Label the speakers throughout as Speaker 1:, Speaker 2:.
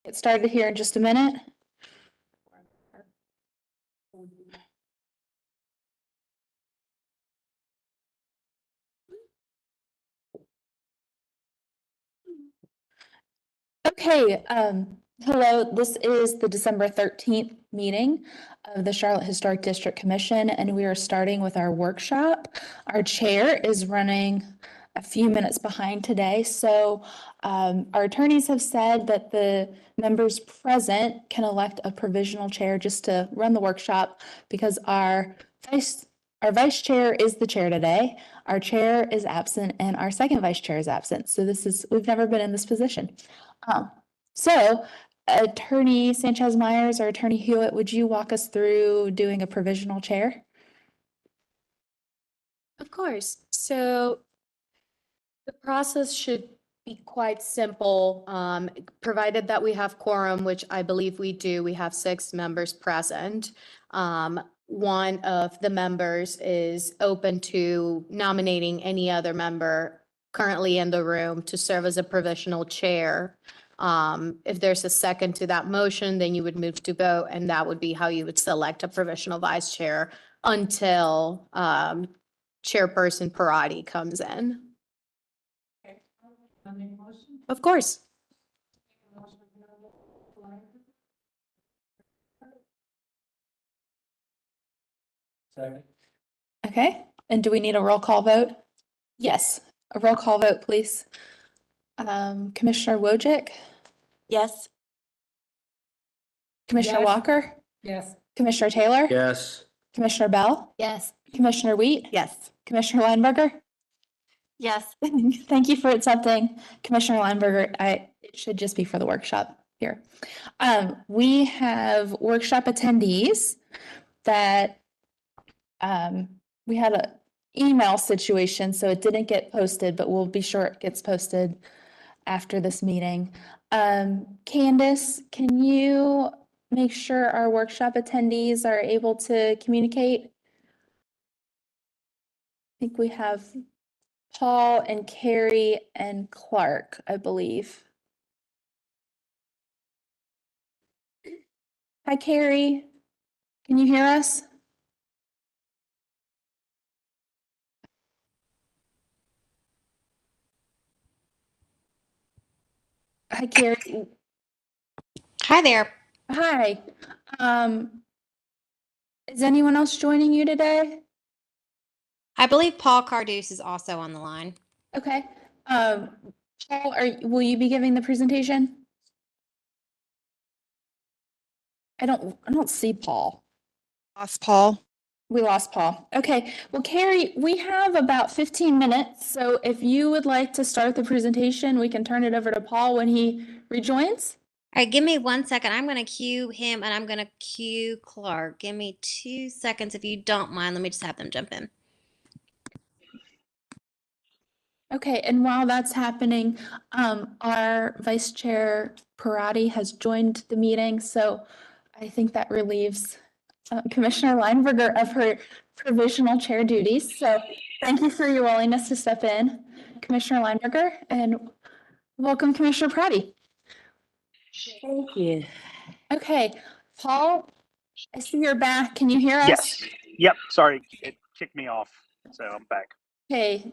Speaker 1: Get started here in just a minute. Okay, hello, this is the December 13th meeting of the Charlotte Historic District Commission, and we are starting with our workshop. Our chair is running a few minutes behind today, so our attorneys have said that the members present can elect a provisional chair just to run the workshop because our vice chair is the chair today. Our chair is absent and our second vice chair is absent. So we've never been in this position. So Attorney Sanchez Myers or Attorney Hewitt, would you walk us through doing a provisional chair?
Speaker 2: Of course. So the process should be quite simple, provided that we have quorum, which I believe we do. We have 6 members present. One of the members is open to nominating any other member currently in the room to serve as a provisional chair. If there's a second to that motion, then you would move to vote, and that would be how you would select a provisional vice chair until Chairperson Parati comes in. Of course.
Speaker 3: Second.
Speaker 1: Okay, and do we need a roll call vote? Yes, a roll call vote, please. Commissioner Wojcik,
Speaker 2: Yes.
Speaker 1: Commissioner
Speaker 2: Yes.
Speaker 1: Walker,
Speaker 3: Yes.
Speaker 1: Commissioner Taylor,
Speaker 3: Yes.
Speaker 1: Commissioner Bell,
Speaker 2: Yes.
Speaker 1: Commissioner Wheat,
Speaker 2: Yes.
Speaker 1: Commissioner Lineberger.
Speaker 2: Yes.
Speaker 1: Thank you for accepting, Commissioner Lineberger. It should just be for the workshop here. We have workshop attendees that we had an email situation, so it didn't get posted, but we'll be sure it gets posted after this meeting. Candace, can you make sure our workshop attendees are able to communicate? I think we have Paul and Carrie and Clark, I believe. Hi, Carrie. Can you hear us? Hi, Carrie.
Speaker 4: Hi there.
Speaker 1: Hi. Is anyone else joining you today?
Speaker 4: I believe Paul Carduce is also on the line.
Speaker 1: Okay. Paul, will you be giving the presentation? I don't see Paul.
Speaker 5: Lost Paul.
Speaker 1: We lost Paul. Okay. Well, Carrie, we have about 15 minutes. So if you would like to start the presentation, we can turn it over to Paul when he rejoins.
Speaker 4: All right, give me 1 second. I'm going to cue him and I'm going to cue Clark. Give me 2 seconds if you don't mind. Let me just have them jump in.
Speaker 1: Okay, and while that's happening, our Vice Chair Parati has joined the meeting, so I think that relieves Commissioner Lineberger of her provisional chair duties. So thank you for your willingness to step in, Commissioner Lineberger, and welcome, Commissioner Parati.
Speaker 2: Thank you.
Speaker 1: Okay, Paul, I see you're back. Can you hear us?
Speaker 6: Yes. Yep. Sorry, it kicked me off, so I'm back.
Speaker 1: Okay,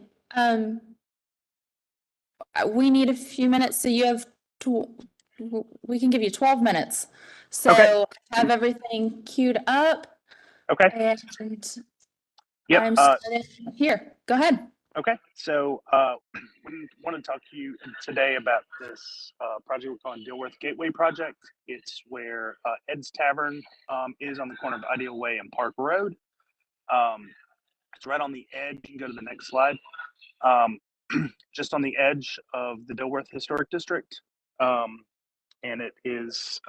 Speaker 1: we need a few minutes, so you have we can give you 12 minutes. So
Speaker 6: Okay.
Speaker 1: have everything queued up.
Speaker 6: Okay.
Speaker 1: And
Speaker 6: Yep.
Speaker 1: I'm starting here. Go ahead.
Speaker 6: Okay. So we want to talk to you today about this project we're calling Dilworth Gateway Project. It's where Ed's Tavern is on the corner of Ideal Way and Park Road. It's right on the edge. You can go to the next slide. Just on the edge of the Dilworth Historic District, and it is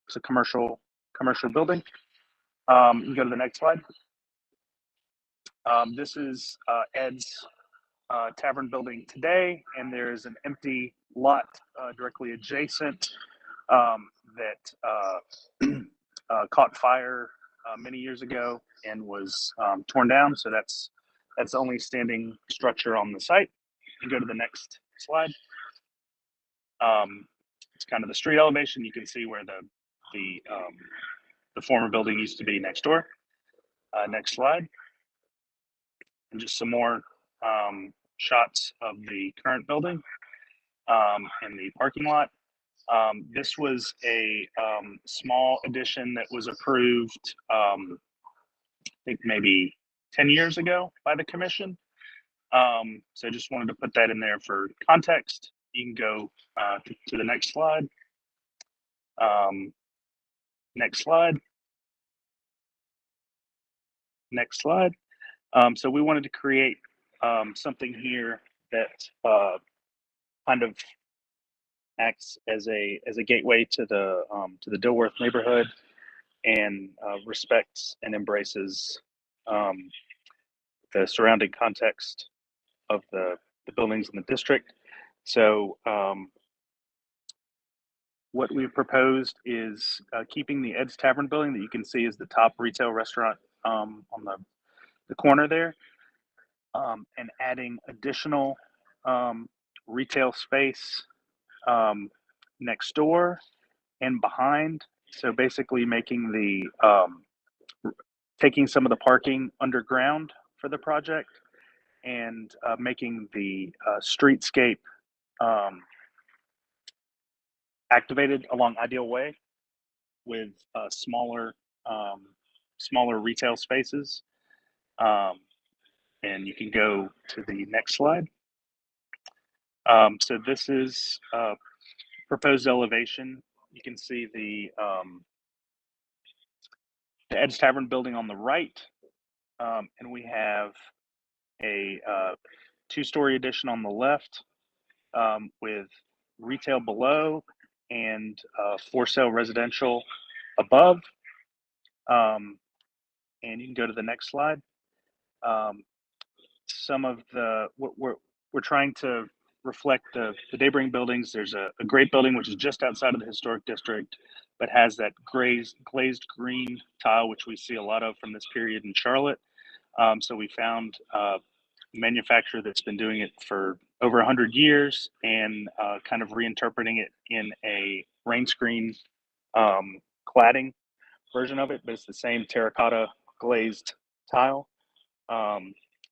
Speaker 6: it's a commercial building. You can go to the next slide. This is Ed's Tavern building today, and there's an empty lot directly adjacent that caught fire many years ago and was torn down. So that's the only standing structure on the site. You go to the next slide. it's kind of the street elevation. You can see where the former building used to be next door. Next slide. And just some more shots of the current building and the parking lot. This was a small addition that was approved, I think maybe 10 years ago by the commission. So I just wanted to put that in there for context. You can go to the next slide. Next slide. Next slide. So we wanted to create something here that kind of acts as a gateway to the Dilworth neighborhood and respects and embraces the surrounding context of the buildings in the district. So what we've proposed is keeping the Ed's Tavern building that you can see is the top retail restaurant on the corner there, and adding additional retail space next door and behind. So basically making taking some of the parking underground for the project and making the streetscape activated along Ideal Way with smaller retail spaces. And you can go to the next slide. So this is proposed elevation. You can see the Ed's Tavern building on the right, and we have a two-story addition on the left with retail below and for sale residential above. And you can go to the next slide. Some of the what we're trying to reflect the neighboring buildings. There's a great building which is just outside of the historic district, but has that glazed green tile, which we see a lot of from this period in Charlotte. So we found a manufacturer that's been doing it for over 100 years and kind of reinterpreting it in a rain screen cladding version of it, but it's the same terracotta glazed tile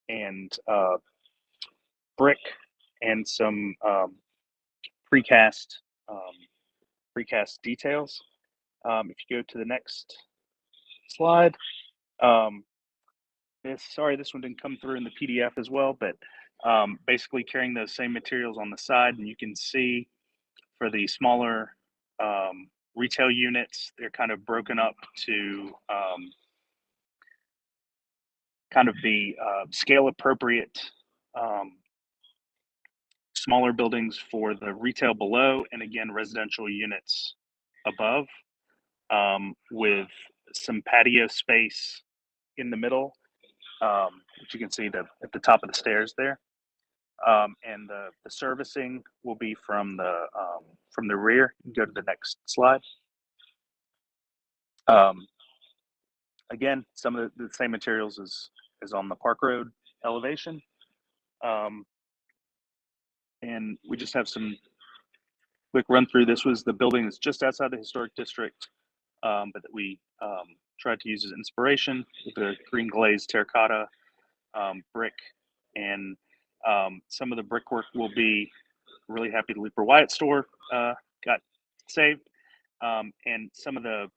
Speaker 6: and brick and some precast details. If you go to the next slide, this one didn't come through in the PDF as well, but basically carrying those same materials on the side, and you can see for the smaller retail units, they're kind of broken up to kind of the scale appropriate smaller buildings for the retail below, and again, residential units above, with some patio space in the middle, which you can see at the top of the stairs there. And the servicing will be from the rear. You can go to the next slide. Again, some of the same materials as on the Park Road elevation. And we just have some quick run through. This was the building that's just outside the historic district, but that we tried to use as inspiration with the green glazed terracotta brick. And some of the brickwork will be really happy. The Leeper Wyatt store got saved, and some of the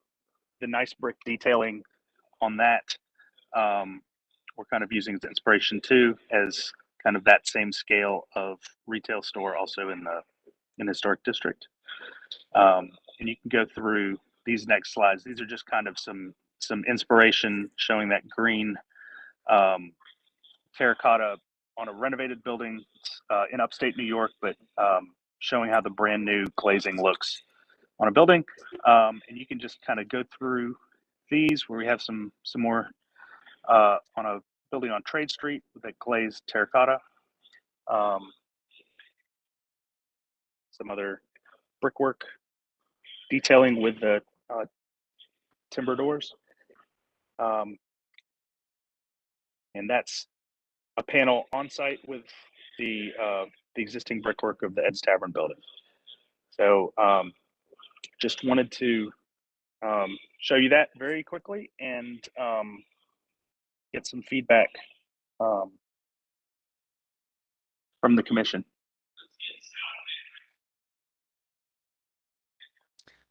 Speaker 6: nice brick detailing on that we're kind of using as inspiration too, as kind of that same scale of retail store also in the historic district. And you can go through these next slides. These are just kind of some inspiration showing that green terracotta on a renovated building in upstate New York, but showing how the brand new glazing looks on a building. And you can just kind of go through these where we have some more on a building on Trade Street with that glazed terracotta. Some other brickwork detailing with the timber doors. And that's a panel on site with the existing brickwork of the Ed's Tavern building. So just wanted to show you that very quickly and get some feedback um, from the commission.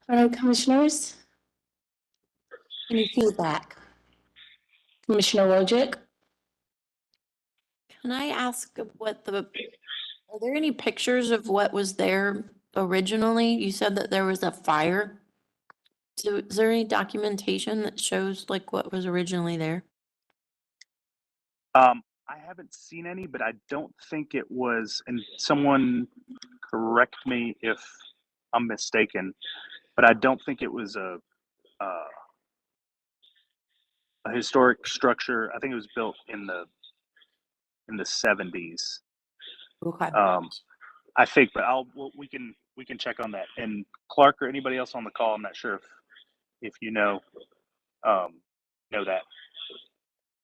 Speaker 5: All right, commissioners? Any feedback? Commissioner Wojcik?
Speaker 7: Can I ask are there any pictures of what was there originally? You said that there was a fire. So is there any documentation that shows like what was originally there?
Speaker 6: I haven't seen any, but I don't think it was, and someone correct me if I'm mistaken, but I don't think it was a historic structure. I think it was built in the 70s.
Speaker 7: Okay.
Speaker 6: I think, but we can check on that. And Clark or anybody else on the call, I'm not sure if you know that,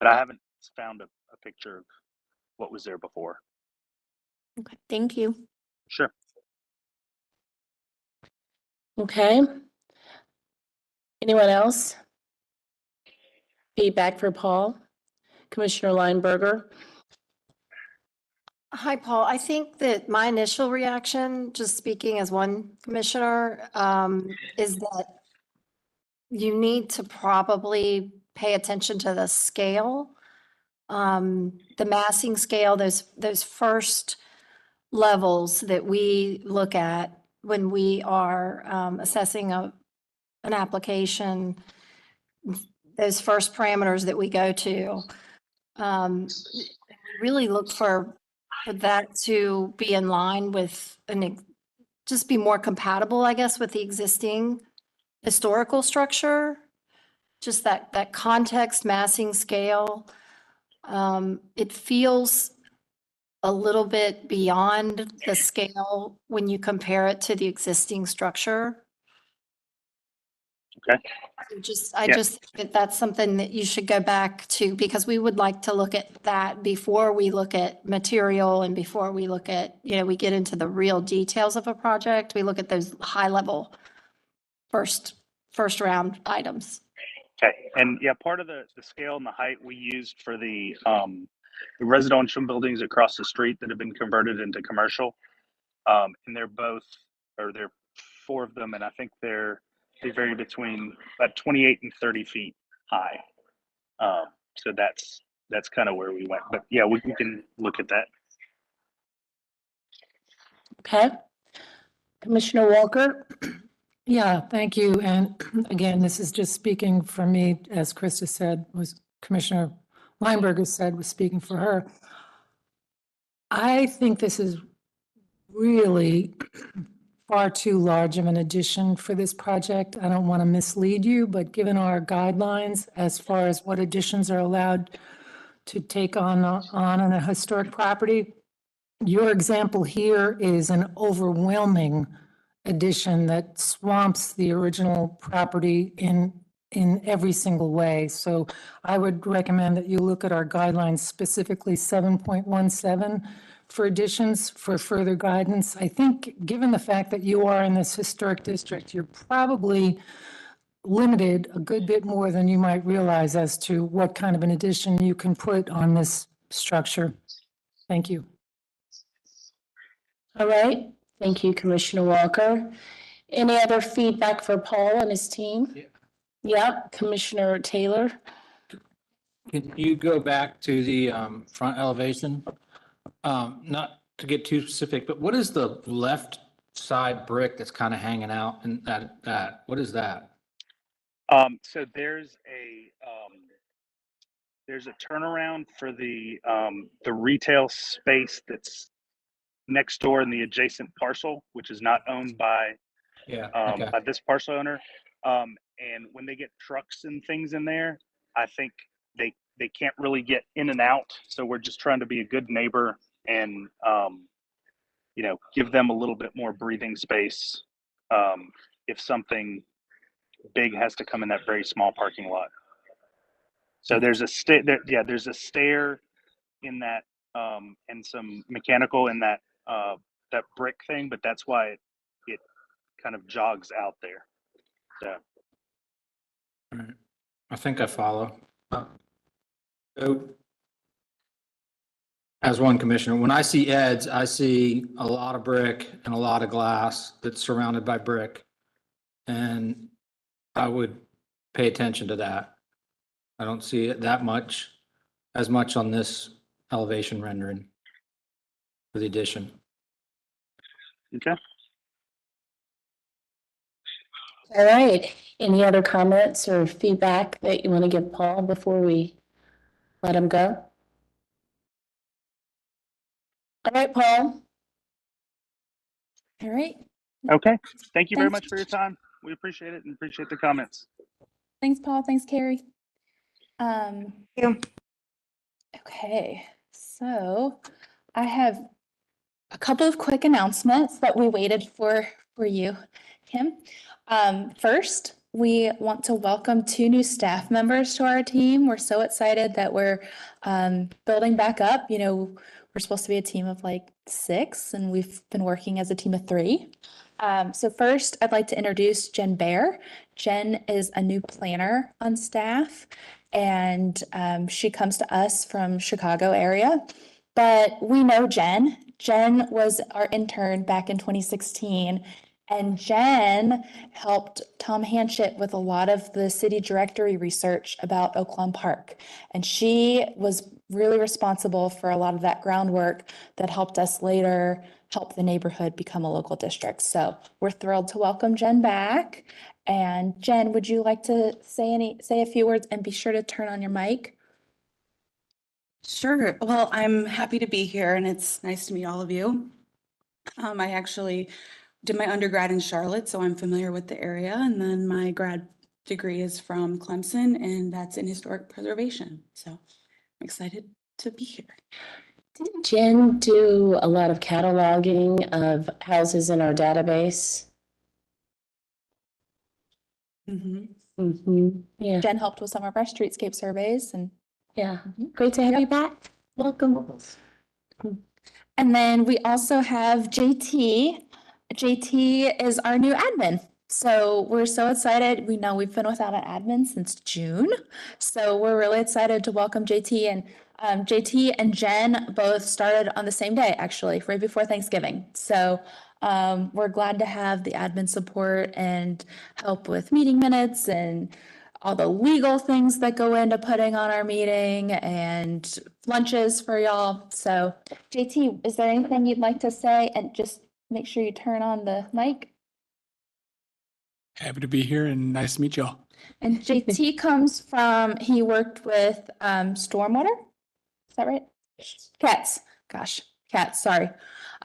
Speaker 6: but I haven't found a picture of what was there before.
Speaker 7: Okay, thank you.
Speaker 6: Sure.
Speaker 5: Okay. Anyone else? Feedback for Paul? Commissioner Lineberger?
Speaker 8: Hi, Paul. I think that my initial reaction, just speaking as one commissioner, is that you need to probably pay attention to the scale. The massing scale, those first levels that we look at when we are assessing an application, those first parameters that we go to, really look for that to be in line with just be more compatible, I guess, with the existing historical structure. Just that context massing scale. It feels a little bit beyond the scale when you compare it to the existing structure.
Speaker 6: Okay.
Speaker 8: I
Speaker 6: Yeah.
Speaker 8: just think that that's something that you should go back to, because we would like to look at that before we look at material and before we look at, we get into the real details of a project. We look at those high level first round items.
Speaker 6: Okay. And yeah, part of the scale and the height we used for the residential buildings across the street that have been converted into commercial. And they're 4 of them, and I think they vary between about 28 and 30 feet high. So that's kind of where we went. But yeah, we can look at that.
Speaker 5: Okay. Commissioner Walker?
Speaker 9: Yeah, thank you. And again, this is just speaking for me, as Krista said, was Commissioner Lineberger said, was speaking for her. I think this is really far too large of an addition for this project. I don't want to mislead you, but given our guidelines as far as what additions are allowed to take on a historic property, your example here is an overwhelming addition that swamps the original property in every single way. So I would recommend that you look at our guidelines, specifically 7.17 for additions for further guidance. I think, given the fact that you are in this historic district, you're probably limited a good bit more than you might realize as to what kind of an addition you can put on this structure. Thank you.
Speaker 5: All right. Thank you, Commissioner Walker. Any other feedback for Paul and his team?
Speaker 3: Yeah.
Speaker 5: Yep, Commissioner Taylor.
Speaker 3: Can you go back to the front elevation? Not to get too specific, but what is the left side brick that's kind of hanging out and that, what is that?
Speaker 6: So there's a turnaround for the retail space that's next door in the adjacent parcel, which is not owned by
Speaker 3: Okay.
Speaker 6: by this parcel owner. And when they get trucks and things in there, I think they can't really get in and out. So we're just trying to be a good neighbor and give them a little bit more breathing space if something big has to come in that very small parking lot. So there's a there's a stair in that and some mechanical in that that brick thing, but that's why it kind of jogs out there. So,
Speaker 3: All right. I think I follow. So, as one commissioner, when I see Ed's, I see a lot of brick and a lot of glass that's surrounded by brick. And I would pay attention to that. I don't see it that much, as much on this elevation rendering for the addition.
Speaker 6: okay.
Speaker 5: All right. Any other comments or feedback that you want to give Paul before we let him go? All right, Paul.
Speaker 1: All right.
Speaker 6: Okay. Thank you very
Speaker 1: Thanks.
Speaker 6: much for your time. We appreciate it and appreciate the comments.
Speaker 1: Thanks, Paul. Thanks, Carrie.
Speaker 2: you.
Speaker 1: Okay, so I have a couple of quick announcements that we waited for you, Kim. First, we want to welcome 2 new staff members to our team. We're so excited that we're building back up. You know, we're supposed to be a team of like 6, and we've been working as a team of 3. So first, I'd like to introduce Jen Bear. Jen is a new planner on staff, and she comes to us from Chicago area. But we know Jen. Jen was our intern back in 2016, and Jen helped Tom Hanship with a lot of the city directory research about Oaklawn Park. And she was really responsible for a lot of that groundwork that helped us later help the neighborhood become a local district. So we're thrilled to welcome Jen back. And Jen, would you like to say a few words, and be sure to turn on your mic?
Speaker 10: Sure. Well, I'm happy to be here and it's nice to meet all of you. I actually did my undergrad in Charlotte, so I'm familiar with the area. And then my grad degree is from Clemson, and that's in historic preservation. So I'm excited to be here.
Speaker 5: Did Jen do a lot of cataloging of houses in our database? Yeah,
Speaker 1: Jen helped with some of our streetscape surveys, and
Speaker 5: yeah. Great to have you back. Welcome.
Speaker 1: And then we also have JT. JT is our new admin. So we're so excited. We know we've been without an admin since June. So we're really excited to welcome JT. And JT and Jen both started on the same day, actually, right before Thanksgiving. So we're glad to have the admin support and help with meeting minutes and all the legal things that go into putting on our meeting and lunches for y'all. So JT, is there anything you'd like to say? And just make sure you turn on the mic.
Speaker 11: Happy to be here and nice to meet y'all.
Speaker 1: And JT comes from, he worked with Stormwater. Is that right? Cats. Gosh, Cats, sorry.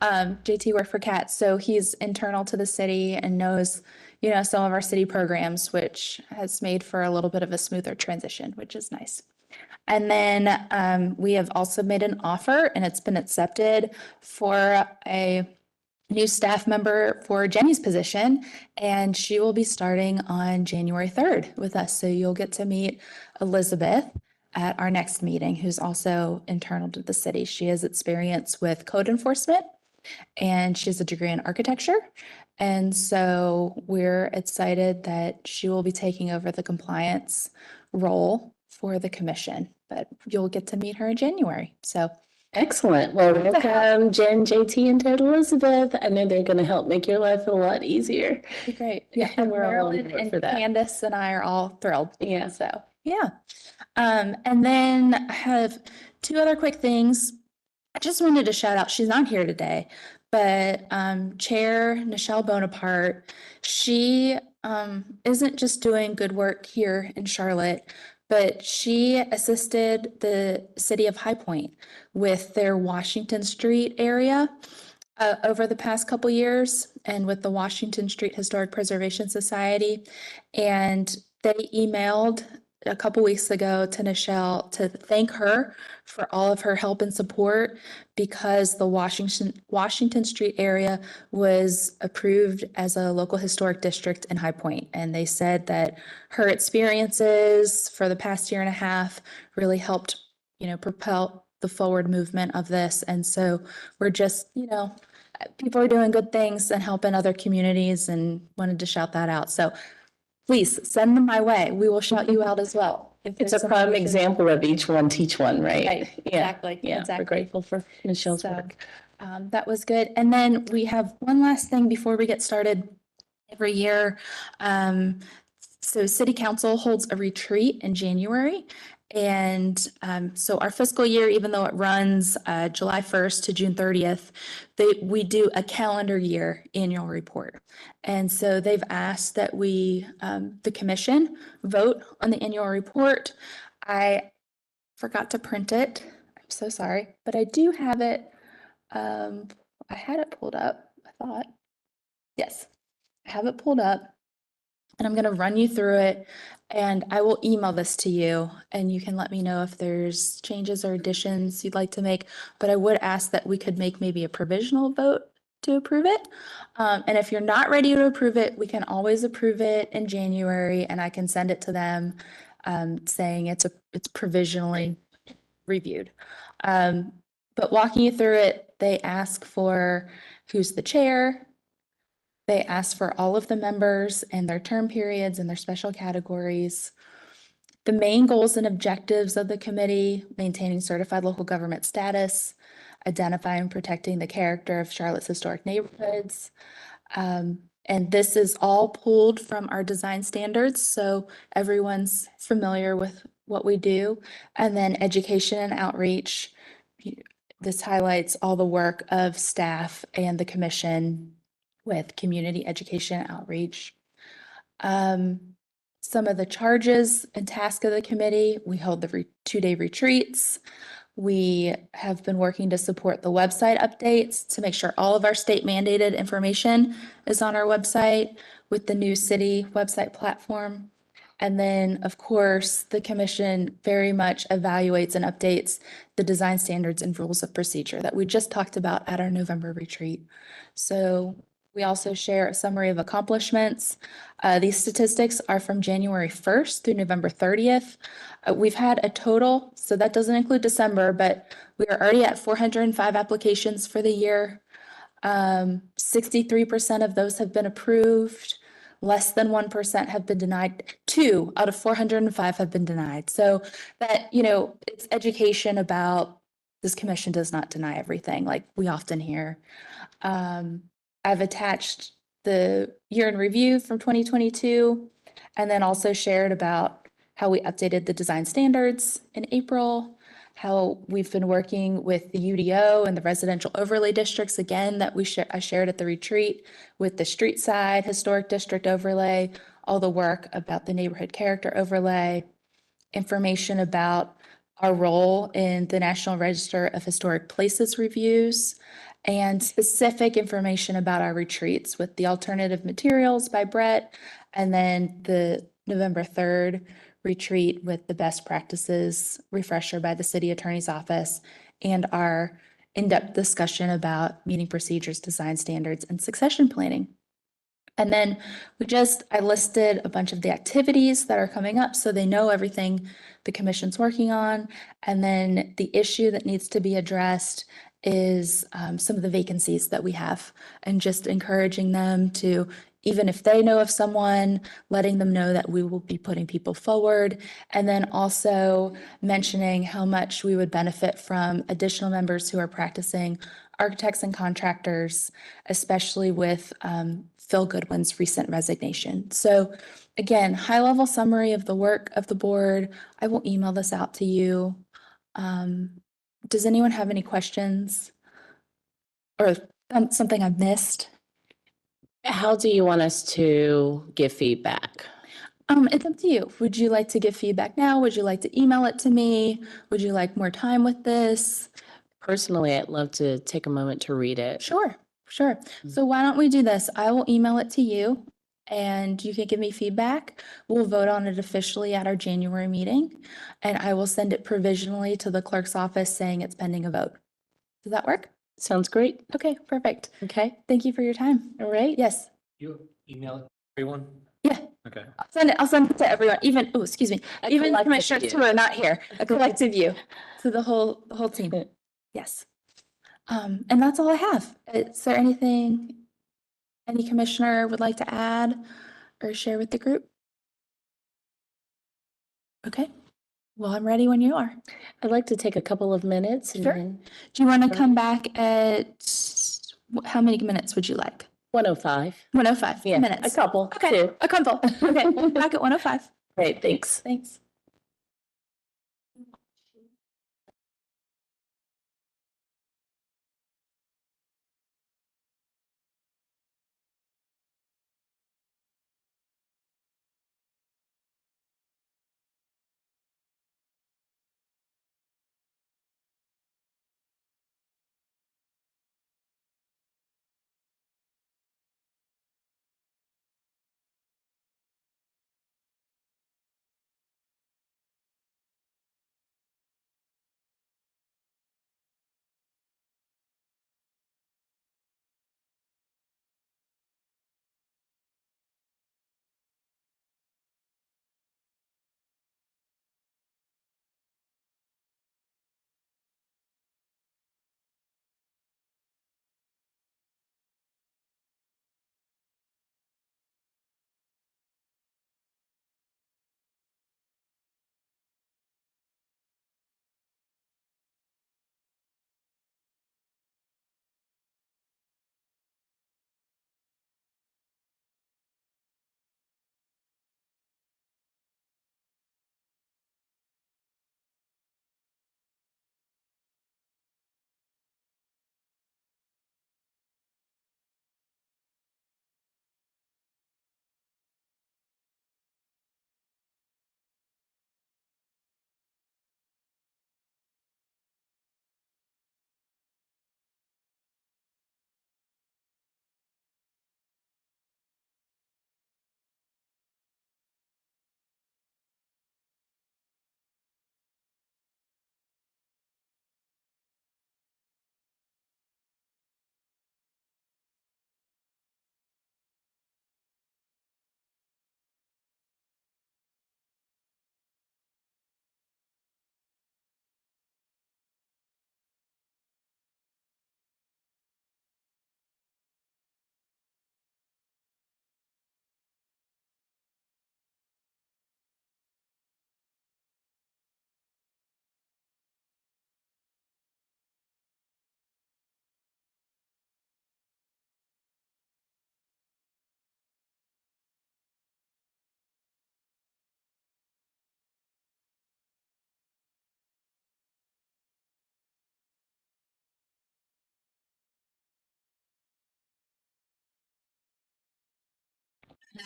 Speaker 1: JT worked for Cats. So he's internal to the city and knows, you know, some of our city programs, which has made for a little bit of a smoother transition, which is nice. And then we have also made an offer, and it's been accepted for a new staff member for Jenny's position, and she will be starting on January 3rd with us. So you'll get to meet Elizabeth at our next meeting, who's also internal to the city. She has experience with code enforcement, and she has a degree in architecture. And so we're excited that she will be taking over the compliance role for the commission, but you'll get to meet her in January. So
Speaker 5: Excellent. Well, welcome Jen, JT, and Ted Elizabeth. I know they're going to help make your life a lot easier.
Speaker 1: be great.
Speaker 5: Yeah,
Speaker 1: And
Speaker 5: we're all on
Speaker 1: Marilyn
Speaker 5: board
Speaker 1: and
Speaker 5: for that.
Speaker 1: Candace and I are all thrilled.
Speaker 5: Yeah.
Speaker 1: So, yeah. And then I have 2 other quick things. I just wanted to shout out, she's not here today, but Chair Nichelle Bonaparte, she isn't just doing good work here in Charlotte, but she assisted the city of High Point with their Washington Street area over the past couple years, and with the Washington Street Historic Preservation Society. And they emailed a couple weeks ago to Nichelle to thank her for all of her help and support, because the Washington Street area was approved as a local historic district in High Point. And they said that her experiences for the past year and a half really helped, you know, propel the forward movement of this. And so we're just, you know, people are doing good things and helping other communities and wanted to shout that out. So please send them my way. We will shout you out as well. If
Speaker 5: It's
Speaker 1: there's
Speaker 5: a
Speaker 1: something
Speaker 5: prime
Speaker 1: we should-
Speaker 5: example of each one, teach one, right?
Speaker 1: Right,
Speaker 5: Yeah,
Speaker 1: exactly,
Speaker 5: yeah, we're
Speaker 1: exactly.
Speaker 5: grateful for Michelle's
Speaker 1: So,
Speaker 5: work.
Speaker 1: that was good. And then we have one last thing before we get started. Every year, so City Council holds a retreat in January. And so our fiscal year, even though it runs July 1st to June 30th, we do a calendar year annual report. And so they've asked that we, the commission, vote on the annual report. I forgot to print it. I'm so sorry, but I do have it. I had it pulled up, I thought. Yes, I have it pulled up. And I'm going to run you through it, and I will email this to you, and you can let me know if there's changes or additions you'd like to make. But I would ask that we could make maybe a provisional vote to approve it. And if you're not ready to approve it, we can always approve it in January, and I can send it to them saying it's provisionally reviewed. But walking you through it, they ask for who's the chair. They ask for all of the members and their term periods and their special categories. The main goals and objectives of the committee: maintaining certified local government status, identifying and protecting the character of Charlotte's historic neighborhoods. And this is all pulled from our design standards, so everyone's familiar with what we do. And then education and outreach. This highlights all the work of staff and the commission with community education and outreach. Some of the charges and tasks of the committee: we hold the 2-day retreats. We have been working to support the website updates to make sure all of our state mandated information is on our website with the new city website platform. And then, of course, the commission very much evaluates and updates the design standards and rules of procedure that we just talked about at our November retreat. So we also share a summary of accomplishments. These statistics are from January 1st through November 30th. We've had a total, so that doesn't include December, but we are already at 405 applications for the year. 63% of those have been approved. Less than 1% have been denied. 2 out of 405 have been denied. So that, it's education about this commission does not deny everything like we often hear. I've attached the year in review from 2022, and then also shared about how we updated the design standards in April, how we've been working with the UDO and the residential overlay districts, again, that I shared at the retreat, with the street side historic district overlay, all the work about the neighborhood character overlay, information about our role in the National Register of Historic Places reviews, and specific information about our retreats with the alternative materials by Brett, and then the November 3rd retreat with the best practices refresher by the city attorney's office, and our in-depth discussion about meeting procedures, design standards, and succession planning. And then I listed a bunch of the activities that are coming up so they know everything the commission's working on. And then the issue that needs to be addressed is some of the vacancies that we have, and just encouraging them to, even if they know of someone, letting them know that we will be putting people forward. And then also mentioning how much we would benefit from additional members who are practicing architects and contractors, especially with Phil Goodwin's recent resignation. So again, high-level summary of the work of the board. I will email this out to you. Does anyone have any questions or something I've missed?
Speaker 5: How do you want us to give feedback?
Speaker 1: It's up to you. Would you like to give feedback now? Would you like to email it to me? Would you like more time with this?
Speaker 5: Personally, I'd love to take a moment to read it.
Speaker 1: Sure. So why don't we do this? I will email it to you and you can give me feedback. We'll vote on it officially at our January meeting, and I will send it provisionally to the clerk's office saying it's pending a vote. Does that work?
Speaker 5: Sounds great.
Speaker 1: Okay, perfect.
Speaker 5: Okay.
Speaker 1: Thank you for your time.
Speaker 5: All right.
Speaker 1: Yes.
Speaker 3: You email it to everyone?
Speaker 1: Yeah.
Speaker 3: Okay.
Speaker 1: I'll send it to everyone, even, excuse me,
Speaker 5: A
Speaker 1: even
Speaker 5: collective
Speaker 1: commissioners
Speaker 5: view.
Speaker 1: who are not here, a collective view to the whole team. Yes. And that's all I have. Is there anything any commissioner would like to add or share with the group? Okay, well, I'm ready when you are.
Speaker 5: I'd like to take a couple of minutes and
Speaker 1: Sure.
Speaker 5: then
Speaker 1: Do you want to come back at, how many minutes would you like?
Speaker 5: 105.
Speaker 1: 105
Speaker 5: Yeah,
Speaker 1: minutes.
Speaker 5: a couple,
Speaker 1: Okay,
Speaker 5: two.
Speaker 1: a couple. Okay, we'll be back at 105.
Speaker 5: Great, thanks.
Speaker 1: Thanks.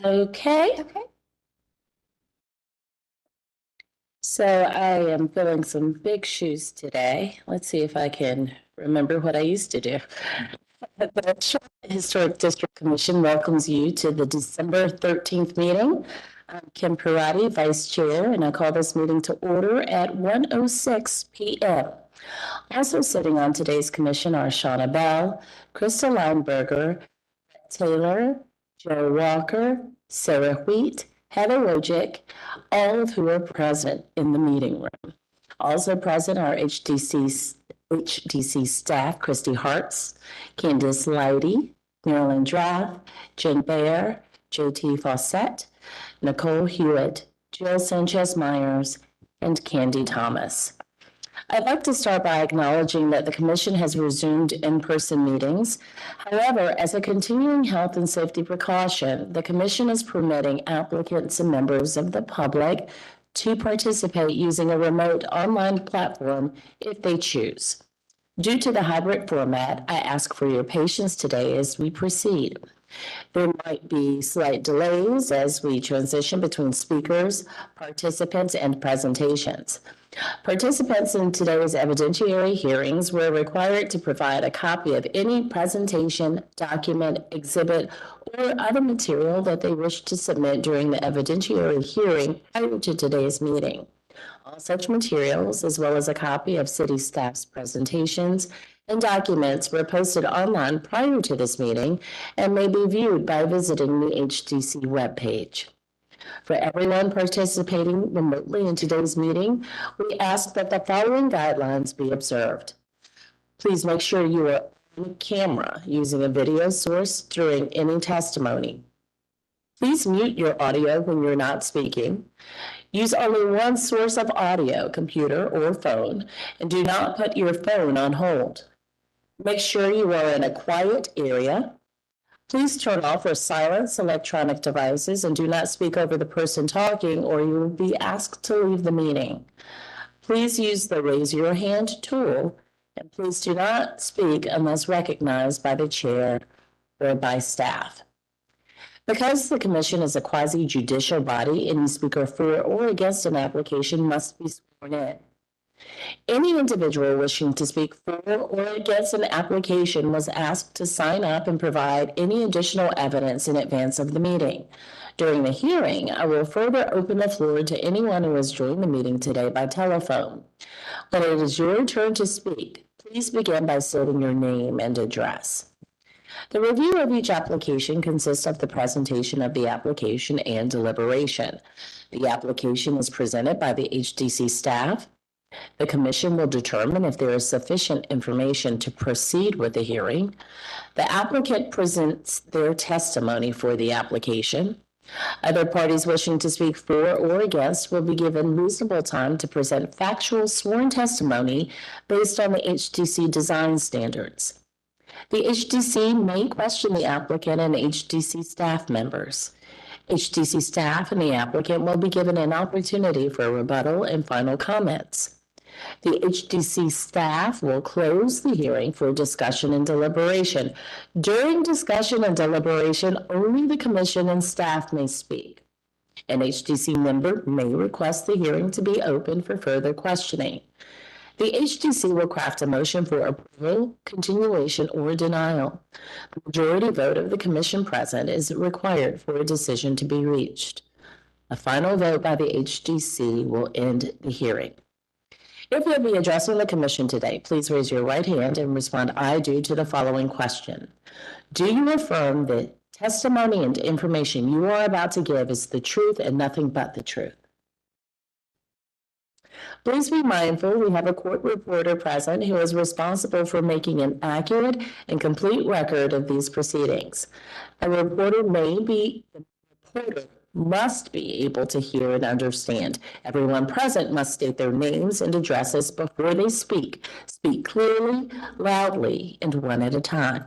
Speaker 5: Okay.
Speaker 1: Okay.
Speaker 5: So I am filling some big shoes today. Let's see if I can remember what I used to do. The Charlotte Historic District Commission welcomes you to the December 13th meeting. I'm Kim Parati, Vice Chair, and I call this meeting to order at 1:06 p.m. Also sitting on today's commission are Shauna Bell, Krista Lineberger, Taylor, Joe Walker, Sarah Wheat, Heather Wojcik, all of who are present in the meeting room. Also present are HDC staff, Christy Hartz, Candice Leidy, Marilyn Draff, Jen Baer, JT Fawcett, Nicole Hewitt, Jill Sanchez Myers, and Candy Thomas. I'd like to start by acknowledging that the Commission has resumed in-person meetings. However, as a continuing health and safety precaution, the Commission is permitting applicants and members of the public to participate using a remote online platform if they choose. Due to the hybrid format, I ask for your patience today as we proceed. There might be slight delays as we transition between speakers, participants, and presentations. Participants in today's evidentiary hearings were required to provide a copy of any presentation, document, exhibit, or other material that they wish to submit during the evidentiary hearing prior to today's meeting. All such materials, as well as a copy of city staff's presentations and documents, were posted online prior to this meeting and may be viewed by visiting the HDC webpage. For everyone participating remotely in today's meeting, we ask that the following guidelines be observed. Please make sure you are on camera using a video source during any testimony. Please mute your audio when you're not speaking. Use only one source of audio, computer or phone, and do not put your phone on hold. Make sure you are in a quiet area. Please turn off or silence electronic devices and do not speak over the person talking, or you will be asked to leave the meeting. Please use the raise your hand tool, and please do not speak unless recognized by the chair or by staff. Because the commission is a quasi-judicial body, any speaker for or against an application must be sworn in. Any individual wishing to speak for or against an application was asked to sign up and provide any additional evidence in advance of the meeting. During the hearing, I will further open the floor to anyone who has joined the meeting today by telephone. When it is your turn to speak, please begin by stating your name and address. The review of each application consists of the presentation of the application and deliberation. The application is presented by the HDC staff. The commission will determine if there is sufficient information to proceed with the hearing. The applicant presents their testimony for the application. Other parties wishing to speak for or against will be given reasonable time to present factual sworn testimony based on the HDC design standards. The HDC may question the applicant and HDC staff members. HDC staff and the applicant will be given an opportunity for rebuttal and final comments. The HDC staff will close the hearing for discussion and deliberation. During discussion and deliberation, only the commission and staff may speak. An HDC member may request the hearing to be open for further questioning. The HDC will craft a motion for approval, continuation, or denial. The majority vote of the commission present is required for a decision to be reached. A final vote by the HDC will end the hearing. If you'll be addressing the commission today, please raise your right hand and respond "I do" to the following question. Do you affirm that testimony and information you are about to give is the truth and nothing but the truth? Please be mindful we have a court reporter present who is responsible for making an accurate and complete record of these proceedings. The reporter must be able to hear and understand. Everyone present must state their names and addresses before they speak. Speak clearly, loudly, and one at a time.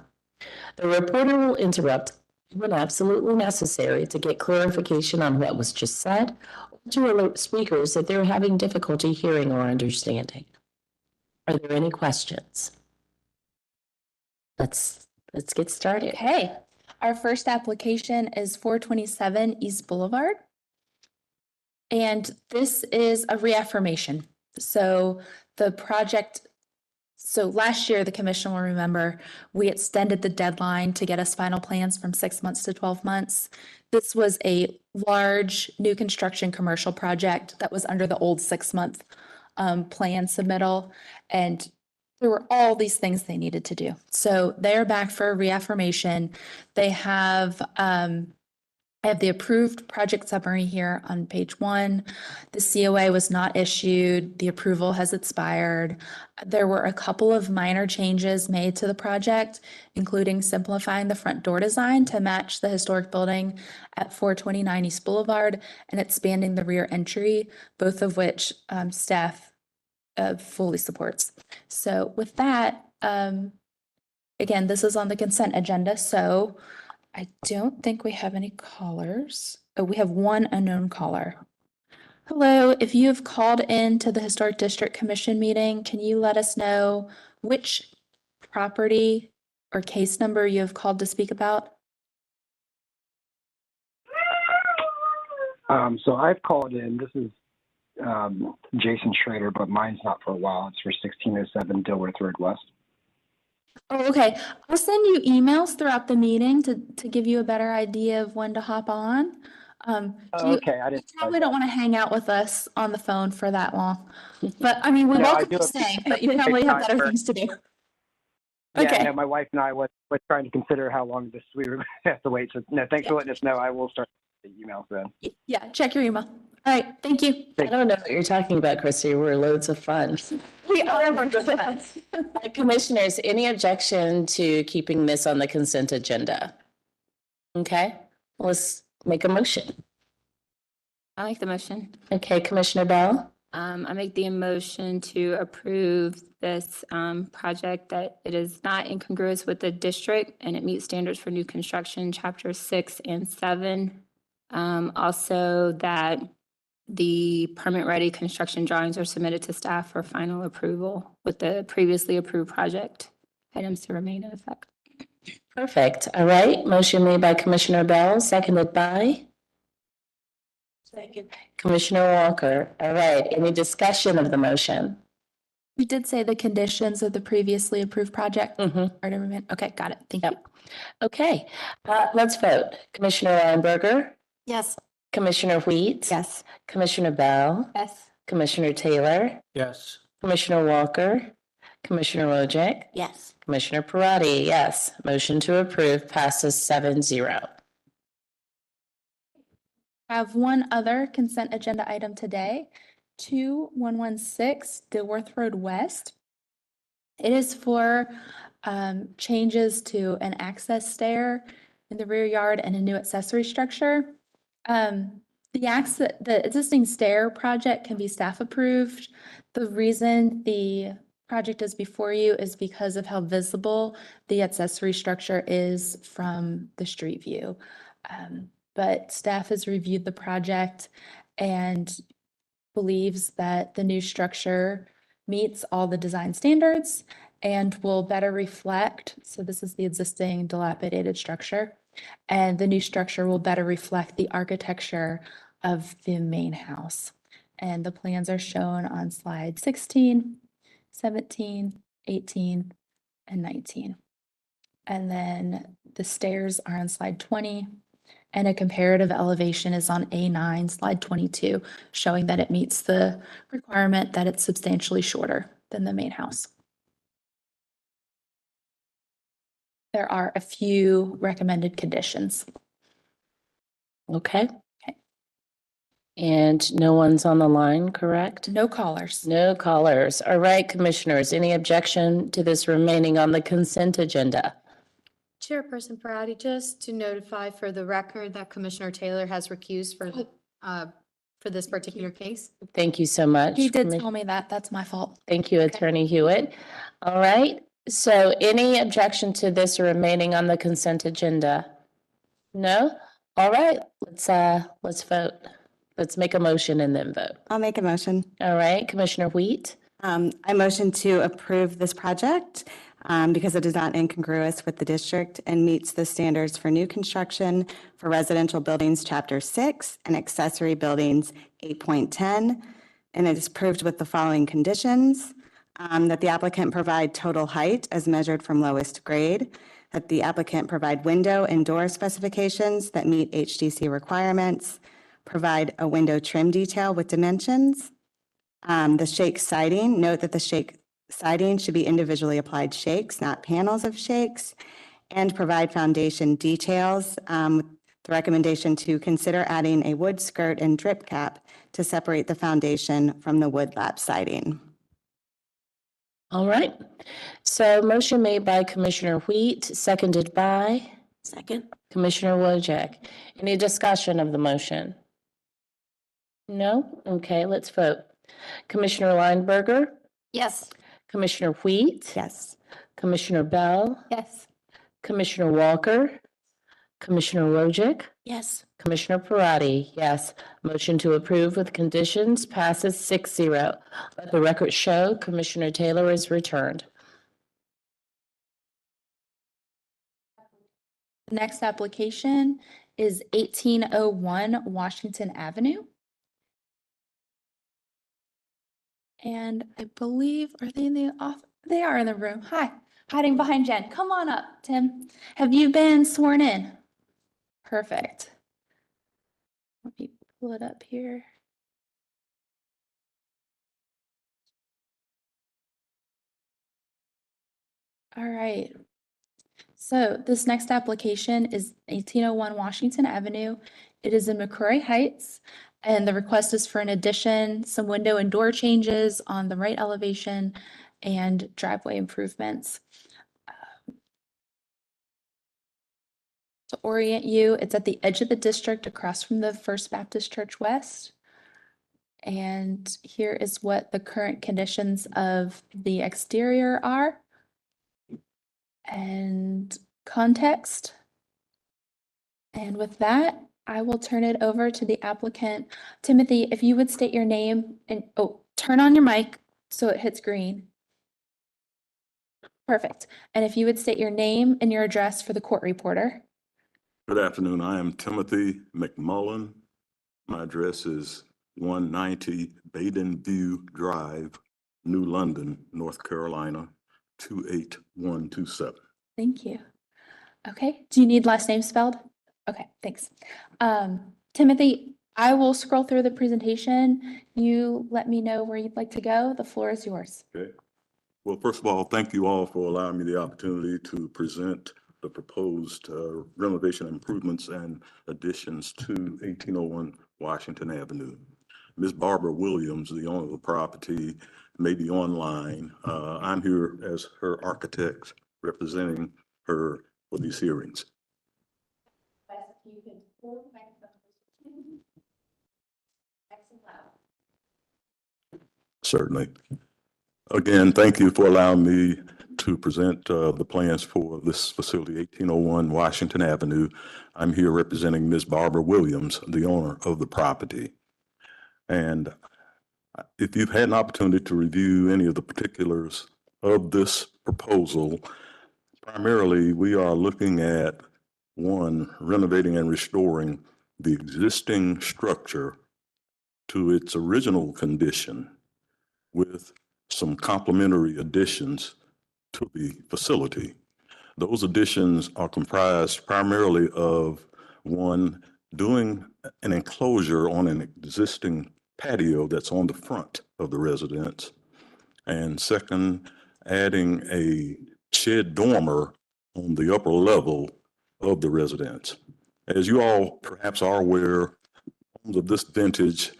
Speaker 5: The reporter will interrupt when absolutely necessary to get clarification on what was just said, or to alert speakers that they're having difficulty hearing or understanding. Are there any questions? Let's get started.
Speaker 1: Okay, our first application is 427 East Boulevard. And this is a reaffirmation. So last year, the commission will remember, we extended the deadline to get us final plans from 6 months to 12 months. This was a large new construction commercial project that was under the old 6-month plan submittal. And there were all these things they needed to do. So they're back for a reaffirmation. They have, I have the approved project summary here on page 1. The COA was not issued. The approval has expired. There were a couple of minor changes made to the project, including simplifying the front door design to match the historic building at 429 East Boulevard and expanding the rear entry, both of which staff fully supports. So with that, again, this is on the consent agenda, so I don't think we have any callers. Oh, we have one unknown caller. Hello, if you have called in to the Historic District Commission meeting, can you let us know which property or case number you have called to speak about?
Speaker 12: So I've called in. This is Jason Schrader, but mine's not for a while. It's for 1607 Dilworth Road West.
Speaker 1: Oh, okay. I'll send you emails throughout the meeting to give you a better idea of when to hop on.
Speaker 12: Okay, I didn't.
Speaker 1: You probably don't want to hang out with us on the phone for that long. But I mean, we
Speaker 12: No, I
Speaker 1: welcome
Speaker 12: do
Speaker 1: you staying,
Speaker 12: appreciate
Speaker 1: but you
Speaker 12: it.
Speaker 1: probably have better
Speaker 12: Sure.
Speaker 1: things to do.
Speaker 12: Yeah,
Speaker 1: Okay.
Speaker 12: no, my wife and I was trying to consider how long we were going to have to wait. So no, thanks for letting us know. I will start the emails then.
Speaker 1: Yeah, check your email. All right, thank you.
Speaker 5: I don't know what you're talking about, Christy. We're loads of fun. Commissioners, any objection to keeping this on the consent agenda? Okay, let's make a motion.
Speaker 13: I like the motion.
Speaker 5: Okay, Commissioner Bell?
Speaker 13: I make the motion to approve this project that it is not incongruous with the district and it meets standards for new construction, chapter 6 and 7. Also that the permit-ready construction drawings are submitted to staff for final approval with the previously approved project items to remain in effect.
Speaker 5: Perfect. All right, motion made by Commissioner Bell, seconded by?
Speaker 7: Second.
Speaker 5: Commissioner Walker. All right, any discussion of the motion?
Speaker 1: You did say the conditions of the previously approved project
Speaker 5: Mm-hmm.
Speaker 1: are to remain. Okay, got it. Thank you.
Speaker 5: Yep. Okay, let's vote. Commissioner Weinberger,
Speaker 8: Yes.
Speaker 5: Commissioner Wheat.
Speaker 13: Yes.
Speaker 5: Commissioner Bell,
Speaker 13: Yes.
Speaker 5: Commissioner Taylor,
Speaker 3: Yes.
Speaker 5: Commissioner Walker, Commissioner Wojcik,
Speaker 7: Yes.
Speaker 5: Commissioner Parati, yes. Motion to approve passes 7-0.
Speaker 1: I have one other consent agenda item today, 2116 Dilworth Road West. It is for changes to an access stair in the rear yard and a new accessory structure. The existing stair project can be staff approved. The reason the project is before you is because of how visible the accessory structure is from the street view. But staff has reviewed the project and believes that the new structure meets all the design standards and will better reflect, so this is the existing dilapidated structure, and the new structure will better reflect the architecture of the main house. And the plans are shown on slide 16, 17, 18, and 19. And then the stairs are on slide 20, and a comparative elevation is on A9, slide 22, showing that it meets the requirement that it's substantially shorter than the main house. There are a few recommended conditions.
Speaker 5: Okay. And no one's on the line, correct?
Speaker 1: No callers.
Speaker 5: No callers. All right, commissioners, any objection to this remaining on the consent agenda?
Speaker 2: Chairperson Parati, just to notify for the record that Commissioner Taylor has recused for this particular case.
Speaker 5: Thank you so much.
Speaker 1: He did tell me that. That's my fault.
Speaker 5: Thank you, Attorney Hewitt. All right, so any objection to this remaining on the consent agenda? No? All right, let's vote. Let's make a motion and then vote.
Speaker 14: I'll make a motion.
Speaker 5: All right, Commissioner Wheat.
Speaker 14: I motion to approve this project because it is not incongruous with the district and meets the standards for new construction for residential buildings, Chapter 6, and accessory buildings, 8.10. And it is approved with the following conditions: that the applicant provide total height as measured from lowest grade, that the applicant provide window and door specifications that meet HDC requirements, provide a window trim detail with dimensions. The shake siding, note that the shake siding should be individually applied shakes, not panels of shakes, and provide foundation details. The recommendation to consider adding a wood skirt and drip cap to separate the foundation from the wood lap siding.
Speaker 5: All right, so motion made by Commissioner Wheat, seconded by
Speaker 7: Second.
Speaker 5: Commissioner Wojcik. Any discussion of the motion? No? Okay, let's vote. Commissioner Lineberger,
Speaker 8: Yes.
Speaker 5: Commissioner Wheat,
Speaker 14: Yes.
Speaker 5: Commissioner Bell,
Speaker 13: Yes.
Speaker 5: Commissioner Walker, Commissioner Wojcik,
Speaker 7: Yes.
Speaker 5: Commissioner Parati, yes. Motion to approve with conditions passes 6-0. Let the record show Commissioner Taylor is returned.
Speaker 1: The next application is 1801 Washington Avenue. And I believe, are they in the office? They are in the room. Hi, hiding behind Jen. Come on up, Tim. Have you been sworn in? Perfect. Let me pull it up here. All right. So this next application is 1801 Washington Avenue. It is in McCrory Heights. And the request is for an addition, some window and door changes on the right elevation and driveway improvements. To orient you, it's at the edge of the district across from the First Baptist Church West. And here is what the current conditions of the exterior are. And context. And with that, I will turn it over to the applicant. Timothy, if you would state your name and, turn on your mic so it hits green. Perfect. And if you would state your name and your address for the court reporter.
Speaker 15: Good afternoon. I am Timothy McMullen. My address is 190 Baden View Drive, New London, North Carolina, 28127.
Speaker 1: Thank you. Okay. Do you need last name spelled? Okay, thanks. Timothy, I will scroll through the presentation. You let me know where you'd like to go. The floor is yours.
Speaker 15: Okay. Well, first of all, thank you all for allowing me the opportunity to present the proposed renovation improvements and additions to 1801 Washington Avenue. Ms. Barbara Williams, the owner of the property, may be online. I'm here as her architect representing her for these hearings. Certainly. Again, thank you for allowing me to present the plans for this facility, 1801 Washington Avenue. I'm here representing Ms. Barbara Williams, the owner of the property. And if you've had an opportunity to review any of the particulars of this proposal, primarily we are looking at, one, renovating and restoring the existing structure to its original condition with some complementary additions to the facility. Those additions are comprised primarily of, one, doing an enclosure on an existing patio that's on the front of the residence, and second, adding a shed dormer on the upper level of the residence. As you all perhaps are aware, homes of this vintage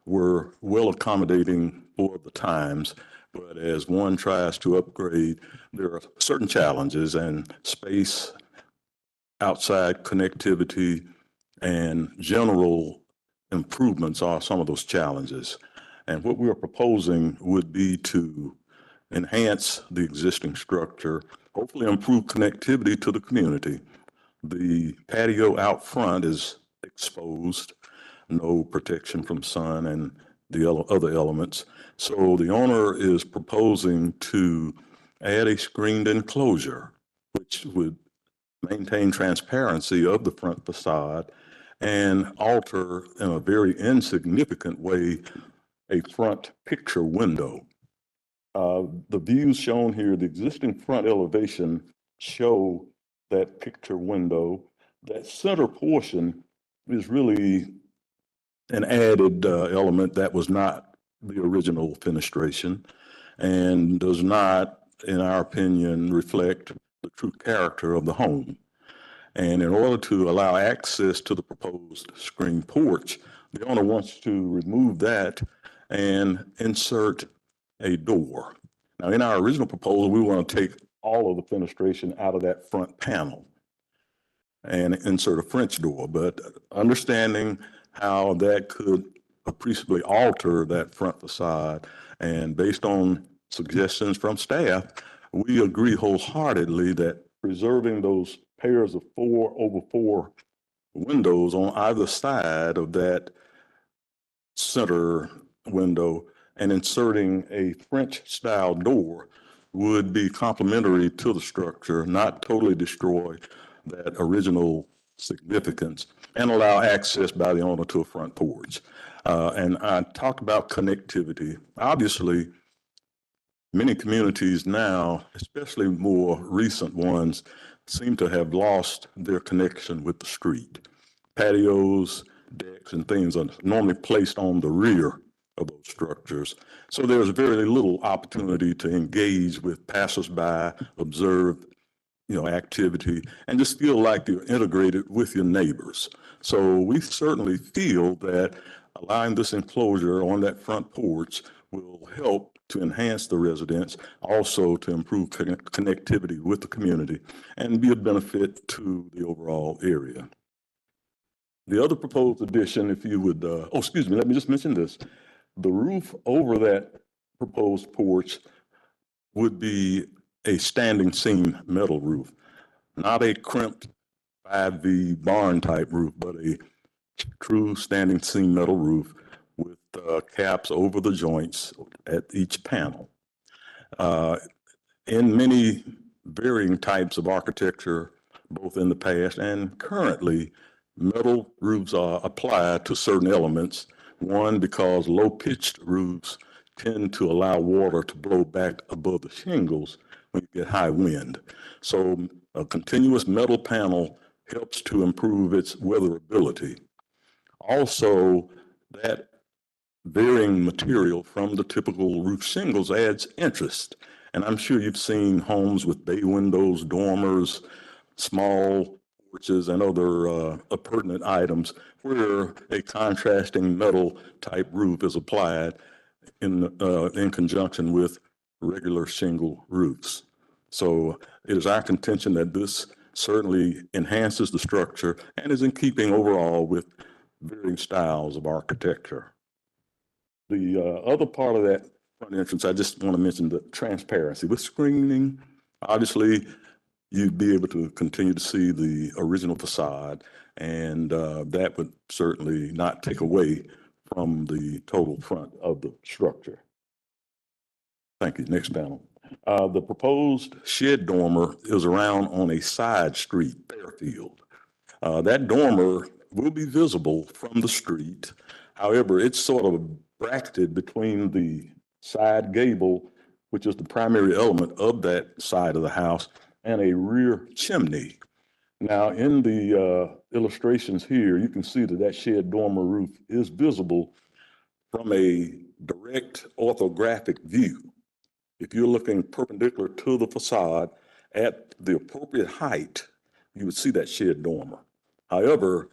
Speaker 15: were well accommodating for the times, but as one tries to upgrade, there are certain challenges, and space, outside connectivity, and general improvements are some of those challenges. And what we are proposing would be to enhance the existing structure, hopefully improve connectivity to the community. The patio out front is exposed, no protection from sun and the other elements. So the owner is proposing to add a screened enclosure, which would maintain transparency of the front facade and alter in a very insignificant way a front picture window. The views shown here, the existing front elevation show that picture window. That center portion is really an added element that was not the original fenestration and does not, in our opinion, reflect the true character of the home. And in order to allow access to the proposed screen porch, the owner wants to remove that and insert a door. Now, in our original proposal, we want to take all of the fenestration out of that front panel and insert a French door, but understanding how that could appreciably alter that front facade, and based on suggestions from staff, we agree wholeheartedly that preserving those pairs of 4x4 windows on either side of that center window and inserting a French style door would be complementary to the structure, not totally destroy that original significance, and allow access by the owner to a front porch. And I talked about connectivity. Obviously, many communities now, especially more recent ones, seem to have lost their connection with the street. Patios, decks, and things are normally placed on the rear of those structures. So there's very little opportunity to engage with passersby, observe activity, and just feel like you're integrated with your neighbors. So we certainly feel that Allowing this enclosure on that front porch will help to enhance the residents, also to improve connectivity with the community and be a benefit to the overall area. The other proposed addition, if you would, excuse me, let me just mention this. The roof over that proposed porch would be a standing seam metal roof, not a crimped 5V barn type roof, but a true standing seam metal roof with caps over the joints at each panel. In many varying types of architecture, both in the past and currently, metal roofs are applied to certain elements. One, because low-pitched roofs tend to allow water to blow back above the shingles when you get high wind. So a continuous metal panel helps to improve its weatherability. Also, that varying material from the typical roof shingles adds interest. And I'm sure you've seen homes with bay windows, dormers, small porches, and other appurtenant items where a contrasting metal type roof is applied in conjunction with regular shingle roofs. So it is our contention that this certainly enhances the structure and is in keeping overall with varying styles of architecture. The other part of that front entrance, I just want to mention the transparency. With screening, obviously, you'd be able to continue to see the original facade, and that would certainly not take away from the total front of the structure. Thank you. Next panel. The proposed shed dormer is around on a side street, Fairfield. That dormer will be visible from the street. However, it's sort of bracketed between the side gable, which is the primary element of that side of the house, and a rear chimney. Now, in the illustrations here, you can see that that shed dormer roof is visible from a direct orthographic view. If you're looking perpendicular to the facade at the appropriate height, you would see that shed dormer. However,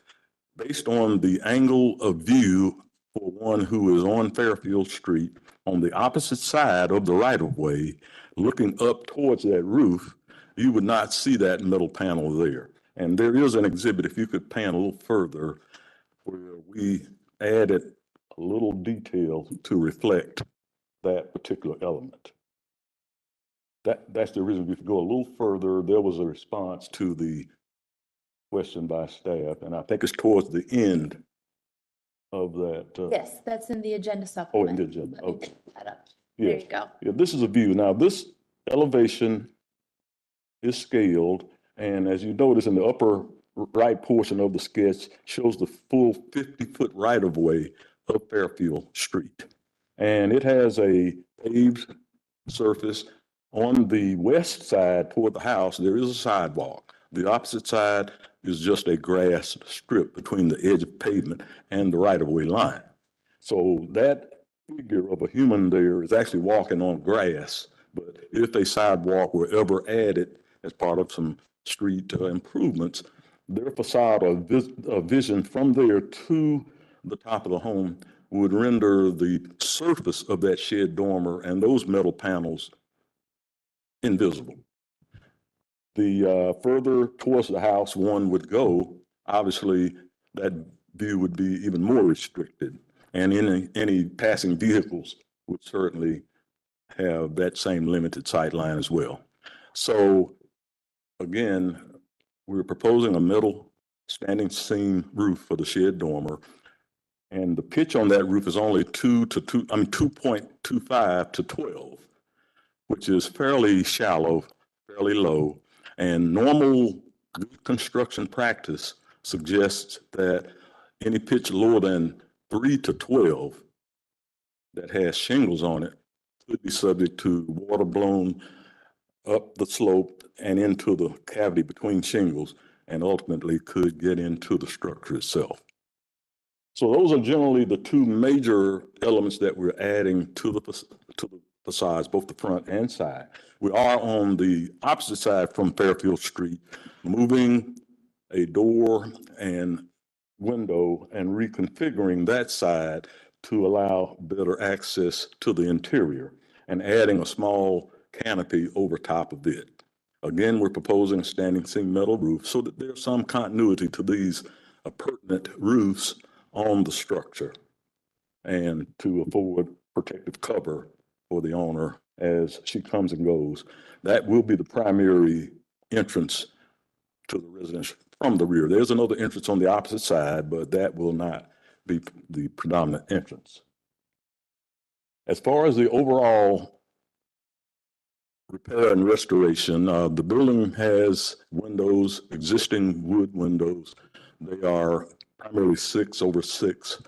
Speaker 15: based on the angle of view for one who is on Fairfield Street, on the opposite side of the right-of-way, looking up towards that roof, you would not see that metal panel there. And there is an exhibit, if you could pan a little further, where we added a little detail to reflect that particular element. That's the reason. If you go a little further, there was a response to the question by staff, and I think it's towards the end of that.
Speaker 1: Yes, that's in the agenda
Speaker 15: Oh,
Speaker 1: supplement.
Speaker 15: in the agenda,
Speaker 1: Let me
Speaker 15: okay.
Speaker 1: pick that up.
Speaker 15: Yeah.
Speaker 1: There you go.
Speaker 15: Yeah, this is a view. Now, this elevation is scaled, and as you notice in the upper right portion of the sketch shows the full 50-foot right-of-way of Fairfield Street. And it has a paved surface. On the west side toward the house, there is a sidewalk. The opposite side is just a grass strip between the edge of pavement and the right-of-way line. So that figure of a human there is actually walking on grass. But if a sidewalk were ever added as part of some street improvements, their facade or vision from there to the top of the home would render the surface of that shed dormer and those metal panels invisible. The further towards the house one would go, obviously that view would be even more restricted, and any passing vehicles would certainly have that same limited sight line as well. So again, we're proposing a metal standing seam roof for the shed dormer, and the pitch on that roof is only 2.25 to 12, which is fairly shallow, fairly low, and normal good construction practice suggests that any pitch lower than 3 to 12 that has shingles on it could be subject to water blown up the slope and into the cavity between shingles, and ultimately could get into the structure itself. So those are generally the two major elements that we're adding to the facades, both the front and side. We are on the opposite side from Fairfield Street, moving a door and window and reconfiguring that side to allow better access to the interior and adding a small canopy over top of it. Again, we're proposing a standing seam metal roof so that there's some continuity to these pertinent roofs on the structure and to afford protective cover for the owner as she comes and goes. That will be the primary entrance to the residence from the rear. There's another entrance on the opposite side, but that will not be the predominant entrance. As far as the overall repair and restoration, the building has windows, existing wood windows. They are primarily 6/6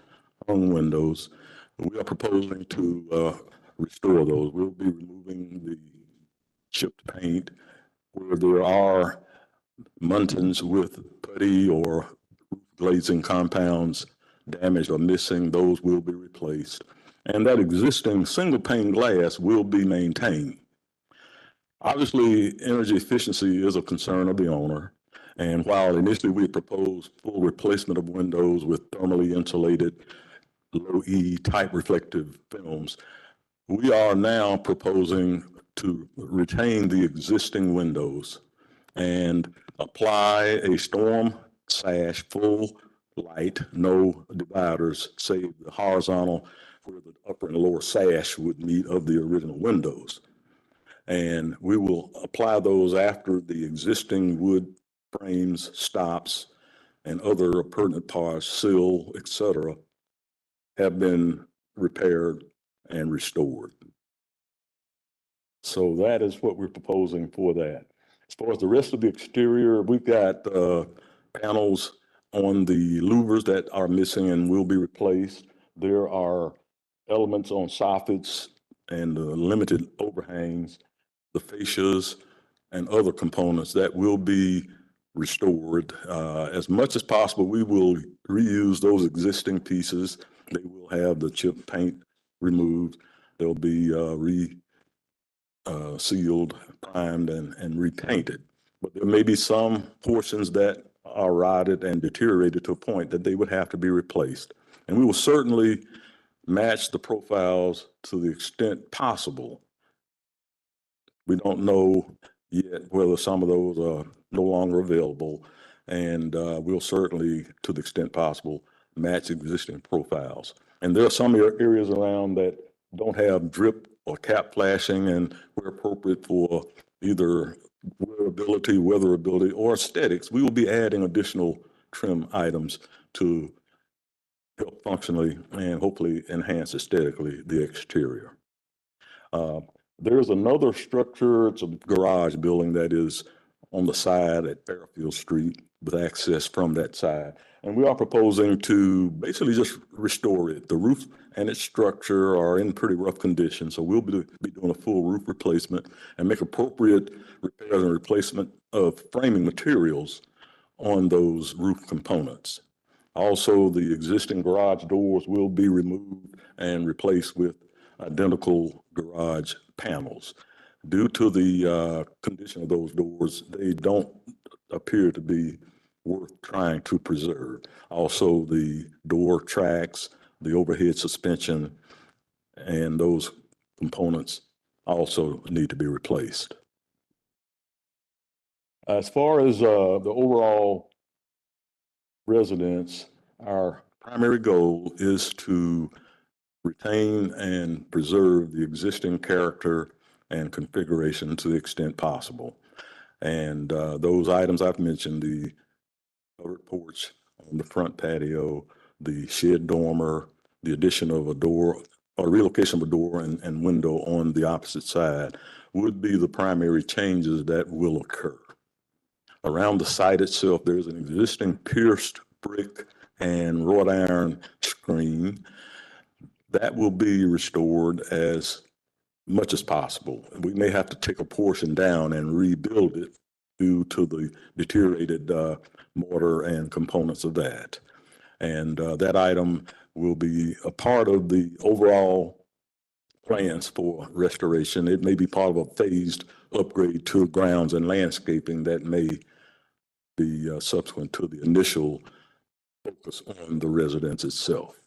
Speaker 15: hung windows. We are proposing to restore those. We'll be removing the chipped paint where there are muntins with putty or glazing compounds damaged or missing. Those will be replaced. And that existing single pane glass will be maintained. Obviously, energy efficiency is a concern of the owner. And while initially we proposed full replacement of windows with thermally insulated low E type reflective films, we are now proposing to retain the existing windows and apply a storm sash, full light, no dividers, save the horizontal where the upper and lower sash would meet of the original windows. And we will apply those after the existing wood frames, stops, and other pertinent parts, sill, etc., have been repaired and restored. So that is what we're proposing for that. As far as the rest of the exterior, we've got panels on the louvers that are missing and will be replaced. There are elements on soffits and limited overhangs, the fascias, and other components that will be restored. As much as possible, we will reuse those existing pieces. They will have the chip paint removed. They'll be sealed, primed, and repainted. But there may be some portions that are rotted and deteriorated to a point that they would have to be replaced. And we will certainly match the profiles to the extent possible. We don't know yet whether some of those are no longer available, and we'll certainly, to the extent possible, match existing profiles. And there are some areas around that don't have drip or cap flashing, and where appropriate for either weatherability, or aesthetics, we will be adding additional trim items to help functionally and hopefully enhance aesthetically the exterior. There's another structure, it's a garage building that is on the side at Fairfield Street with access from that side. And we are proposing to basically just restore it. The roof and its structure are in pretty rough condition, so we'll be doing a full roof replacement and make appropriate repairs and replacement of framing materials on those roof components. Also, the existing garage doors will be removed and replaced with identical garage panels. Due to the condition of those doors, they don't appear to be worth trying to preserve. Also, the door tracks, the overhead suspension, and those components also need to be replaced. As far as the overall residence, our primary goal is to retain and preserve the existing character and configuration to the extent possible. And those items I've mentioned, the covered porch on the front patio, the shed dormer, the addition of a door, or relocation of a door and window on the opposite side would be the primary changes that will occur. Around the site itself, there's an existing pierced brick and wrought iron screen that will be restored as much as possible. We may have to take a portion down and rebuild it due to the deteriorated mortar and components of that. And that item will be a part of the overall plans for restoration. It may be part of a phased upgrade to grounds and landscaping that may be subsequent to the initial focus on the residence itself.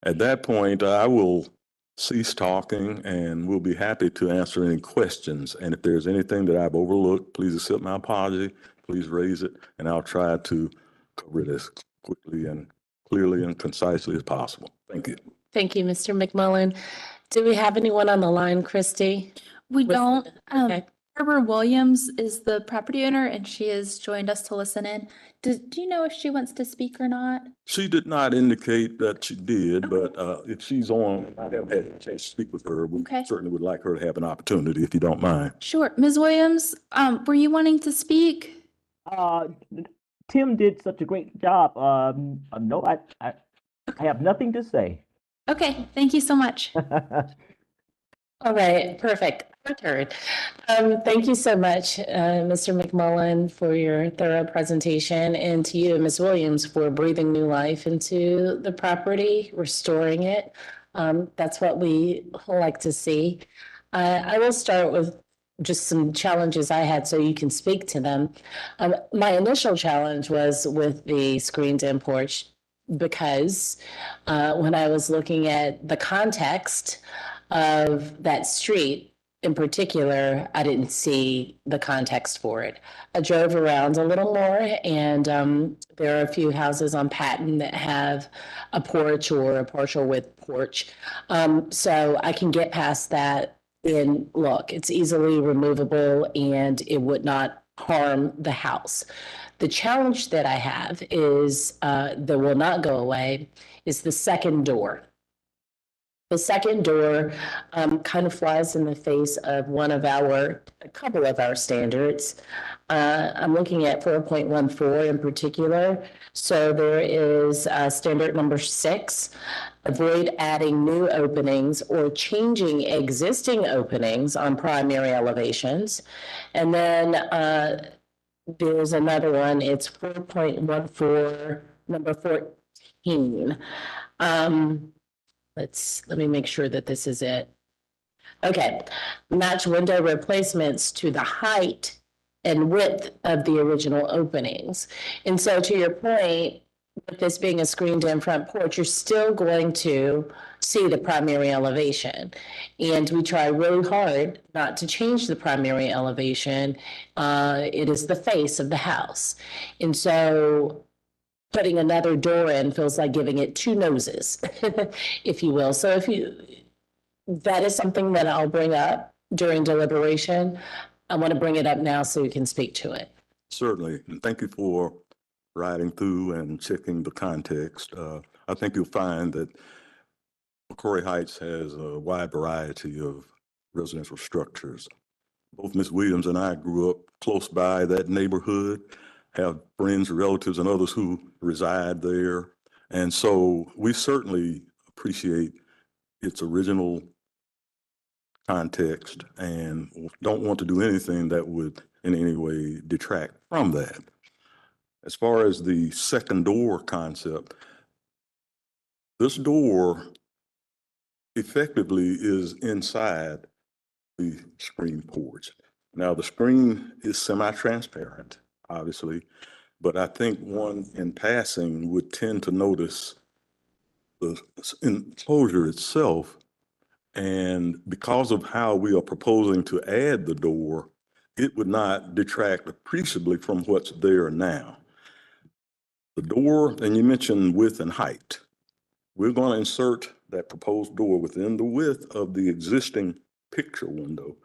Speaker 15: At that point, I will cease talking and we'll be happy to answer any questions. And if there's anything that I've overlooked, please accept my apology. Please raise it, and I'll try to cover it as quickly and clearly and concisely as possible. Thank you.
Speaker 5: Thank you, Mr. McMullen. Do we have anyone on the line, Christy?
Speaker 1: We
Speaker 5: With-
Speaker 1: don't.
Speaker 5: Okay.
Speaker 1: Barbara Williams is the property owner and she has joined us to listen in. Do you know if she wants to speak or not?
Speaker 15: She did not indicate that she did, but if she's on, I haven't had a chance to speak with her. We
Speaker 1: Okay.
Speaker 15: certainly would like her to have an opportunity, if you don't mind.
Speaker 1: Sure. Ms. Williams, were you wanting to speak?
Speaker 16: Tim did such a great job. No, I have nothing to say.
Speaker 1: Okay, thank you so much.
Speaker 5: All right, perfect. Our turn. Thank you so much, Mr. McMullen, for your thorough presentation, and to you, Ms. Williams, for breathing new life into the property, restoring it. That's what we like to see. I will start with just some challenges I had so you can speak to them. My initial challenge was with the screened-in porch because when I was looking at the context of that street in particular, I didn't see the context for it. I drove around a little more and there are a few houses on Patton that have a porch or a partial width porch. So I can get past that and look, it's easily removable and it would not harm the house. The challenge that I have is that will not go away is the second door. The second door kind of flies in the face of a couple of our standards. I'm looking at 4.14 in particular. So there is standard number 6, avoid adding new openings or changing existing openings on primary elevations. And then there's another one, it's 4.14, number 14. Let me make sure that this is it. Okay, match window replacements to the height and width of the original openings. And so to your point, with this being a screened-in front porch, you're still going to see the primary elevation. And we try really hard not to change the primary elevation. It is the face of the house. And so putting another door in feels like giving it 2 noses, if you will. So that is something that I'll bring up during deliberation. I want to bring it up now so you can speak to it.
Speaker 15: Certainly, and thank you for riding through and checking the context. I think you'll find that McCrory Heights has a wide variety of residential structures. Both Ms. Williams and I grew up close by that neighborhood, have friends, relatives, and others who reside there. And so we certainly appreciate its original context and don't want to do anything that would in any way detract from that. As far as the second door concept, this door effectively is inside the screen porch. Now, the screen is semi-transparent, obviously, but I think one in passing would tend to notice the enclosure itself. And because of how we are proposing to add the door, it would not detract appreciably from what's there now. The door, and you mentioned width and height. We're going to insert that proposed door within the width of the existing picture window.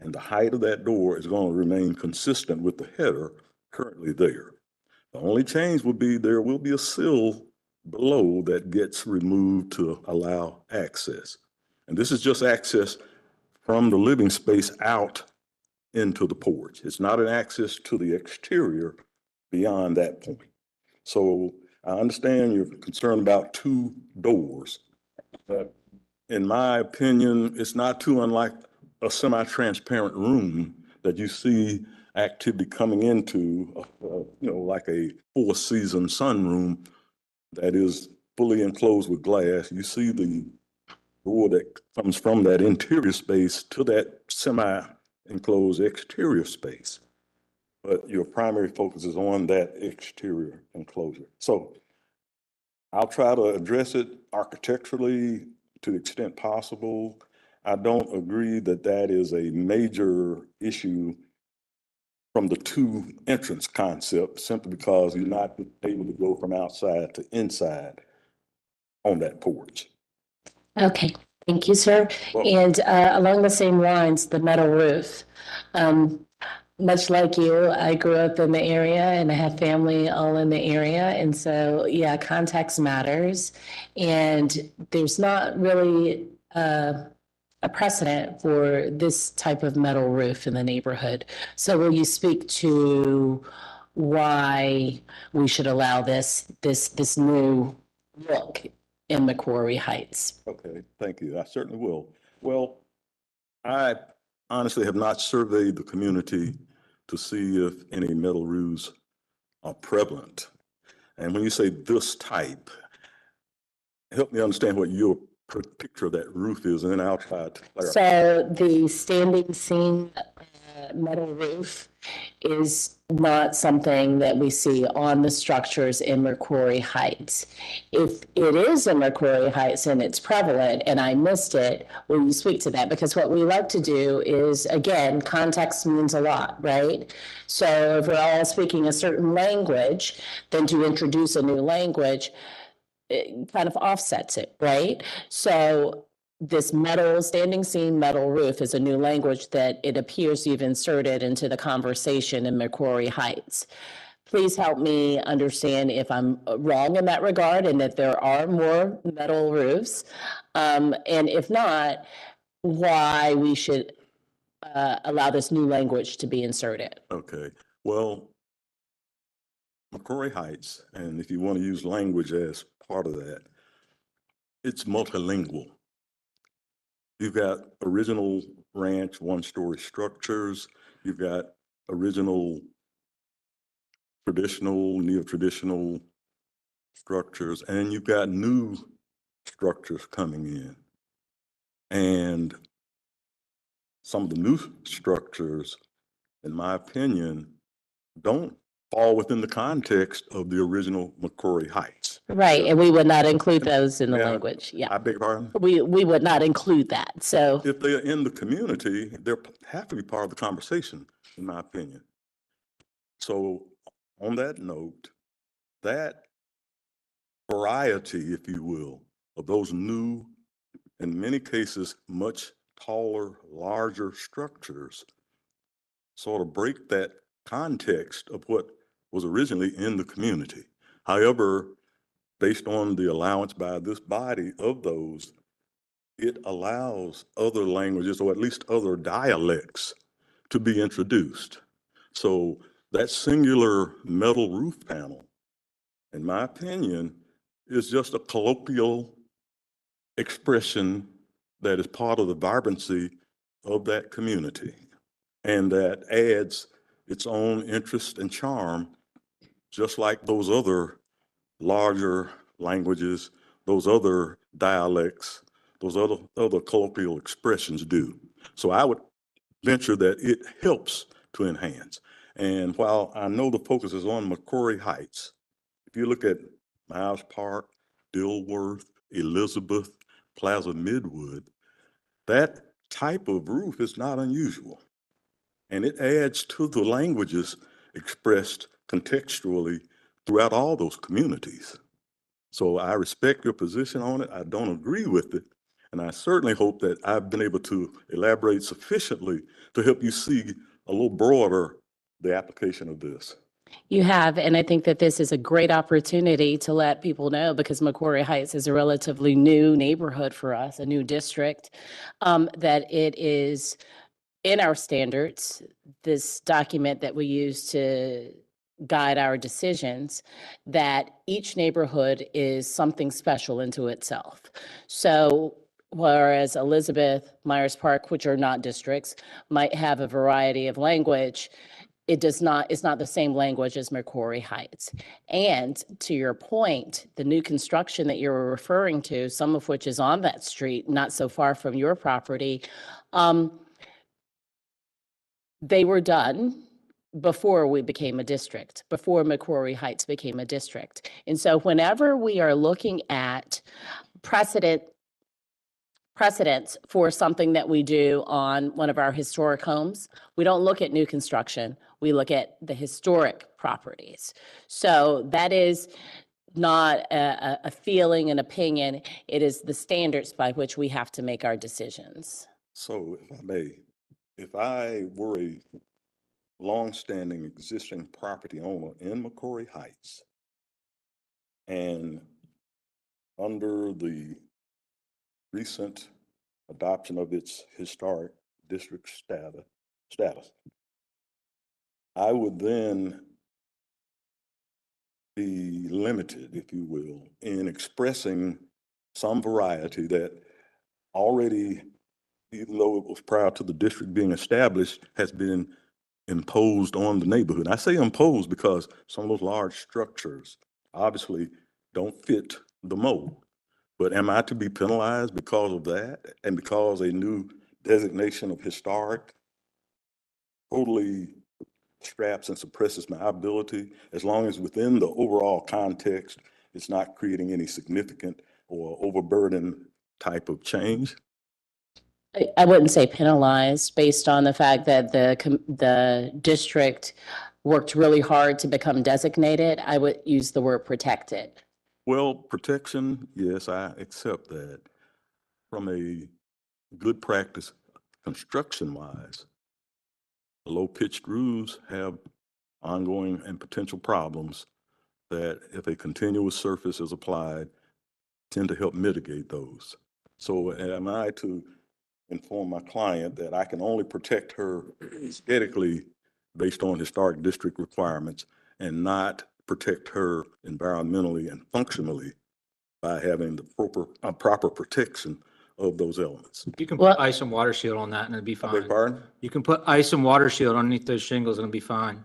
Speaker 15: And the height of that door is going to remain consistent with the header currently there. The only change will be there will be a sill below that gets removed to allow access. And this is just access from the living space out into the porch. It's not an access to the exterior beyond that point. So I understand you're concerned about 2 doors, but in my opinion, it's not too unlike a semi-transparent room that you see activity coming into, like a 4-season sunroom that is fully enclosed with glass. You see the door that comes from that interior space to that semi-enclosed exterior space. but your primary focus is on that exterior enclosure. So I'll try to address it architecturally to the extent possible. I don't agree that that is a major issue from the two entrance concept, simply because you're not able to go from outside to inside on that porch.
Speaker 5: Okay, thank you, sir.
Speaker 15: Well-
Speaker 5: And along the same lines, the metal roof. Much like you, I grew up in the area and I have family all in the area. And so, yeah, context matters. And there's not really a precedent for this type of metal roof in the neighborhood. So will you speak to why we should allow this new look in McQuarrie Heights?
Speaker 15: Okay, thank you. I certainly will. Well, I honestly have not surveyed the community to see if any metal roofs are prevalent. And when you say this type, help me understand what your picture of that roof is, and then I'll try to clarify.
Speaker 5: So the standing seam metal roof is not something that we see on the structures in McQuarrie Heights. If it is in McQuarrie Heights and it's prevalent and I missed it, will you speak to that? Because what we like to do is, again, context means a lot, right? So if we're all speaking a certain language, then to introduce a new language, it kind of offsets it, right? So this metal, standing seam metal roof is a new language that it appears you've inserted into the conversation in McQuarrie Heights. Please help me understand if I'm wrong in that regard and that there are more metal roofs. And if not, why we should allow this new language to be inserted.
Speaker 15: Okay, well, McQuarrie Heights, and if you want to use language as part of that, it's multilingual. You've got original ranch one-story structures. You've got original traditional, neo-traditional structures, and you've got new structures coming in. And some of the new structures, in my opinion, don't fall within the context of the original McQuarrie Heights.
Speaker 5: Right, and we would not include those in the language, yeah.
Speaker 15: I beg your pardon?
Speaker 5: We would not include that, so.
Speaker 15: If they're in the community, they have to be part of the conversation, in my opinion. So on that note, that variety, if you will, of those new, in many cases, much taller, larger structures sort of break that context of what was originally in the community. However, based on the allowance by this body of those, it allows other languages, or at least other dialects, to be introduced. So that singular metal roof panel, in my opinion, is just a colloquial expression that is part of the vibrancy of that community, and that adds its own interest and charm, just like those other larger languages, those other dialects, those other colloquial expressions do. So I would venture that it helps to enhance. And while I know the focus is on McQuarrie Heights, if you look at Miles Park, Dilworth, Elizabeth, Plaza Midwood, that type of roof is not unusual. And it adds to the languages expressed contextually throughout all those communities. So I respect your position on it. I don't agree with it. And I certainly hope that I've been able to elaborate sufficiently to help you see a little broader the application of this.
Speaker 5: You have, and I think that this is a great opportunity to let people know, because McQuarrie Heights is a relatively new neighborhood for us, a new district, that it is in our standards, this document that we use to guide our decisions, that each neighborhood is something special into itself. So whereas Elizabeth, Myers Park, which are not districts, might have a variety of language, it's not the same language as McQuarrie Heights. And to your point, the new construction that you're referring to, some of which is on that street, not so far from your property, they were done before we became a district, before McCrory Heights became a district. And so whenever we are looking at precedents for something that we do on one of our historic homes, we don't look at new construction. We look at the historic properties. So that is not a feeling, an opinion. It is the standards by which we have to make our decisions.
Speaker 15: So if I may, if I were a longstanding existing property owner in McCrory Heights, and under the recent adoption of its historic district status, I would then be limited, if you will, in expressing some variety that already, even though it was prior to the district being established, has been imposed on the neighborhood. I say imposed because some of those large structures obviously don't fit the mold. But am I to be penalized because of that, and because a new designation of historic totally straps and suppresses my ability, as long as within the overall context, it's not creating any significant or overburden type of change?
Speaker 5: I wouldn't say penalized based on the fact that the district worked really hard to become designated. I would use the word protected.
Speaker 15: Well, protection, yes, I accept that. From a good practice, construction-wise, low-pitched roofs have ongoing and potential problems that, if a continuous surface is applied, tend to help mitigate those. So am I to inform my client that I can only protect her aesthetically based on historic district requirements and not protect her environmentally and functionally by having the proper protection of those elements?
Speaker 3: You can put ice and water shield on that and it'd be fine.
Speaker 15: Pardon?
Speaker 3: You can put ice and water shield underneath those shingles and it'll be fine.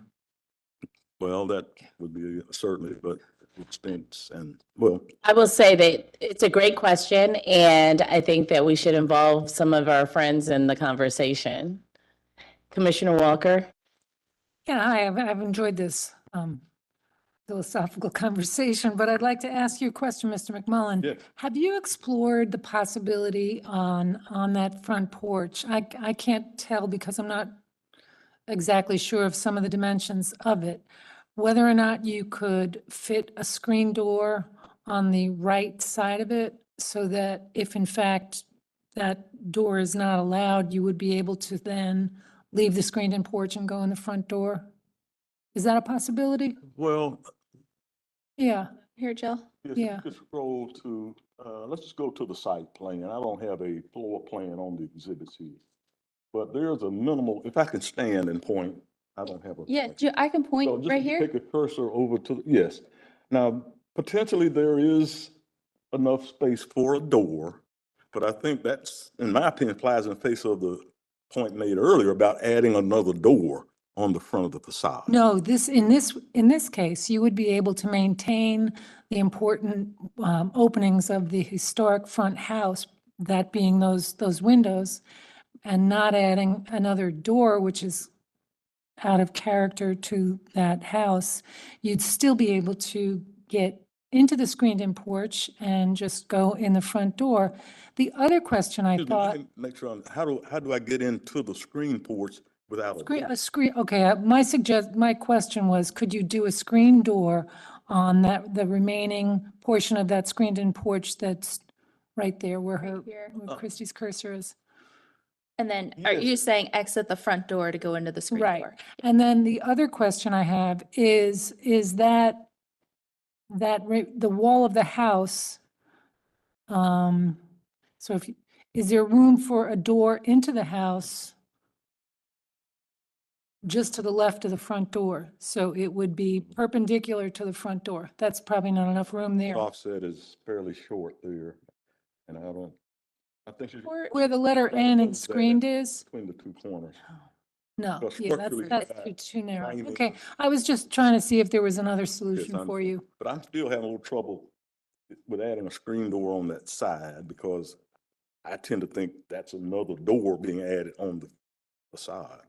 Speaker 15: Well, that would be certainly, but expense and, well.
Speaker 5: I will say that it's a great question, and I think that we should involve some of our friends in the conversation. Commissioner Walker?
Speaker 9: Yeah, I've enjoyed this philosophical conversation, but I'd like to ask you a question, Mr. McMullen.
Speaker 15: Yes.
Speaker 9: Have you explored the possibility on that front porch? I can't tell because I'm not exactly sure of some of the dimensions of it, whether or not you could fit a screen door on the right side of it so that if in fact that door is not allowed, you would be able to then leave the screened-in porch and go in the front door? Is that a possibility?
Speaker 15: Well,
Speaker 9: Yeah,
Speaker 1: Here, Jill.
Speaker 15: if
Speaker 9: Yeah.
Speaker 15: you could scroll to, let's just go to the site plan. I don't have a floor plan on the exhibits here. But there's a minimal, if I can stand and point, I don't have a.
Speaker 1: Yeah, I can
Speaker 15: So
Speaker 1: point
Speaker 15: just
Speaker 1: right
Speaker 15: if you
Speaker 1: here.
Speaker 15: take a cursor over to, yes. Now, potentially there is enough space for a door, but I think that's, in my opinion, flies in the face of the point made earlier about adding another door on the front of the facade.
Speaker 9: No, in this case, you would be able to maintain the important openings of the historic front house, that being those windows, and not adding another door, which is out of character to that house. You'd still be able to get into the screened-in porch and just go in the front door. The other question I
Speaker 15: Excuse me,
Speaker 9: thought.
Speaker 15: let me make sure, how do I get into the screen porch without a door?
Speaker 9: A screen, okay, my question was, could you do a screen door on the remaining portion of that screened-in porch that's right there where
Speaker 1: here.
Speaker 9: where Christie's cursor is?
Speaker 1: And then are you saying exit the front door to go into the screen
Speaker 9: Right.
Speaker 1: door?
Speaker 9: And then the other question I have is that the wall of the house, so is there room for a door into the house just to the left of the front door? So it would be perpendicular to the front door. That's probably not enough room there.
Speaker 15: Offset is fairly short there, and I think you.
Speaker 9: Where the letter N in screened is?
Speaker 15: Between the two corners.
Speaker 9: No,
Speaker 15: Because
Speaker 9: yeah,
Speaker 15: structurally,
Speaker 9: that's too narrow.
Speaker 15: framing-
Speaker 9: Okay, I was just trying to see if there was another
Speaker 15: Yes,
Speaker 9: solution
Speaker 15: I
Speaker 9: for
Speaker 15: understand.
Speaker 9: you.
Speaker 15: But I'm still having a little trouble with adding a screen door on that side, because I tend to think that's another door being added on the facade.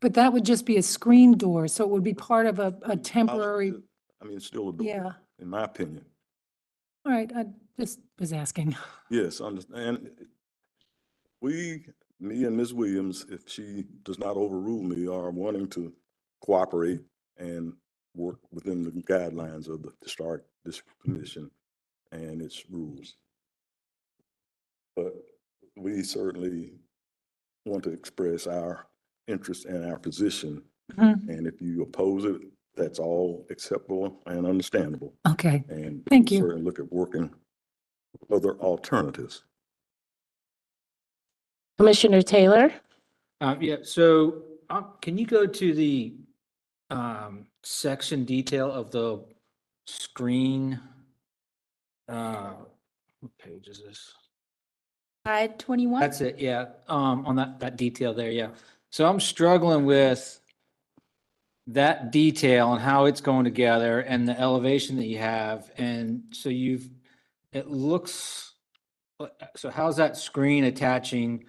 Speaker 9: But that would just be a screen door, so it would be part of a temporary,
Speaker 15: I mean, it's still a door,
Speaker 9: yeah.
Speaker 15: in my opinion.
Speaker 9: All right, I just was asking.
Speaker 15: Yes, understand. Me and Ms. Williams, if she does not overrule me, are wanting to cooperate and work within the guidelines of the Historic District Commission and its rules. But we certainly want to express our interest and our position.
Speaker 9: Mhm.
Speaker 15: And if you oppose it, that's all acceptable and understandable.
Speaker 9: Okay,
Speaker 15: And
Speaker 9: thank
Speaker 15: we'll
Speaker 9: you.
Speaker 15: certainly look at working other alternatives.
Speaker 5: Commissioner Taylor?
Speaker 3: Yeah, so can you go to the section detail of the screen? What page is this?
Speaker 1: Slide 21.
Speaker 3: That's it, yeah, on that detail there, yeah. So I'm struggling with that detail and how it's going together and the elevation that you have. And so it looks, so how's that screen attaching?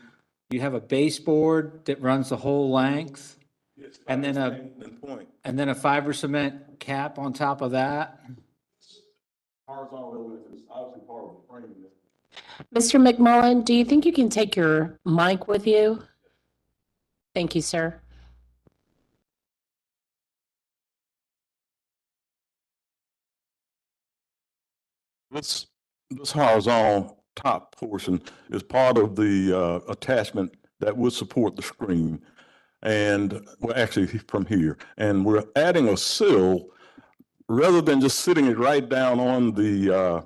Speaker 3: You have a baseboard that runs the whole length? And then a fiber cement cap on top of that?
Speaker 15: Horizontal is obviously part of the frame.
Speaker 5: Mr. McMullen, do you think you can take your mic with you? Thank you, sir.
Speaker 15: This horizontal top portion is part of the attachment that would support the screen. And we're actually from here. And we're adding a sill rather than just sitting it right down on the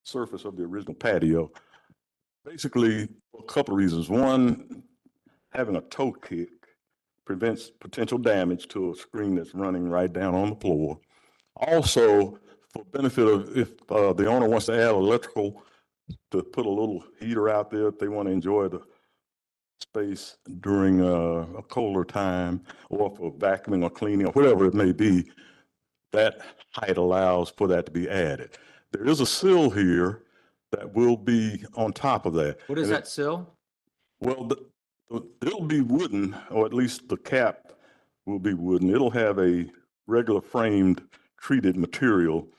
Speaker 15: surface of the original patio. Basically, a couple of reasons. One, having a toe kick prevents potential damage to a screen that's running right down on the floor. Also, for benefit of if the owner wants to add electrical, to put a little heater out there if they want to enjoy the space during a colder time, or for vacuuming or cleaning or whatever it may be, that height allows for that to be added. There is a sill here that will be on top of that.
Speaker 3: What is that sill?
Speaker 15: Well, it'll be wooden, or at least the cap will be wooden. It'll have a regular framed treated material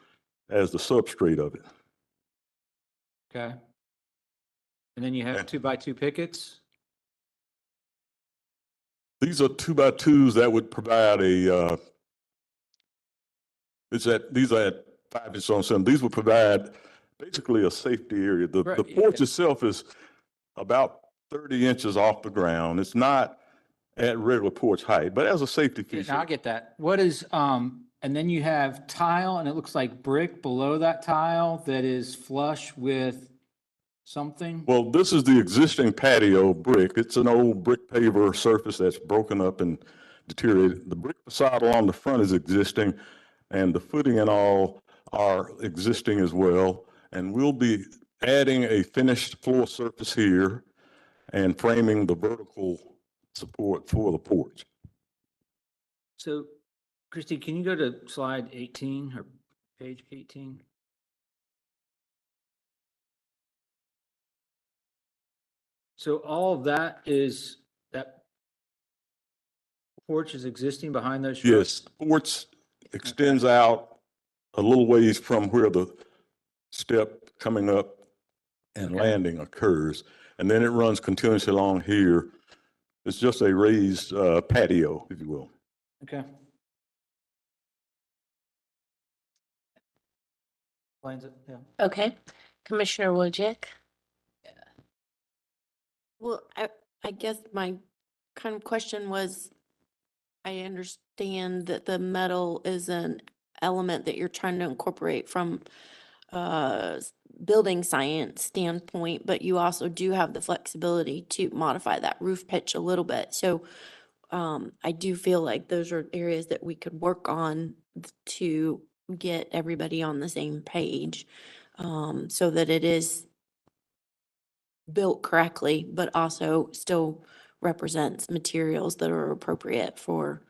Speaker 15: as the substrate of it.
Speaker 3: Okay. And then you have 2x2 pickets?
Speaker 15: These are 2x2s that would provide these are at 5 inches on 7. These would provide basically a safety area. The porch itself is about 30 inches off the ground. It's not at regular porch height, but as a safety feature.
Speaker 3: Yeah, I get that. What is, and then you have tile and it looks like brick below that tile that is flush with something?
Speaker 15: Well, this is the existing patio brick. It's an old brick paver surface that's broken up and deteriorated. The brick facade along the front is existing, and the footing and all are existing as well. And we'll be adding a finished floor surface here and framing the vertical support for the porch.
Speaker 3: So, Christy, can you go to slide 18 or page 18? So all of that porch is existing behind those shrubs?
Speaker 15: Yes, the porch extends out a little ways from where the step coming up and landing occurs. And then it runs continuously along here. It's just a raised patio, if you will.
Speaker 3: Okay. Explains it, yeah.
Speaker 5: Okay. Commissioner Wojcik?
Speaker 7: Well, I guess my kind of question was, I understand that the metal is an element that you're trying to incorporate from building science standpoint, but you also do have the flexibility to modify that roof pitch a little bit. So I do feel like those are areas that we could work on to get everybody on the same page, so that it is built correctly, but also still represents materials that are appropriate for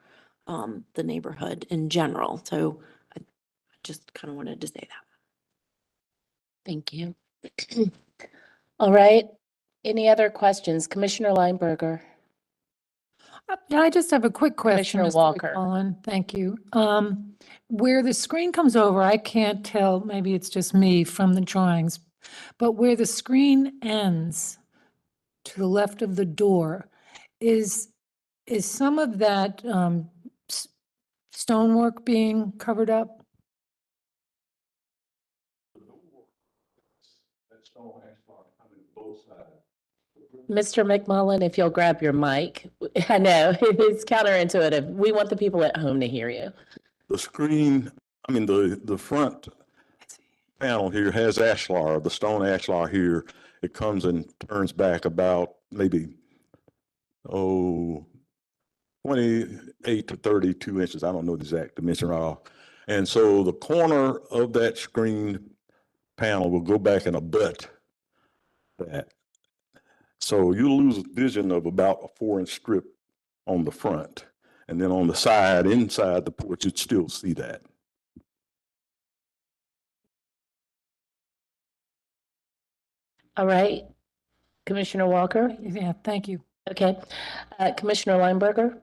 Speaker 7: the neighborhood in general. So I just kind of wanted to say that.
Speaker 5: Thank you. All right. Any other questions? Commissioner Lineberger?
Speaker 9: Yeah, I just have a quick question.
Speaker 5: Commissioner
Speaker 9: Mr.
Speaker 5: Walker.
Speaker 9: McMullen. Thank you. Where the screen comes over, I can't tell, maybe it's just me from the drawings, but where the screen ends to the left of the door, is some of that stonework being covered up?
Speaker 5: Mr. McMullen, if you'll grab your mic. I know, it's counterintuitive. We want the people at home to hear you.
Speaker 15: The screen, I mean, the front panel here has ashlar, the stone ashlar here. It comes and turns back about maybe, 28 to 32 inches. I don't know the exact dimension right off. And so the corner of that screen panel will go back and abut that. So you'll lose vision of about a 4-inch strip on the front. And then on the side, inside the porch, you'd still see that.
Speaker 5: All right. Commissioner Walker?
Speaker 9: Yeah, thank you.
Speaker 5: Okay. Commissioner Lineberger?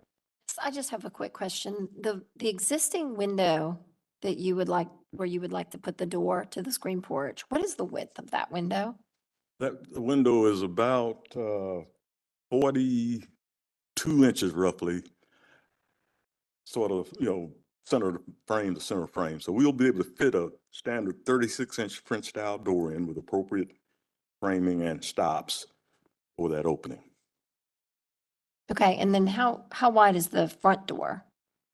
Speaker 8: I just have a quick question. The existing window that you would like, where you would like to put the door to the screen porch, what is the width of that window?
Speaker 15: That the window is about 42 inches roughly, sort of, center frame to center frame. So we'll be able to fit a standard 36-inch French style door in with appropriate framing and stops for that opening.
Speaker 8: Okay, and then how wide is the front door?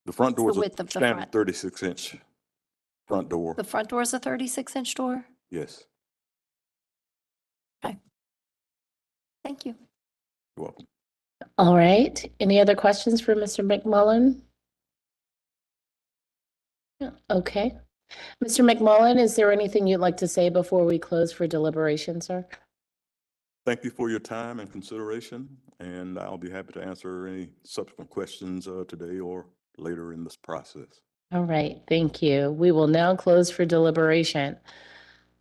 Speaker 15: The front door
Speaker 8: What's
Speaker 15: is
Speaker 8: the width
Speaker 15: a
Speaker 8: of the
Speaker 15: standard
Speaker 8: front?
Speaker 15: 36-inch front door.
Speaker 8: The front door is a 36-inch door?
Speaker 15: Yes,
Speaker 8: Thank you.
Speaker 15: you're welcome.
Speaker 5: All right. Any other questions for Mr. McMullen? Yeah, okay. Mr. McMullen, is there anything you'd like to say before we close for deliberation, sir?
Speaker 15: Thank you for your time and consideration, and I'll be happy to answer any subsequent questions today or later in this process.
Speaker 5: All right, thank you. We will now close for deliberation.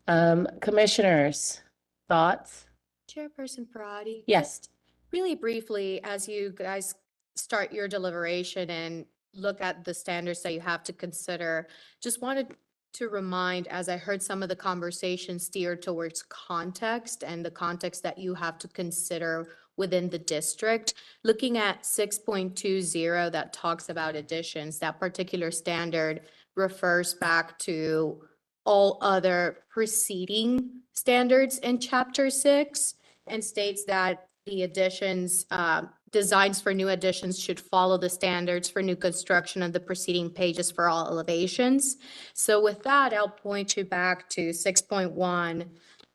Speaker 5: Commissioners, thoughts?
Speaker 2: Chairperson Parati?
Speaker 5: Yes.
Speaker 2: Just really briefly, as you guys start your deliberation and look at the standards that you have to consider, just wanted to remind, as I heard some of the conversation steer towards context and the context that you have to consider within the district, looking at 6.20 that talks about additions, that particular standard refers back to all other preceding standards in Chapter 6 and states that the additions, designs for new additions should follow the standards for new construction of the preceding pages for all elevations. So with that, I'll point you back to 6.1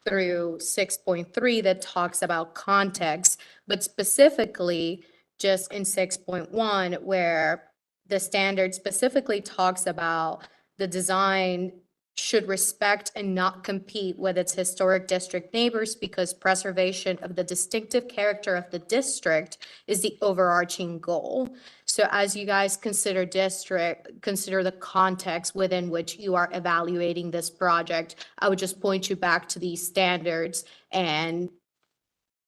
Speaker 2: through 6.3 that talks about context, but specifically just in 6.1 where the standard specifically talks about the design should respect and not compete with its historic district neighbors because preservation of the distinctive character of the district is the overarching goal. So as you guys consider the context within which you are evaluating this project, I would just point you back to these standards and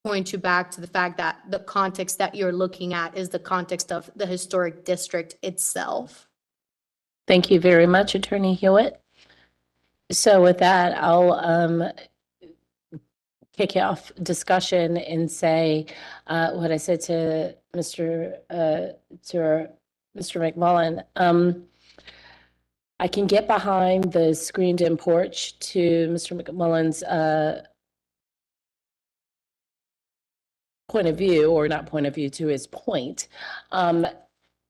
Speaker 2: point you back to the fact that the context that you're looking at is the context of the historic district itself.
Speaker 5: Thank you very much, Attorney Hewitt. So with that, I'll kick off discussion and say what I said to Mr. McMullen. I can get behind the screened-in porch to Mr. McMullen's point of view, or not point of view, to his point.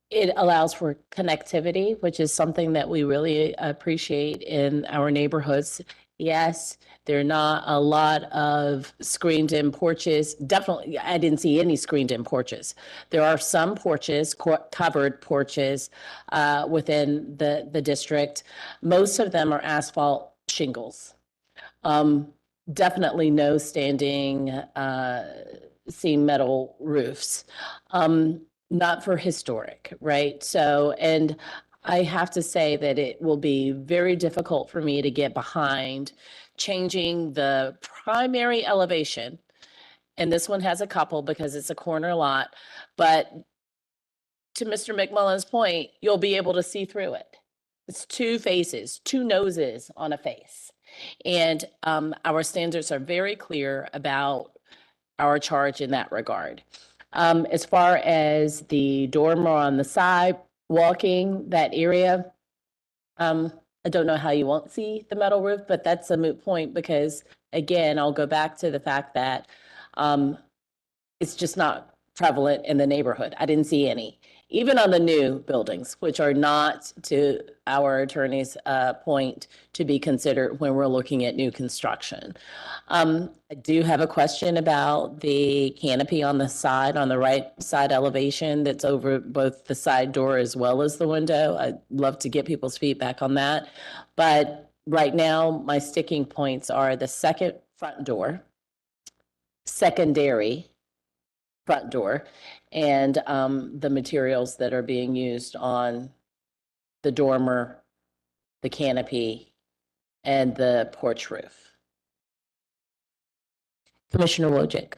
Speaker 5: It allows for connectivity, which is something that we really appreciate in our neighborhoods. Yes, there are not a lot of screened-in porches. Definitely, I didn't see any screened-in porches. There are some porches, covered porches within the district. Most of them are asphalt shingles. Definitely no standing seam metal roofs. Not for historic, right? So, and I have to say that it will be very difficult for me to get behind changing the primary elevation. And this one has a couple because it's a corner lot, but to Mr. McMullen's point, you'll be able to see through it. It's two faces, two noses on a face. And our standards are very clear about our charge in that regard. As far as the dormer on the side, walking that area, I don't know how you won't see the metal roof, but that's a moot point because, again, I'll go back to the fact that it's just not prevalent in the neighborhood. I didn't see any, even on the new buildings, which are not, to our attorney's point, to be considered when we're looking at new construction. I do have a question about the canopy on the side, on the right side elevation that's over both the side door as well as the window. I'd love to get people's feedback on that. But right now, my sticking points are the second front door, secondary front door, and the materials that are being used on the dormer, the canopy, and the porch roof. Commissioner Wojcik.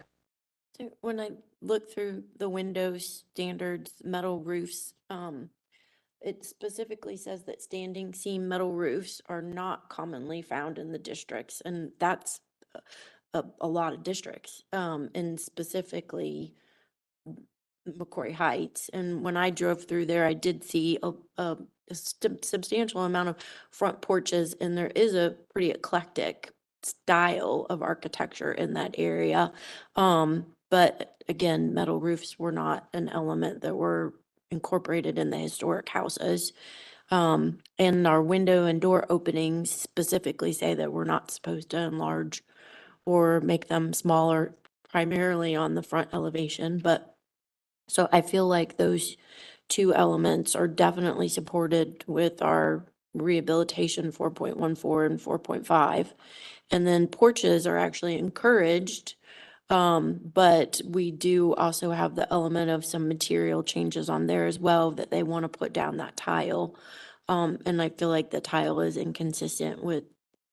Speaker 7: So when I look through the windows standards, metal roofs, it specifically says that standing seam metal roofs are not commonly found in the districts, and that's a lot of districts, and specifically McCory Heights. And when I drove through there, I did see a substantial amount of front porches, and there is a pretty eclectic style of architecture in that area. But again, metal roofs were not an element that were incorporated in the historic houses. And our window and door openings specifically say that we're not supposed to enlarge or make them smaller, primarily on the front elevation. But so I feel like those two elements are definitely supported with our rehabilitation 4.14 and 4.5. And then porches are actually encouraged, but we do also have the element of some material changes on there as well, that they want to put down that tile. And I feel like the tile is inconsistent with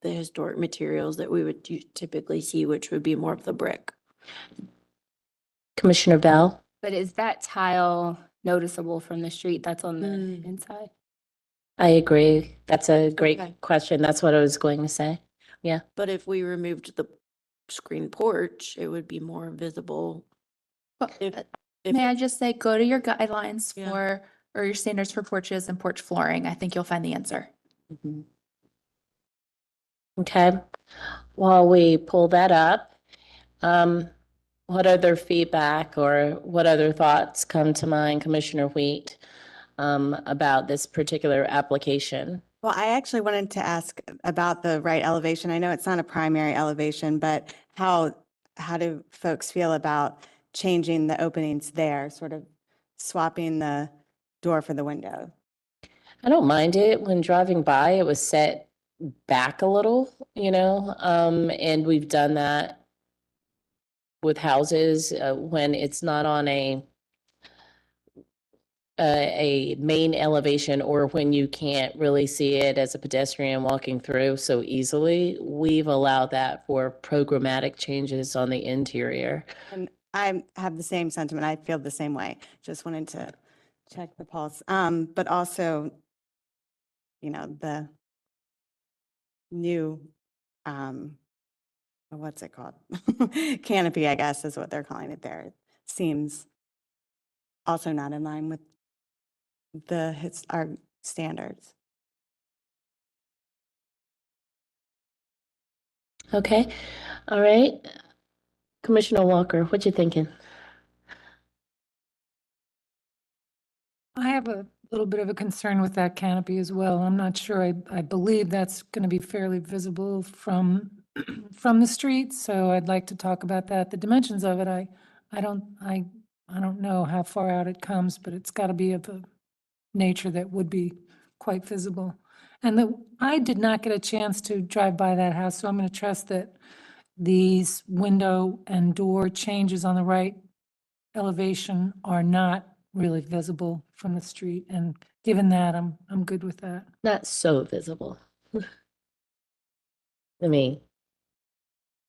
Speaker 7: the historic materials that we would typically see, which would be more of the brick.
Speaker 5: Commissioner Bell.
Speaker 13: But is that tile noticeable from the street that's on the inside?
Speaker 5: I agree. That's a great
Speaker 7: Okay.
Speaker 5: question. That's what I was going to say. Yeah.
Speaker 7: But if we removed the screen porch, it would be more visible. If
Speaker 1: May I just say, go to your guidelines
Speaker 7: Yeah.
Speaker 1: for, or your standards for porches and porch flooring. I think you'll find the answer.
Speaker 5: Okay. While we pull that up, what other feedback or what other thoughts come to mind, Commissioner Wheat, about this particular application?
Speaker 14: Well, I actually wanted to ask about the right elevation. I know it's not a primary elevation, but how do folks feel about changing the openings there, sort of swapping the door for the window?
Speaker 5: I don't mind it. When driving by, it was set back a little, and we've done that with houses when it's not on a main elevation, or when you can't really see it as a pedestrian walking through so easily. We've allowed that for programmatic changes on the interior.
Speaker 14: And I have the same sentiment. I feel the same way. Just wanted to check the pulse. But also, the new, what's it called? Canopy, I guess, is what they're calling it there. It seems also not in line with our standards.
Speaker 5: Okay. All right. Commissioner Walker, what you thinking?
Speaker 9: I have a little bit of a concern with that canopy as well. I'm not sure. I believe that's going to be fairly visible from the street, so I'd like to talk about that. The dimensions of it, I don't know how far out it comes, but it's got to be of a nature that would be quite visible. And I did not get a chance to drive by that house, so I'm going to trust that these window and door changes on the right elevation are not really visible from the street. And given that, I'm good with that.
Speaker 5: Not so visible. I mean,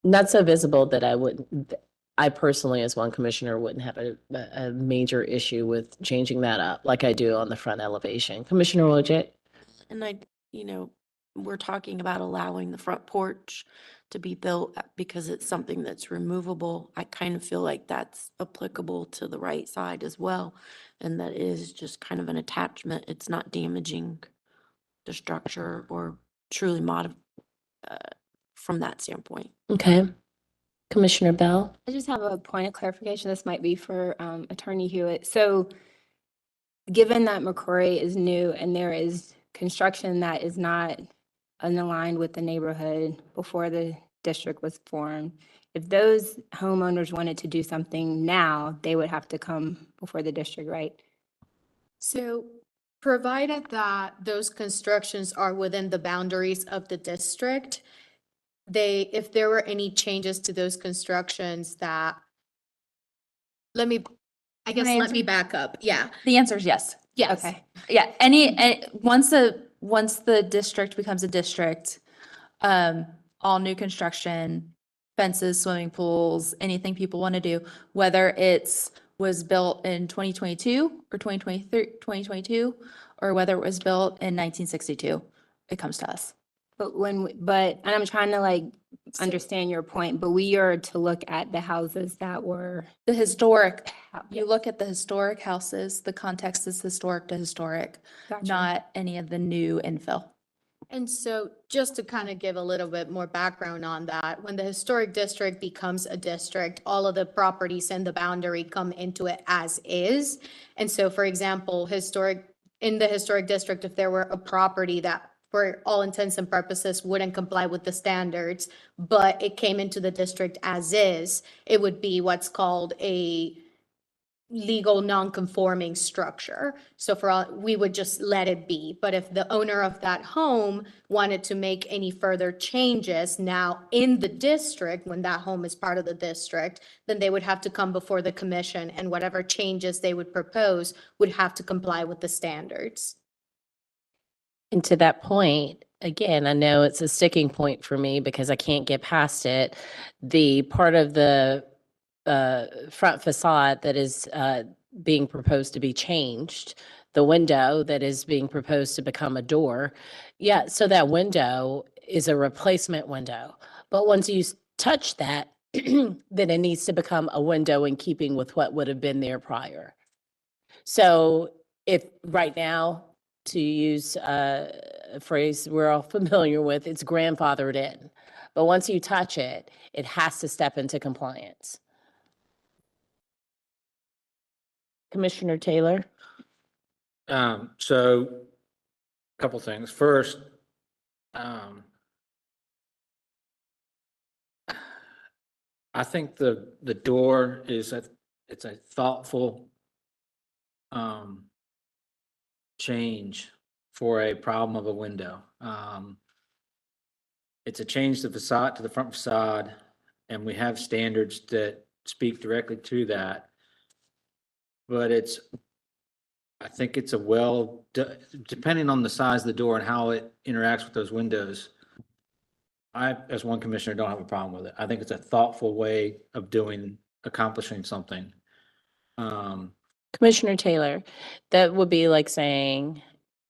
Speaker 5: not so visible that I wouldn't, I personally, as one commissioner, wouldn't have a major issue with changing that up like I do on the front elevation. Commissioner Wojcik?
Speaker 7: And we're talking about allowing the front porch to be built because it's something that's removable. I kind of feel like that's applicable to the right side as well. And that is just kind of an attachment. It's not damaging the structure or truly from that standpoint.
Speaker 5: Okay. Commissioner Bell?
Speaker 13: I just have a point of clarification. This might be for Attorney Hewitt. So given that McCrory is new and there is construction that is not unaligned with the neighborhood before the district was formed, if those homeowners wanted to do something now, they would have to come before the district, right?
Speaker 2: So provided that those constructions are within the boundaries of the district, if there were any changes to those constructions that, let me back up. Yeah.
Speaker 1: The answer is yes.
Speaker 2: Yes.
Speaker 13: Okay.
Speaker 1: Yeah, once the district becomes a district, all new construction, fences, swimming pools, anything people want to do, whether was built in 2022 or 2022, or whether it was built in 1962, it comes to us.
Speaker 13: And I'm trying to understand your point, but we are to look at the houses that were
Speaker 1: the historic. You look at the historic houses, the context is historic to historic,
Speaker 13: Gotcha.
Speaker 1: not any of the new infill.
Speaker 2: And so just to kind of give a little bit more background on that, when the historic district becomes a district, all of the properties and the boundary come into it as is. And so, for example, in the historic district, if there were a property that for all intents and purposes wouldn't comply with the standards, but it came into the district as is, it would be what's called a legal non-conforming structure. So we would just let it be. But if the owner of that home wanted to make any further changes now in the district, when that home is part of the district, then they would have to come before the commission, and whatever changes they would propose would have to comply with the standards.
Speaker 5: And to that point, again, I know it's a sticking point for me because I can't get past it. The part of the front facade that is being proposed to be changed, the window that is being proposed to become a door. Yeah, so that window is a replacement window. But once you touch that, then it needs to become a window in keeping with what would have been there prior. So if right now, to use a phrase we're all familiar with, it's grandfathered in. But once you touch it, it has to step into compliance. Commissioner Taylor?
Speaker 3: So a couple things. First, I think the door is it's a thoughtful change for a problem of a window. It's a change to the facade, to the front facade, and we have standards that speak directly to that. But I think it's depending on the size of the door and how it interacts with those windows, I, as one commissioner, don't have a problem with it. I think it's a thoughtful way of accomplishing something.
Speaker 5: Commissioner Taylor, that would be like saying,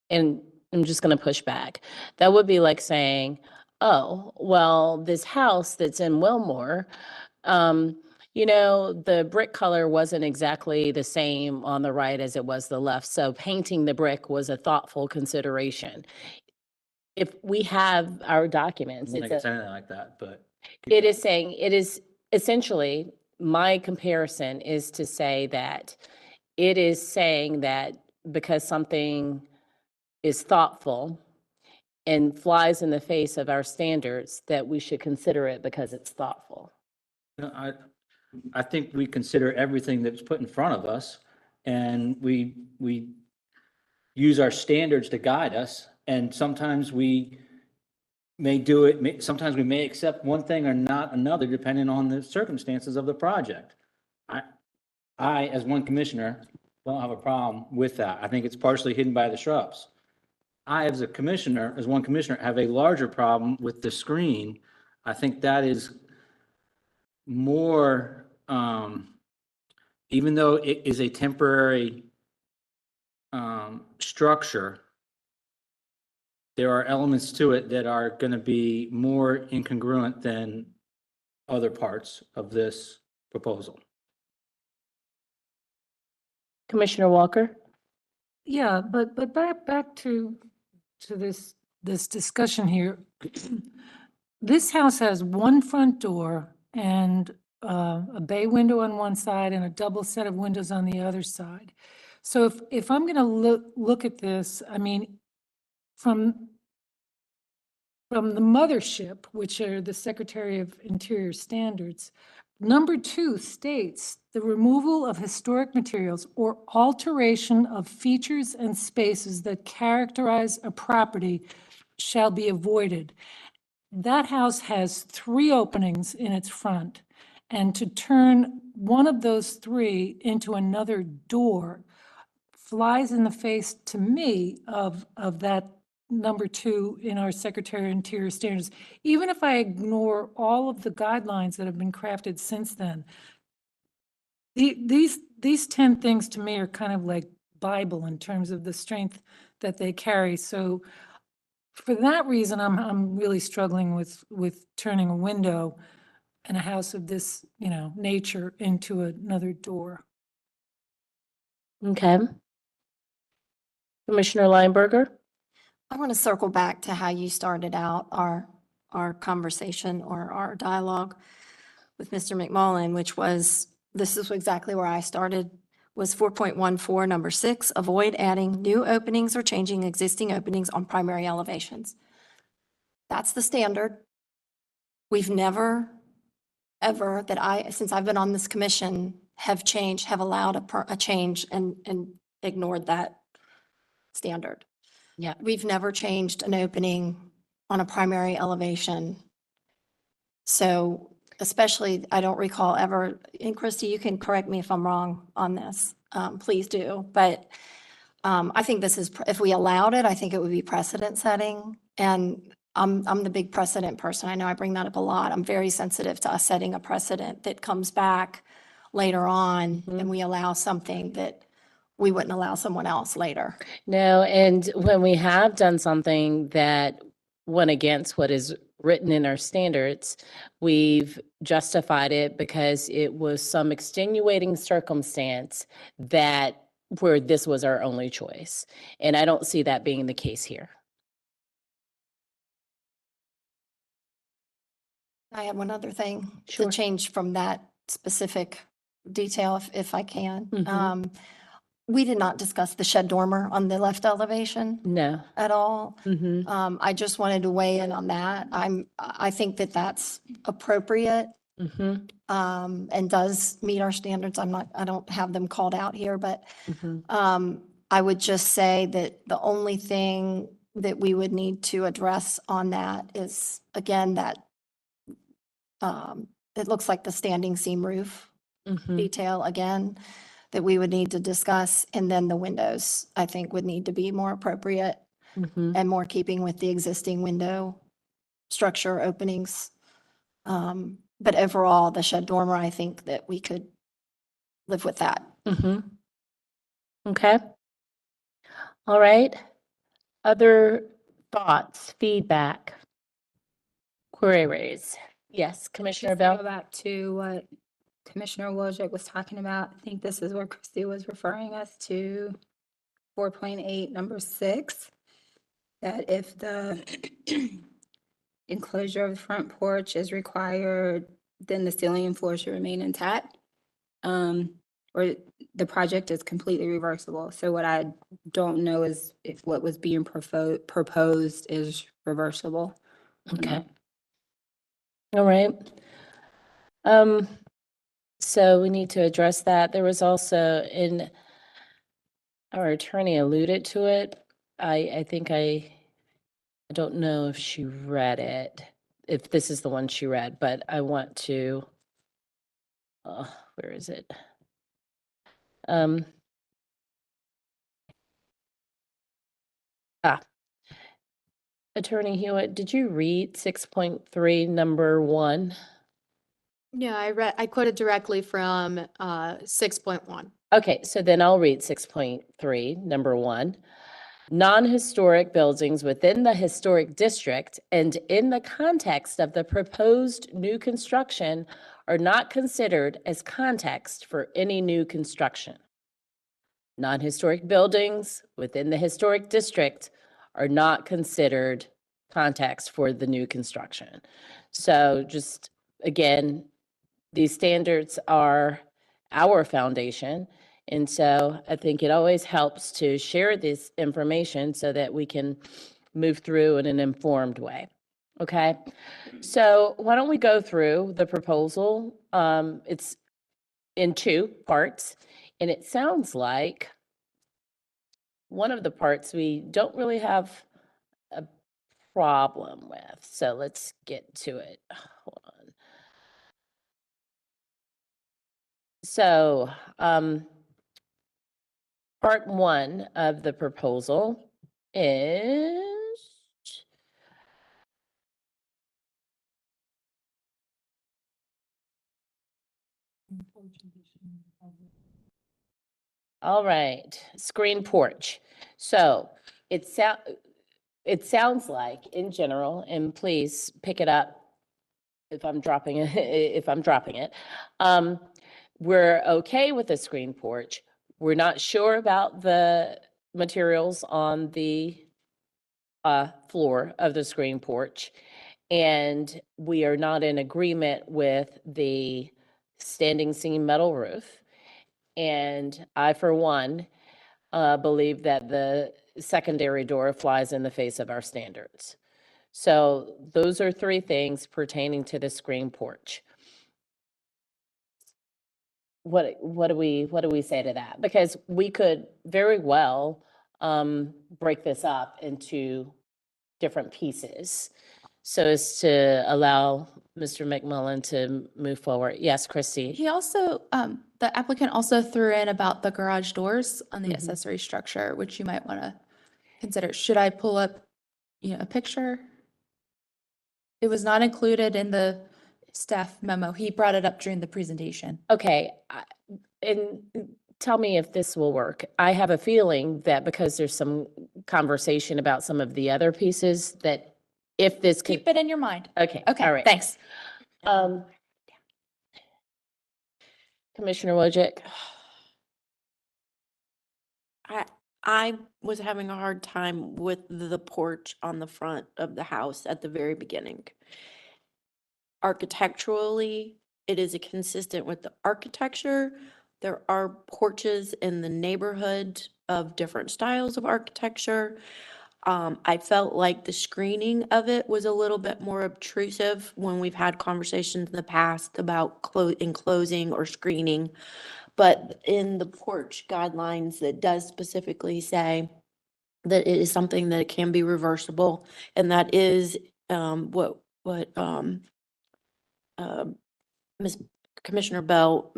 Speaker 5: and I'm just going to push back, that would be like saying, oh, well, this house that's in Wilmore, the brick color wasn't exactly the same on the right as it was the left. So painting the brick was a thoughtful consideration. If we have our documents,
Speaker 3: I don't think it's anything like that, but
Speaker 5: it is essentially, my comparison is to say that it is saying that because something is thoughtful and flies in the face of our standards, that we should consider it because it's thoughtful.
Speaker 3: I think we consider everything that's put in front of us, and we use our standards to guide us. And sometimes we may do it. Sometimes we may accept one thing or not another, depending on the circumstances of the project. I, as one commissioner, don't have a problem with that. I think it's partially hidden by the shrubs. I, as one commissioner, have a larger problem with the screen. I think that is more even though it is a temporary structure, there are elements to it that are going to be more incongruent than other parts of this proposal.
Speaker 5: Commissioner Walker?
Speaker 9: Yeah, but back to this discussion here. This house has one front door and a bay window on one side and a double set of windows on the other side. So if I'm gonna look at this, I mean, from the mothership, which are the Secretary of Interior Standards, number 2 states the removal of historic materials or alteration of features and spaces that characterize a property shall be avoided. That house has 3 openings in its front, and to turn one of those 3 into another door flies in the face to me of that number 2 in our Secretary of Interior Standards. Even if I ignore all of the guidelines that have been crafted since then, these 10 things to me are kind of like Bible in terms of the strength that they carry. So for that reason, I'm really struggling with turning a window in a house of this, nature into another door.
Speaker 5: Okay. Commissioner Lineberger?
Speaker 8: I want to circle back to how you started out our conversation or our dialogue with Mr. McMullen, which was, this is exactly where I started, was 4.14, number 6, avoid adding new openings or changing existing openings on primary elevations. That's the standard. We've never, ever, since I've been on this commission, have allowed a change and ignored that standard.
Speaker 5: Yeah.
Speaker 8: We've never changed an opening on a primary elevation. So especially, I don't recall ever, and Christy, you can correct me if I'm wrong on this, please do. But I think this is, if we allowed it, I think it would be precedent setting. And I'm the big precedent person. I know I bring that up a lot. I'm very sensitive to us setting a precedent that comes back later on and we allow something that we wouldn't allow someone else later.
Speaker 5: No, and when we have done something that went against what is written in our standards, we've justified it because it was some extenuating circumstance that where this was our only choice. And I don't see that being the case here.
Speaker 8: I have one other thing
Speaker 5: Sure.
Speaker 8: to change from that specific detail, if I can. We did not discuss the shed dormer on the left elevation
Speaker 5: No.
Speaker 8: at all.
Speaker 5: Mm-hmm.
Speaker 8: I just wanted to weigh in on that. I think that that's appropriate
Speaker 5: Mm-hmm.
Speaker 8: and does meet our standards. I don't have them called out here, but
Speaker 5: Mm-hmm.
Speaker 8: I would just say that the only thing that we would need to address on that is, again, that it looks like the standing seam roof
Speaker 5: Mm-hmm.
Speaker 8: detail again, that we would need to discuss. And then the windows, I think, would need to be more appropriate
Speaker 5: Mm-hmm.
Speaker 8: and more keeping with the existing window structure openings. But overall, the shed dormer, I think that we could live with that.
Speaker 5: Mm-hmm. Okay. All right. Other thoughts, feedback, queries? Yes, Commissioner
Speaker 13: Just to go
Speaker 5: Bell?
Speaker 13: back to what Commissioner Wojcik was talking about, I think this is where Christy was referring us to 4.8, number 6, that if the enclosure of the front porch is required, then the ceiling and floor should remain intact. Or the project is completely reversible. So what I don't know is if what was being proposed is reversible.
Speaker 5: Okay. All right. So we need to address that. There was also our attorney alluded to it. I think I don't know if she read it, if this is the one she read, but I want to, where is it? Attorney Hewitt, did you read 6.3, number 1?
Speaker 2: No, I quoted directly from 6.1.
Speaker 5: Okay, so then I'll read 6.3, number 1. Non-historic buildings within the historic district and in the context of the proposed new construction are not considered as context for any new construction. Non-historic buildings within the historic district are not considered context for the new construction. So just, again, these standards are our foundation. And so I think it always helps to share this information so that we can move through in an informed way. Okay, so why don't we go through the proposal? It's in 2 parts, and it sounds like one of the parts we don't really have a problem with. So let's get to it. Hold on. So, part 1 of the proposal is all right, screen porch. So it sounds like in general, and please pick it up if I'm dropping it, we're okay with the screen porch. We're not sure about the materials on the floor of the screen porch. And we are not in agreement with the standing seam metal roof. And I, for one, believe that the secondary door flies in the face of our standards. So those are 3 things pertaining to the screen porch. What do we say to that? Because we could very well break this up into different pieces so as to allow Mr. McMullen to move forward. Yes, Christy.
Speaker 1: He also, the applicant also threw in about the garage doors on the accessory structure, which you might want to consider. Should I pull up, a picture? It was not included in the staff memo. He brought it up during the presentation.
Speaker 5: Okay, and tell me if this will work. I have a feeling that because there's some conversation about some of the other pieces, that if this could.
Speaker 1: Keep it in your mind.
Speaker 5: Okay.
Speaker 1: Okay,
Speaker 5: All right.
Speaker 1: thanks.
Speaker 5: Commissioner Wojcik.
Speaker 7: I was having a hard time with the porch on the front of the house at the very beginning. Architecturally, it is consistent with the architecture. There are porches in the neighborhood of different styles of architecture. I felt like the screening of it was a little bit more obtrusive when we've had conversations in the past about enclosing or screening. But in the porch guidelines, that does specifically say that it is something that can be reversible, and that is what Ms. Commissioner Bell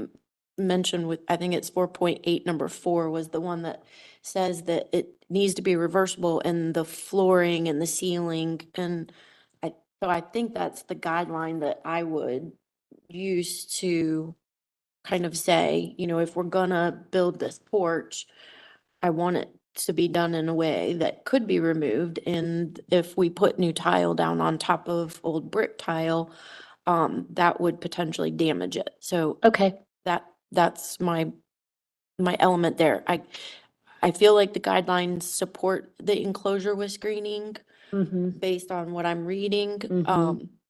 Speaker 7: mentioned with, I think it's 4.8, number 4 was the one that says that it needs to be reversible in the flooring and the ceiling. And so I think that's the guideline that I would use to kind of say, if we're gonna build this porch, I want it to be done in a way that could be removed. And if we put new tile down on top of old brick tile, that would potentially damage it. So
Speaker 5: okay,
Speaker 7: that's my element there. I feel like the guidelines support the enclosure with screening based on what I'm reading.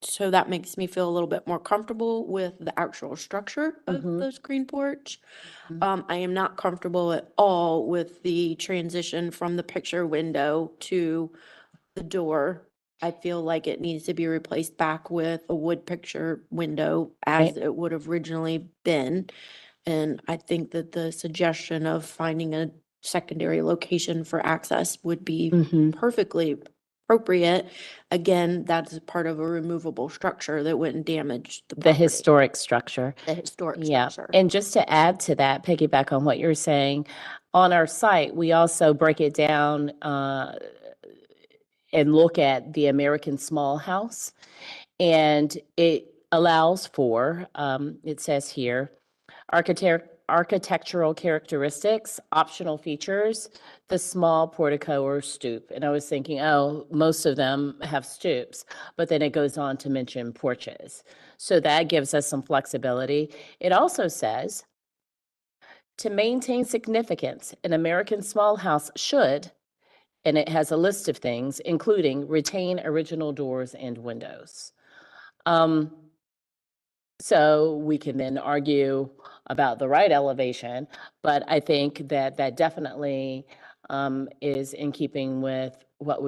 Speaker 7: So that makes me feel a little bit more comfortable with the actual structure of the screen porch. I am not comfortable at all with the transition from the picture window to the door. I feel like it needs to be replaced back with a wood picture window as it would have originally been. And I think that the suggestion of finding a secondary location for access would be perfectly appropriate. Again, that's part of a removable structure that wouldn't damage the
Speaker 5: the
Speaker 7: property.
Speaker 5: historic structure.
Speaker 7: The historic
Speaker 5: Yeah,
Speaker 7: structure.
Speaker 5: and just to add to that, piggyback on what you're saying, on our site, we also break it down and look at the American Small House. And it allows for, it says here, architectural characteristics, optional features, the small portico or stoop. And I was thinking, oh, most of them have stoops, but then it goes on to mention porches. So that gives us some flexibility. It also says, to maintain significance, an American small house should, and it has a list of things, including retain original doors and windows. So we can then argue about the right elevation, but I think that that definitely is in keeping with what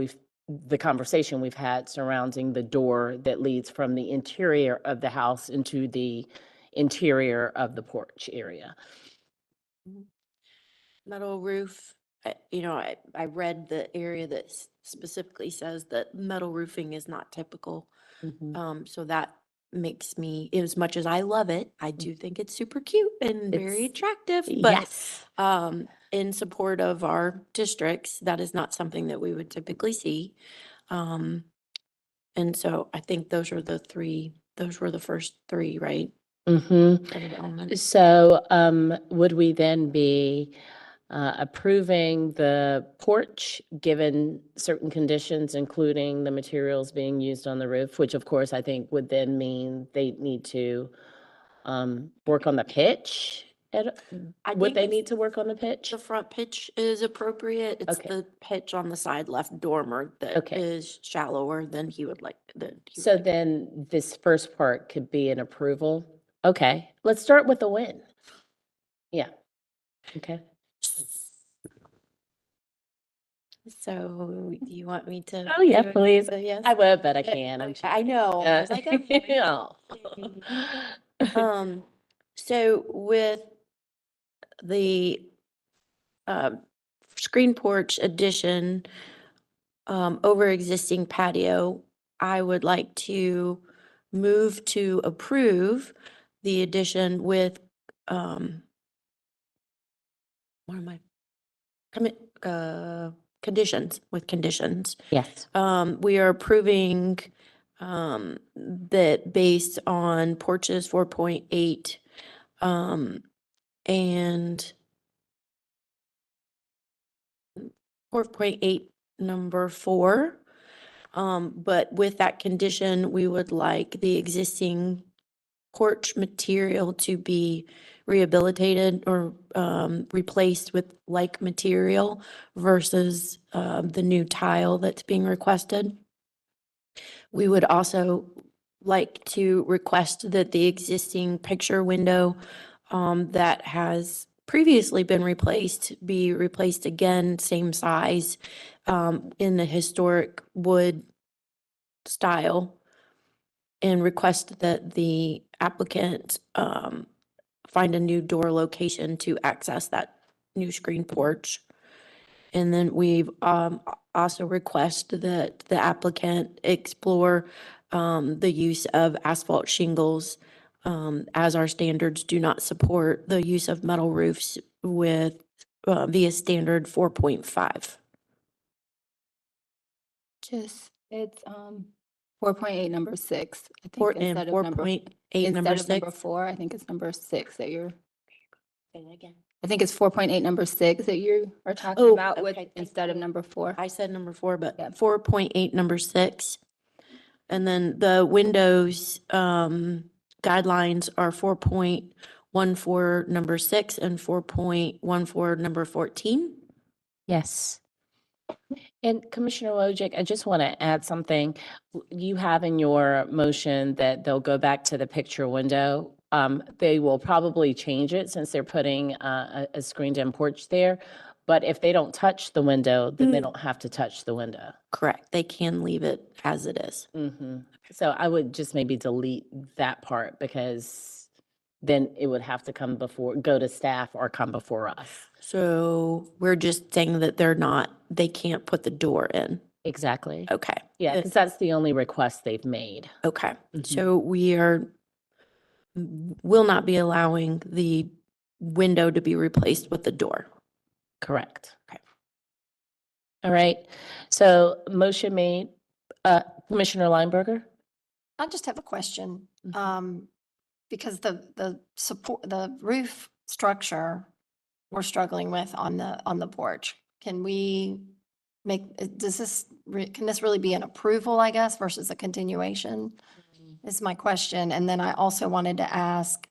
Speaker 5: the conversation we've had surrounding the door that leads from the interior of the house into the interior of the porch area.
Speaker 7: Metal roof, I read the area that specifically says that metal roofing is not typical. So that makes me, as much as I love it, I do think it's super cute and very
Speaker 5: It's-
Speaker 7: attractive, but
Speaker 5: Yes.
Speaker 7: in support of our districts, that is not something that we would typically see. And so I think those were the first three, right?
Speaker 5: Mm-hmm.
Speaker 7: Set of elements.
Speaker 5: So would we then be approving the porch, given certain conditions, including the materials being used on the roof, which of course I think would then mean they need to work on the pitch? Would they need to work on the pitch?
Speaker 7: The front pitch is appropriate. It's
Speaker 5: Okay.
Speaker 7: the pitch on the side left dormer that
Speaker 5: Okay.
Speaker 7: is shallower than he would like.
Speaker 5: So then this first part could be an approval? Okay, let's start with the win. Yeah, okay.
Speaker 7: So you want me to?
Speaker 5: Oh, yeah,
Speaker 7: do it?
Speaker 5: please.
Speaker 7: So yes.
Speaker 5: I would, but I can't.
Speaker 7: I know. I was like, okay. So with the screen porch addition over existing patio, I would like to move to approve the addition with conditions, with conditions.
Speaker 5: Yes.
Speaker 7: We are approving that based on porches 4.8 and 4.8 number 4. But with that condition, we would like the existing porch material to be rehabilitated or replaced with like material versus the new tile that's being requested. We would also like to request that the existing picture window that has previously been replaced be replaced again, same size, in the historic wood style, and request that the applicant find a new door location to access that new screen porch. And then we've also request that the applicant explore the use of asphalt shingles, as our standards do not support the use of metal roofs with via standard 4.5.
Speaker 13: It's 4.8 number 6. I think
Speaker 7: And
Speaker 13: instead of number
Speaker 7: 4.8 number
Speaker 13: instead of number
Speaker 7: 6.
Speaker 13: 4, I think it's number 6 that you're.
Speaker 7: Say that again.
Speaker 13: I think it's 4.8 number 6 that you are talking
Speaker 7: Oh,
Speaker 13: about with
Speaker 7: okay.
Speaker 13: instead of number 4.
Speaker 7: I said number 4, but
Speaker 13: Yeah.
Speaker 7: 4.8 number 6. And then the Windows guidelines are 4.14 number 6 and 4.14 number 14.
Speaker 5: Yes. And Commissioner Wojcik, I just want to add something. You have in your motion that they'll go back to the picture window. They will probably change it since they're putting a screened-in porch there. But if they don't touch the window, then they don't have to touch the window.
Speaker 7: Correct. They can leave it as it is.
Speaker 5: Mm-hmm. So I would just maybe delete that part because then it would have to go to staff or come before us.
Speaker 7: So we're just saying that they can't put the door in.
Speaker 5: Exactly.
Speaker 7: Okay.
Speaker 5: Yeah, because that's the only request they've made.
Speaker 7: Okay.
Speaker 5: Mhm.
Speaker 7: So will not be allowing the window to be replaced with the door.
Speaker 5: Correct.
Speaker 7: Okay.
Speaker 5: All right. So motion made, Commissioner Lineberger?
Speaker 8: I just have a question.
Speaker 5: Mm-hmm.
Speaker 8: Because the support, the roof structure we're struggling with on the porch. Can we can this really be an approval, I guess, versus a continuation? Is my question. And then I also wanted to ask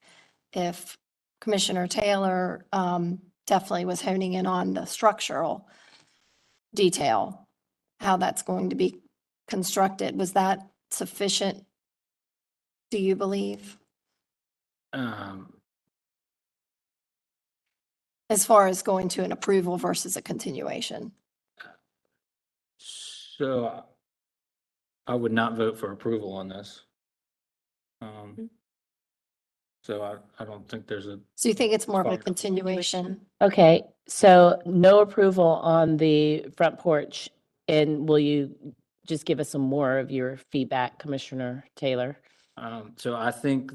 Speaker 8: if Commissioner Taylor definitely was honing in on the structural detail, how that's going to be constructed. Was that sufficient, do you believe, as far as going to an approval versus a continuation?
Speaker 3: So I would not vote for approval on this. So I don't think there's a.
Speaker 8: So you think it's more of a
Speaker 3: Fine.
Speaker 8: continuation?
Speaker 5: Okay, so no approval on the front porch. And will you just give us some more of your feedback, Commissioner Taylor?
Speaker 3: So I think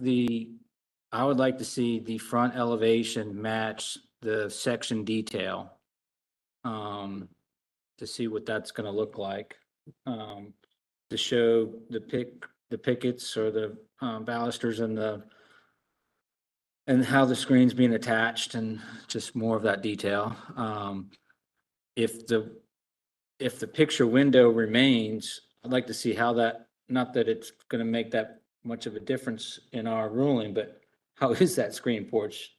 Speaker 3: I would like to see the front elevation match the section detail. To see what that's gonna look like. To show the pickets or the balusters and how the screen's being attached and just more of that detail. If the picture window remains, I'd like to see how that, not that it's gonna make that much of a difference in our ruling, but how is that screen porch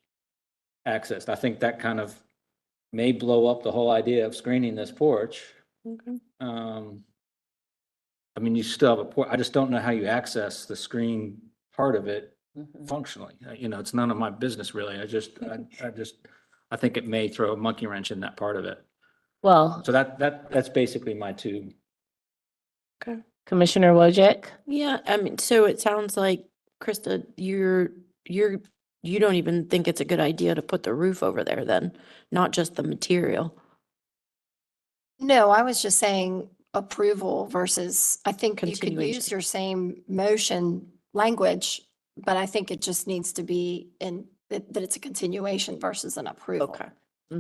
Speaker 3: accessed? I think that kind of may blow up the whole idea of screening this porch. I mean, you still have a porch. I just don't know how you access the screen part of it functionally. You know, it's none of my business really. I think it may throw a monkey wrench in that part of it.
Speaker 5: Well,
Speaker 3: So that's basically my two.
Speaker 5: Commissioner Wojcik?
Speaker 7: Yeah, I mean, so it sounds like, Krista, you don't even think it's a good idea to put the roof over there then, not just the material.
Speaker 8: No, I was just saying approval versus, I think you could
Speaker 7: Continuation.
Speaker 8: use your same motion language, but I think it just needs to be that it's a continuation versus an approval.
Speaker 7: Okay.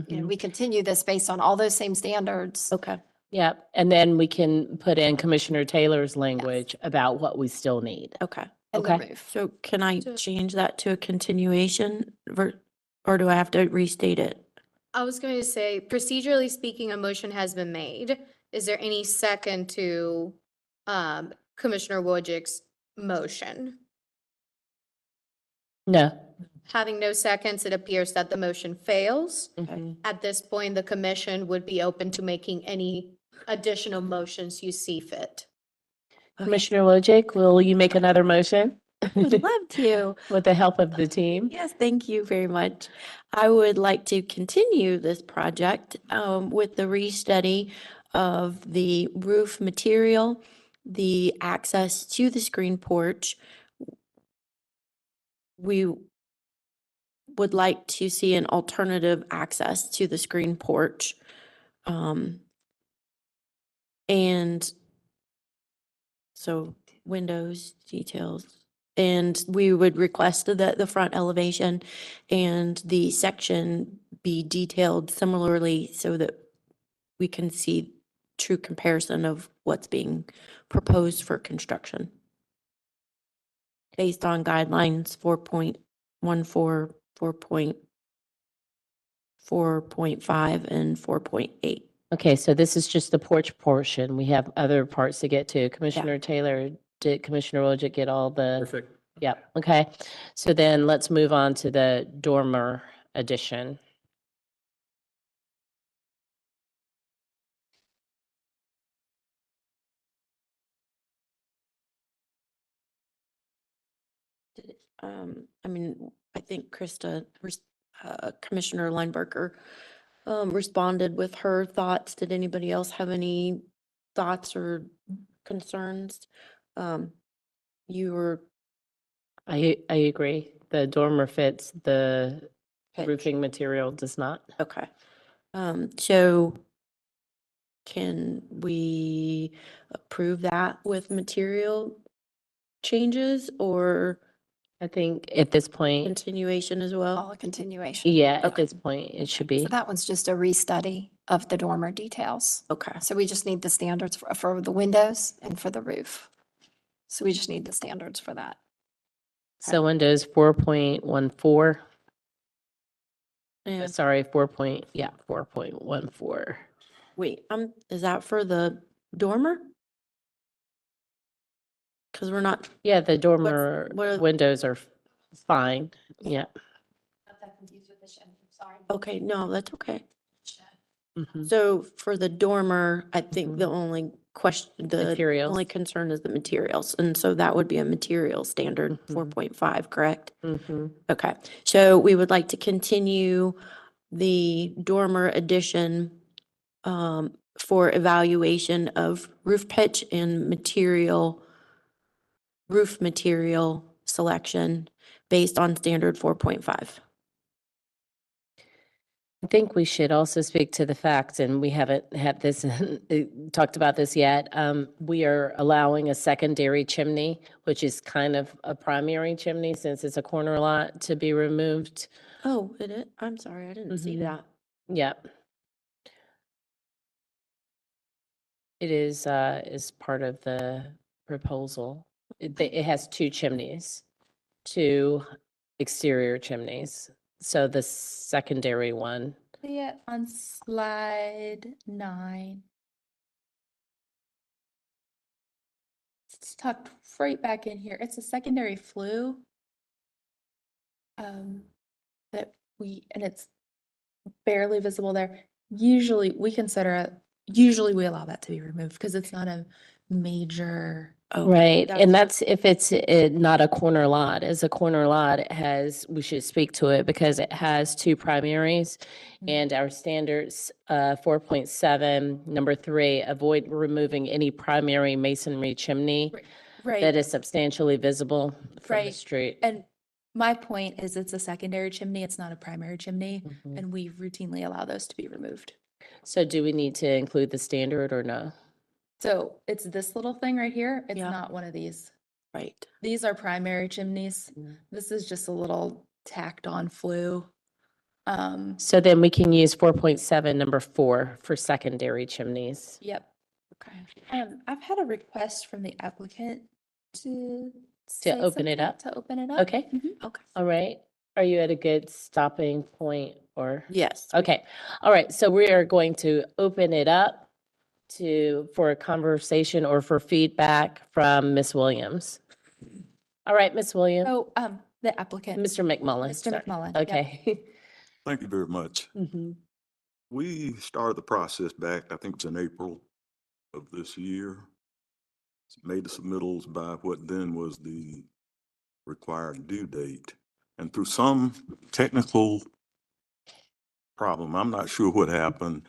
Speaker 8: You know, we continue this based on all those same standards.
Speaker 7: Okay.
Speaker 5: Yeah, and then we can put in Commissioner Taylor's language about what we still need.
Speaker 7: Okay.
Speaker 8: And the
Speaker 5: Okay.
Speaker 8: roof.
Speaker 7: So can I change that to a continuation or do I have to restate it?
Speaker 2: I was going to say, procedurally speaking, a motion has been made. Is there any second to Commissioner Wojcik's motion?
Speaker 5: No.
Speaker 2: Having no seconds, it appears that the motion fails. At this point, the commission would be open to making any additional motions you see fit.
Speaker 5: Commissioner Wojcik, will you make another motion?
Speaker 7: Would love to.
Speaker 5: With the help of the team?
Speaker 7: Yes, thank you very much. I would like to continue this project with the restudy of the roof material, the access to the screen porch. We would like to see an alternative access to the screen porch. And so windows, details. And we would request that the front elevation and the section be detailed similarly so that we can see true comparison of what's being proposed for construction. Based on guidelines 4.14, 4.5, and 4.8.
Speaker 5: Okay, so this is just the porch portion. We have other parts to get to. Commissioner Taylor, did Commissioner Wojcik get all the?
Speaker 3: Perfect.
Speaker 5: Yep, okay. So then let's move on to the dormer addition.
Speaker 7: I mean, I think Krista, Commissioner Lineberger, responded with her thoughts. Did anybody else have any thoughts or concerns? You were.
Speaker 5: I agree. The dormer fits, the
Speaker 7: Pitch.
Speaker 5: roofing material does not.
Speaker 7: Okay. So can we approve that with material changes or
Speaker 5: I think at this point,
Speaker 7: continuation as well?
Speaker 8: All a continuation.
Speaker 5: yeah, at this point, it should be.
Speaker 8: So that one's just a restudy of the dormer details.
Speaker 7: Okay.
Speaker 8: So we just need the standards for the windows and for the roof. So we just need the standards for that.
Speaker 5: So Windows 4.14,
Speaker 7: Yeah.
Speaker 5: sorry, 4.14.
Speaker 7: Wait, is that for the dormer? Because we're not,
Speaker 5: Yeah, the dormer
Speaker 7: what are-
Speaker 5: windows are fine. Yeah.
Speaker 7: okay, no, that's okay.
Speaker 5: Mhm.
Speaker 7: So for the dormer, I think the only question, the
Speaker 5: Materials.
Speaker 7: only concern is the materials. And so that would be a material standard, 4.5, correct?
Speaker 5: Mhm.
Speaker 7: Okay, so we would like to continue the dormer addition for evaluation of roof pitch and roof material selection based on standard 4.5.
Speaker 5: I think we should also speak to the fact, and we haven't had this, talked about this yet. We are allowing a secondary chimney, which is kind of a primary chimney since it's a corner lot, to be removed.
Speaker 7: Oh, I'm sorry, I didn't see
Speaker 5: Mhm.
Speaker 7: that.
Speaker 5: Yep. It is part of the proposal. It has two chimneys, two exterior chimneys. So the secondary one,
Speaker 1: Yeah, on slide 9. It's tucked right back in here. It's a secondary flue. And it's barely visible there. Usually we allow that to be removed because it's not a major.
Speaker 5: right? And that's if it's not a corner lot. As a corner lot, we should speak to it because it has two primaries. And our standards, 4.7, number 3, avoid removing any primary masonry chimney
Speaker 1: Right.
Speaker 5: that is substantially visible from the
Speaker 1: Right.
Speaker 5: street.
Speaker 1: And my point is it's a secondary chimney, it's not a primary chimney,
Speaker 5: Mhm.
Speaker 1: and we routinely allow those to be removed.
Speaker 5: So do we need to include the standard or no?
Speaker 1: So it's this little thing right here. It's
Speaker 7: Yeah.
Speaker 1: not one of these.
Speaker 7: Right.
Speaker 1: These are primary chimneys.
Speaker 5: Mm.
Speaker 1: This is just a little tacked on flue.
Speaker 5: So then we can use 4.7, number 4 for secondary chimneys.
Speaker 1: Yep. Okay. I've had a request from the applicant to
Speaker 5: open it up?
Speaker 1: To open it up.
Speaker 5: Okay.
Speaker 1: Mhm.
Speaker 7: Okay.
Speaker 5: All right. Are you at a good stopping point or?
Speaker 7: Yes.
Speaker 5: Okay. All right. So we are going to open it up for a conversation or for feedback from Ms. Williams. All right, Ms. Williams.
Speaker 1: Oh, the applicant.
Speaker 5: Mr. McMullen.
Speaker 1: Mr.
Speaker 5: sorry.
Speaker 1: McMullen. Yep.
Speaker 5: Okay.
Speaker 15: Thank you very much.
Speaker 5: Mhm.
Speaker 15: We started the process back, I think it's in April of this year. Made the submittals by what then was the required due date. And through some technical problem, I'm not sure what happened,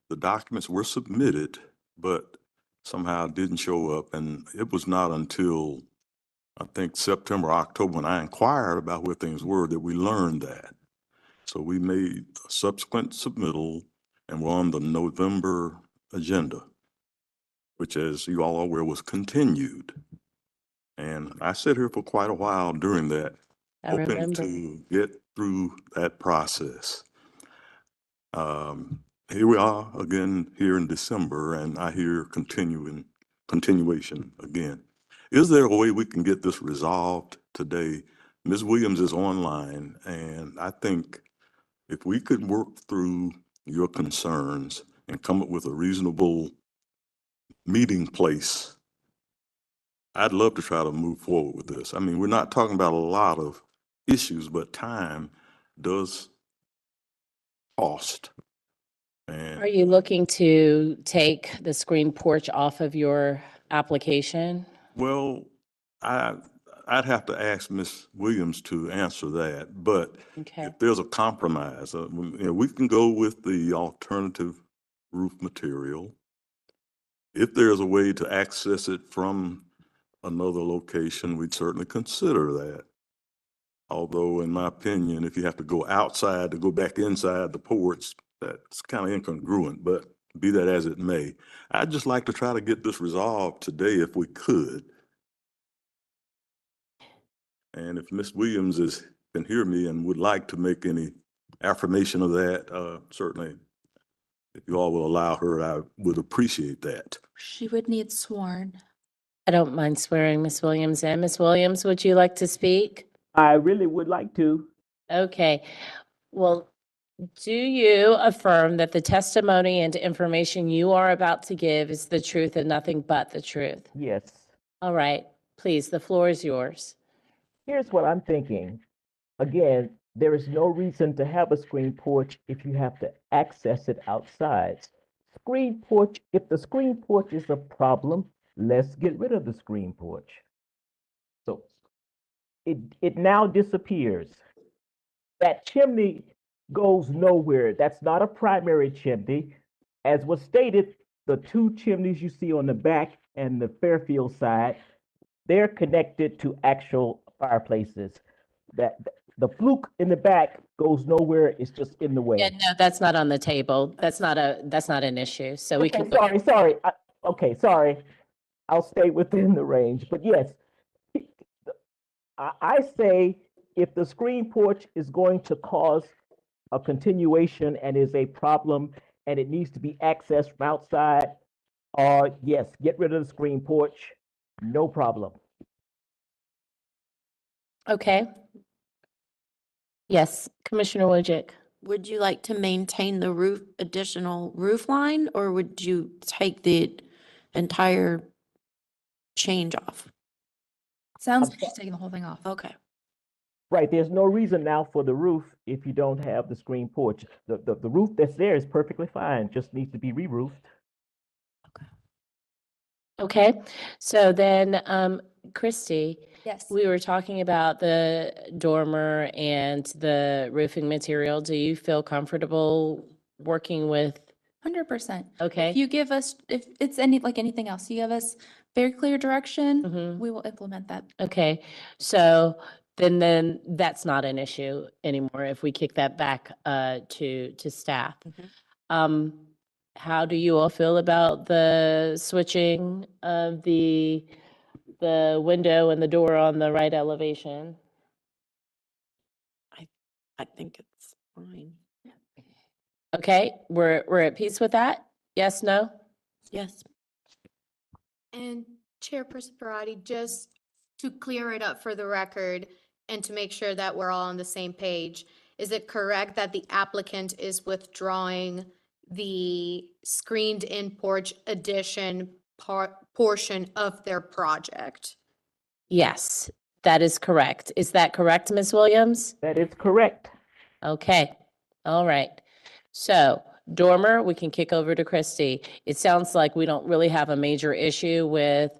Speaker 15: the documents were submitted, but somehow didn't show up. And it was not until, I think, September, October, when I inquired about where things were, that we learned that. So we made a subsequent submittal and we're on the November agenda, which, as you all are aware, was continued. And I sat here for quite a while during that,
Speaker 5: I
Speaker 15: hoping
Speaker 5: remember.
Speaker 15: to get through that process. Here we are again here in December, and I hear continuation again. Is there a way we can get this resolved today? Ms. Williams is online, and I think if we could work through your concerns and come up with a reasonable meeting place, I'd love to try to move forward with this. I mean, we're not talking about a lot of issues, but time does cost. And
Speaker 5: Are you looking to take the screen porch off of your application?
Speaker 15: well, I'd have to ask Ms. Williams to answer that, but
Speaker 5: Okay.
Speaker 15: if there's a compromise, we can go with the alternative roof material. If there's a way to access it from another location, we'd certainly consider that. Although, in my opinion, if you have to go outside to go back inside the porch, that's kind of incongruent, but be that as it may. I'd just like to try to get this resolved today if we could. And if Ms. Williams can hear me and would like to make any affirmation of that, certainly, if you all will allow her, I would appreciate that.
Speaker 1: She would need sworn.
Speaker 5: I don't mind swearing Ms. Williams in. Ms. Williams, would you like to speak?
Speaker 16: I really would like to.
Speaker 5: Okay. Well, do you affirm that the testimony and information you are about to give is the truth and nothing but the truth?
Speaker 16: Yes.
Speaker 5: All right. Please, the floor is yours.
Speaker 16: Here's what I'm thinking. Again, there is no reason to have a screen porch if you have to access it outside. Screen porch, if the screen porch is a problem, let's get rid of the screen porch. So it now disappears. That chimney goes nowhere. That's not a primary chimney. As was stated, the two chimneys you see on the back and the Fairfield side, they're connected to actual fireplaces. That the fluke in the back goes nowhere. It's just in the way.
Speaker 5: Yeah, no, that's not on the table. That's not an issue. So we can.
Speaker 16: Sorry. Okay, sorry. I'll stay within the range. But yes, I say if the screen porch is going to cause a continuation and is a problem and it needs to be accessed from outside, yes, get rid of the screen porch. No problem.
Speaker 5: Okay. Yes, Commissioner Wojcik.
Speaker 7: Would you like to maintain the additional roof line, or would you take the entire change off?
Speaker 1: Sounds like she's taking the whole thing off.
Speaker 7: Okay.
Speaker 16: Right, there's no reason now for the roof if you don't have the screen porch. The roof that's there is perfectly fine, just needs to be re-roofed.
Speaker 5: Okay, so then, Christy,
Speaker 1: Yes.
Speaker 5: we were talking about the dormer and the roofing material. Do you feel comfortable working with?
Speaker 1: 100%.
Speaker 5: Okay.
Speaker 1: If you give us, if it's like anything else, you give us very clear direction,
Speaker 5: Mhm.
Speaker 1: we will implement that.
Speaker 5: Okay, so then that's not an issue anymore if we kick that back to staff. How do you all feel about the switching of the window and the door on the right elevation?
Speaker 7: I think it's fine.
Speaker 5: Okay, we're at peace with that? Yes, no?
Speaker 7: Yes.
Speaker 2: And Chairperson Parati, just to clear it up for the record and to make sure that we're all on the same page, is it correct that the applicant is withdrawing the screened-in porch addition portion of their project?
Speaker 5: Yes, that is correct. Is that correct, Ms. Williams?
Speaker 16: That is correct.
Speaker 5: Okay, all right. So dormer, we can kick over to Christy. It sounds like we don't really have a major issue with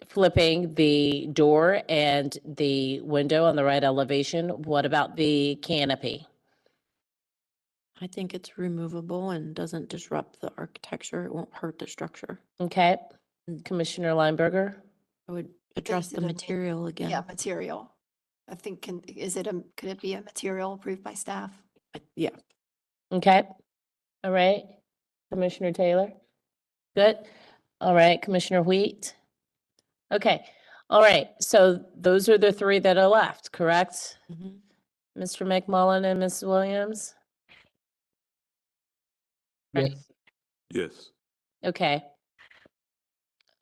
Speaker 5: flipping the door and the window on the right elevation. What about the canopy?
Speaker 7: I think it's removable and doesn't disrupt the architecture. It won't hurt the structure.
Speaker 5: Okay, Commissioner Lineberger?
Speaker 7: I would address the material again.
Speaker 8: Yeah, material. I think, could it be a material approved by staff?
Speaker 7: Yeah.
Speaker 5: Okay, all right. Commissioner Taylor? Good. All right, Commissioner Wheat? Okay, all right. So those are the three that are left, correct? Mr. McMullen and Ms. Williams?
Speaker 16: Yes.
Speaker 15: Yes.
Speaker 5: Okay.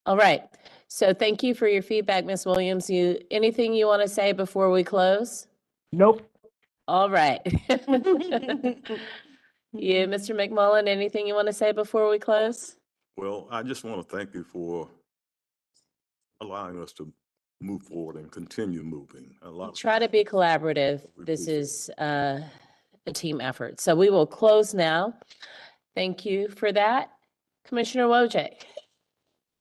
Speaker 5: All right. So thank you for your feedback, Ms. Williams. Anything you want to say before we close?
Speaker 16: Nope.
Speaker 5: All right. You, Mr. McMullen, anything you want to say before we close?
Speaker 15: Well, I just want to thank you for allowing us to move forward and continue moving.
Speaker 5: Try to be collaborative. This is a team effort. So we will close now. Thank you for that. Commissioner Wojcik,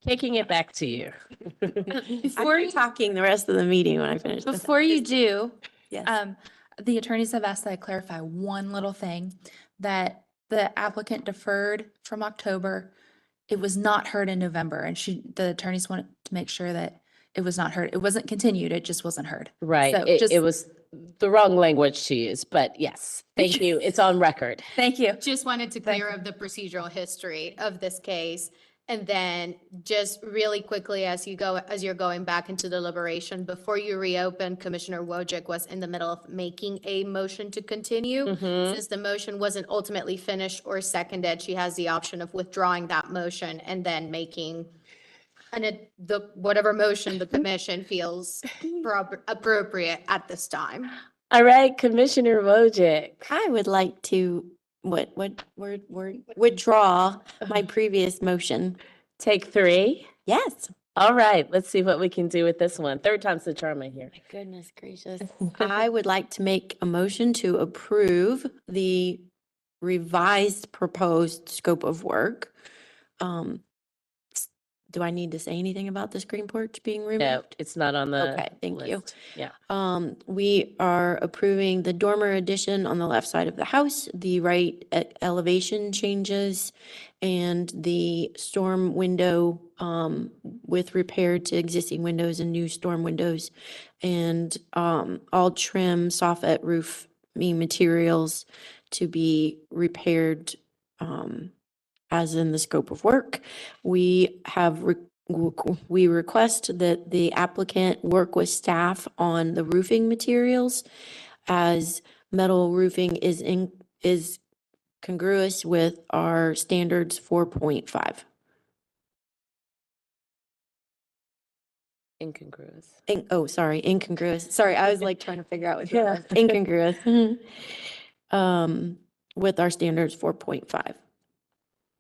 Speaker 5: taking it back to you.
Speaker 7: Before you're talking the rest of the meeting when I finish.
Speaker 1: Before you do,
Speaker 7: Yes.
Speaker 1: the attorneys have asked that I clarify one little thing, that the applicant deferred from October. It was not heard in November, and the attorneys wanted to make sure that it was not heard. It wasn't continued, it just wasn't heard.
Speaker 5: Right.
Speaker 1: So
Speaker 5: It
Speaker 1: just-
Speaker 5: was the wrong language to use, but yes, thank you. It's on record.
Speaker 1: Thank you.
Speaker 2: Just wanted to clear up the procedural history of this case. And then just really quickly, as you're going back into deliberation, before you reopen, Commissioner Wojcik was in the middle of making a motion to continue.
Speaker 5: Mhm.
Speaker 2: Since the motion wasn't ultimately finished or seconded, she has the option of withdrawing that motion and then making And whatever motion the commission feels appropriate at this time.
Speaker 5: All right, Commissioner Wojcik.
Speaker 7: I would like to, withdraw my previous motion.
Speaker 5: Take 3.
Speaker 7: Yes.
Speaker 5: All right, let's see what we can do with this one. Third time's the charm here.
Speaker 7: My goodness gracious. I would like to make a motion to approve the revised proposed scope of work. Do I need to say anything about the screen porch being removed?
Speaker 5: No, it's not on the
Speaker 7: Okay, thank you.
Speaker 5: list. Yeah.
Speaker 7: We are approving the dormer addition on the left side of the house, the right elevation changes, and the storm window with repair to existing windows and new storm windows, and all trim soffit roof materials to be repaired as in the scope of work. We have we request that the applicant work with staff on the roofing materials, as metal roofing is congruous with our standards 4.5.
Speaker 5: Incongruous.
Speaker 7: Incongruous. Sorry, I was like trying to figure out what
Speaker 5: Yeah.
Speaker 7: incongruous. With our standards 4.5.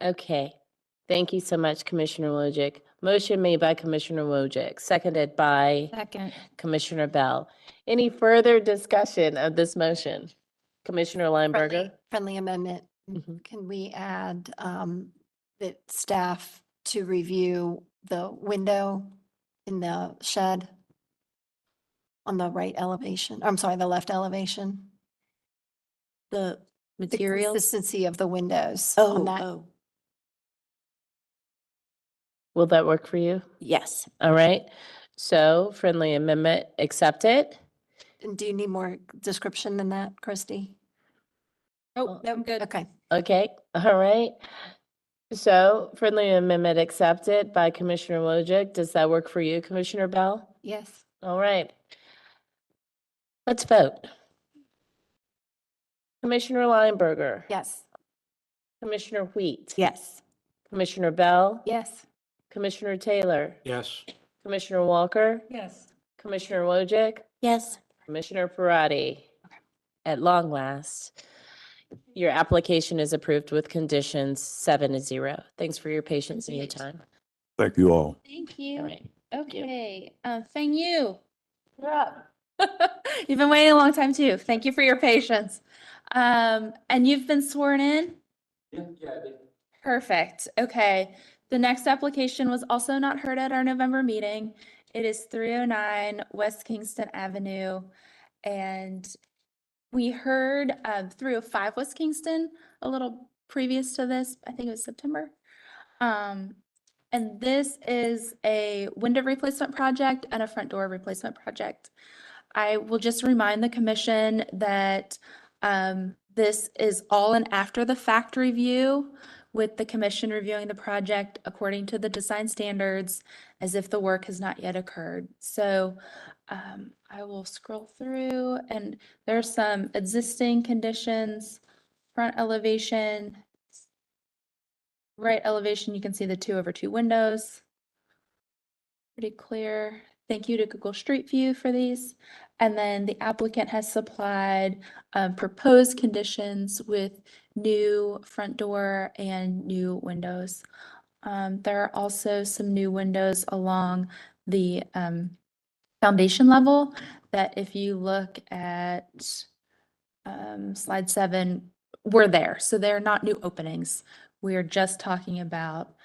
Speaker 5: Okay. Thank you so much, Commissioner Wojcik. Motion made by Commissioner Wojcik, seconded by
Speaker 9: Second.
Speaker 5: Commissioner Bell. Any further discussion of this motion? Commissioner Lineberger?
Speaker 8: Friendly amendment.
Speaker 5: Mhm.
Speaker 8: Can we add that staff to review the window in the shed on the right elevation? I'm sorry, the left elevation?
Speaker 7: The
Speaker 8: The
Speaker 7: materials.
Speaker 8: consistency of the windows
Speaker 7: Oh,
Speaker 8: on that.
Speaker 7: oh,
Speaker 5: Will that work for you?
Speaker 7: yes.
Speaker 5: All right. So friendly amendment accepted.
Speaker 8: And do you need more description than that, Christy?
Speaker 1: Oh, no, I'm good.
Speaker 8: Okay.
Speaker 5: Okay. All right. So friendly amendment accepted by Commissioner Wojcik. Does that work for you, Commissioner Bell?
Speaker 8: Yes.
Speaker 5: All right. Let's vote. Commissioner Lineberger.
Speaker 8: Yes.
Speaker 5: Commissioner Wheat.
Speaker 7: Yes.
Speaker 5: Commissioner Bell.
Speaker 8: Yes.
Speaker 5: Commissioner Taylor.
Speaker 3: Yes.
Speaker 5: Commissioner Walker.
Speaker 9: Yes.
Speaker 5: Commissioner Wojcik.
Speaker 7: Yes.
Speaker 5: Commissioner Parati. At long last, your application is approved with conditions 7-0. Thanks for your patience and your time.
Speaker 15: Thank you all.
Speaker 1: Thank
Speaker 5: All
Speaker 1: you.
Speaker 5: right.
Speaker 1: Okay, Feng Yu, you're up. You've been waiting a long time too. Thank you for your patience. And you've been sworn in? Perfect. Okay. The next application was also not heard at our November meeting. It is 309 West Kingston Avenue. And we heard 305 West Kingston a little previous to this. I think it was September. And this is a window replacement project and a front door replacement project. I will just remind the commission that this is all an after the fact review, with the commission reviewing the project according to the design standards as if the work has not yet occurred. So I will scroll through, and there's some existing conditions, front elevation, right elevation, you can see the 2/2 windows. Pretty clear. Thank you to Google Street View for these. And then the applicant has supplied proposed conditions with new front door and new windows. There are also some new windows along the foundation level that, if you look at slide 7, were there. So they're not new openings. We are just talking about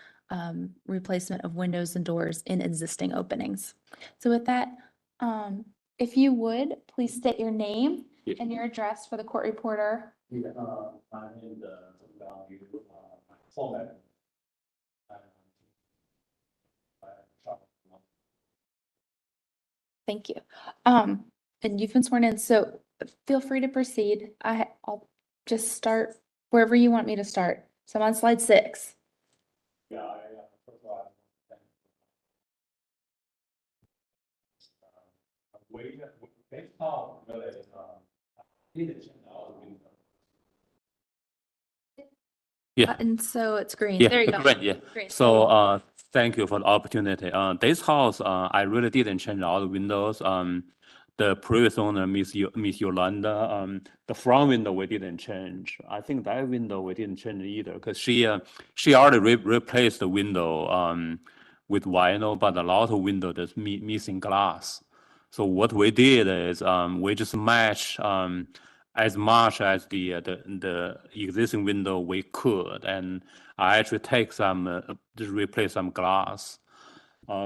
Speaker 1: replacement of windows and doors in existing openings. So with that, if you would, please state your name and your address for the court reporter.
Speaker 17: I'm in the value format.
Speaker 1: Thank you. And you've been sworn in, so feel free to proceed. I'll just start wherever you want me to start. So I'm on slide 6.
Speaker 17: Yeah, first of all, based on really,
Speaker 1: And so it's green.
Speaker 17: yeah,
Speaker 1: There you go.
Speaker 17: correct, yeah.
Speaker 1: Great.
Speaker 17: So Thank you for the opportunity. This house, I really didn't change all the windows. The previous owner, Miss Yolanda, the front window we didn't change. I think that window we didn't change either because she already replaced the window with vinyl, but a lot of window that's missing glass. So what we did is we just match as much as the existing window we could, and I actually take some just replace some glass.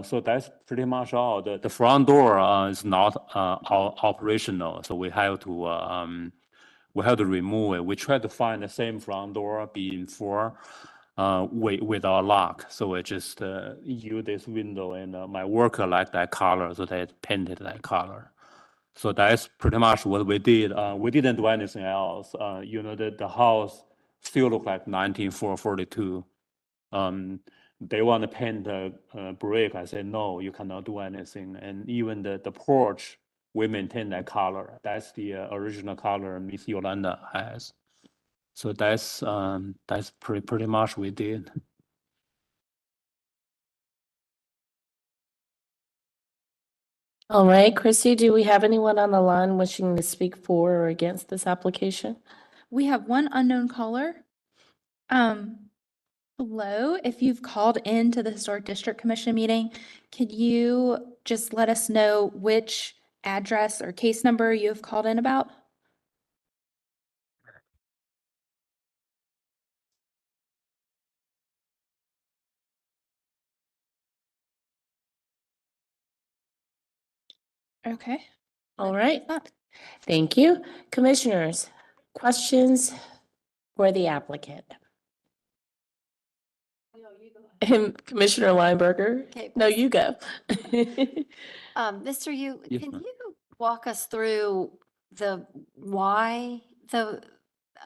Speaker 17: So that's pretty much all. The front door is not operational, so we have to remove it. We try to find the same front door before without lock. So we just use this window, and my worker liked that color, so they painted that color. So that's pretty much what we did. We didn't do anything else. The house still look like 1942. They want to paint the brick. I said, no, you cannot do anything. And even the porch, we maintain that color. That's the original color Miss Yolanda has. So that's pretty much we did.
Speaker 5: All right, Christy, do we have anyone on the line wishing to speak for or against this application?
Speaker 1: We have one unknown caller. Hello, if you've called into the Historic District Commission meeting, could you just let us know which address or case number you have called in about? Okay.
Speaker 5: All right, thank you. Commissioners, questions for the applicant? Commissioner Lineberger?
Speaker 8: Okay.
Speaker 5: No, you go.
Speaker 8: Mr. Yu,
Speaker 3: Yes,
Speaker 8: can
Speaker 3: ma'am.
Speaker 8: you walk us through why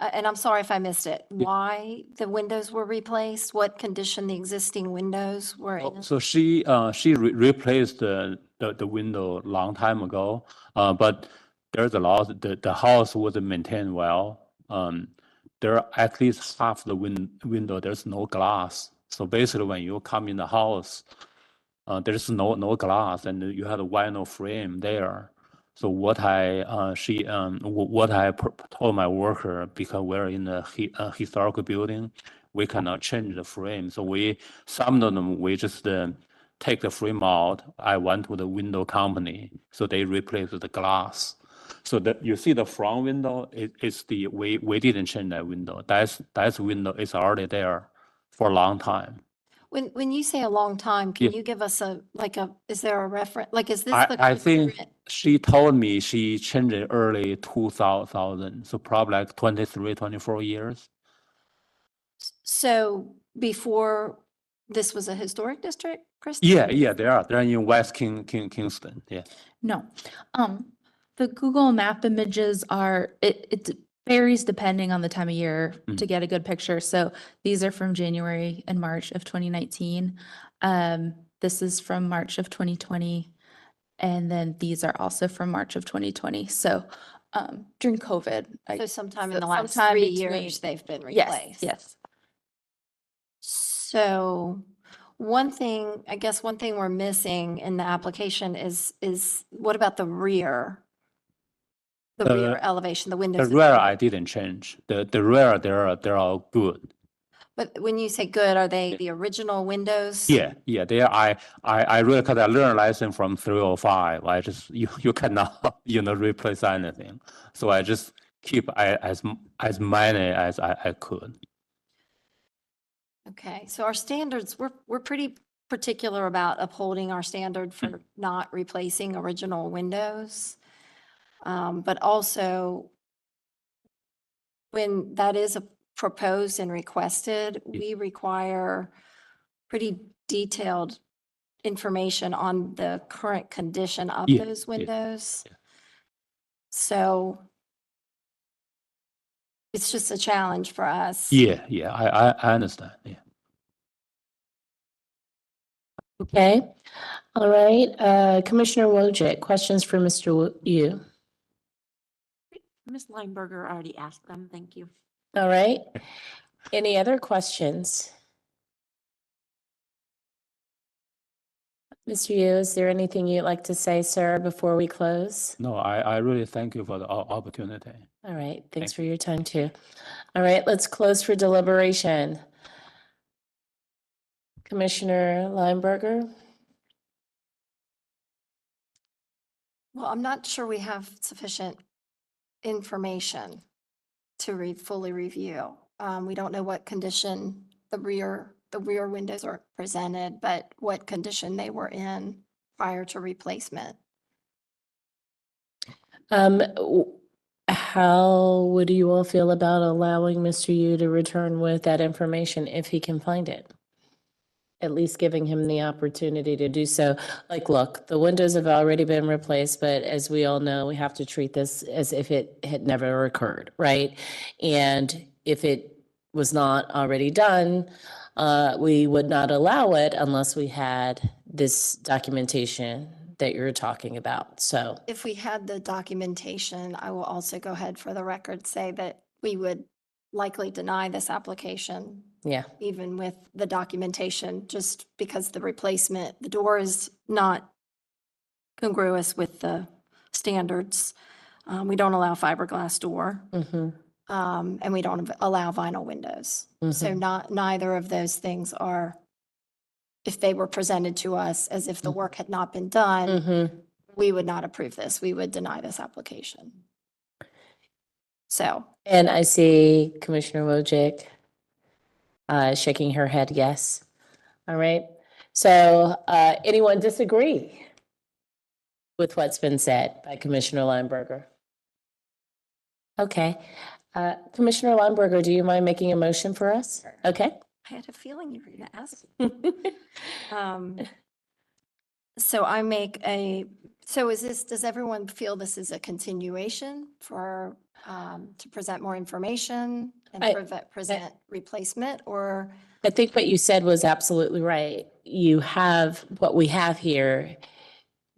Speaker 8: and I'm sorry if I missed it, why the windows were replaced, what condition the existing windows were in?
Speaker 17: So she replaced the window long time ago, but there's a lot. The house wasn't maintained well. There are at least half the window there's no glass. So basically, when you come in the house, there's no glass, and you have a vinyl frame there. So what I told my worker, because we're in a historical building, we cannot change the frame. So some of them we just take the frame out. I went to the window company, so they replaced the glass. So that you see the front window we didn't change that window. That's window is already there for a long time.
Speaker 8: When you say a long time, can
Speaker 17: Yeah.
Speaker 8: you give us is there a reference, is this the?
Speaker 17: I think
Speaker 8: current-
Speaker 17: she told me she changed it early 2000, so probably like 23, 24 years.
Speaker 8: So before this was a historic district, Kristen?
Speaker 17: Yeah, they're in West Kingston, yeah.
Speaker 1: No. The Google map images it varies depending on the time of year to get a good picture. So these are from January and March of 2019. This is from March of 2020. And then these are also from March of 2020. So during COVID.
Speaker 8: So sometime in
Speaker 1: so
Speaker 8: the last
Speaker 1: sometime
Speaker 8: 3
Speaker 1: between-
Speaker 8: years, they've been
Speaker 1: Yes,
Speaker 8: replaced.
Speaker 1: yes.
Speaker 8: So one thing we're missing in the application is what about the rear? The rear elevation, the
Speaker 17: The
Speaker 8: windows.
Speaker 17: rear I didn't change. The rear they're all good.
Speaker 8: But when you say good, are they the original windows?
Speaker 17: Yeah, they are. I really cause I learned lesson from 305. I just you cannot replace anything. So I just keep as many as I could.
Speaker 8: Okay, so our standards, we're pretty particular about upholding our standard for not replacing original windows. But also, when that is proposed and requested, we require pretty detailed information on the current condition of
Speaker 17: Yeah,
Speaker 8: those
Speaker 17: yeah,
Speaker 8: windows. So it's just a challenge for us.
Speaker 17: Yeah, I understand. Yeah.
Speaker 5: Okay, all right, Commissioner Wojcik, questions for Mr. Yu?
Speaker 7: Ms. Lineberger already asked them. Thank you.
Speaker 5: All right, any other questions? Mr. Yu, is there anything you'd like to say, sir, before we close?
Speaker 17: No, I really thank you for the opportunity.
Speaker 5: All right, thanks
Speaker 17: Thank
Speaker 5: for your time too. All right, let's close for deliberation. Commissioner Lineberger?
Speaker 8: Well, I'm not sure we have sufficient information to fully review. We don't know what condition the rear windows are presented, but what condition they were in prior to replacement.
Speaker 5: How would you all feel about allowing Mr. Yu to return with that information if he can find it? At least giving him the opportunity to do so. Like, look, the windows have already been replaced, but as we all know, we have to treat this as if it had never occurred, right? And if it was not already done, we would not allow it unless we had this documentation that you're talking about. So,
Speaker 8: If we had the documentation, I will also go ahead for the record say that we would likely deny this application,
Speaker 5: yeah.
Speaker 8: even with the documentation, just because the replacement, the door is not congruous with the standards. We don't allow fiberglass door,
Speaker 5: Mm-hmm.
Speaker 8: and we don't allow vinyl windows. So neither of those things are, if they were presented to us as if the work had not been done,
Speaker 5: Mm-hmm.
Speaker 8: we would not approve this. We would deny this application. So,
Speaker 5: And I see Commissioner Wojcik shaking her head yes. All right. So anyone disagree with what's been said by Commissioner Lineberger? Okay. Commissioner Lineberger, do you mind making a motion for us? Okay.
Speaker 8: I had a feeling you were going to ask. So I make so does everyone feel this is a continuation for, to present more information and present replacement, or?
Speaker 5: I think what you said was absolutely right. You have, what we have here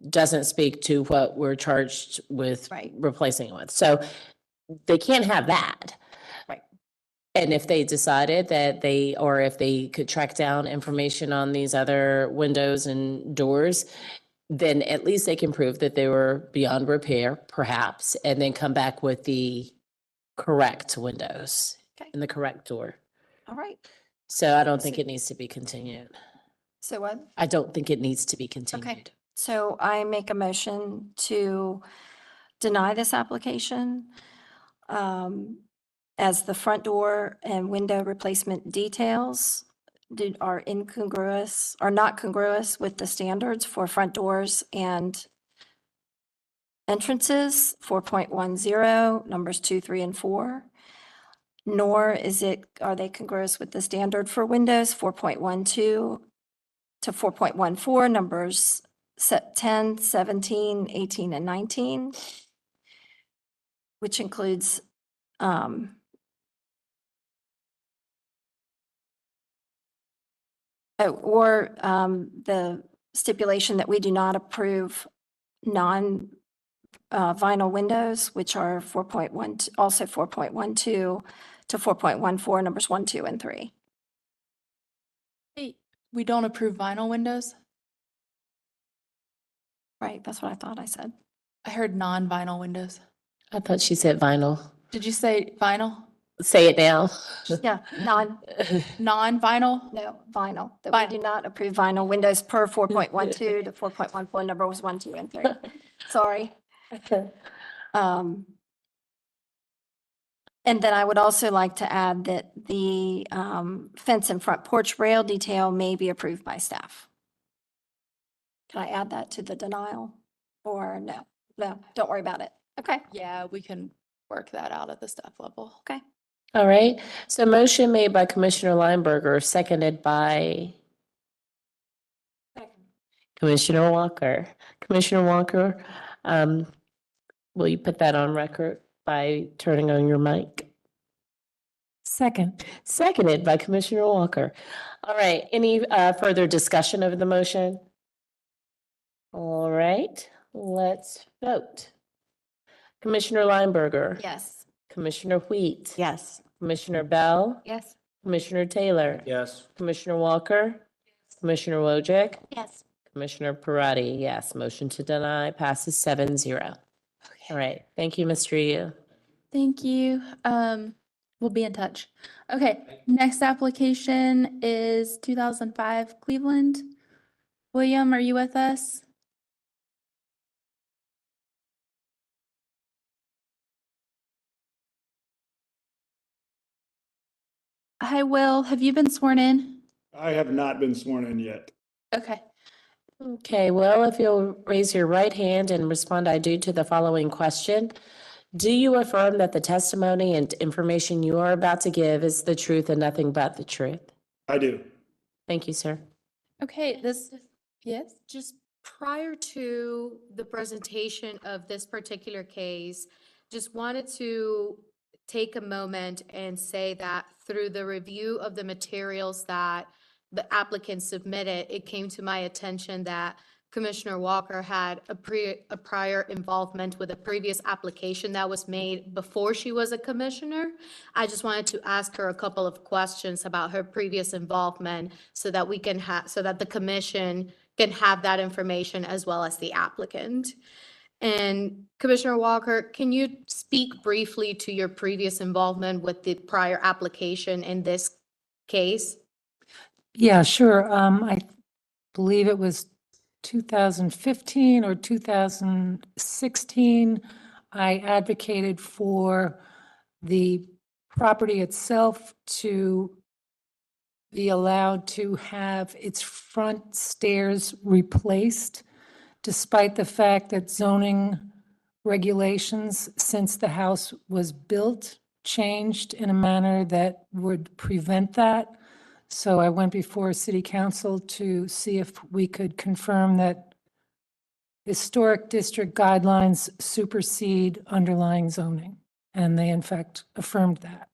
Speaker 5: doesn't speak to what we're charged with replacing it with. So they can't have that.
Speaker 8: Right.
Speaker 5: And if they decided that or if they could track down information on these other windows and doors, then at least they can prove that they were beyond repair, perhaps, and then come back with the correct windows and the correct door.
Speaker 8: All right.
Speaker 5: So I don't think it needs to be continued.
Speaker 8: So what?
Speaker 5: I don't think it needs to be continued.
Speaker 8: Okay. So I make a motion to deny this application as the front door and window replacement details are not congruous with the standards for front doors and entrances, 4.10, numbers 2, 3, and 4. Nor are they congruous with the standard for windows, 4.12 to 4.14, numbers 10, 17, 18, and 19, which includes the stipulation that we do not approve vinyl windows, which are 4.1, also 4.12 to 4.14, numbers 1, 2, and 3.
Speaker 1: Hey, we don't approve vinyl windows?
Speaker 8: Right, that's what I thought I said.
Speaker 1: I heard non-vinyl windows.
Speaker 5: I thought she said vinyl.
Speaker 1: Did you say vinyl?
Speaker 5: Say it now.
Speaker 8: Yeah,
Speaker 1: Non-vinyl?
Speaker 8: no, vinyl. That we do not approve vinyl windows per 4.12 to 4.14, numbers 1, 2, and 3. Sorry. And then I would also like to add that the fence and front porch rail detail may be approved by staff. Can I add that to the denial or no? No, don't worry about it. Okay.
Speaker 1: Yeah, we can work that out at the staff level.
Speaker 8: Okay.
Speaker 5: All right. So motion made by Commissioner Lineberger, seconded by Commissioner Walker. Commissioner Walker, will you put that on record by turning on your mic?
Speaker 9: Second.
Speaker 5: Seconded by Commissioner Walker. All right. Any further discussion of the motion? All right. Let's vote. Commissioner Lineberger.
Speaker 8: Yes.
Speaker 5: Commissioner Wheat.
Speaker 14: Yes.
Speaker 5: Commissioner Bell.
Speaker 8: Yes.
Speaker 5: Commissioner Taylor.
Speaker 3: Yes.
Speaker 5: Commissioner Walker. Commissioner Wojcik.
Speaker 8: Yes.
Speaker 5: Commissioner Parati, yes. Motion to deny passes 7-0. All right. Thank you, Ms. Yu.
Speaker 1: Thank you. We'll be in touch. Okay, next application is 2005 Cleveland. William, are you with us? Hi, Will. Have you been sworn in?
Speaker 11: I have not been sworn in yet.
Speaker 1: Okay.
Speaker 5: Okay, well, if you'll raise your right hand and respond, I do, to the following question. Do you affirm that the testimony and information you are about to give is the truth and nothing but the truth?
Speaker 11: I do.
Speaker 5: Thank you, sir.
Speaker 1: Okay, yes?
Speaker 2: Just prior to the presentation of this particular case, just wanted to take a moment and say that through the review of the materials that the applicant submitted, it came to my attention that Commissioner Walker had a prior involvement with a previous application that was made before she was a commissioner. I just wanted to ask her a couple of questions about her previous involvement so that we can so that the commission can have that information as well as the applicant. And Commissioner Walker, can you speak briefly to your previous involvement with the prior application in this case?
Speaker 9: Yeah, sure. I believe it was 2015 or 2016. I advocated for the property itself to be allowed to have its front stairs replaced, despite the fact that zoning regulations since the house was built changed in a manner that would prevent that. So I went before City Council to see if we could confirm that historic district guidelines supersede underlying zoning. And they in fact affirmed that.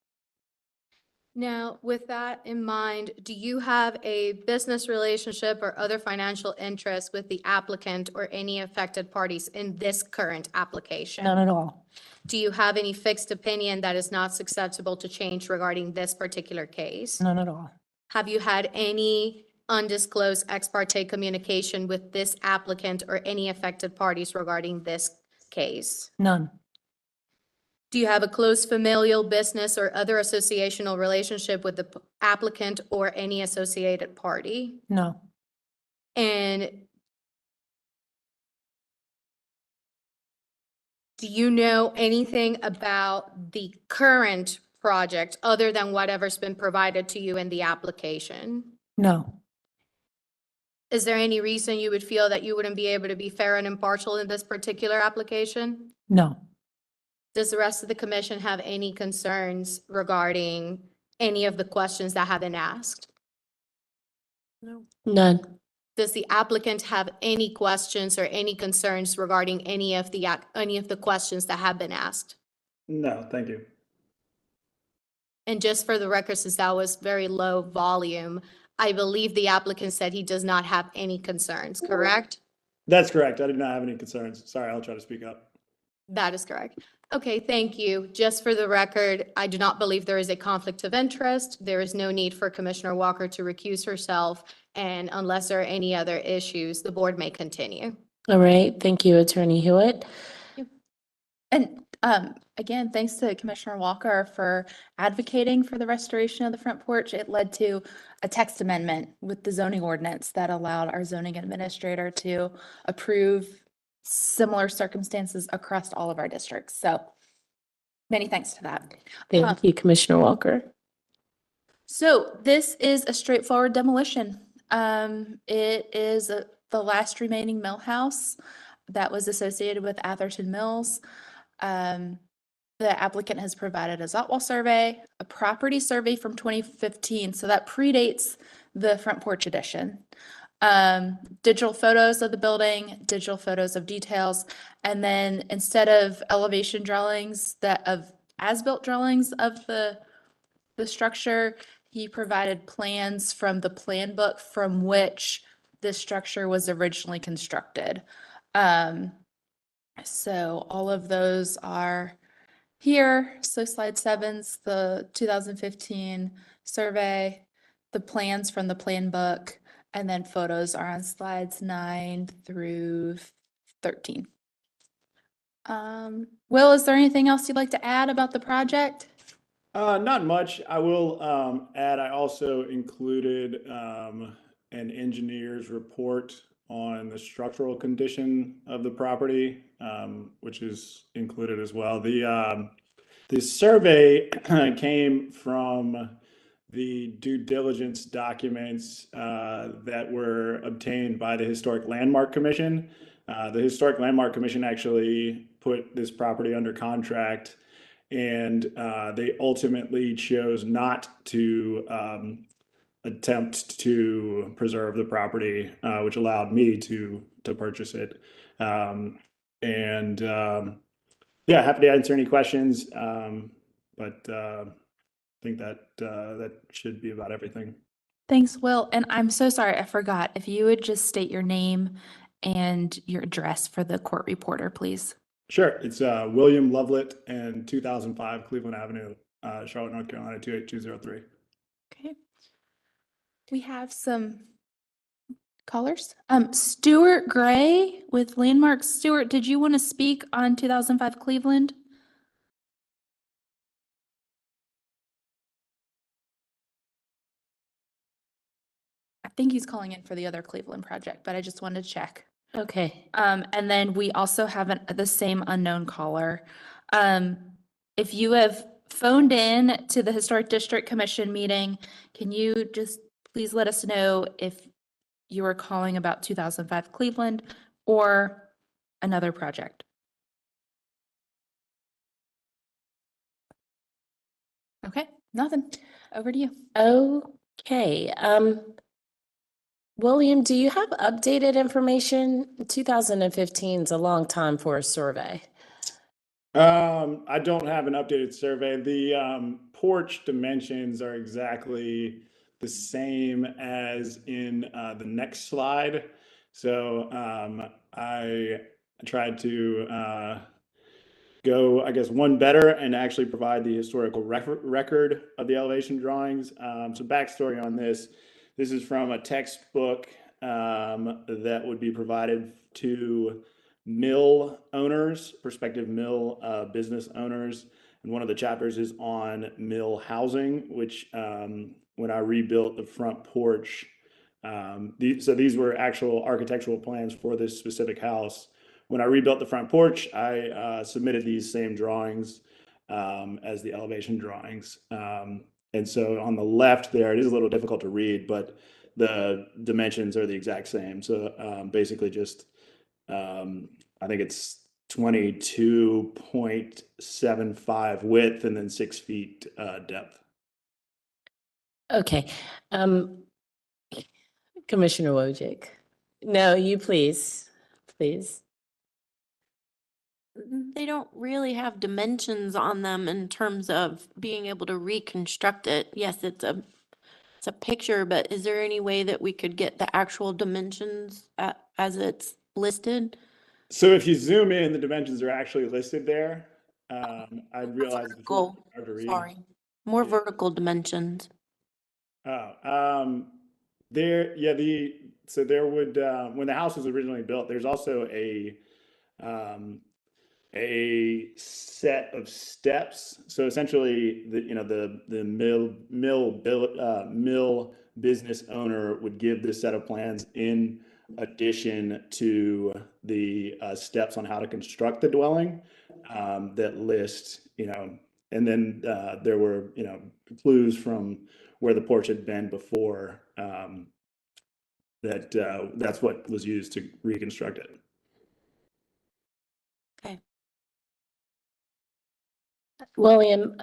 Speaker 2: Now, with that in mind, do you have a business relationship or other financial interests with the applicant or any affected parties in this current application?
Speaker 9: None at all.
Speaker 2: Do you have any fixed opinion that is not susceptible to change regarding this particular case?
Speaker 9: None at all.
Speaker 2: Have you had any undisclosed ex parte communication with this applicant or any affected parties regarding this case?
Speaker 9: None.
Speaker 2: Do you have a close familial, business, or other associational relationship with the applicant or any associated party?
Speaker 9: No.
Speaker 2: And do you know anything about the current project other than whatever's been provided to you in the application?
Speaker 9: No.
Speaker 2: Is there any reason you would feel that you wouldn't be able to be fair and impartial in this particular application?
Speaker 9: No.
Speaker 2: Does the rest of the commission have any concerns regarding any of the questions that have been asked?
Speaker 7: No.
Speaker 5: None.
Speaker 2: Does the applicant have any questions or any concerns regarding any of the questions that have been asked?
Speaker 11: No, thank you.
Speaker 2: And just for the record, since that was very low volume, I believe the applicant said he does not have any concerns, correct?
Speaker 11: That's correct. I did not have any concerns. Sorry, I'll try to speak up.
Speaker 2: That is correct. Okay, thank you. Just for the record, I do not believe there is a conflict of interest. There is no need for Commissioner Walker to recuse herself. And unless there are any other issues, the board may continue.
Speaker 5: All right. Thank you, Attorney Hewitt.
Speaker 1: And again, thanks to Commissioner Walker for advocating for the restoration of the front porch. It led to a text amendment with the zoning ordinance that allowed our zoning administrator to approve similar circumstances across all of our districts. So many thanks to that.
Speaker 5: Thank you, Commissioner Walker.
Speaker 1: So this is a straightforward demolition. It is the last remaining mill house that was associated with Atherton Mills. The applicant has provided a Zotwall survey, a property survey from 2015, so that predates the front porch addition. Digital photos of the building, digital photos of details, and then instead of elevation drawings of as-built drawings of the structure, he provided plans from the plan book from which this structure was originally constructed. So all of those are here. So slide 7's the 2015 survey, the plans from the plan book, And then photos are on slides 9 through 13. Will, is there anything else you'd like to add about the project?
Speaker 11: Not much. I will add, I also included an engineer's report on the structural condition of the property, which is included as well. The survey came from the due diligence documents that were obtained by the Historic Landmark Commission. The Historic Landmark Commission actually put this property under contract, and they ultimately chose not to attempt to preserve the property, which allowed me to purchase it. Yeah, happy to answer any questions, but I think that should be about everything.
Speaker 1: Thanks, Will. And I'm so sorry, I forgot. If you would just state your name and your address for the court reporter, please.
Speaker 11: Sure. It's William Lovelet and 2005 Cleveland Avenue, Charlotte, North Carolina, 28203.
Speaker 1: Okay. We have some callers. Stuart Gray with Landmark. Stuart, did you want to speak on 2005 Cleveland? I think he's calling in for the other Cleveland project, but I just wanted to check.
Speaker 5: Okay.
Speaker 1: And then we also have the same unknown caller. If you have phoned in to the Historic District Commission meeting, can you just please let us know if you are calling about 2005 Cleveland or another project? Okay, nothing. Over to you.
Speaker 5: Okay. William, do you have updated information? 2015 is a long time for a survey.
Speaker 11: I don't have an updated survey. The porch dimensions are exactly the same as in the next slide. So I tried to go, I guess, one better and actually provide the historical record of the elevation drawings. So backstory on this. This is from a textbook that would be provided to mill owners, prospective mill business owners. And one of the chapters is on mill housing, which when I rebuilt the front porch, so these were actual architectural plans for this specific house. When I rebuilt the front porch, I submitted these same drawings as the elevation drawings. And so on the left there, it is a little difficult to read, but the dimensions are the exact same. So basically just, I think it's 22.75 width and then 6 feet depth.
Speaker 5: Okay. Commissioner Wojcik. No, you please.
Speaker 7: They don't really have dimensions on them in terms of being able to reconstruct it. Yes, it's a picture, but is there any way that we could get the actual dimensions as it's listed?
Speaker 11: So if you zoom in, the dimensions are actually listed there. I realized it's
Speaker 7: Vertical,
Speaker 11: hard to read.
Speaker 7: sorry, more vertical dimensions.
Speaker 11: So there would, when the house was originally built, there's also a set of steps. So essentially, the mill business owner would give this set of plans in addition to the steps on how to construct the dwelling that list, and then there were, clues from where the porch had been before that's what was used to reconstruct it.
Speaker 7: Okay.
Speaker 5: William,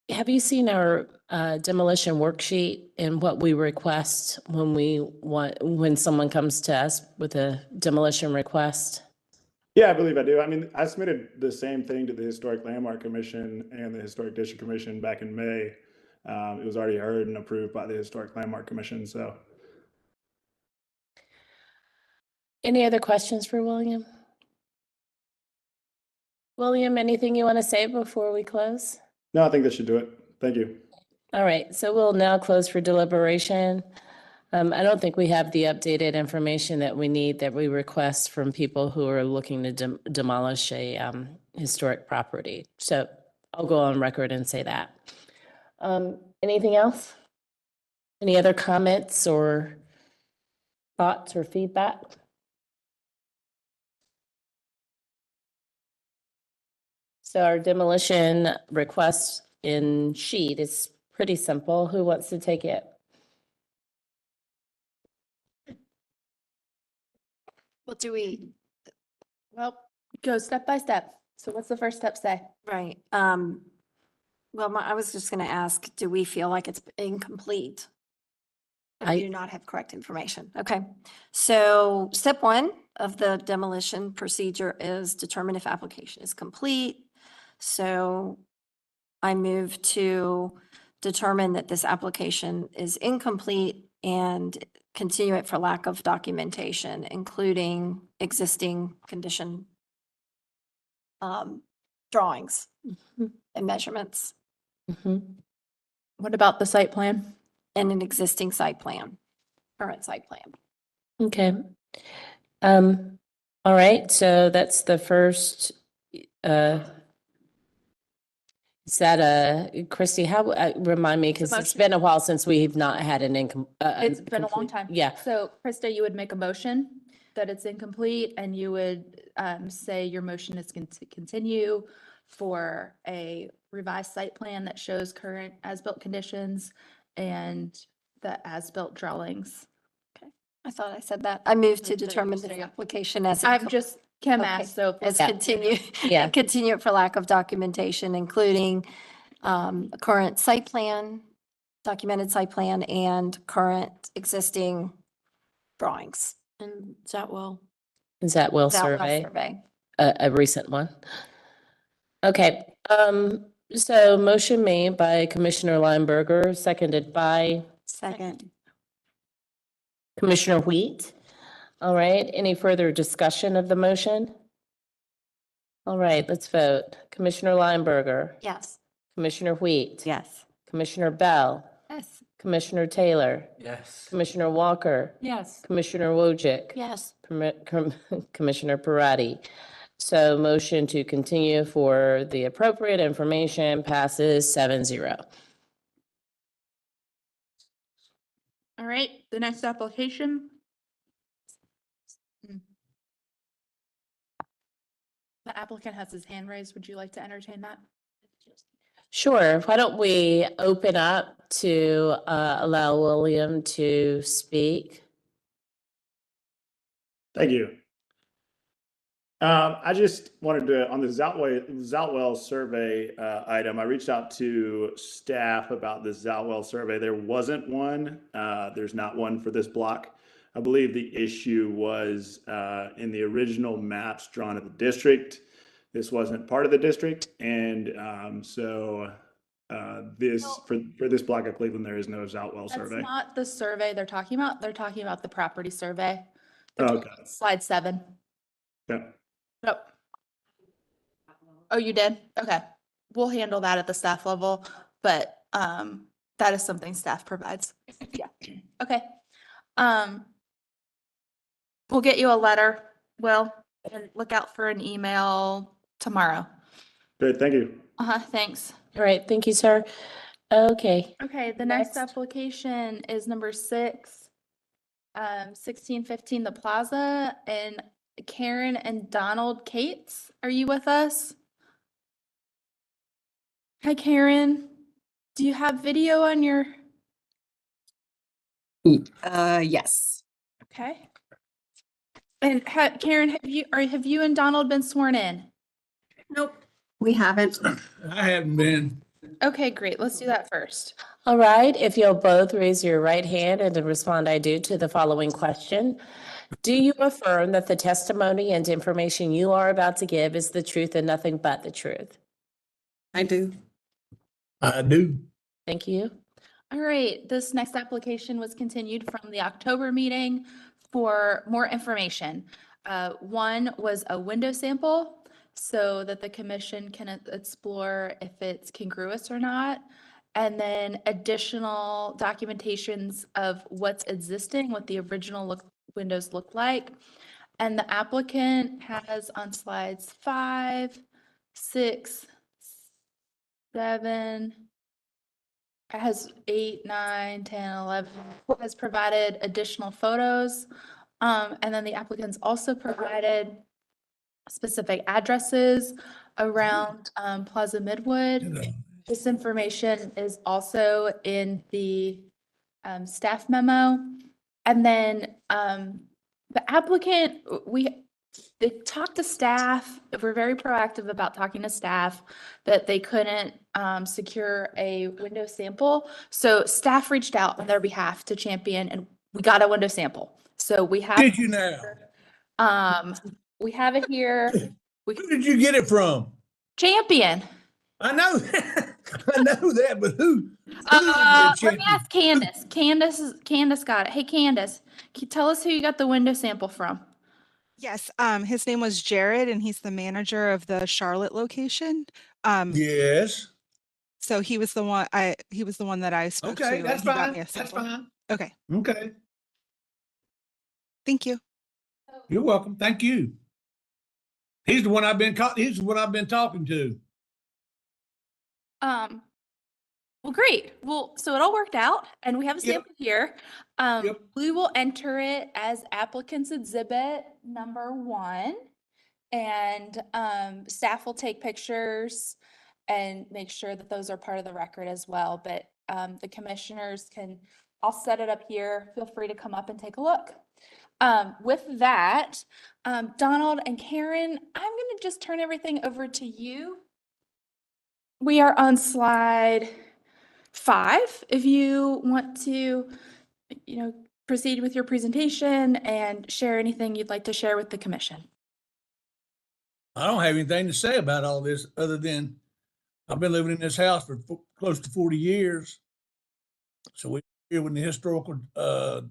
Speaker 5: have you seen our demolition worksheet and what we request when someone comes to us with a demolition request?
Speaker 11: Yeah, I believe I do. I mean, I submitted the same thing to the Historic Landmark Commission and the Historic District Commission back in May. It was already heard and approved by the Historic Landmark Commission, so.
Speaker 5: Any other questions for William? William, anything you want to say before we close?
Speaker 11: No, I think that should do it. Thank you.
Speaker 5: All right, so we'll now close for deliberation. I don't think we have the updated information that we need, that we request from people who are looking to demolish a historic property. So I'll go on record and say that. Anything else? Any other comments or thoughts or feedback? So our demolition request in sheet is pretty simple. Who wants to take it?
Speaker 8: Well, do we,
Speaker 1: Well, go step by step. So what's the first step say?
Speaker 8: right, well, I was just gonna ask, do we feel like it's incomplete? Or do
Speaker 5: I-
Speaker 8: you not have correct information? Okay. So step one of the demolition procedure is determine if application is complete. So I move to determine that this application is incomplete and continue it for lack of documentation, including existing condition drawings and measurements
Speaker 5: Mhm.
Speaker 1: What about the site plan?
Speaker 8: and an existing site plan, current site plan.
Speaker 5: Okay. All right, so that's the first, is that Christy, how, remind me, because it's
Speaker 1: motion.
Speaker 5: been a while since we've not had an
Speaker 1: It's been a long time.
Speaker 5: Yeah,
Speaker 1: So Krista, you would make a motion that it's incomplete and you would say your motion is to continue for a revised site plan that shows current as-built conditions and the as-built drawings.
Speaker 8: I thought I said that. I move to determine the application as.
Speaker 1: I'm just, Kim
Speaker 8: Okay.
Speaker 1: asked, so.
Speaker 8: As
Speaker 5: Yeah.
Speaker 8: continue,
Speaker 5: Yeah.
Speaker 8: continue it for lack of documentation, including a current site plan, documented site plan, and current existing drawings.
Speaker 7: And Zatwell.
Speaker 5: is that Will
Speaker 8: That
Speaker 5: survey,
Speaker 8: survey.
Speaker 5: a recent one? Okay, so motion made by Commissioner Lineberger, seconded by
Speaker 14: Second.
Speaker 5: Commissioner Wheat. All right, any further discussion of the motion? All right, let's vote. Commissioner Lineberger,
Speaker 8: Yes.
Speaker 5: Commissioner Wheat.
Speaker 14: Yes.
Speaker 5: Commissioner Bell,
Speaker 8: Yes.
Speaker 5: Commissioner Taylor,
Speaker 3: Yes.
Speaker 5: Commissioner Walker,
Speaker 9: Yes.
Speaker 5: Commissioner Wojcik.
Speaker 7: Yes.
Speaker 5: Commissioner Parati. So motion to continue for the appropriate information passes 7-0.
Speaker 1: All right, the next application. The applicant has his hand raised. Would you like to entertain that?
Speaker 5: Sure, why don't we open up to allow William to speak?
Speaker 11: Thank you. I just wanted to, on the Zoutwell survey item, I reached out to staff about the Zoutwell survey. There wasn't one. There's not one for this block. I believe the issue was in the original maps drawn at the district. This wasn't part of the district. And so this, for this block of Cleveland, there is no Zoutwell
Speaker 1: That's
Speaker 11: survey.
Speaker 1: not the survey they're talking about. They're talking about the property survey.
Speaker 11: Okay.
Speaker 1: Slide 7.
Speaker 11: Yeah.
Speaker 1: Nope. Oh, you did? Okay. We'll handle that at the staff level, but that is something staff provides. Yeah. Okay. We'll get you a letter, Will, and look out for an email tomorrow.
Speaker 11: Great, thank you.
Speaker 1: Thanks.
Speaker 5: All right, thank you, sir. Okay,
Speaker 1: Okay, the next application is number 6, 1615 The Plaza, and Karen and Donald Cates. Are you with us? Hi, Karen. Do you have video on your?
Speaker 18: Yes.
Speaker 1: Okay. And Karen, have you and Donald been sworn in?
Speaker 18: Nope. We haven't.
Speaker 3: I haven't been.
Speaker 1: Okay, great. Let's do that first.
Speaker 5: all right, if you'll both raise your right hand and to respond I do to the following question. Do you affirm that the testimony and information you are about to give is the truth and nothing but the truth?
Speaker 18: I do.
Speaker 3: I do.
Speaker 5: Thank you.
Speaker 1: All right, this next application was continued from the October meeting for more information. One was a window sample so that the commission can explore if it's congruous or not. and then additional documentations of what's existing, what the original windows look like. And the applicant has on slides 5, 6, 7, has 8, 9, 10, 11, has provided additional photos. And then the applicants also provided specific addresses around Plaza Midwood. This information is also in the staff memo. And then the applicant, they talked to staff. We're very proactive about talking to staff that they couldn't secure a window sample. So staff reached out on their behalf to Champion and we got a window sample. So we have.
Speaker 19: Did you now?
Speaker 1: We have it here.
Speaker 19: Who did you get it from?
Speaker 1: Champion.
Speaker 19: I know that. I know that, but who?
Speaker 1: Let me ask Candace. Candace got it. Hey, Candace, can you tell us who you got the window sample from?
Speaker 20: Yes, his name was Jared, and he's the manager of the Charlotte location.
Speaker 19: Yes.
Speaker 20: So he was the one that I spoke to.
Speaker 19: Okay,
Speaker 20: and
Speaker 19: that's
Speaker 20: he got
Speaker 19: fine.
Speaker 20: me a
Speaker 19: That's
Speaker 20: sample.
Speaker 19: fine.
Speaker 20: Okay,
Speaker 19: Okay.
Speaker 20: thank you.
Speaker 19: You're welcome. Thank you. He's the one I've been talking to.
Speaker 1: Well, great. Well, so it all worked out and we have a sample here. We will enter it as applicant's exhibit number 1 and staff will take pictures and make sure that those are part of the record as well. But the commissioners I'll set it up here. Feel free to come up and take a look. With that, Donald and Karen, I'm going to just turn everything over to you. We are on slide 5. If you want to, proceed with your presentation and share anything you'd like to share with the commission.
Speaker 19: I don't have anything to say about all this other than I've been living in this house for close to 40 years. So we here when the historical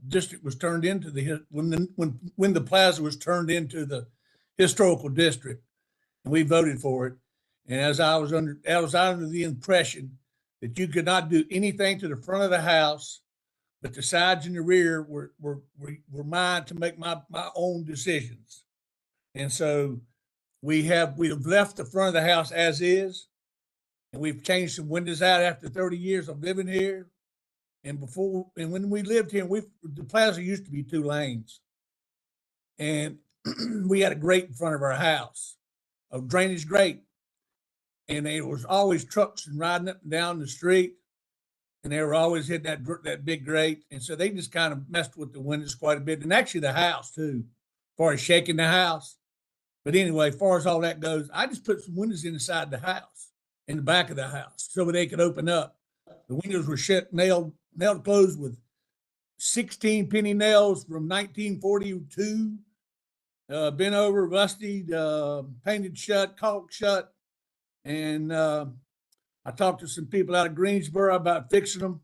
Speaker 19: district was turned into when the plaza was turned into the historical district, and we voted for it. And I was under the impression that you could not do anything to the front of the house, but the sides and the rear were mine to make my own decisions. And so we have left the front of the house as is, and we've changed some windows out after 30 years of living here. And when we lived here, the plaza used to be 2 lanes, and we had a grate in front of our house, a drainage grate. And there was always trucks riding up and down the street, and they were always hitting that big grate. And so they just kind of messed with the windows quite a bit, and actually the house too, as far as shaking the house. But anyway, as far as all that goes, I just put some windows inside the house, in the back of the house, so they could open up. The windows were nailed closed with 16 penny nails from 1942, bent over, rusty, painted shut, caulked shut. And I talked to some people out of Greensboro about fixing them,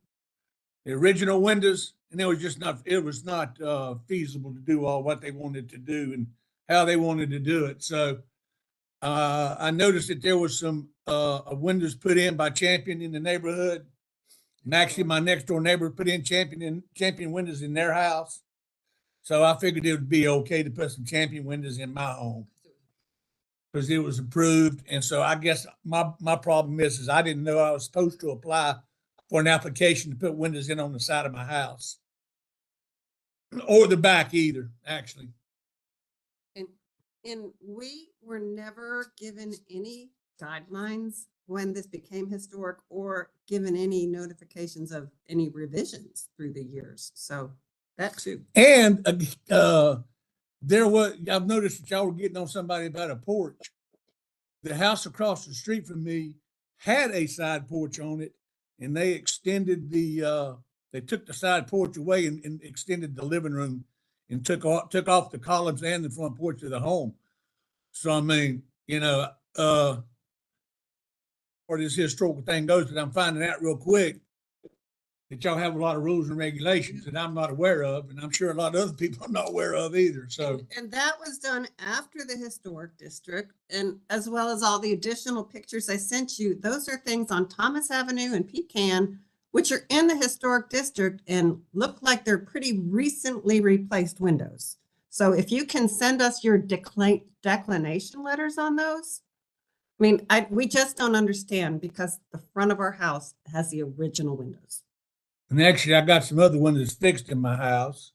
Speaker 19: the original windows, and it was not feasible to do all what they wanted to do and how they wanted to do it. So I noticed that there was some windows put in by Champion in the neighborhood. And actually my next door neighbor put in Champion windows in their house. So I figured it would be okay to put some Champion windows in my home, because it was approved. And so I guess my problem is I didn't know I was supposed to apply for an application to put windows in on the side of my house, or the back either, actually.
Speaker 18: And we were never given any guidelines when this became historic or given any notifications of any revisions through the years. So that too.
Speaker 19: And I've noticed that y'all were getting on somebody about a porch. The house across the street from me had a side porch on it, and they extended they took the side porch away and extended the living room and took off the columns and the front porch of the home. So, I mean, where this historical thing goes, but I'm finding out real quick that y'all have a lot of rules and regulations that I'm not aware of, and I'm sure a lot of other people are not aware of either, so.
Speaker 18: And that was done after the historic district, and as well as all the additional pictures I sent you. Those are things on Thomas Avenue and Pecan, which are in the historic district and look like they're pretty recently replaced windows. So if you can send us your declination letters on those, I mean, we just don't understand because the front of our house has the original windows.
Speaker 19: And actually, I got some other windows fixed in my house.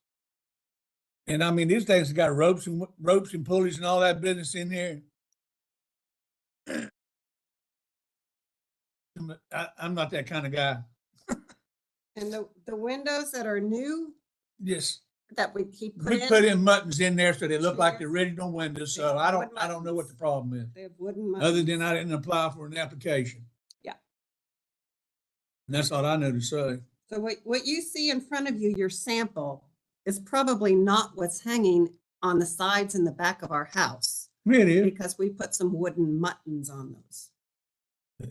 Speaker 19: And I mean, these things have got ropes and pulleys and all that business in here. I'm not that kind of guy.
Speaker 18: And the windows that are new,
Speaker 19: Yes,
Speaker 18: that we
Speaker 19: we put in buttons in there so they look like the original windows. So I don't know what the problem is.
Speaker 18: They have wooden
Speaker 19: Other than I didn't apply for an application.
Speaker 18: Yeah.
Speaker 19: And that's all I know to say.
Speaker 18: So what you see in front of you, your sample, is probably not what's hanging on the sides and the back of our house.
Speaker 19: It is.
Speaker 18: Because we put some wooden muttons on those.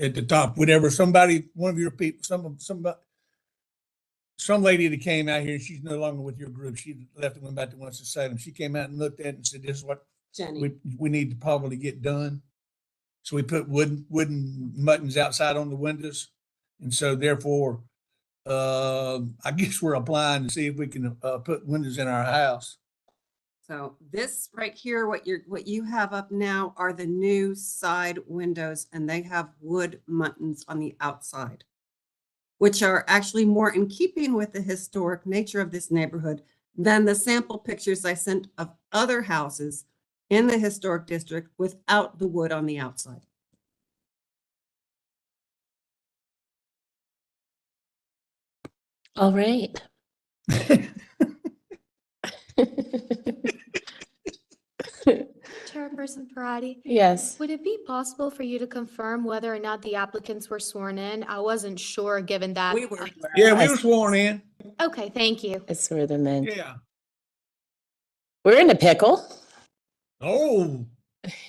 Speaker 19: At the top, whatever, one of your people, some lady that came out here, she's no longer with your group. She left and went back to Winston-Salem. She came out and looked at it and said, this is what
Speaker 18: Jenny.
Speaker 19: we need to probably get done. So we put wooden muttons outside on the windows. And so therefore, I guess we're applying to see if we can put windows in our house.
Speaker 18: So this right here, what you have up now are the new side windows, and they have wood muttons on the outside, which are actually more in keeping with the historic nature of this neighborhood than the sample pictures I sent of other houses in the historic district without the wood on the outside.
Speaker 5: All right.
Speaker 2: Chairperson Parati?
Speaker 5: Yes.
Speaker 2: Would it be possible for you to confirm whether or not the applicants were sworn in? I wasn't sure, given that.
Speaker 18: We were.
Speaker 19: Yeah, we were sworn in.
Speaker 2: Okay, thank you.
Speaker 5: I swear them in.
Speaker 19: Yeah.
Speaker 5: We're in a pickle.
Speaker 19: Oh,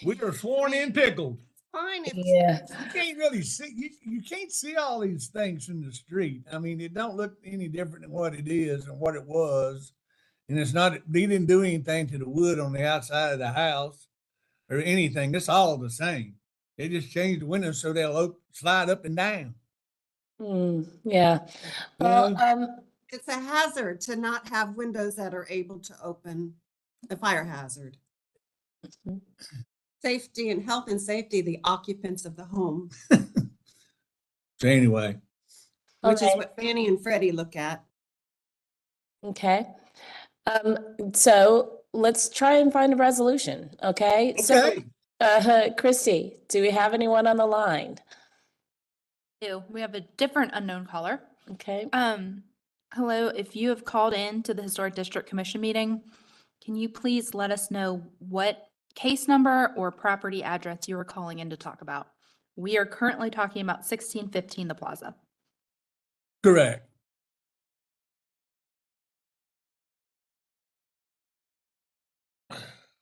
Speaker 19: we are sworn in pickled.
Speaker 18: Fine.
Speaker 5: Yeah.
Speaker 19: You can't really see, you can't see all these things from the street. I mean, it don't look any different than what it is and what it was. And it's not, they didn't do anything to the wood on the outside of the house or anything. It's all the same. They just changed the windows so they'll slide up and down.
Speaker 5: Yeah. Well,
Speaker 18: It's a hazard to not have windows that are able to open, a fire hazard. Safety and health and safety, the occupants of the home,
Speaker 19: So anyway.
Speaker 18: which is what Fannie and Freddie look at.
Speaker 5: Okay. So let's try and find a resolution, okay? So, Christy, do we have anyone on the line?
Speaker 1: We have a different unknown caller.
Speaker 5: Okay.
Speaker 1: Hello, if you have called in to the Historic District Commission meeting, can you please let us know what case number or property address you are calling in to talk about? We are currently talking about 1615 The Plaza.
Speaker 19: Correct.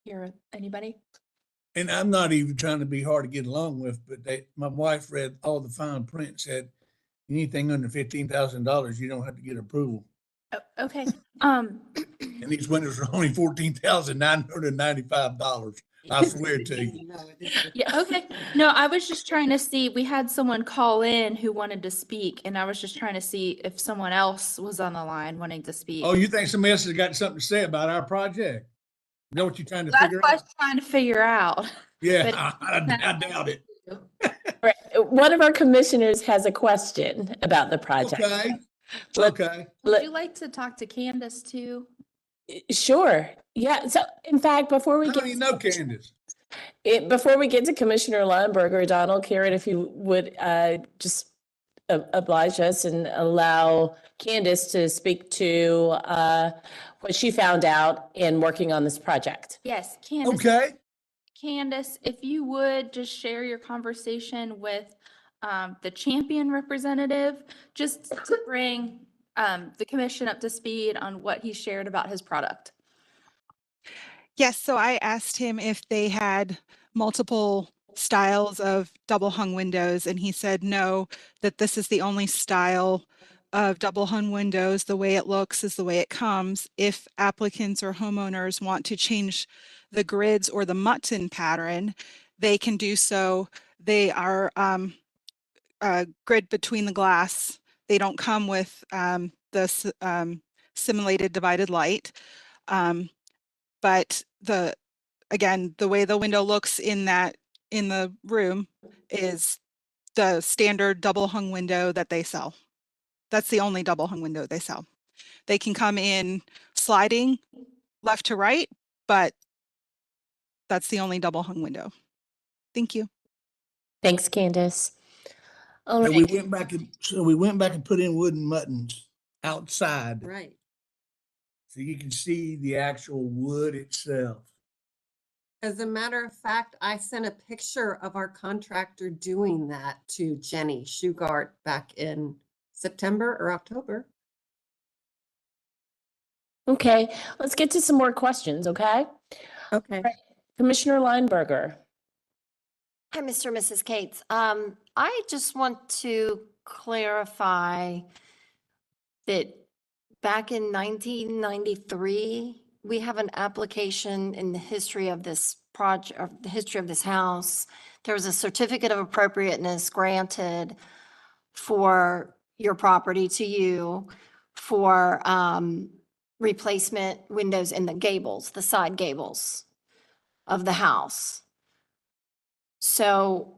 Speaker 1: Here, anybody?
Speaker 19: And I'm not even trying to be hard to get along with, but my wife read all the fine print, said anything under $15,000, you don't have to get approval.
Speaker 1: Okay.
Speaker 19: And these windows are only $14,995. I swear to you.
Speaker 1: Yeah, okay. No, I was just trying to see, we had someone call in who wanted to speak, and I was just trying to see if someone else was on the line wanting to speak.
Speaker 19: Oh, you think somebody else has got something to say about our project? You know what you're trying to
Speaker 1: That's
Speaker 19: figure
Speaker 1: what I
Speaker 19: out?
Speaker 1: was trying to figure out.
Speaker 19: Yeah,
Speaker 1: But-
Speaker 19: I doubt it.
Speaker 5: Right. One of our commissioners has a question about the project.
Speaker 19: Okay. Okay.
Speaker 1: Would you like to talk to Candace too?
Speaker 5: Sure. Yeah. So in fact, before we
Speaker 19: I
Speaker 5: get
Speaker 19: don't even know Candace.
Speaker 5: before we get to Commissioner Lineberger, Donald, Karen, if you would just oblige us and allow Candace to speak to what she found out in working on this project.
Speaker 1: Yes, Candace.
Speaker 19: Okay.
Speaker 1: Candace, if you would just share your conversation with the Champion representative, just to bring the commission up to speed on what he shared about his product.
Speaker 20: Yes, so I asked him if they had multiple styles of double hung windows, and he said no, that this is the only style of double hung windows, the way it looks is the way it comes. If applicants or homeowners want to change the grids or the mutton pattern, they can do so. They are grid between the glass. They don't come with simulated divided light. But again, the way the window looks in the room is the standard double hung window that they sell. That's the only double hung window they sell. They can come in sliding left to right, but that's the only double hung window. Thank you.
Speaker 5: Thanks, Candace. All
Speaker 19: So we
Speaker 5: right.
Speaker 19: went back and put in wooden muttons outside.
Speaker 18: Right.
Speaker 19: So you can see the actual wood itself.
Speaker 18: As a matter of fact, I sent a picture of our contractor doing that to Jenny Shugart back in September or October.
Speaker 5: Okay, let's get to some more questions, okay?
Speaker 18: Okay.
Speaker 5: Commissioner Lineberger.
Speaker 8: Hi, Mr. and Mrs. Cates. I just want to clarify that back in 1993, we have an application in the history of this project, or the history of this house. There was a certificate of appropriateness granted for your property to you for replacement windows in the gables, the side gables of the house. So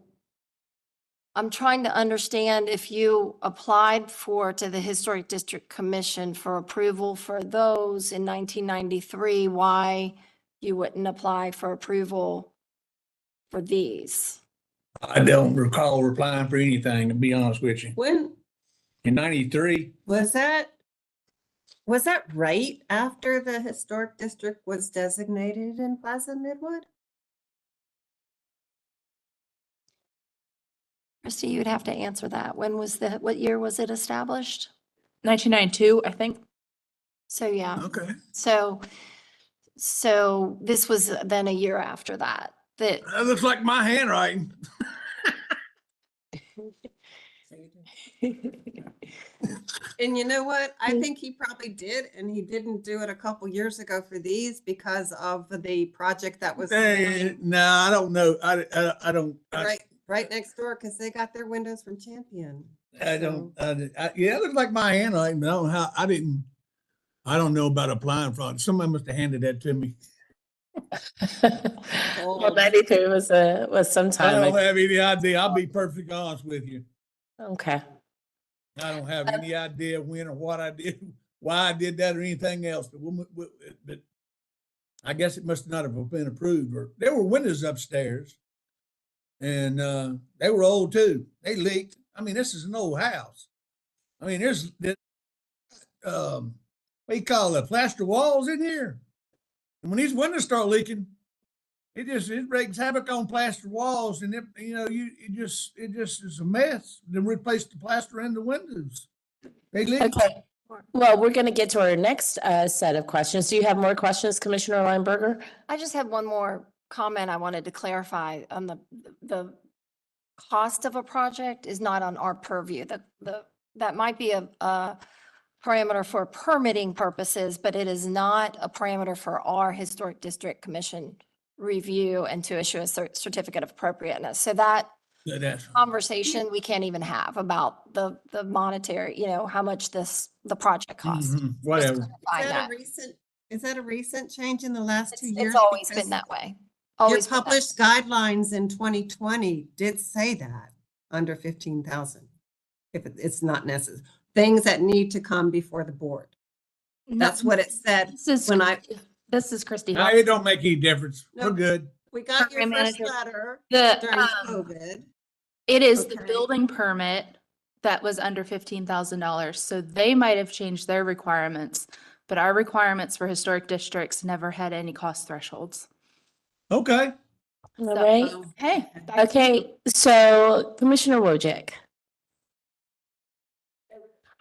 Speaker 8: I'm trying to understand if you applied to the Historic District Commission for approval for those in 1993, why you wouldn't apply for approval for these?
Speaker 19: I don't recall replying for anything, to be honest with you.
Speaker 18: When
Speaker 19: In 93,
Speaker 18: was that right after the historic district was designated in Plaza Midwood?
Speaker 8: Christy, you'd have to answer that. What year was it established?
Speaker 1: 1992, I think.
Speaker 8: So, yeah.
Speaker 19: Okay.
Speaker 8: So this was then a year after that.
Speaker 19: That looks like my handwriting.
Speaker 18: And you know what? I think he probably did, and he didn't do it a couple years ago for these because of the project that was
Speaker 19: No, I don't know. I don't.
Speaker 18: right next door, because they got their windows from Champion.
Speaker 19: Yeah, it looks like my handwriting, but I don't know how. I don't know about applying for it. Somebody must have handed that to me.
Speaker 5: Well, 93 was some
Speaker 19: I
Speaker 5: time.
Speaker 19: don't have any idea. I'll be perfectly honest with you.
Speaker 5: Okay.
Speaker 19: I don't have any idea when or what I did, why I did that or anything else. But I guess it must not have been approved. Or there were windows upstairs, and they were old too. They leaked. I mean, this is an old house. I mean, there's what do you call it, plaster walls in here. And when these windows start leaking, it wreaks havoc on plaster walls, and it just is a mess. Then replace the plaster and the windows. They leak.
Speaker 5: Okay. Well, we're going to get to our next set of questions. Do you have more questions, Commissioner Lineberger?
Speaker 8: I just have one more comment I wanted to clarify on the cost of a project is not on our purview. That might be a parameter for permitting purposes, but it is not a parameter for our Historic District Commission review and to issue a certificate of appropriateness. So that conversation we can't even have about the monetary, how much the project costs.
Speaker 19: Whatever.
Speaker 18: Is that a recent change in the last 2 years?
Speaker 8: It's always been that way. Always
Speaker 18: Your published guidelines in 2020 did say that under 15,000. If it's not necessary, things that need to come before the board. That's what it said
Speaker 1: This is Christy.
Speaker 19: No, it don't make any difference.
Speaker 18: No.
Speaker 19: We're good.
Speaker 18: We got your
Speaker 1: Program
Speaker 18: first
Speaker 1: manager.
Speaker 18: letter
Speaker 1: The,
Speaker 18: during
Speaker 1: um,
Speaker 18: COVID.
Speaker 1: It is the
Speaker 18: Okay.
Speaker 1: building permit that was under $15,000. So they might have changed their requirements, but our requirements for historic districts never had any cost thresholds.
Speaker 19: Okay.
Speaker 5: All right.
Speaker 1: Hey.
Speaker 5: Okay. So Commissioner Wojcik.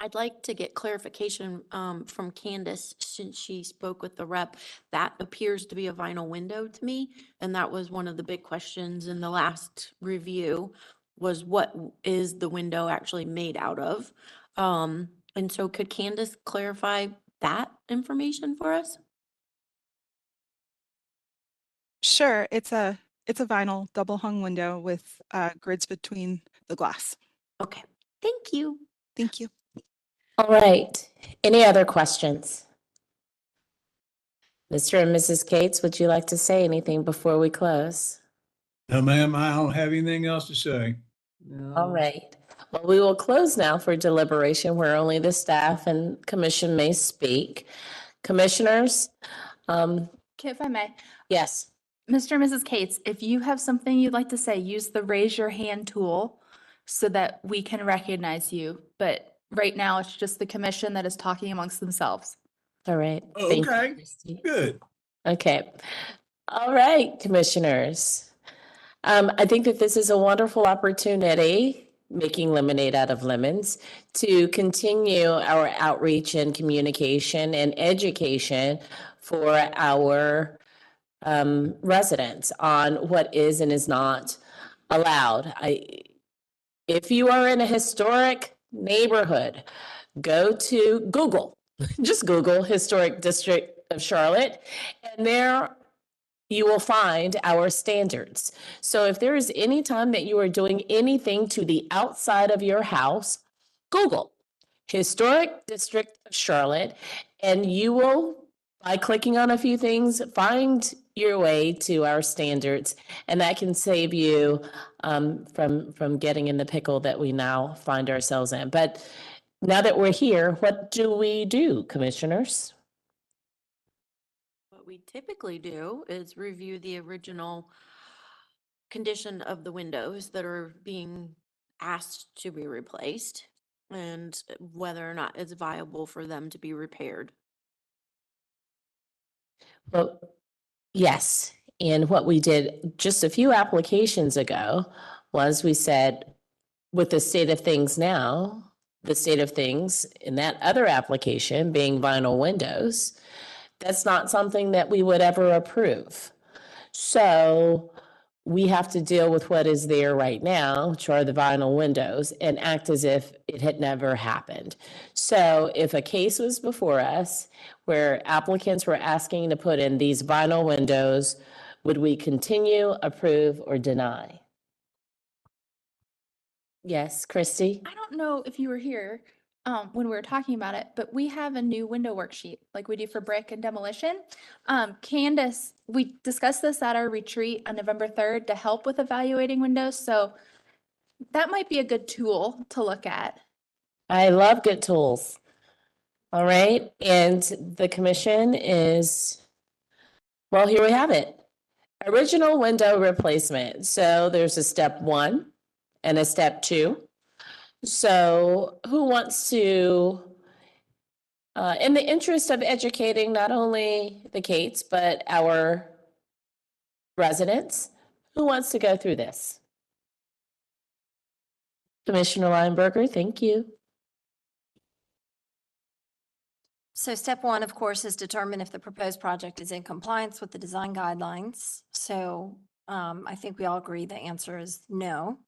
Speaker 7: I'd like to get clarification from Candace, since she spoke with the rep. That appears to be a vinyl window to me, and that was one of the big questions in the last review, was what is the window actually made out of? And so could Candace clarify that information for us?
Speaker 20: Sure, it's a vinyl double hung window with grids between the glass.
Speaker 7: Okay, thank you.
Speaker 20: Thank you.
Speaker 5: All right. Any other questions? Mr. and Mrs. Cates, would you like to say anything before we close?
Speaker 19: No, ma'am, I don't have anything else to say.
Speaker 5: All right. Well, we will close now for deliberation where only the staff and commission may speak. Commissioners,
Speaker 1: If I may,
Speaker 5: yes.
Speaker 1: Mr. and Mrs. Cates, if you have something you'd like to say, use the raise your hand tool so that we can recognize you. But right now, it's just the commission that is talking amongst themselves.
Speaker 5: All right. Thank you,
Speaker 19: Okay,
Speaker 5: Christy.
Speaker 19: good.
Speaker 5: Okay. All right, commissioners. I think that this is a wonderful opportunity, making lemonade out of lemons, to continue our outreach and communication and education for our residents on what is and is not allowed. If you are in a historic neighborhood, go to Google, just Google Historic District of Charlotte, and there you will find our standards. So if there is any time that you are doing anything to the outside of your house, Google Historic District of Charlotte, and you will, by clicking on a few things, find your way to our standards, and that can save you from getting in the pickle that we now find ourselves in. But now that we're here, what do we do, commissioners?
Speaker 7: What we typically do is review the original condition of the windows that are being asked to be replaced and whether or not it's viable for them to be repaired.
Speaker 5: Well, yes. And what we did just a few applications ago was we said, with the state of things now, the state of things in that other application being vinyl windows, that's not something that we would ever approve. So we have to deal with what is there right now, which are the vinyl windows, and act as if it had never happened. So if a case was before us where applicants were asking to put in these vinyl windows, would we continue, approve, or deny? Yes, Christy?
Speaker 1: I don't know if you were here when we were talking about it, but we have a new window worksheet like we do for brick and demolition. Candace, we discussed this at our retreat on November 3rd to help with evaluating windows. So that might be a good tool to look at.
Speaker 5: I love good tools. All right, and the commission is, well, here we have it. Original window replacement. So there's a step 1 and a step 2. So who wants to, in the interest of educating not only the Cates, but our residents, who wants to go through this? Commissioner Lineberger, thank you.
Speaker 8: So step 1, of course, is determine if the proposed project is in compliance with the design guidelines. So I think we all agree the answer is no.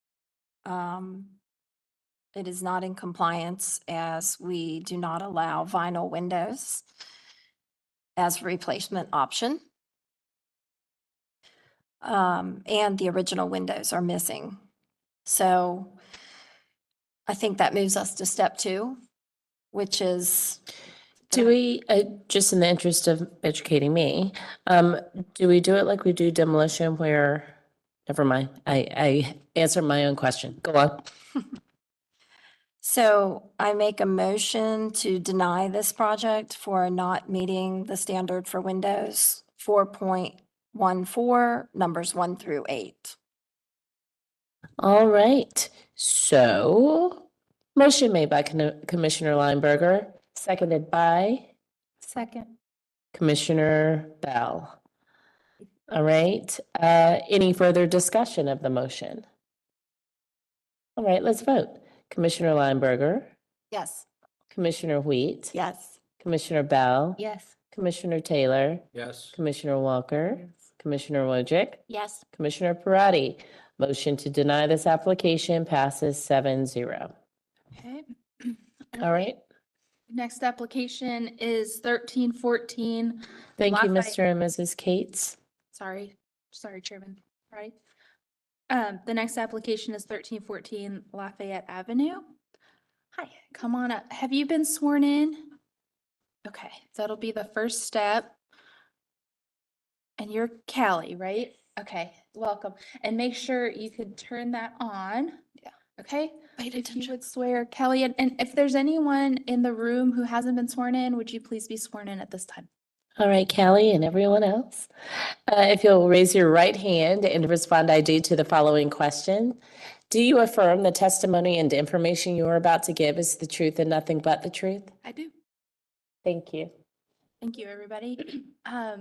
Speaker 8: It is not in compliance as we do not allow vinyl windows as a replacement option. And the original windows are missing. So I think that moves us to step 2, which is.
Speaker 5: Do we, just in the interest of educating me, do we do it like we do demolition where, never mind, I answered my own question. Go on.
Speaker 8: So I make a motion to deny this project for not meeting the standard for Windows 4.14, numbers 1 through 8.
Speaker 5: All right, so motion made by Commissioner Lineberger, seconded by
Speaker 1: Second.
Speaker 5: Commissioner Bell. All right, any further discussion of the motion? All right, let's vote. Commissioner Lineberger,
Speaker 8: Yes.
Speaker 5: Commissioner Wheat,
Speaker 7: Yes.
Speaker 5: Commissioner Bell,
Speaker 1: Yes.
Speaker 5: Commissioner Taylor,
Speaker 3: Yes.
Speaker 5: Commissioner Walker, Commissioner Wojcik,
Speaker 7: Yes.
Speaker 5: Commissioner Parati. Motion to deny this application passes 7-0.
Speaker 1: Okay.
Speaker 5: All right,
Speaker 1: Next application is 1314.
Speaker 5: Thank you,
Speaker 1: Lafayette-
Speaker 5: Mr. and Mrs. Cates.
Speaker 1: Sorry, Chairman, right? The next application is 1314 Lafayette Avenue. Hi, come on up. Have you been sworn in? Okay, that'll be the first step. And you're Callie, right? Okay, welcome. And make sure you could turn that on. Yeah. Okay? If you would swear, Kelly, and if there's anyone in the room who hasn't been sworn in, would you please be sworn in at this time?
Speaker 5: All right, Callie and everyone else. If you'll raise your right hand and respond, I do, to the following question. Do you affirm the testimony and information you are about to give is the truth and nothing but the truth?
Speaker 1: I do.
Speaker 5: Thank you.
Speaker 1: Thank you, everybody.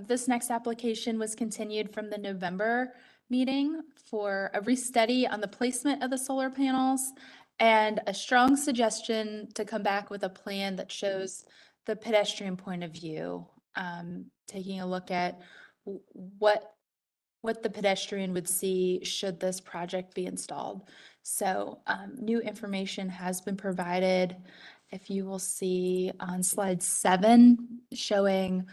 Speaker 1: This next application was continued from the November meeting for a restudy on the placement of the solar panels and a strong suggestion to come back with a plan that shows the pedestrian point of view, taking a look at what the pedestrian would see should this project be installed. So new information has been provided. If you will see on slide 7, showing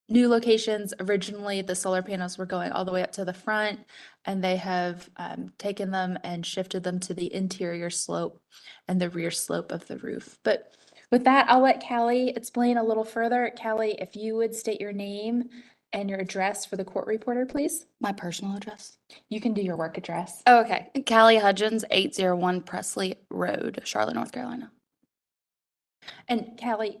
Speaker 1: new locations. Originally, the solar panels were going all the way up to the front, and they have taken them and shifted them to the interior slope and the rear slope of the roof. But with that, I'll let Callie explain a little further. Callie, if you would state your name and your address for the court reporter, please.
Speaker 21: My personal address.
Speaker 1: You can do your work address.
Speaker 21: Oh, okay. Callie Hudgens, 801 Presley Road, Charlotte, North Carolina.
Speaker 1: And Callie,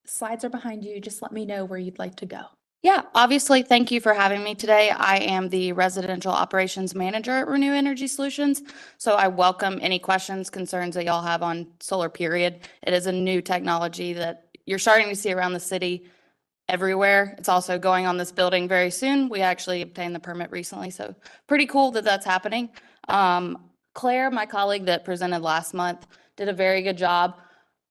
Speaker 1: slides are behind you. Just let me know where you'd like to go.
Speaker 21: Yeah, obviously, thank you for having me today. I am the Residential Operations Manager at Renew Energy Solutions. So I welcome any questions, concerns that y'all have on solar, period. It is a new technology that you're starting to see around the city everywhere. It's also going on this building very soon. We actually obtained the permit recently, so pretty cool that that's happening. Claire, my colleague that presented last month, did a very good job.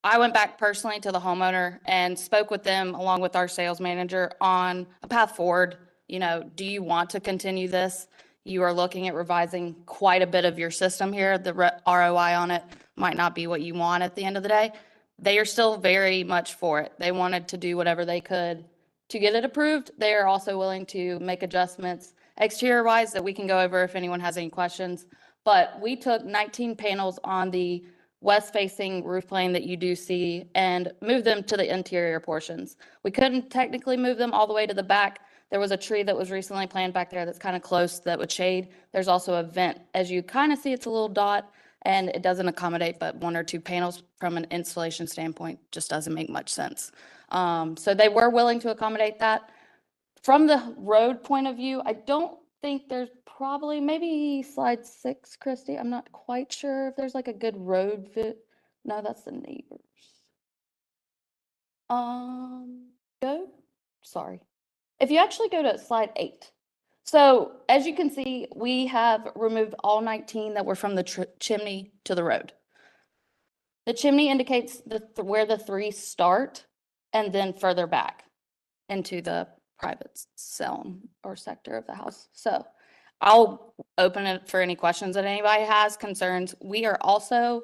Speaker 21: I went back personally to the homeowner and spoke with them along with our sales manager on a path forward. You know, do you want to continue this? You are looking at revising quite a bit of your system here. The ROI on it might not be what you want at the end of the day. They are still very much for it. They wanted to do whatever they could to get it approved. They are also willing to make adjustments exterior wise that we can go over if anyone has any questions. But we took 19 panels on the west-facing roof plane that you do see and move them to the interior portions. We couldn't technically move them all the way to the back. There was a tree that was recently planted back there that's kind of close that would shade. There's also a vent. As you kind of see, it's a little dot and it doesn't accommodate but 1 or 2 panels from an installation standpoint. Just doesn't make much sense. So they were willing to accommodate that. From the road point of view, I don't think there's probably, maybe slide 6, Christy. I'm not quite sure if there's like a good road fit. No, that's the neighbors. Go. Sorry. If you actually go to slide 8. So as you can see, we have removed all 19 that were from the chimney to the road. The chimney indicates where the 3 start and then further back into the private zone or sector of the house. So I'll open it for any questions that anybody has, concerns. We are also,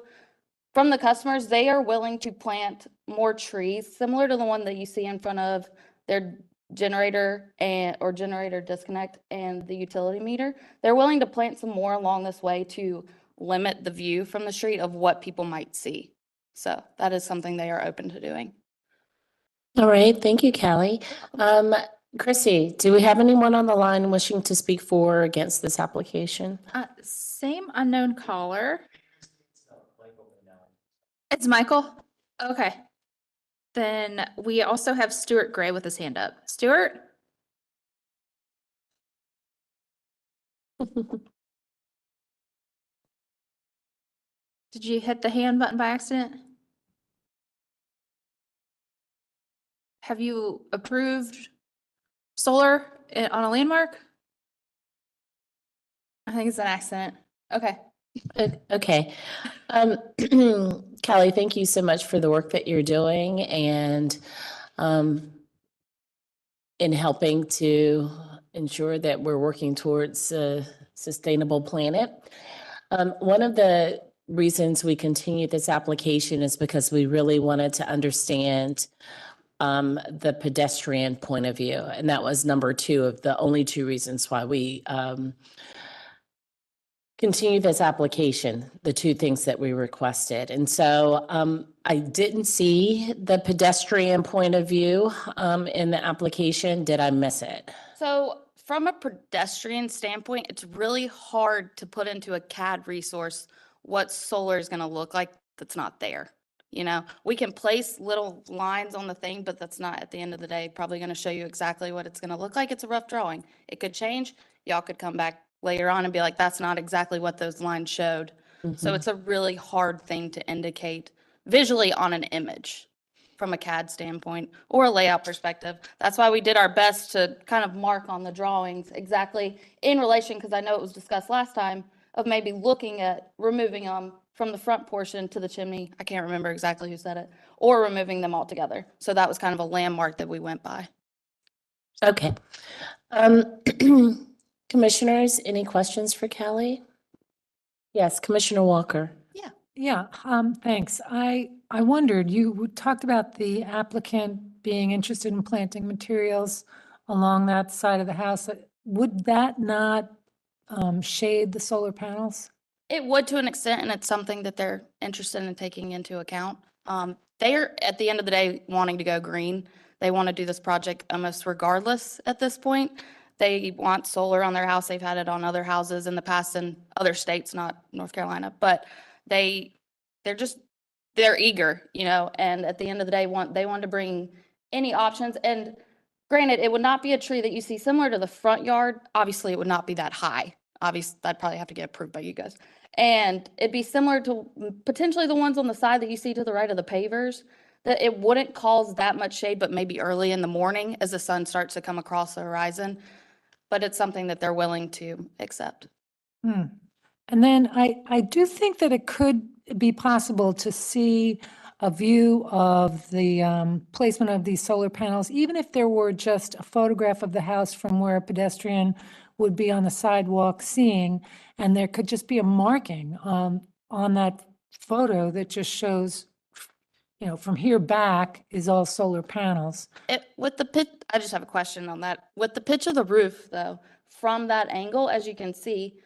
Speaker 21: from the customers, they are willing to plant more trees, similar to the one that you see in front of their generator or generator disconnect and the utility meter. They're willing to plant some more along this way to limit the view from the street of what people might see. So that is something they are open to doing.
Speaker 5: All right, thank you, Callie. Chrissy, do we have anyone on the line wishing to speak for or against this application?
Speaker 1: Same unknown caller. It's Michael? Okay. Then we also have Stuart Gray with his hand up. Stuart? Did you hit the hand button by accident? Have you approved solar on a landmark? I think it's an accident. Okay.
Speaker 5: Okay. Callie, thank you so much for the work that you're doing and in helping to ensure that we're working towards a sustainable planet. One of the reasons we continued this application is because we really wanted to understand the pedestrian point of view. And that was number two of the only two reasons why we continue this application, the two things that we requested. And so I didn't see the pedestrian point of view in the application. Did I miss it?
Speaker 21: So from a pedestrian standpoint, it's really hard to put into a CAD resource what solar is going to look like that's not there. You know, we can place little lines on the thing, but that's not, at the end of the day, probably going to show you exactly what it's going to look like. It's a rough drawing. It could change. Y'all could come back later on and be like, that's not exactly what those lines showed. So it's a really hard thing to indicate visually on an image from a CAD standpoint or a layout perspective. That's why we did our best to kind of mark on the drawings exactly in relation, because I know it was discussed last time, of maybe looking at removing them from the front portion to the chimney. I can't remember exactly who said it, or removing them altogether. So that was kind of a landmark that we went by.
Speaker 5: Okay. Commissioners, any questions for Kelly? Yes, Commissioner Walker.
Speaker 9: Yeah, thanks. I wondered, you talked about the applicant being interested in planting materials along that side of the house. Would that not shade the solar panels?
Speaker 21: It would to an extent, and it's something that they're interested in taking into account. They're, at the end of the day, wanting to go green. They want to do this project almost regardless at this point. They want solar on their house. They've had it on other houses in the past in other states, not North Carolina, but they're eager, you know, and at the end of the day, they want to bring any options. And granted, it would not be a tree that you see similar to the front yard. Obviously, it would not be that high. Obviously, I'd probably have to get approved by you guys. And it'd be similar to potentially the ones on the side that you see to the right of the pavers, that it wouldn't cause that much shade, but maybe early in the morning as the sun starts to come across the horizon. But it's something that they're willing to accept.
Speaker 9: And then I do think that it could be possible to see a view of the placement of these solar panels, even if there were just a photograph of the house from where a pedestrian would be on the sidewalk seeing, and there could just be a marking on that photo that just shows, you know, from here back is all solar panels.
Speaker 21: With the pitch, I just have a question on that. With the pitch of the roof, though, from that angle, as you can see,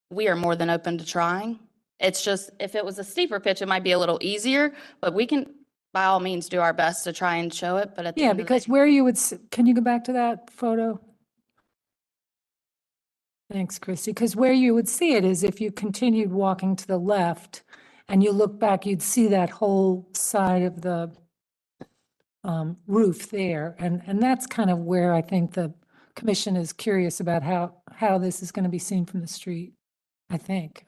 Speaker 21: we are more than open to trying. It's just, if it was a steeper pitch, it might be a little easier, but we can, by all means, do our best to try and show it. But at the
Speaker 9: Yeah,
Speaker 21: end of the
Speaker 9: because where you would, can you go back to that photo? Thanks, Christy. Because where you would see it is if you continued walking to the left and you look back, you'd see that whole side of the roof there. And that's kind of where I think the commission is curious about how this is going to be seen from the street, I think.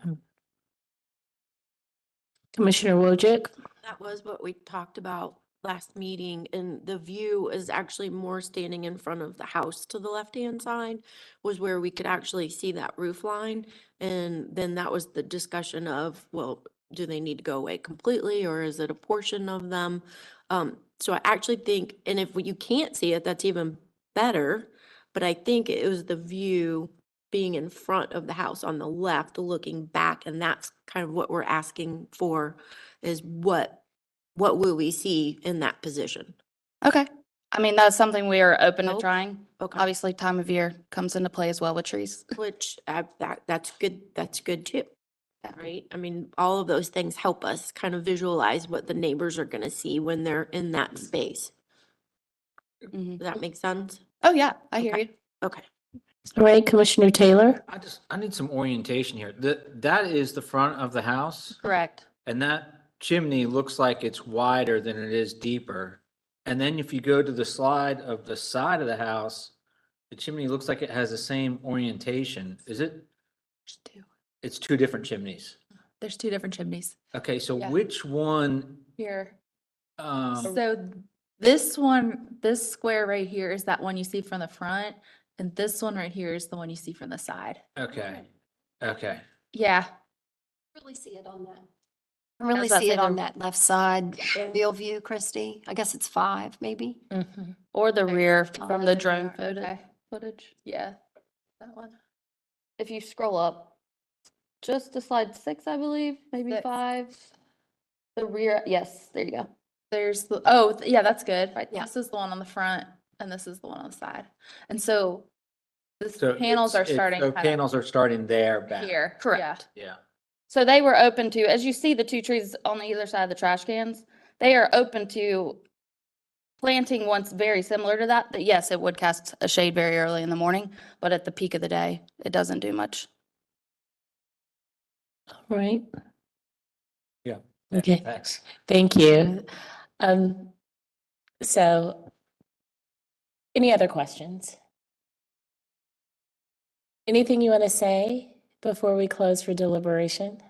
Speaker 5: Commissioner Wojcik?
Speaker 7: That was what we talked about last meeting, and the view is actually more standing in front of the house to the left-hand side was where we could actually see that roof line. And then that was the discussion of, well, do they need to go away completely, or is it a portion of them? So I actually think, and if you can't see it, that's even better. But I think it was the view being in front of the house on the left, looking back, and that's kind of what we're asking for, is what will we see in that position?
Speaker 21: Okay. I mean, that's something we are open to
Speaker 7: Nope.
Speaker 21: trying.
Speaker 7: Okay.
Speaker 21: Obviously, time of year comes into play as well with trees.
Speaker 7: Which that's good. That's good too. Right? I mean, all of those things help us kind of visualize what the neighbors are going to see when they're in that space. Does that make sense?
Speaker 21: Oh, yeah, I hear you.
Speaker 7: Okay.
Speaker 5: All right, Commissioner Taylor?
Speaker 3: I need some orientation here. That is the front of the house,
Speaker 21: Correct.
Speaker 3: and that chimney looks like it's wider than it is deeper. And then if you go to the slide of the side of the house, the chimney looks like it has the same orientation. Is it? It's two different chimneys.
Speaker 1: There's two different chimneys.
Speaker 3: Okay, so
Speaker 1: Yeah.
Speaker 3: which one?
Speaker 1: Here.
Speaker 3: Um,
Speaker 1: So this one, this square right here is that one you see from the front, and this one right here is the one you see from the side.
Speaker 3: okay, okay.
Speaker 1: Yeah.
Speaker 8: Really see it on that. I really
Speaker 1: As I
Speaker 8: see it
Speaker 1: said,
Speaker 8: on
Speaker 1: the-
Speaker 8: that left side aerial view, Christy. I guess it's 5, maybe.
Speaker 21: Or the rear from the
Speaker 1: there
Speaker 21: drone
Speaker 1: you are.
Speaker 21: footage. Yeah, that one. If you scroll up just to slide 6, I believe, maybe
Speaker 1: Six.
Speaker 21: 5. The rear, yes, there you go.
Speaker 1: There's the, oh, yeah, that's good.
Speaker 21: Right, yeah.
Speaker 1: This is the one on the front and this is the one on the side. And so the
Speaker 3: So
Speaker 1: panels are starting
Speaker 3: So
Speaker 1: kind of
Speaker 3: panels are starting there back.
Speaker 1: here.
Speaker 21: Correct.
Speaker 3: Yeah.
Speaker 21: So they were open to, as you see the 2 trees on either side of the trash cans, they are open to planting ones very similar to that, yes, it would cast a shade very early in the morning, but at the peak of the day, it doesn't do much.
Speaker 5: Right?
Speaker 3: Yeah.
Speaker 5: Okay.
Speaker 3: Thanks.
Speaker 5: Thank you. So any other questions? Anything you want to say before we close for deliberation?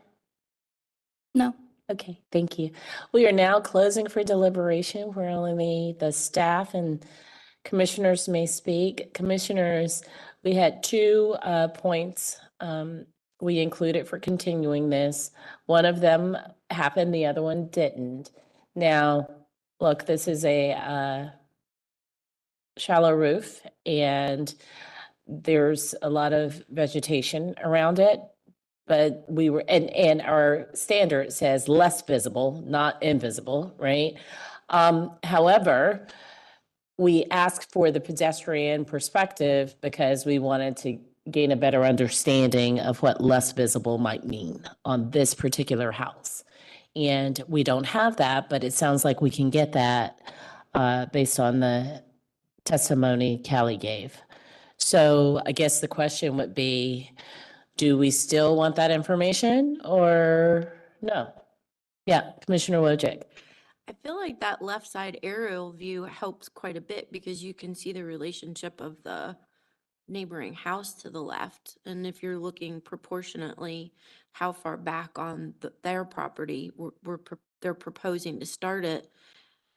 Speaker 21: No.
Speaker 5: Okay, thank you. We are now closing for deliberation where only the staff and commissioners may speak. Commissioners, we had 2 points we included for continuing this. One of them happened, the other one didn't. Now, look, this is a shallow roof and there's a lot of vegetation around it. But we were, and our standard says less visible, not invisible, right? However, we asked for the pedestrian perspective because we wanted to gain a better understanding of what less visible might mean on this particular house. And we don't have that, but it sounds like we can get that based on the testimony Callie gave. So I guess the question would be, do we still want that information or no? Yeah, Commissioner Wojcik.
Speaker 7: I feel like that left side aerial view helps quite a bit because you can see the relationship of the neighboring house to the left. And if you're looking proportionately how far back on their property they're proposing to start it,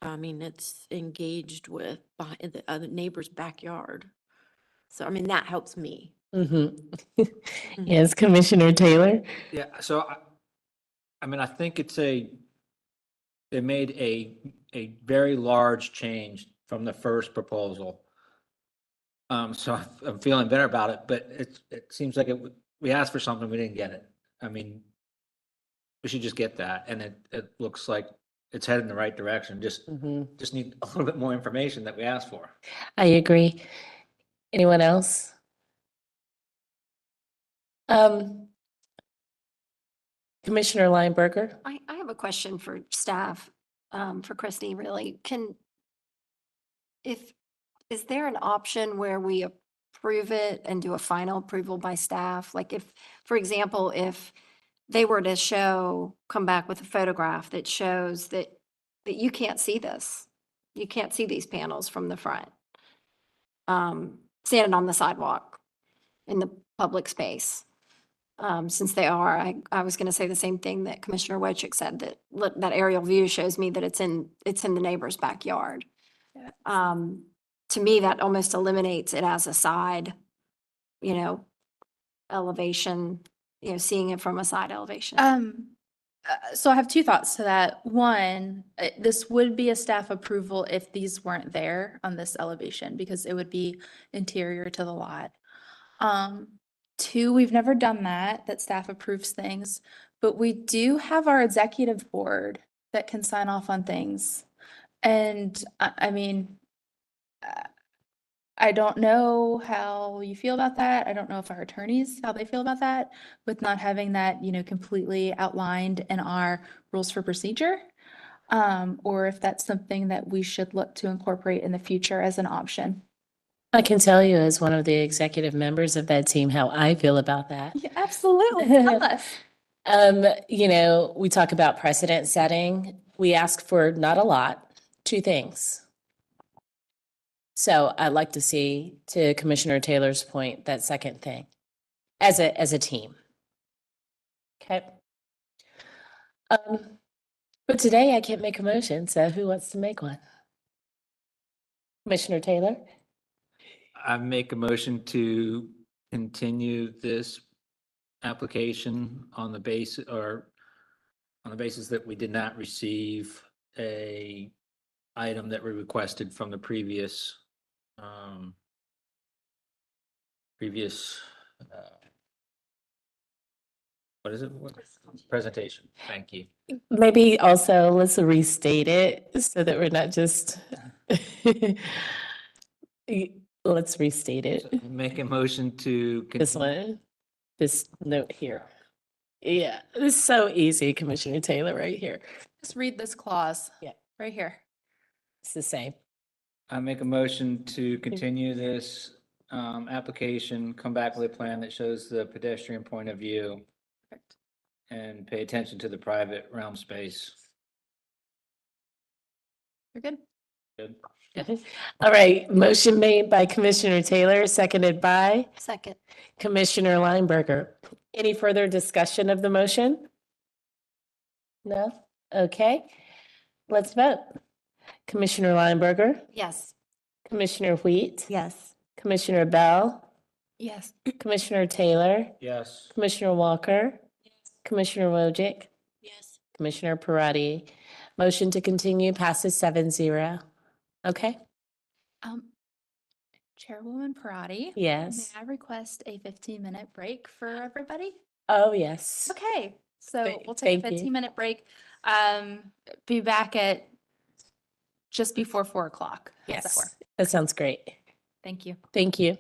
Speaker 7: I mean, it's engaged with the other neighbor's backyard. So, I mean, that helps me.
Speaker 5: Yes, Commissioner Taylor.
Speaker 3: Yeah, so I mean, I think they made a very large change from the first proposal. So I'm feeling better about it, but it seems like we asked for something, we didn't get it. I mean, we should just get that, and it looks like it's headed in the right direction. Just need a little bit more information that we asked for.
Speaker 5: I agree. Anyone else? Commissioner Lineberger.
Speaker 8: I have a question for staff, for Christy, really. Is there an option where we approve it and do a final approval by staff? Like if, for example, if they were to come back with a photograph that shows that you can't see this, you can't see these panels from the front, standing on the sidewalk in the public space. Since they are, I was gonna say the same thing that Commissioner Wojcik said, that aerial view shows me that it's in the neighbor's backyard. To me, that almost eliminates it as a side, elevation, seeing it from a side elevation.
Speaker 1: So I have 2 thoughts to that. One, this would be a staff approval if these weren't there on this elevation because it would be interior to the lot. 2, we've never done that staff approves things, but we do have our executive board that can sign off on things. And I mean, I don't know how you feel about that. I don't know if our attorneys, how they feel about that, with not having that, completely outlined in our rules for procedure. Or if that's something that we should look to incorporate in the future as an option.
Speaker 5: I can tell you as one of the executive members of that team how I feel about that.
Speaker 1: Yeah, absolutely. Tell us.
Speaker 5: We talk about precedent setting. We ask for not a lot, 2 things. So I'd like to see, to Commissioner Taylor's point, that second thing as a team. Okay. But today I can't make a motion, so who wants to make one? Commissioner Taylor?
Speaker 3: I make a motion to continue this application on the basis that we did not receive a item that we requested from the previous what is it? Presentation. Thank you.
Speaker 5: Maybe also let's restate it so that we're not just. Let's restate it.
Speaker 3: Make a motion to.
Speaker 5: This one, this note here. Yeah, this is so easy, Commissioner Taylor, right here.
Speaker 1: Just read this clause.
Speaker 5: Yeah.
Speaker 1: Right here.
Speaker 5: It's the same.
Speaker 3: I make a motion to continue this application, come back with a plan that shows the pedestrian point of view and pay attention to the private realm space.
Speaker 1: You're good.
Speaker 3: Good.
Speaker 5: All right, motion made by Commissioner Taylor, seconded by
Speaker 8: Second.
Speaker 5: Commissioner Lineberger. Any further discussion of the motion? No? Okay. Let's vote. Commissioner Lineberger,
Speaker 8: Yes.
Speaker 5: Commissioner Wheat,
Speaker 14: Yes.
Speaker 5: Commissioner Bell,
Speaker 1: Yes.
Speaker 5: Commissioner Taylor,
Speaker 3: Yes.
Speaker 5: Commissioner Walker, Commissioner Wojcik,
Speaker 7: Yes.
Speaker 5: Commissioner Parati. Motion to continue passes 7-0. Okay,
Speaker 1: Chairwoman Parati?
Speaker 5: yes.
Speaker 1: May I request a 15-minute break for everybody?
Speaker 5: Oh, yes.
Speaker 1: Okay, so
Speaker 5: Thank-
Speaker 1: we'll take a
Speaker 5: thank you.
Speaker 1: 15-minute break. Be back at just before 4 o'clock. How's that
Speaker 5: Yes,
Speaker 1: work?
Speaker 5: that sounds great.
Speaker 1: Thank you.
Speaker 5: Thank you.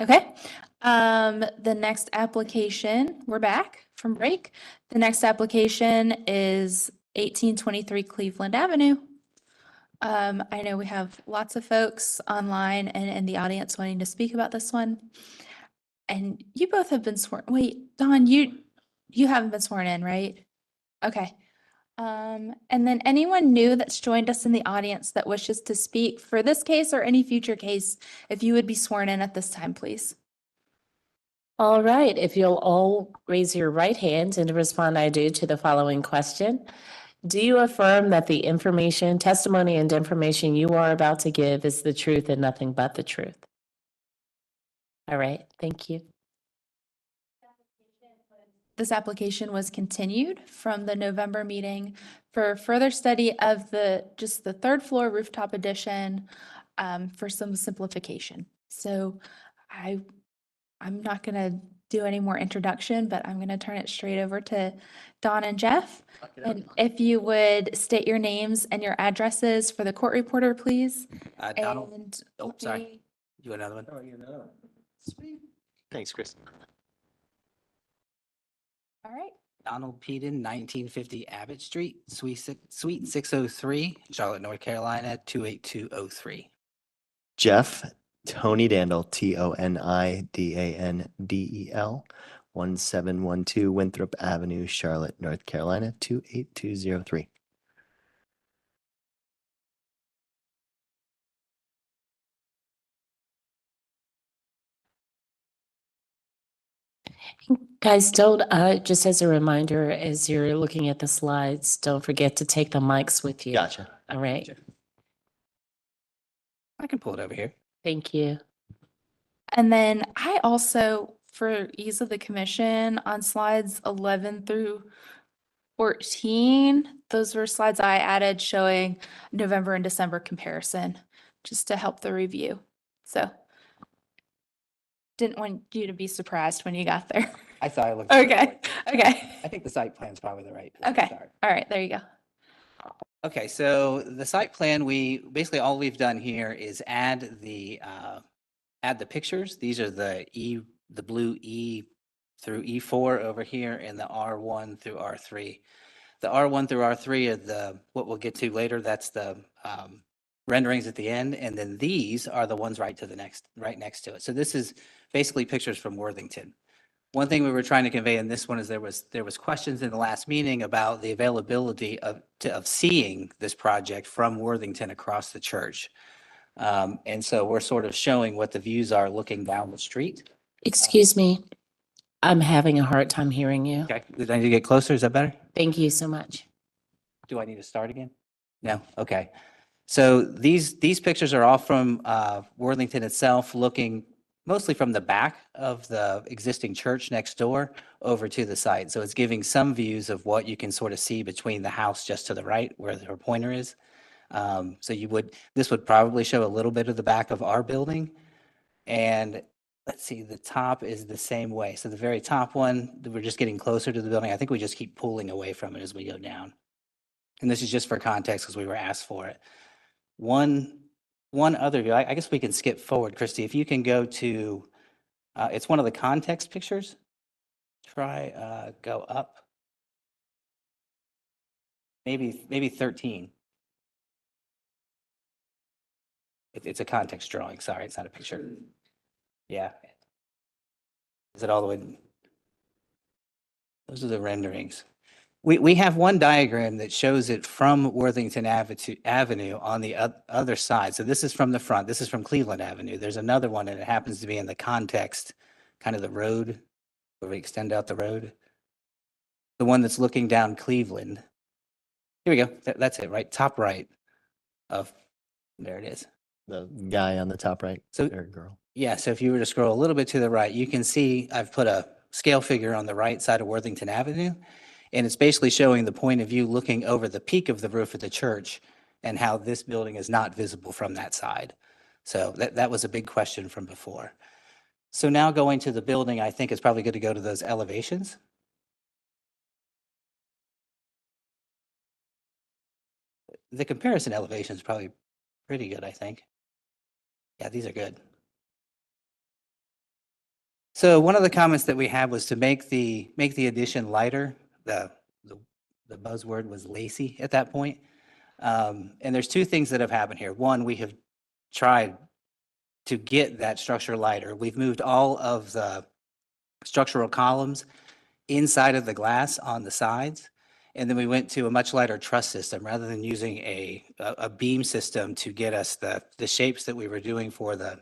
Speaker 1: Okay. The next application, we're back from break. The next application is 1823 Cleveland Avenue. I know we have lots of folks online and in the audience wanting to speak about this one. And you both have been sworn, wait, Dawn, you haven't been sworn in, right? Okay. And then anyone new that's joined us in the audience that wishes to speak for this case or any future case, if you would be sworn in at this time, please.
Speaker 5: All right, if you'll all raise your right hand and respond I do to the following question. Do you affirm that the information, testimony, and information you are about to give is the truth and nothing but the truth? All right, thank you.
Speaker 1: This application was continued from the November meeting for further study of just the third floor rooftop addition for some simplification. So I'm not going to do any more introduction, but I'm going to turn it straight over to Dawn and Jeff. And if you would state your names and your addresses for the court reporter, please.
Speaker 4: Donald.
Speaker 1: And
Speaker 4: Oh,
Speaker 1: let
Speaker 4: sorry.
Speaker 1: me-
Speaker 4: You want another one? Oh, you know. Thanks, Chris.
Speaker 1: All right.
Speaker 4: Donald Peden, 1950 Abbott Street, Suite 603, Charlotte, North Carolina, 28203.
Speaker 22: Jeff Tony Dandel, Tonidandel, 1712 Winthrop Avenue, Charlotte, North Carolina, 28203.
Speaker 5: Guys, don't, just as a reminder, as you're looking at the slides, don't forget to take the mics with you.
Speaker 22: Gotcha.
Speaker 5: All right,
Speaker 4: I can pull it over here.
Speaker 5: thank you.
Speaker 1: And then I also, for ease of the commission, on slides 11 through 14, those were slides I added showing November and December comparison, just to help the review. So didn't want you to be surprised when you got there.
Speaker 4: I thought it looked.
Speaker 1: Okay, okay,
Speaker 4: I think the site plan's probably the right. place to
Speaker 1: okay.
Speaker 4: start.
Speaker 1: All right, there you go.
Speaker 4: Okay, so the site plan, basically all we've done here is add the pictures. These are the blue E through E4 over here and the R1 through R3. The R1 through R3 are what we'll get to later. That's the renderings at the end. And then these are the ones right next to it. So this is basically pictures from Worthington. One thing we were trying to convey in this one is there was questions in the last meeting about the availability of seeing this project from Worthington across the church. And so we're sort of showing what the views are looking down the street.
Speaker 5: Excuse me, I'm having a hard time hearing you.
Speaker 4: Okay, did I need to get closer? Is that better?
Speaker 5: Thank you so much.
Speaker 4: Do I need to start again? No? Okay. So these pictures are all from Worthington itself, looking mostly from the back of the existing church next door over to the site. So it's giving some views of what you can sort of see between the house just to the right where her pointer is. So this would probably show a little bit of the back of our building. And let's see, the top is the same way. So the very top one, we're just getting closer to the building. I think we just keep pulling away from it as we go down. And this is just for context because we were asked for it. One other view, I guess we can skip forward, Christy. If you can go to, it's one of the context pictures. Try go up. Maybe 13. It's a context drawing. Sorry, it's not a picture. Yeah. Is it all the way? Those are the renderings. We have one diagram that shows it from Worthington Avenue on the other side. So this is from the front. This is from Cleveland Avenue. There's another one, and it happens to be in the context, kind of the road, where we extend out the road. The one that's looking down Cleveland. Here we go. That's it, right? Top right of, there it is.
Speaker 22: The guy on the top right,
Speaker 4: So,
Speaker 22: or girl.
Speaker 4: yeah, so if you were to scroll a little bit to the right, you can see I've put a scale figure on the right side of Worthington Avenue. And it's basically showing the point of view looking over the peak of the roof of the church and how this building is not visible from that side. So that was a big question from before. So now going to the building, I think it's probably good to go to those elevations. The comparison elevation is probably pretty good, I think. Yeah, these are good. So one of the comments that we had was to make the addition lighter. The buzzword was lacy at that point. And there's two things that have happened here. One, we have tried to get that structure lighter. We've moved all of the structural columns inside of the glass on the sides. And then we went to a much lighter truss system rather than using a beam system to get us the shapes that we were doing for the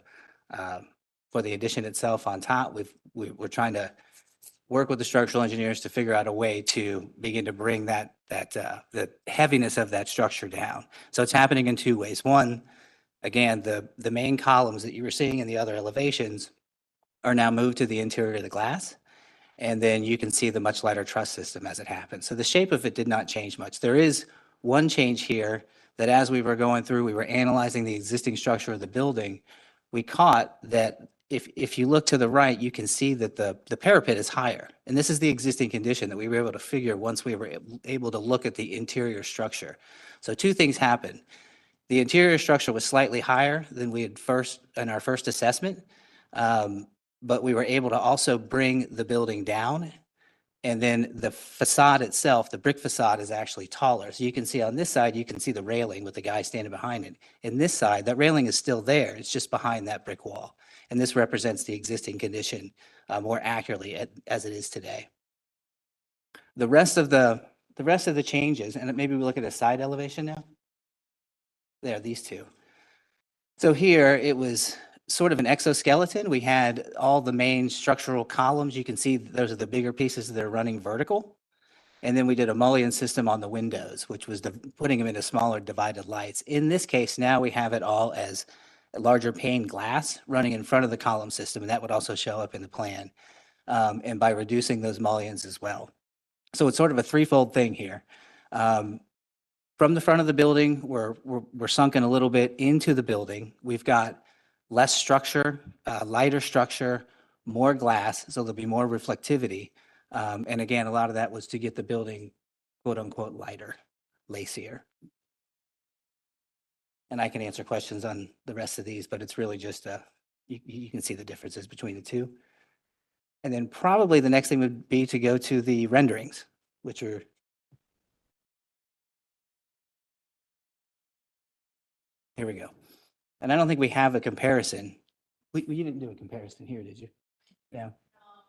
Speaker 4: addition itself on top. We're trying to work with the structural engineers to figure out a way to begin to bring the heaviness of that structure down. So it's happening in two ways. One, again, the main columns that you were seeing in the other elevations are now moved to the interior of the glass. And then you can see the much lighter truss system as it happens. So the shape of it did not change much. There is one change here that as we were going through, we were analyzing the existing structure of the building. We caught that if you look to the right, you can see that the parapet is higher. And this is the existing condition that we were able to figure once we were able to look at the interior structure. So two things happened. The interior structure was slightly higher than we had in our first assessment, but we were able to also bring the building down. And then the facade itself, the brick facade, is actually taller. So you can see on this side, you can see the railing with the guy standing behind it. In this side, that railing is still there. It's just behind that brick wall. And this represents the existing condition more accurately as it is today. The rest of the changes, and maybe we look at a side elevation now. There, these two. So here it was sort of an exoskeleton. We had all the main structural columns. You can see those are the bigger pieces that are running vertical. And then we did a mullion system on the windows, which was putting them into smaller divided lights. In this case, now we have it all as a larger pane glass running in front of the column system, and that would also show up in the plan. And by reducing those mullions as well. So it's sort of a threefold thing here. From the front of the building, we're sunken a little bit into the building. We've got less structure, lighter structure, more glass, so there'll be more reflectivity. And again, a lot of that was to get the building, quote unquote, lighter, lacier. And I can answer questions on the rest of these, but it's really just, you can see the differences between the two. And then probably the next thing would be to go to the renderings, which are here we go. And I don't think we have a comparison. You didn't do a comparison here, did you? Yeah,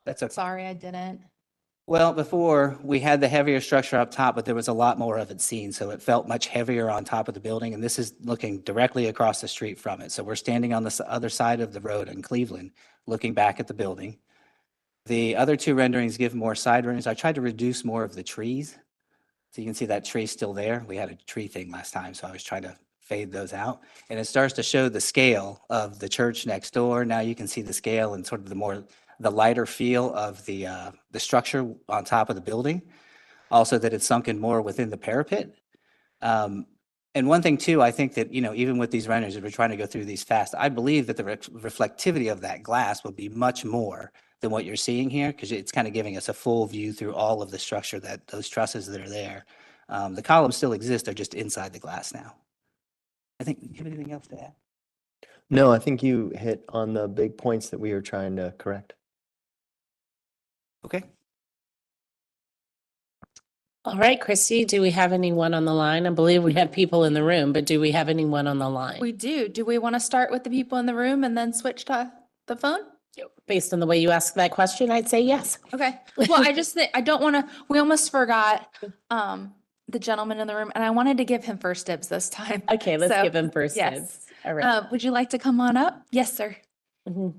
Speaker 4: that's okay.
Speaker 1: Sorry, I didn't.
Speaker 4: Well, before we had the heavier structure up top, but there was a lot more of it seen. So it felt much heavier on top of the building. And this is looking directly across the street from it. So we're standing on the other side of the road in Cleveland, looking back at the building. The other two renderings give more side renderings. I tried to reduce more of the trees. So you can see that tree still there. We had a tree thing last time, so I was trying to fade those out. And it starts to show the scale of the church next door. Now you can see the scale and sort of the lighter feel of the structure on top of the building. Also that it's sunken more within the parapet. And one thing too, I think that, even with these renderings, if we're trying to go through these fast, I believe that the reflectivity of that glass will be much more than what you're seeing here, because it's kind of giving us a full view through all of the structure, that those trusses that are there. The columns still exist, they're just inside the glass now. I think, do you have anything else to add?
Speaker 22: No, I think you hit on the big points that we were trying to correct.
Speaker 4: Okay.
Speaker 5: All right, Christy, do we have anyone on the line? I believe we have people in the room, but do we have anyone on the line?
Speaker 1: We do. Do we want to start with the people in the room and then switch to the phone?
Speaker 5: Based on the way you asked that question, I'd say yes.
Speaker 1: Okay. Well, I just think, I don't want to, we almost forgot the gentleman in the room, and I wanted to give him first dibs this time.
Speaker 5: Okay, let's
Speaker 1: So,
Speaker 5: give him first
Speaker 1: yes.
Speaker 5: dibs. All right.
Speaker 1: Would you like to come on up? Yes, sir.
Speaker 5: Mhm.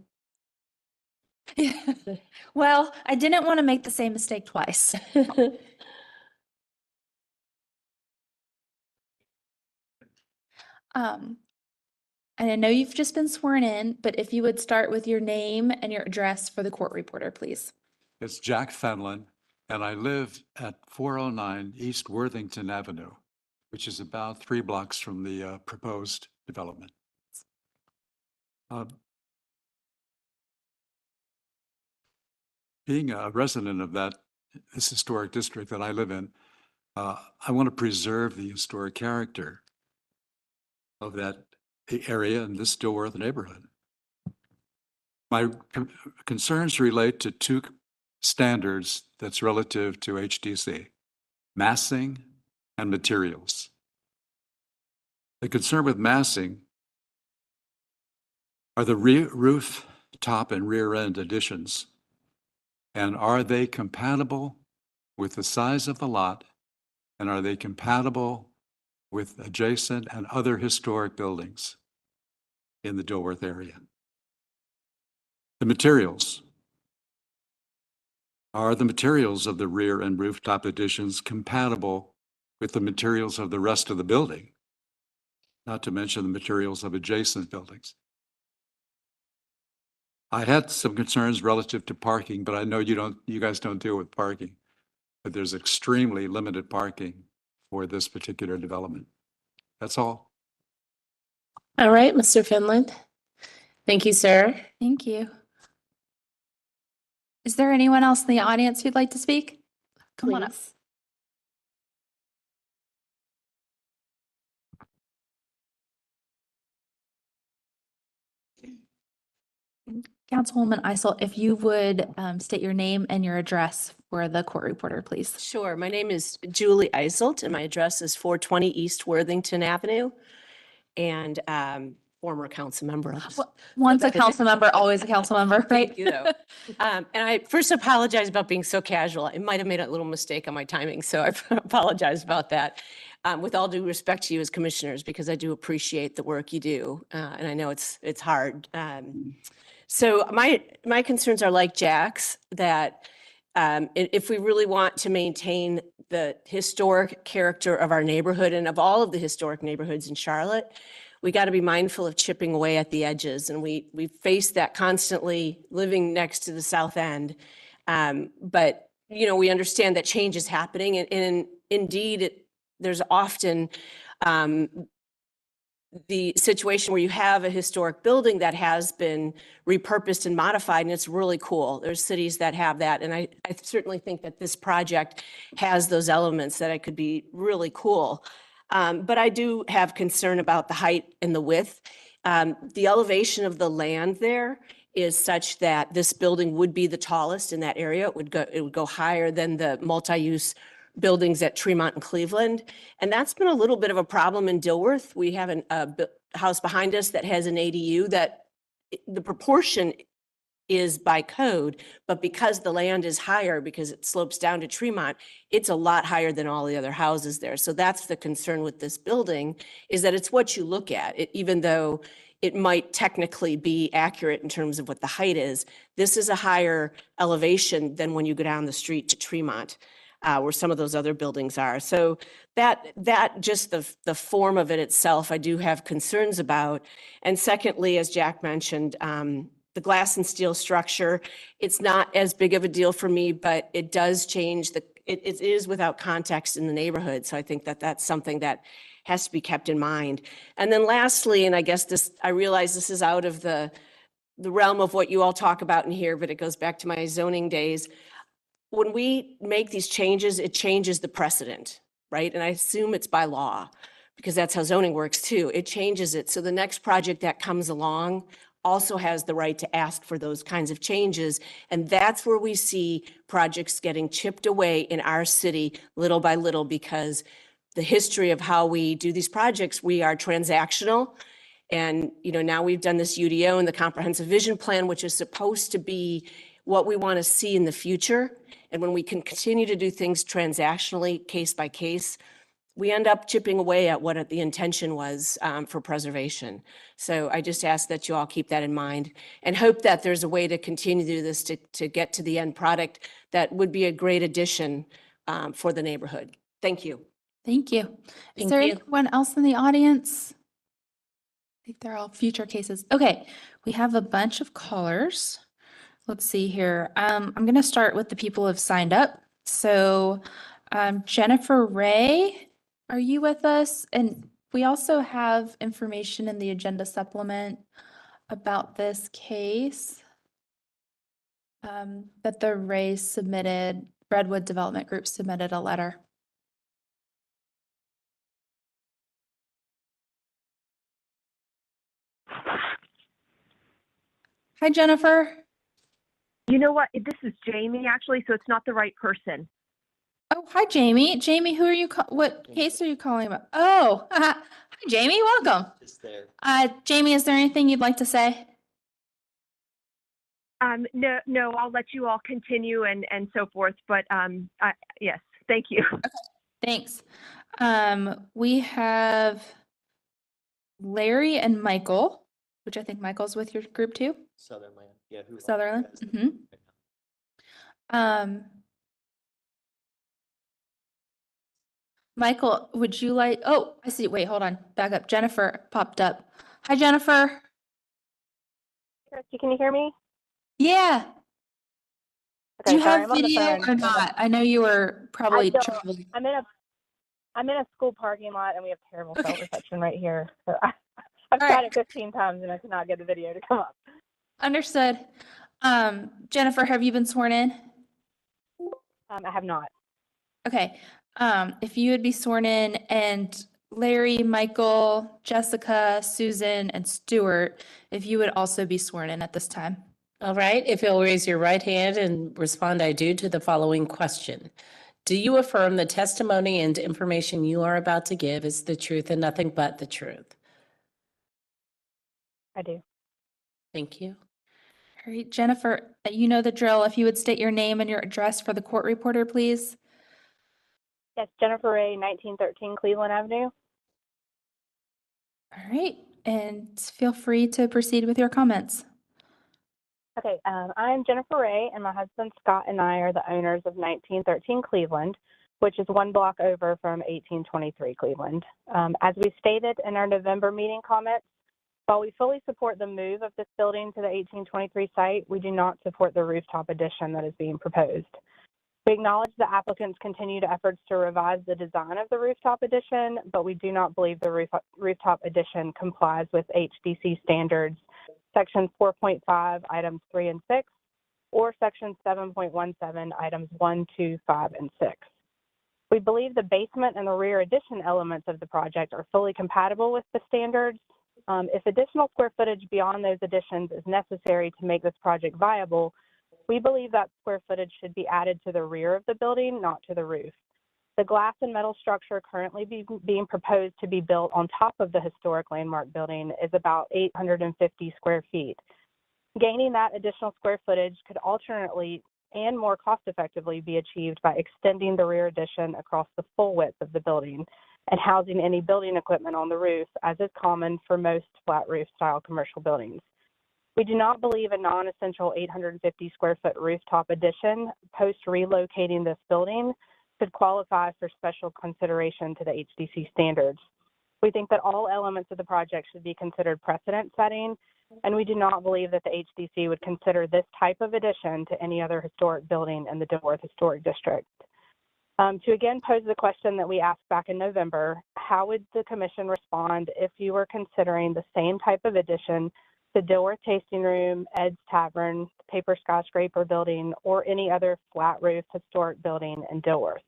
Speaker 1: Well, I didn't want to make the same mistake twice. And I know you've just been sworn in, but if you would start with your name and your address for the court reporter, please.
Speaker 6: It's Jack Fenlon, and I live at 409 East Worthington Avenue, which is about 3 blocks from the proposed development. Being a resident of this historic district that I live in, I want to preserve the historic character of that area in this Dilworth neighborhood. My concerns relate to two standards that's relative to HDC: massing and materials. The concern with massing are the roof, top, and rear end additions, and are they compatible with the size of the lot, and are they compatible with adjacent and other historic buildings in the Dilworth area? The materials. Are the materials of the rear and rooftop additions compatible with the materials of the rest of the building? Not to mention the materials of adjacent buildings. I had some concerns relative to parking, but I know you guys don't deal with parking. But there's extremely limited parking for this particular development. That's all.
Speaker 5: All right, Mr. Finland. Thank you, sir.
Speaker 1: Thank you. Is there anyone else in the audience who'd like to speak? Come on up.
Speaker 5: Please.
Speaker 1: Councilwoman Isel, if you would state your name and your address for the court reporter, please.
Speaker 10: Sure. My name is Julie Eiselt and my address is 420 East Worthington Avenue, and former council member.
Speaker 1: Once a council member, always a council member, right?
Speaker 10: Thank you, though. And I first apologize about being so casual. I might have made a little mistake on my timing, so I apologize about that. With all due respect to you as commissioners, because I do appreciate the work you do, and I know it's hard. So my concerns are like Jack's, that if we really want to maintain the historic character of our neighborhood and of all of the historic neighborhoods in Charlotte, we got to be mindful of chipping away at the edges. And we face that constantly living next to the South End. But, you know, we understand that change is happening. And indeed, there's often the situation where you have a historic building that has been repurposed and modified, and it's really cool. There's cities that have that. And I certainly think that this project has those elements that it could be really cool. But I do have concern about the height and the width. The elevation of the land there is such that this building would be the tallest in that area. It would go higher than the multi-use buildings at Tremont and Cleveland. And that's been a little bit of a problem in Dilworth. We have a house behind us that has an ADU that the proportion is by code, but because the land is higher, because it slopes down to Tremont, it's a lot higher than all the other houses there. So that's the concern with this building, is that it's what you look at. Even though it might technically be accurate in terms of what the height is, this is a higher elevation than when you go down the street to Tremont, where some of those other buildings are. So that just the form of it itself, I do have concerns about. And secondly, as Jack mentioned, the glass and steel structure, it's not as big of a deal for me, but it does change it is without context in the neighborhood. So I think that that's something that has to be kept in mind. And then lastly, and I guess I realize this is out of the realm of what you all talk about in here, but it goes back to my zoning days. When we make these changes, it changes the precedent, right? And I assume it's by law, because that's how zoning works too. It changes it. So the next project that comes along also has the right to ask for those kinds of changes. And that's where we see projects getting chipped away in our city little by little, because the history of how we do these projects, we are transactional. And, you know, now we've done this UDO and the comprehensive vision plan, which is supposed to be what we want to see in the future. And when we can continue to do things transactionally, case by case, we end up chipping away at what the intention was for preservation. So I just ask that you all keep that in mind and hope that there's a way to continue to do this to get to the end product that would be a great addition for the neighborhood. Thank you.
Speaker 1: Thank you. Is
Speaker 5: Thank
Speaker 1: there
Speaker 5: you.
Speaker 1: anyone else in the audience? I think they're all future cases. Okay, we have a bunch of callers. Let's see here. I'm going to start with the people who have signed up. So Jennifer Ray, are you with us? And we also have information in the agenda supplement about this case that the Rays submitted, Redwood Development Group submitted a letter. Hi, Jennifer.
Speaker 12: You know what? This is Jamie, actually, so it's not the right person.
Speaker 1: Oh, hi, Jamie. Jamie, who are you, what case are you calling about? Oh, hi, Jamie, welcome.
Speaker 22: Just there.
Speaker 1: Jamie, is there anything you'd like to say?
Speaker 12: No, I'll let you all continue and so forth, but yes, thank you.
Speaker 1: Thanks. We have Larry and Michael, which I think Michael's with your group too.
Speaker 22: Sutherland, yeah.
Speaker 1: Sutherland. Michael, would you like, oh, I see. Wait, hold on. Back up. Jennifer popped up. Hi, Jennifer.
Speaker 13: Christy, can you hear me?
Speaker 1: Yeah. Do
Speaker 13: Okay,
Speaker 1: you
Speaker 13: sorry,
Speaker 1: have
Speaker 13: I'm on the
Speaker 1: video
Speaker 13: phone.
Speaker 1: or not? I know you were probably
Speaker 13: I don't.
Speaker 1: traveling.
Speaker 13: I'm in a school parking lot and we have terrible cell reception right here. So I've tried it 15 times and I cannot get the video to come up.
Speaker 1: Understood. Jennifer, have you been sworn in?
Speaker 13: I have not.
Speaker 1: Okay. If you would be sworn in, and Larry, Michael, Jessica, Susan, and Stuart, if you would also be sworn in at this time.
Speaker 5: All right, if you'll raise your right hand and respond, I do, to the following question. Do you affirm the testimony and information you are about to give is the truth and nothing but the truth?
Speaker 13: I do.
Speaker 5: Thank you.
Speaker 1: All right, Jennifer, you know the drill. If you would state your name and your address for the court reporter, please.
Speaker 13: Yes, Jennifer Ray, 1913 Cleveland Avenue.
Speaker 1: All right, and feel free to proceed with your comments.
Speaker 13: Okay, I'm Jennifer Ray, and my husband Scott and I are the owners of 1913 Cleveland, which is one block over from 1823 Cleveland. As we stated in our November meeting comments, while we fully support the move of this building to the 1823 site, we do not support the rooftop addition that is being proposed. We acknowledge the applicant's continued efforts to revise the design of the rooftop addition, but we do not believe the rooftop addition complies with HDC standards, Section 4.5, items 3 and 6, or Section 7.17, items 1, 2, 5, and 6. We believe the basement and the rear addition elements of the project are fully compatible with the standards. If additional square footage beyond those additions is necessary to make this project viable, we believe that square footage should be added to the rear of the building, not to the roof. The glass and metal structure currently being proposed to be built on top of the historic landmark building is about 850 square feet. Gaining that additional square footage could alternately and more cost effectively be achieved by extending the rear addition across the full width of the building and housing any building equipment on the roof, as is common for most flat roof style commercial buildings. We do not believe a non-essential 850 square foot rooftop addition post relocating this building could qualify for special consideration to the HDC standards. We think that all elements of the project should be considered precedent setting, and we do not believe that the HDC would consider this type of addition to any other historic building in the Dilworth Historic District. To again pose the question that we asked back in November, how would the commission respond if you were considering the same type of addition to Dilworth Tasting Room, Ed's Tavern, Paper Skyscraper Building, or any other flat roof historic building in Dilworth?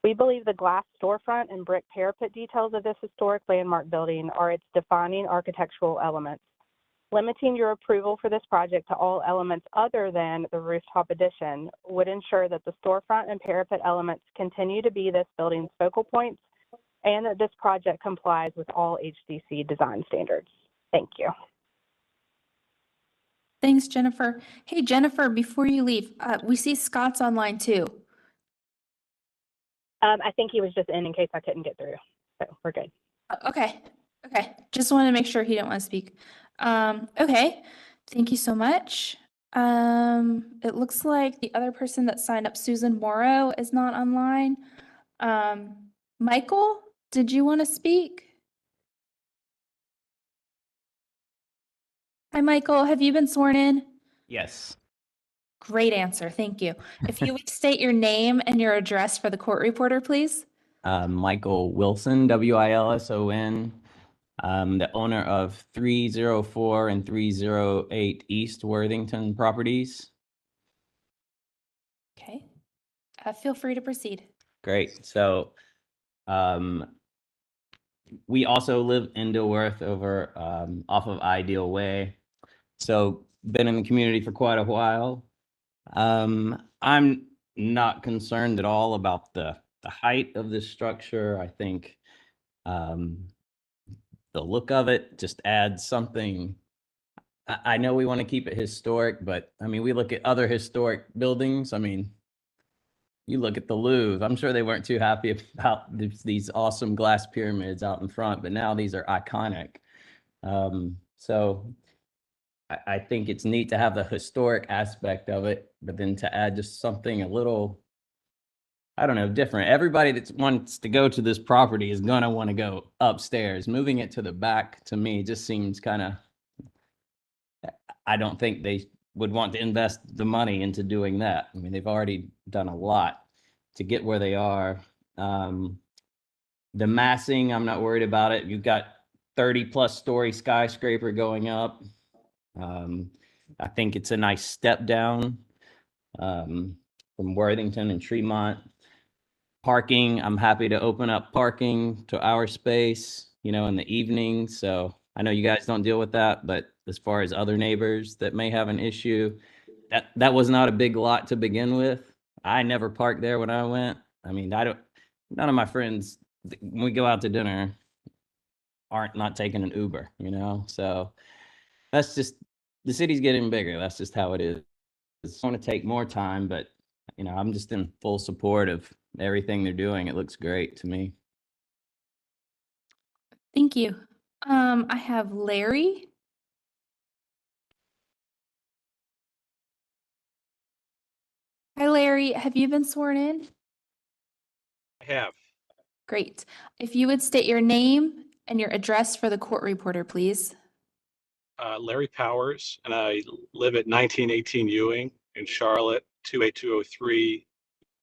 Speaker 13: We believe the glass storefront and brick parapet details of this historic landmark building are its defining architectural elements. Limiting your approval for this project to all elements other than the rooftop addition would ensure that the storefront and parapet elements continue to be this building's focal points and that this project complies with all HDC design standards. Thank you.
Speaker 1: Thanks, Jennifer. Hey, Jennifer, before you leave, we see Scott's online too.
Speaker 13: I think he was just in case I couldn't get through, so we're good.
Speaker 1: Okay. Just wanted to make sure he didn't want to speak. Okay. Thank you so much. It looks like the other person that signed up, Susan Morrow, is not online. Michael, did you want to speak? Hi, Michael. Have you been sworn in?
Speaker 23: Yes.
Speaker 1: Great answer. Thank you. If you would state your name and your address for the court reporter, please.
Speaker 23: Michael Wilson, Wilson. The owner of 304 and 308 East Worthington properties.
Speaker 1: Okay. Feel free to proceed.
Speaker 23: Great. So we also live in Dilworth over off of Ideal Way. So been in the community for quite a while. I'm not concerned at all about the height of this structure. I think the look of it just adds something. I know we want to keep it historic, but I mean, we look at other historic buildings. I mean, you look at the Louvre, I'm sure they weren't too happy about these awesome glass pyramids out in front, but now these are iconic. So I think it's neat to have the historic aspect of it, but then to add just something a little, I don't know, different. Everybody that wants to go to this property is going to want to go upstairs. Moving it to the back, to me, just seems kind of, I don't think they would want to invest the money into doing that. I mean, they've already done a lot to get where they are. The massing, I'm not worried about it. You've got 30+ story skyscraper going up. I think it's a nice step down from Worthington and Tremont. Parking, I'm happy to open up parking to our space, you know, in the evening. So I know you guys don't deal with that, but as far as other neighbors that may have an issue, that was not a big lot to begin with. I never parked there when I went. I mean, none of my friends, when we go out to dinner, aren't not taking an Uber, you know? So that's just, the city's getting bigger. That's just how it is. It's going to take more time, but you know, I'm just in full support of everything they're doing. It looks great to me.
Speaker 1: Thank you. I have Larry. Hi, Larry. Have you been sworn in?
Speaker 15: I have.
Speaker 1: Great. If you would state your name and your address for the court reporter, please.
Speaker 15: Larry Powers, and I live at 1918 Ewing in Charlotte, 28203.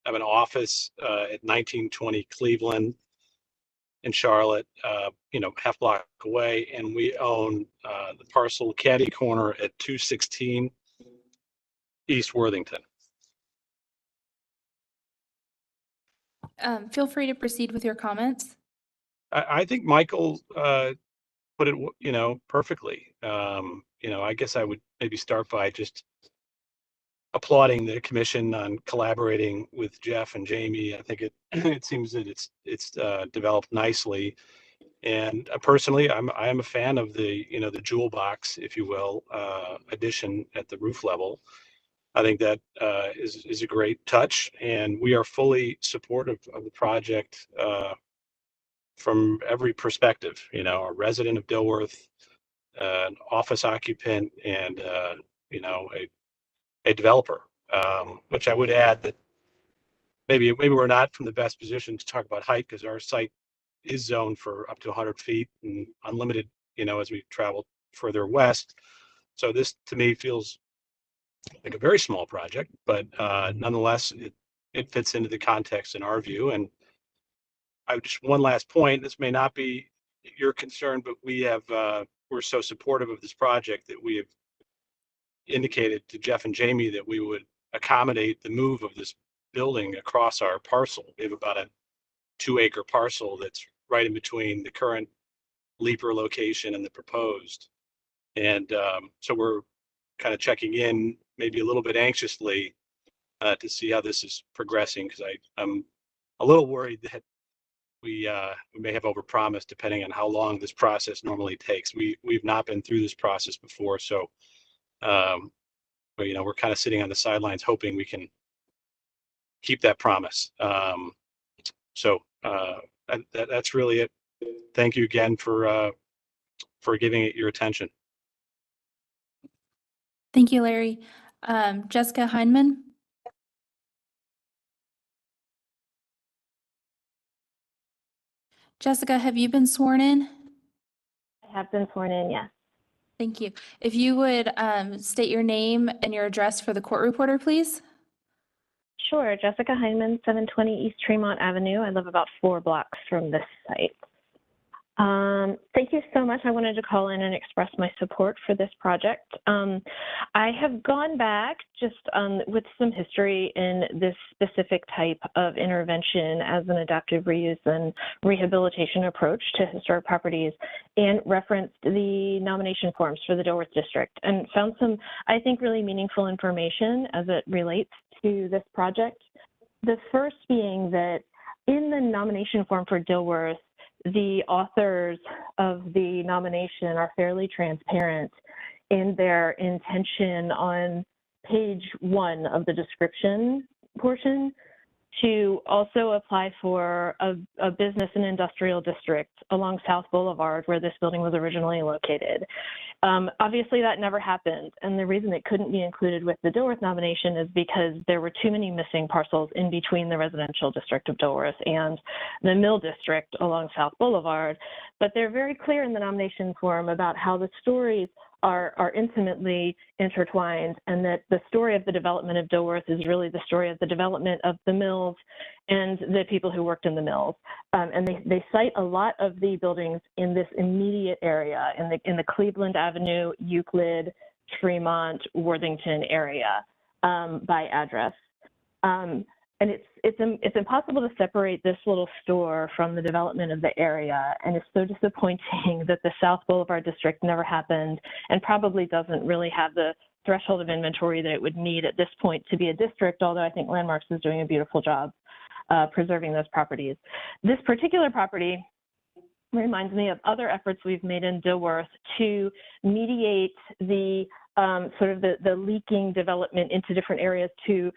Speaker 15: I have an office at 1920 Cleveland in Charlotte, you know, half block away, and we own the parcel caddy corner at 216 East Worthington.
Speaker 1: Feel free to proceed with your comments.
Speaker 15: I think Michael put it, you know, perfectly. You know, I guess I would maybe start by just applauding the commission on collaborating with Jeff and Jamie. I think it seems that it's developed nicely. And personally, I am a fan of the, you know, the jewel box, if you will, addition at the roof level. I think that is a great touch, and we are fully supportive of the project from every perspective. You know, a resident of Dilworth, an office occupant, and you know, a developer. Which I would add that maybe we're not from the best position to talk about height, because our site is zoned for up to 100 feet and unlimited, you know, as we travel further west. So this to me feels like a very small project, but nonetheless, it fits into the context in our view. And I would just, one last point, this may not be your concern, but we have, we're so supportive of this project that we have indicated to Jeff and Jamie that we would accommodate the move of this building across our parcel. We have about a 2-acre parcel that's right in between the current Leaper location and the proposed. And so we're kind of checking in maybe a little bit anxiously to see how this is progressing, because I'm a little worried that we may have overpromised depending on how long this process normally takes. We've not been through this process before, so but, you know, we're kind of sitting on the sidelines hoping we can keep that promise. So that's really it. Thank you again for giving it your attention.
Speaker 1: Thank you, Larry. Jessica Heineman. Jessica, have you been sworn in?
Speaker 16: I have been sworn in, yes.
Speaker 1: Thank you. If you would state your name and your address for the court reporter, please.
Speaker 16: Sure. Jessica Heineman, 720 East Tremont Avenue. I live about 4 blocks from this site. Thank you so much. I wanted to call in and express my support for this project. I have gone back just with some history in this specific type of intervention as an adaptive reuse and rehabilitation approach to historic properties, and referenced the nomination forms for the Dilworth District and found some, I think, really meaningful information as it relates to this project. The first being that in the nomination form for Dilworth, the authors of the nomination are fairly transparent in their intention on page 1 of the description portion to also apply for a business and industrial district along South Boulevard where this building was originally located. Obviously that never happened, and the reason it couldn't be included with the Dilworth nomination is because there were too many missing parcels in between the residential district of Dilworth and the mill district along South Boulevard. But they're very clear in the nomination form about how the stories are intimately intertwined, and that the story of the development of Dilworth is really the story of the development of the mills and the people who worked in the mills. And they cite a lot of the buildings in this immediate area, in the Cleveland Avenue, Euclid, Fremont, Worthington area by address. And it's impossible to separate this little store from the development of the area, and it's so disappointing that the South Boulevard district never happened and probably doesn't really have the threshold of inventory that it would need at this point to be a district, although I think Landmarks is doing a beautiful job preserving those properties. This particular property reminds me of other efforts we've made in Dilworth to mediate the sort of the leaking development into different areas to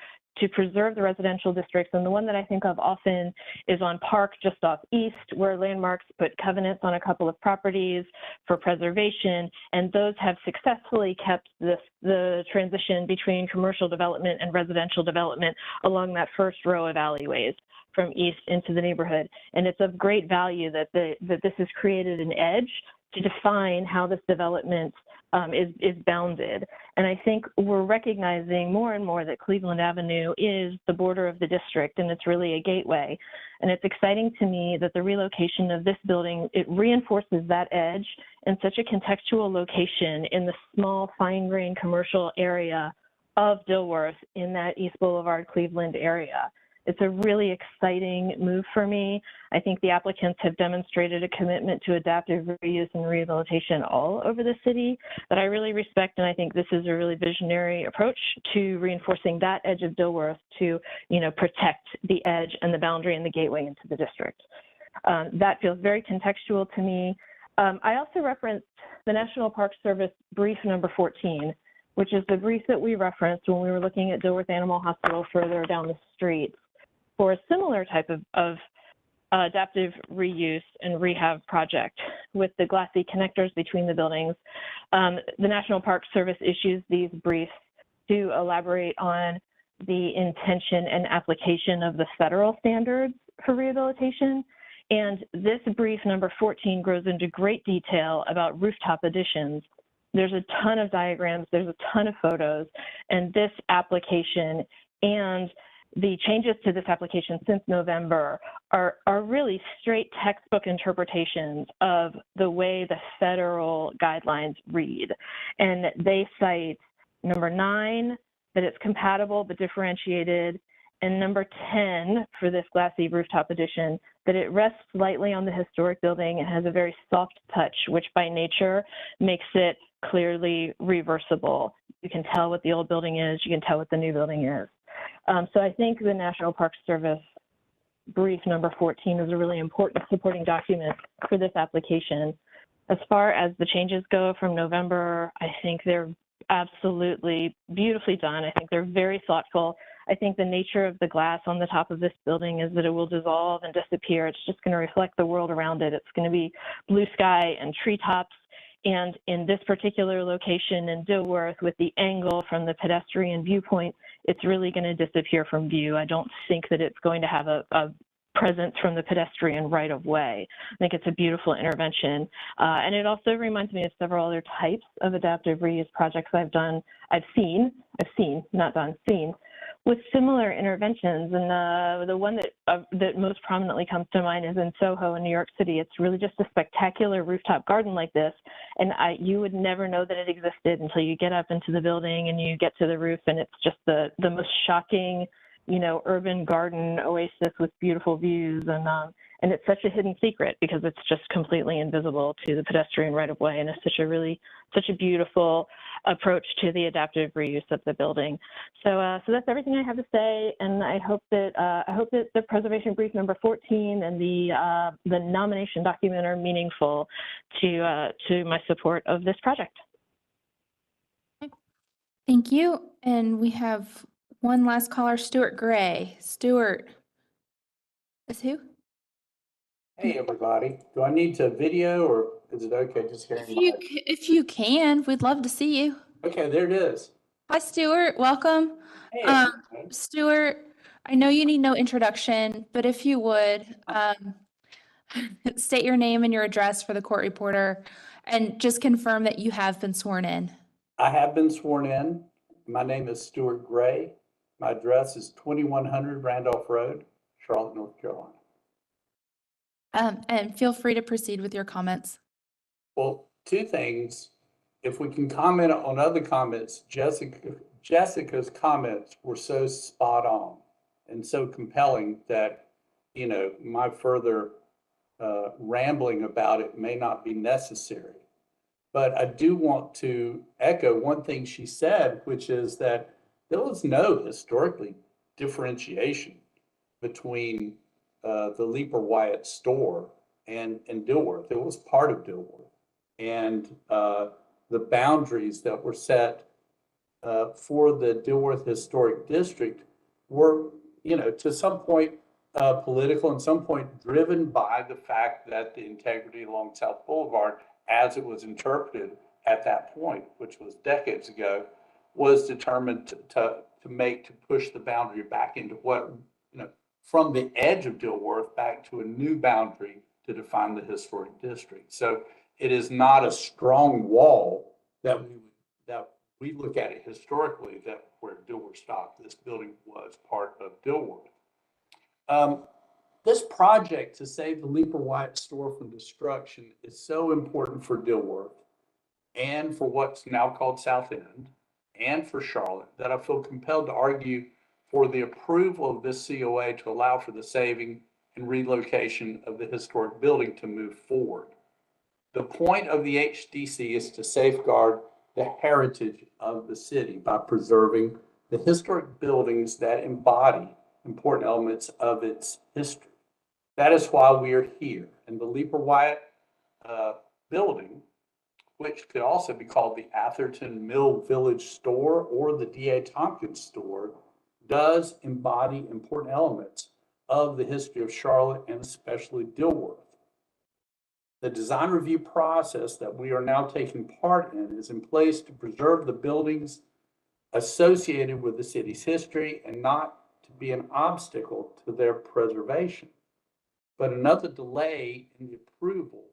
Speaker 16: preserve the residential districts. And the one that I think of often is on Park, just off East, where Landmarks put covenants on a couple of properties for preservation, and those have successfully kept the transition between commercial development and residential development along that first row of alleyways from East into the neighborhood. And it's of great value that this has created an edge to define how this development is bounded. And I think we're recognizing more and more that Cleveland Avenue is the border of the district, and it's really a gateway. And it's exciting to me that the relocation of this building, it reinforces that edge in such a contextual location in the small, fine-grained commercial area of Dilworth in that East Boulevard, Cleveland area. It's a really exciting move for me. I think the applicants have demonstrated a commitment to adaptive reuse and rehabilitation all over the city that I really respect, and I think this is a really visionary approach to reinforcing that edge of Dilworth to, protect the edge and the boundary and the gateway into the district. That feels very contextual to me. I also referenced the National Park Service brief number 14, which is the brief that we referenced when we were looking at Dilworth Animal Hospital further down the street, for a similar type of adaptive reuse and rehab project with the glassy connectors between the buildings. The National Park Service issues these briefs to elaborate on the intention and application of the federal standards for rehabilitation. And this brief number 14 goes into great detail about rooftop additions. There's a ton of diagrams, there's a ton of photos, and this application and the changes to this application since November are really straight textbook interpretations of the way the federal guidelines read. And they cite number 9, that it's compatible but differentiated, and number 10 for this glassy rooftop addition, that it rests lightly on the historic building and has a very soft touch, which by nature makes it clearly reversible. You can tell what the old building is, you can tell what the new building is. So I think the National Park Service brief number 14 is a really important supporting document for this application. As far as the changes go from November, I think they're absolutely beautifully done. I think they're very thoughtful. I think the nature of the glass on the top of this building is that it will dissolve and disappear. It's just going to reflect the world around it. It's going to be blue sky and treetops. And in this particular location in Dilworth, with the angle from the pedestrian viewpoint, it's really going to disappear from view. I don't think that it's going to have a presence from the pedestrian right of way. I think it's a beautiful intervention. And it also reminds me of several other types of adaptive reuse projects seen, with similar interventions. And the one that most prominently comes to mind is in Soho in New York City. It's really just a spectacular rooftop garden like this. And you would never know that it existed until you get up into the building and you get to the roof, and it's just the most shocking, you know, urban garden oasis with beautiful views. And it's such a hidden secret because it's just completely invisible to the pedestrian right of way. And it's such a beautiful approach to the adaptive reuse of the building. So that's everything I have to say. And I hope that the preservation brief number 14 and the nomination document are meaningful to my support of this project.
Speaker 1: Thank you. And we have one last caller, Stuart Gray. Stuart is who?
Speaker 2: Hey, everybody. Do I need to video or is it okay just hearing my...
Speaker 1: If you can, we'd love to see you.
Speaker 2: Okay, there it is.
Speaker 1: Hi, Stuart. Welcome.
Speaker 2: Hey, everybody.
Speaker 1: Stuart, I know you need no introduction, but if you would, state your name and your address for the court reporter and just confirm that you have been sworn in.
Speaker 2: I have been sworn in. My name is Stuart Gray. My address is 2100 Randolph Road, Charlotte, North Carolina.
Speaker 1: And feel free to proceed with your comments.
Speaker 2: Well, two things. If we can comment on other comments, Jessica's comments were so spot on and so compelling that, you know, my further rambling about it may not be necessary. But I do want to echo one thing she said, which is that there was no historically differentiation between the Leeper Wyatt store and Dilworth. It was part of Dilworth. And the boundaries that were set for the Dilworth Historic District were, you know, to some point political and some point driven by the fact that the integrity along South Boulevard, as it was interpreted at that point, which was decades ago, was determined to push the boundary back into what, you know, from the edge of Dilworth back to a new boundary to define the historic district. So it is not a strong wall that we look at it historically, that where Dilworth stopped. This building was part of Dilworth. This project to save the Leeper Wyatt store from destruction is so important for Dilworth and for what's now called South End and for Charlotte that I feel compelled to argue for the approval of this COA to allow for the saving and relocation of the historic building to move forward. The point of the HDC is to safeguard the heritage of the city by preserving the historic buildings that embody important elements of its history. That is why we are here. And the Leeper Wyatt building, which could also be called the Atherton Mill Village store or the D.A. Tompkins store, does embody important elements of the history of Charlotte and especially Dilworth. The design review process that we are now taking part in is in place to preserve the buildings associated with the city's history and not to be an obstacle to their preservation. But another delay in the approval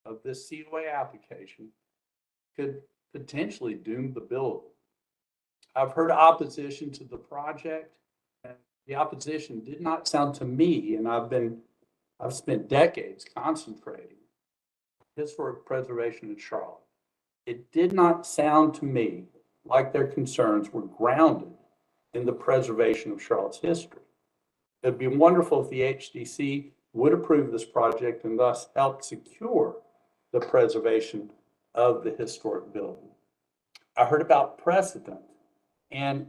Speaker 2: of this COA application could potentially doom the building. I've heard opposition to the project, and the opposition did not sound to me, and I've spent decades concentrating on historic preservation in Charlotte. It did not sound to me like their concerns were grounded in the preservation of Charlotte's history. It'd be wonderful if the HDC would approve this project and thus help secure the preservation of the historic building. I heard about precedent, and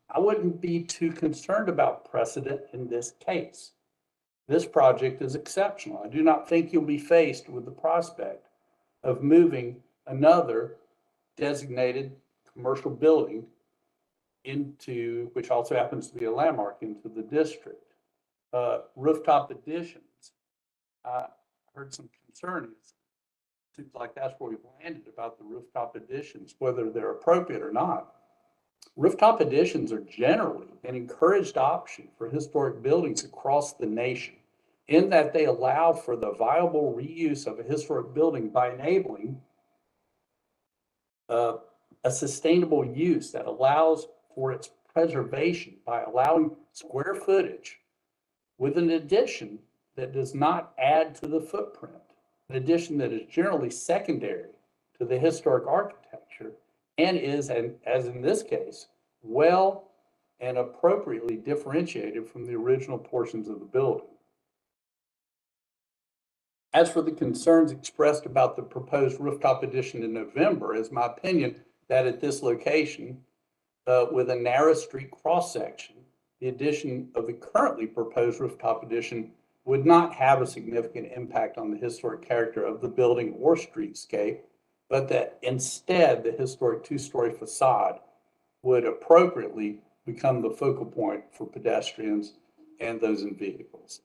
Speaker 2: I wouldn't be too concerned about precedent in this case. This project is exceptional. I do not think you'll be faced with the prospect of moving another designated commercial building into, which also happens to be a landmark, into the district. Rooftop additions. I heard some concern. It seems like that's where we've landed about the rooftop additions, whether they're appropriate or not. Rooftop additions are generally an encouraged option for historic buildings across the nation, in that they allow for the viable reuse of a historic building by enabling a sustainable use that allows for its preservation by allowing square footage with an addition that does not add to the footprint, an addition that is generally secondary to the historic architecture and is, as in this case, well and appropriately differentiated from the original portions of the building. As for the concerns expressed about the proposed rooftop addition in November, it's my opinion that at this location, with a narrow street cross-section, the addition of the currently proposed rooftop addition would not have a significant impact on the historic character of the building or streetscape, but that instead the historic two-story facade would appropriately become the focal point for pedestrians and those in vehicles.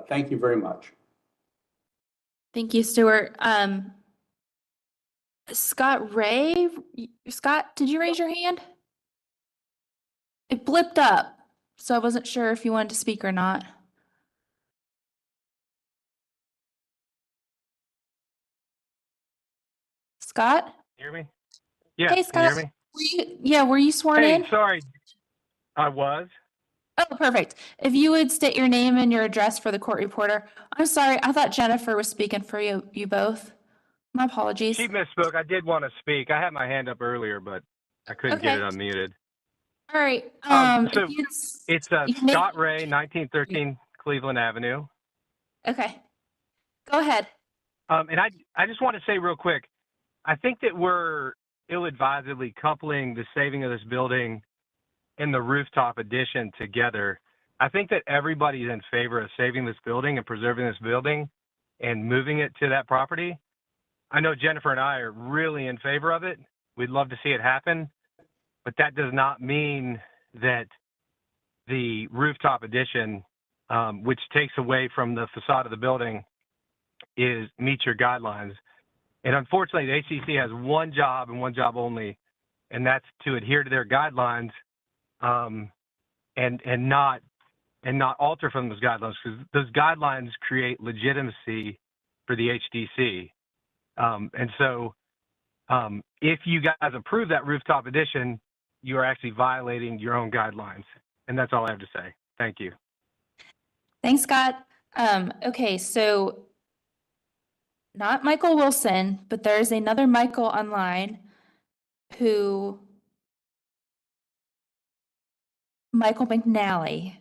Speaker 2: Thank you very much.
Speaker 1: Thank you, Stuart. Scott Ray, Scott, did you raise your hand? It blipped up, so I wasn't sure if you wanted to speak or not. Scott?
Speaker 11: Hear me? Yeah,
Speaker 1: Hey,
Speaker 11: can you
Speaker 1: Scott.
Speaker 11: hear me?
Speaker 1: Were you sworn in?
Speaker 11: Hey, sorry. I was.
Speaker 1: Oh, perfect. If you would state your name and your address for the court reporter. I'm sorry, I thought Jennifer was speaking for you both. My apologies.
Speaker 11: She misspoke. I did want to speak. I had my hand up earlier, but I couldn't get it unmuted.
Speaker 1: All right.
Speaker 11: So it's Scott Ray, 1913 Cleveland Avenue.
Speaker 1: Okay. Go ahead.
Speaker 11: And I just want to say real quick, I think that we're ill-advisedly coupling the saving of this building and the rooftop addition together. I think that everybody's in favor of saving this building and preserving this building and moving it to that property. I know Jennifer and I are really in favor of it. We'd love to see it happen, but that does not mean that the rooftop addition, which takes away from the facade of the building, meets your guidelines. And unfortunately, the HCC has one job and one job only, and that's to adhere to their guidelines and not alter from those guidelines, because those guidelines create legitimacy for the HDC. And so if you guys approve that rooftop addition, you are actually violating your own guidelines. And that's all I have to say. Thank you.
Speaker 1: Thanks, Scott. Okay, so not Michael Wilson, but there's another Michael online who, Michael McNally.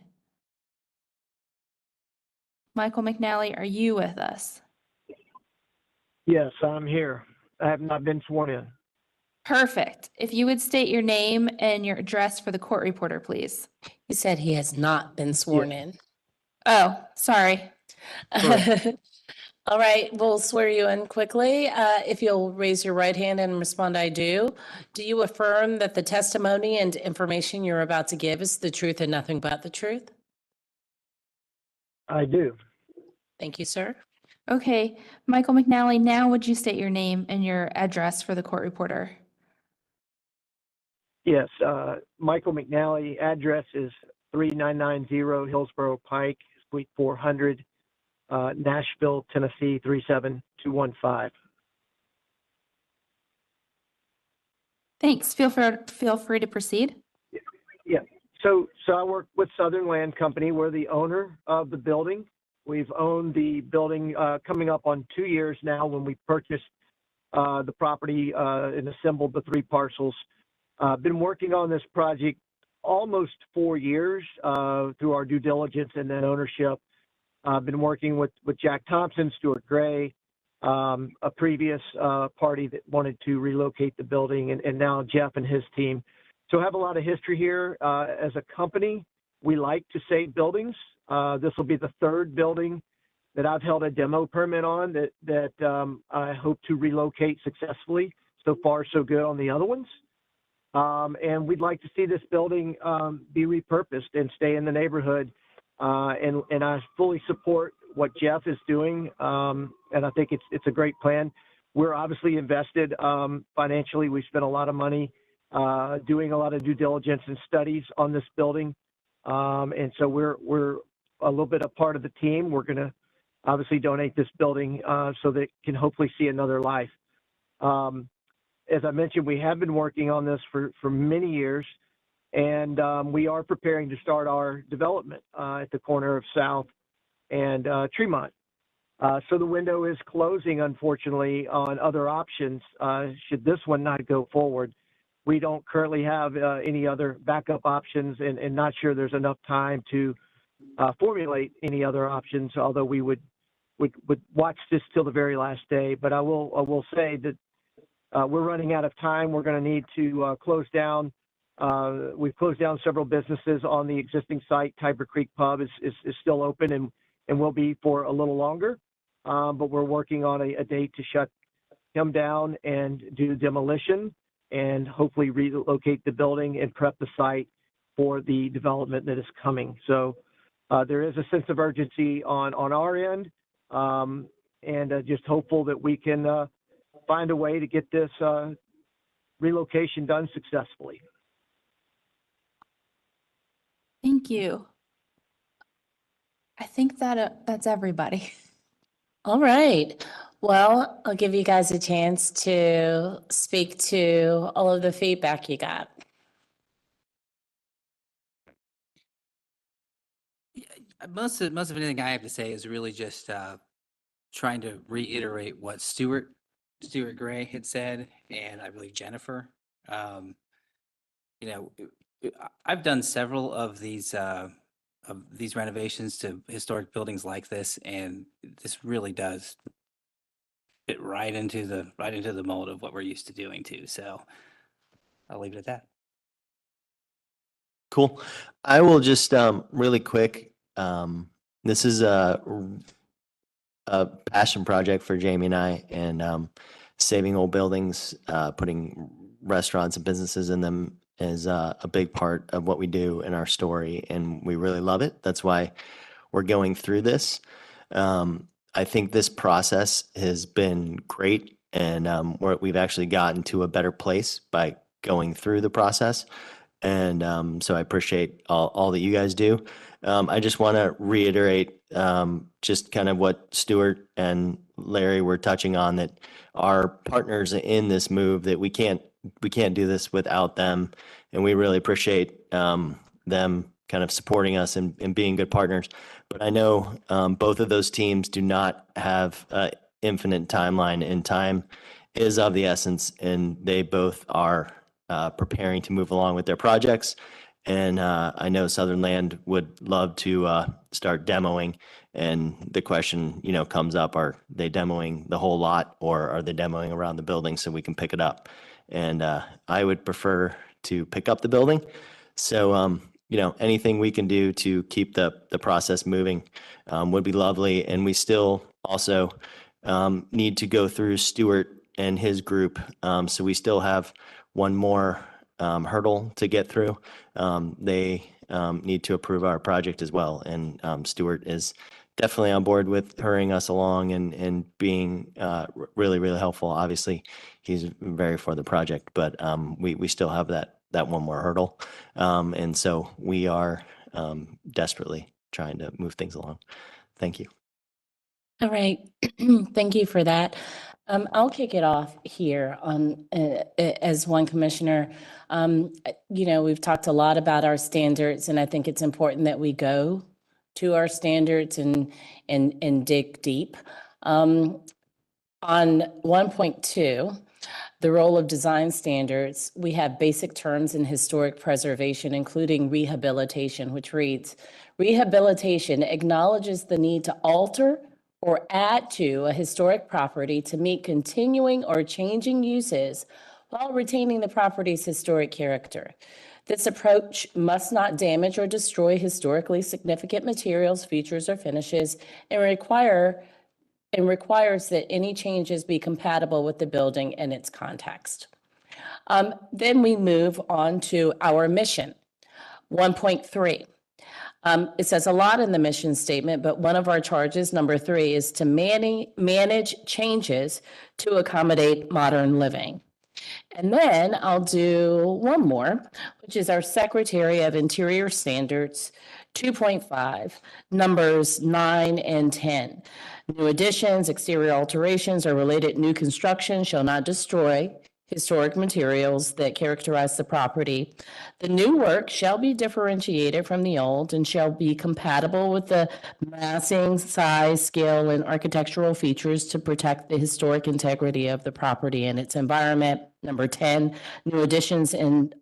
Speaker 1: Michael McNally, are you with us?
Speaker 17: Yes, I'm here. I have not been sworn in.
Speaker 1: Perfect. If you would state your name and your address for the court reporter, please.
Speaker 5: He said he has not been sworn in.
Speaker 1: Oh, sorry.
Speaker 5: All right, we'll swear you in quickly. If you'll raise your right hand and respond, I do. Do you affirm that the testimony and information you're about to give is the truth and nothing but the truth?
Speaker 17: I do.
Speaker 5: Thank you, sir.
Speaker 1: Okay, Michael McNally, now would you state your name and your address for the court reporter?
Speaker 17: Yes, Michael McNally, address is 3990 Hillsborough Pike, Suite 400, Nashville, Tennessee 37215.
Speaker 1: Thanks. Feel free to proceed.
Speaker 17: Yeah. So I work with Southern Land Company. We're the owner of the building. We've owned the building coming up on 2 years now when we purchased the property and assembled the 3 parcels. Been working on this project almost 4 years through our due diligence and then ownership. I've been working with Jack Thompson, Stuart Gray, a previous party that wanted to relocate the building, and now Jeff and his team. So I have a lot of history here. As a company, we like to save buildings. This will be the 3rd building that I've held a demo permit on that I hope to relocate successfully. So far, so good on the other ones. And we'd like to see this building be repurposed and stay in the neighborhood. And I fully support what Jeff is doing, and I think it's a great plan. We're obviously invested financially. We spent a lot of money doing a lot of due diligence and studies on this building, and so we're a little bit a part of the team. We're going to obviously donate this building so that it can hopefully see another life. As I mentioned, we have been working on this for many years. And we are preparing to start our development at the corner of South and Tremont. So the window is closing, unfortunately, on other options should this one not go forward. We don't currently have any other backup options, and not sure there's enough time to formulate any other options, although we would watch this till the very last day. But I will say that we're running out of time. We're going to need to close down. We've closed down several businesses on the existing site. Tiber Creek Pub is still open and will be for a little longer. But we're working on a date to shut them down and do demolition and hopefully relocate the building and prep the site for the development that is coming. So there is a sense of urgency on our end, and just hopeful that we can find a way to get this relocation done successfully.
Speaker 1: Thank you. I think that that's everybody.
Speaker 5: All right. Well, I'll give you guys a chance to speak to all of the feedback you got.
Speaker 4: Most of anything I have to say is really just trying to reiterate what Stuart Gray had said, and I believe Jennifer. I've done several of these renovations to historic buildings like this, and this really does fit right into the mold of what we're used to doing too. So I'll leave it at that.
Speaker 22: Cool. I will just really quick. This is a passion project for Jamie and I, and saving old buildings, putting restaurants and businesses in them is a big part of what we do in our story, and we really love it. That's why we're going through this. I think this process has been great, and we've actually gotten to a better place by going through the process. And so I appreciate all that you guys do. I just want to reiterate just kind of what Stuart and Larry were touching on, that our partners in this move, that we can't do this without them. And we really appreciate them kind of supporting us and being good partners. But I know both of those teams do not have an infinite timeline, and time is of the essence, and they both are preparing to move along with their projects. And I know Southern Land would love to start demoing. And the question, comes up, are they demoing the whole lot, or are they demoing around the building so we can pick it up? And I would prefer to pick up the building. So, anything we can do to keep the process moving would be lovely. And we still also need to go through Stuart and his group. So we still have one more hurdle to get through. They need to approve our project as well. And Stuart is definitely on board with hurrying us along and being really, really helpful. Obviously, he's very for the project, but we still have that one more hurdle. And so we are desperately trying to move things along. Thank you.
Speaker 5: All right. Thank you for that. I'll kick it off here on as one commissioner. We've talked a lot about our standards, and I think it's important that we go to our standards and dig deep. On 1.2, the role of design standards, we have basic terms in historic preservation, including rehabilitation, which reads, rehabilitation acknowledges the need to alter or add to a historic property to meet continuing or changing uses while retaining the property's historic character. This approach must not damage or destroy historically significant materials, features, or finishes, and requires that any changes be compatible with the building and its context. Then we move on to our mission, 1.3. It says a lot in the mission statement, but one of our charges, number 3, is to manage changes to accommodate modern living. And then I'll do one more, which is our Secretary of Interior Standards, 2.5, numbers 9 and 10. New additions, exterior alterations, or related new construction shall not destroy historic materials that characterize the property. The new work shall be differentiated from the old and shall be compatible with the massing, size, scale, and architectural features to protect the historic integrity of the property and its environment. Number 10, new additions in